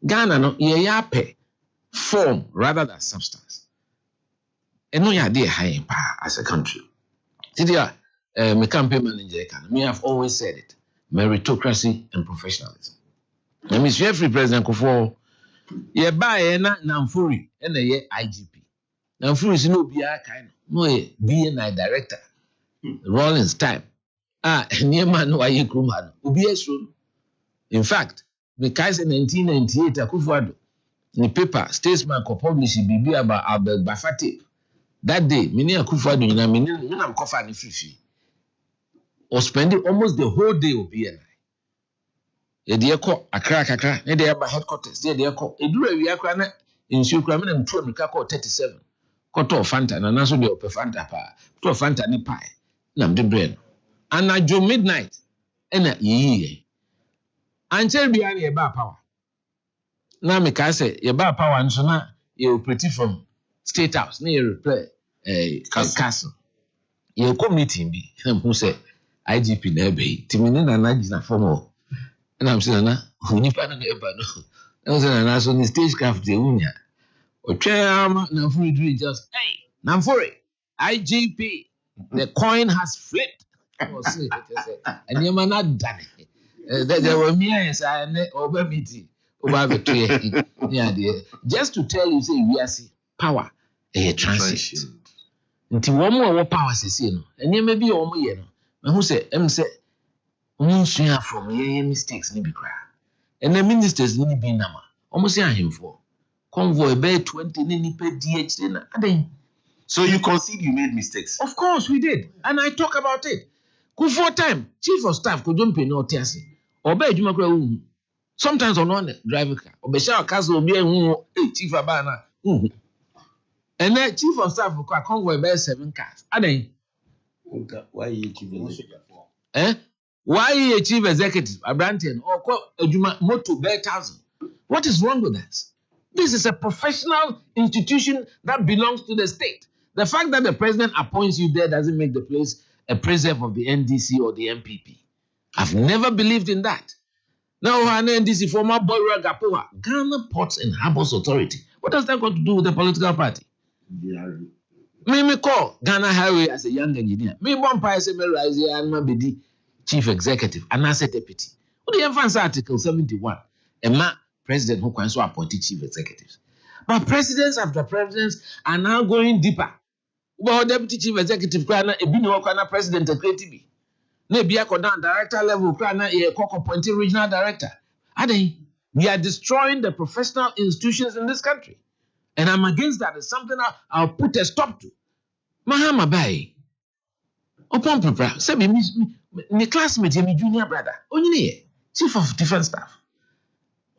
Ghana no pay form rather than substance. And no idea high as a country. My campaign manager me have always said it: meritocracy and professionalism. And Mr. Free President Kofo, ye buy na Namfuri and ye IGP. Namfuri is no be kind, no ye BNI director. Rollins time. Near man no aye krumano. Ubi soon. In fact, the Kaiser 1998 Akufo-Addo, the paper statesman ko publish bibi about Albert Bafate. That day, many Akufo-Addo nyina many am kofa ni free. Or spending almost the whole day of BNI. Ye call a crack, ne de ba headquarters, de call. E dure wi akra na insu kra me na mtu amika call 37. Koto Fanta na naso de ope Fanta pa. To Fanta ni pai. Na mde brain. Anajo midnight. Ena yiye. Anche bia na ye ba power. Na me ka say ye ba power nso na ye operate from State House, na ye repair castle. Ye come meeting bi. Na who say IGP na ebe timini na na form and I'm saying na unipa na eba no I was na so ni stagecraft de unya o twam na free do just hey na for it IGP the coin has flipped or say and you man not done there were me and over meeting over between yeah just to tell you say we are see power a transit until one more power say no and you maybe o mo ye no who say say unsua from your mistakes ni bi kra and the ministers ni bi nama almost say him for convoy be 20 ni nipa DH na adan So you concede you made mistakes? Of course we did. And I talk about it. For time, chief of staff could jump in no tiasi. Obey Juma. Sometimes on one driver car. Obesha castle be a chief abana. And then chief of staff will convoy by 7 cars. Are they? Why you chief executive? Why a chief executive, a Branton, or a Juma moto by 1,000? What is wrong with that? This is a professional institution that belongs to the state. The fact that the president appoints you there doesn't make the place a preserve of the NDC or the MPP. I've never believed in that. Now, an NDC former Boyra Gapoa, Ghana Ports and Harbors Authority. What does that got to do with the political party? Me call Ghana Highway as a young engineer. Me one price me rise here and ma be chief executive and as a deputy. What the advance Article 71? And ma president who can so appoint chief executives. But presidents after presidents are now going deeper. Well, deputy chief executive krana ebi no krana president creative. Na ebi akodan director level krana e Akoko appointing regional director. We are destroying the professional institutions in this country. And I'm against that. It's something I'll put a stop to. Mahama Bai. Upon prepare. Say me classmate, me junior brother. Only chief of defense staff.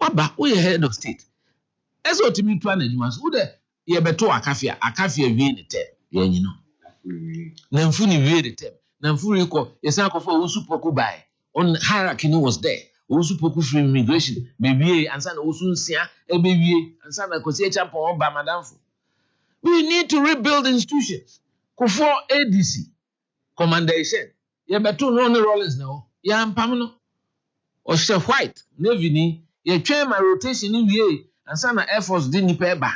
Waba, we head of state. As what to me plan edumas. Who the ye beto akafia wie the term. Yeah, you know. Namfuni wie the term. Namfuni ko yesan ko for usupoku bai. On hierarchy no was there. Usupoku free immigration. Baby ansa na usunsia baby ansa na kosi champo ba madamfo. We need to rebuild institutions. Kufo ADC commendation. Ye beto no Rollins now. Ya mpamno. O chef white navy ni ye twa my rotation ni wie ansa na Air Force di nipa ba.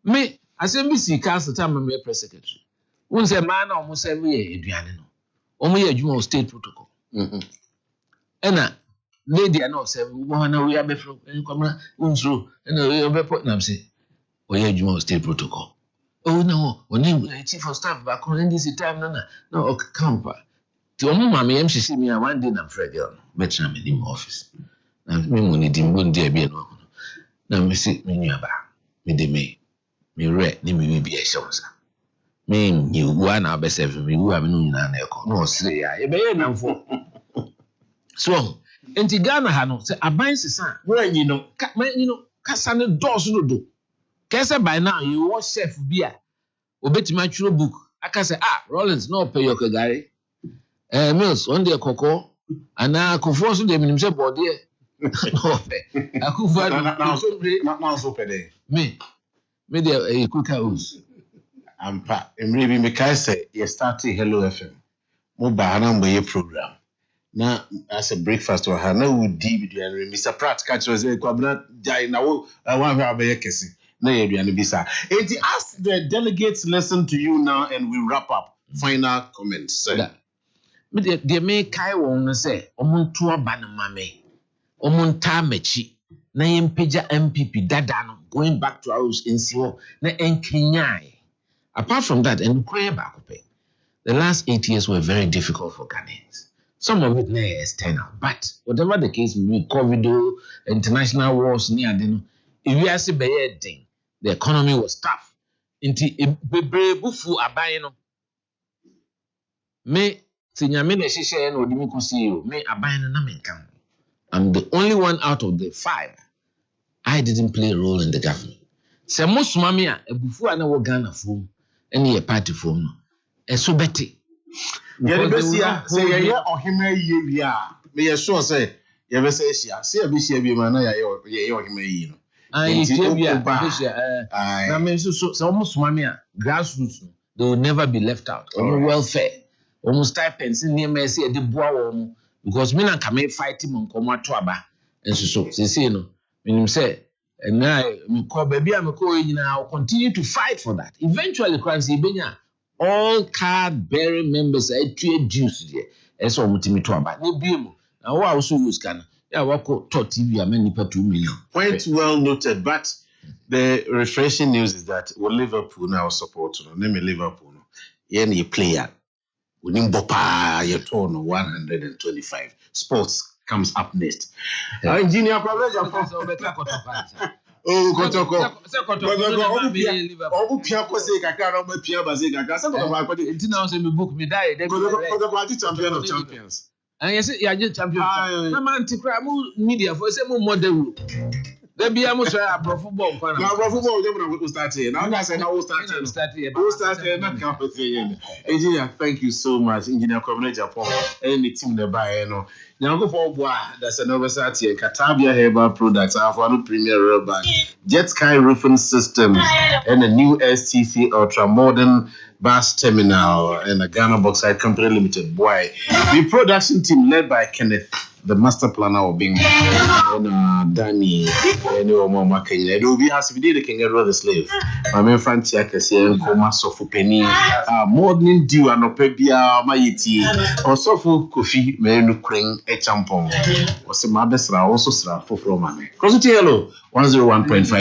Me Assembly Council time me press secretary. Won say man na omo serve ye aduane no. Omo ye adwuma state protocol. Ena lady na serve wo na we abefro enkomra unzro ena we obepo na say we adwuma state protocol. Oh no, oni chief of staff back on this time no okay camper. Ti omo ma me MCC me one day na Fred girl betra me in office. Na me money di mbon dia bi no. Na me say me nua ba me de me re ni me bi e shonsa. Me ni one na be serve me wo am no nyina na ekọ. No sire ya e be ye namfo. So, enti Ghana ha no say aban sesa when you know kasa ne doors no do. Kese by now you watch chef bia obetima churo book aka say Rollins no pay your kagari. Mills on the Akoko ana Akofo so de minim say body no pay. Akofo na so pay dey. Me the cooker house. Ampa emre bi me kai say you start Hello FM. Mo ba na mbo ye program. Na as a breakfast or na we di biduane Mr. Pratt catch us kwabna jai na wo wan hwa be kesi na ye duane bisa. Enti as the delegates listen to you now and we wrap up, final comments sir. Me de me kai won no say omonto aba na mame omonta machi na yempeja MPP dada no going back to our house in Siwo na enkinyai. Apart from that and pray back the last 8 years were very difficult for Ghanaians. Some of it is external, but whatever the case may be, COVID, international wars, if you are saying the economy was tough. Inti bebufu abayeno. Me sinyame na shisha no dimi kusiyo. Me abayeno na menkam. I'm the only one out of the 5. I didn't play a role in the government. Se most mamia ebufu ana wo Ghana form, any party form no. Eso beti. Yeri besia say ye ohime ye wi a me ye sure say ye be say sia say be sia bi ma na ye ohime yi no ai tie bi a na me so almost mama grassroots they will never be left out on welfare almost stipends in near say dey boa wo because me na ka me fight mo nkomo to aba enso so say no menim say na me ko ba bia me ko nyina I will continue to fight for that eventually kwansi benya all card bearing members I trade dues there. That's what mutimi to aba. Ne biemu. Na wo also use can. Ya wako to TV ameni pa 2 million. Point well noted, but the refreshing news is that we Liverpool now support no. Name Liverpool no. Ye ni player. We nim bopa ye turn 125. Sports comes up next. Engineer Promotional Oh, Kotoko. Obu pia ko say kakra no ma pia ba say kakra. Se Kotoko akodi. Enti na say me book me die. Kotoko ati champion of champions. And you say you are champion. Na man ti cry mu media for say mu model. There be a much football. Now, football, we start here. Now, I say, now we'll start here. We'll start here. Not company. Engineer, thank you so much. Engineer, Community Japan, and the team that buy, you know. Now, go for boy. That's another start here. Katabia Herbal Products. I have one premier rubber, Jet Sky Roofing System, and a new STC Ultra Modern Bus Terminal, and a Ghana Bauxite Company Limited. Boy, the production team led by Kenneth, the master planner of being Danny, and Mama Kenya. It will be as if they can get rid of the slave. My main Frantia can say, Coma Sofu Penny, morning dew and Opebia, Mayeti, or Sofu Kofi, Menu Kring, a champon, or some Mabesra, also Sra for Fromame. Cross it, hello, 101.5.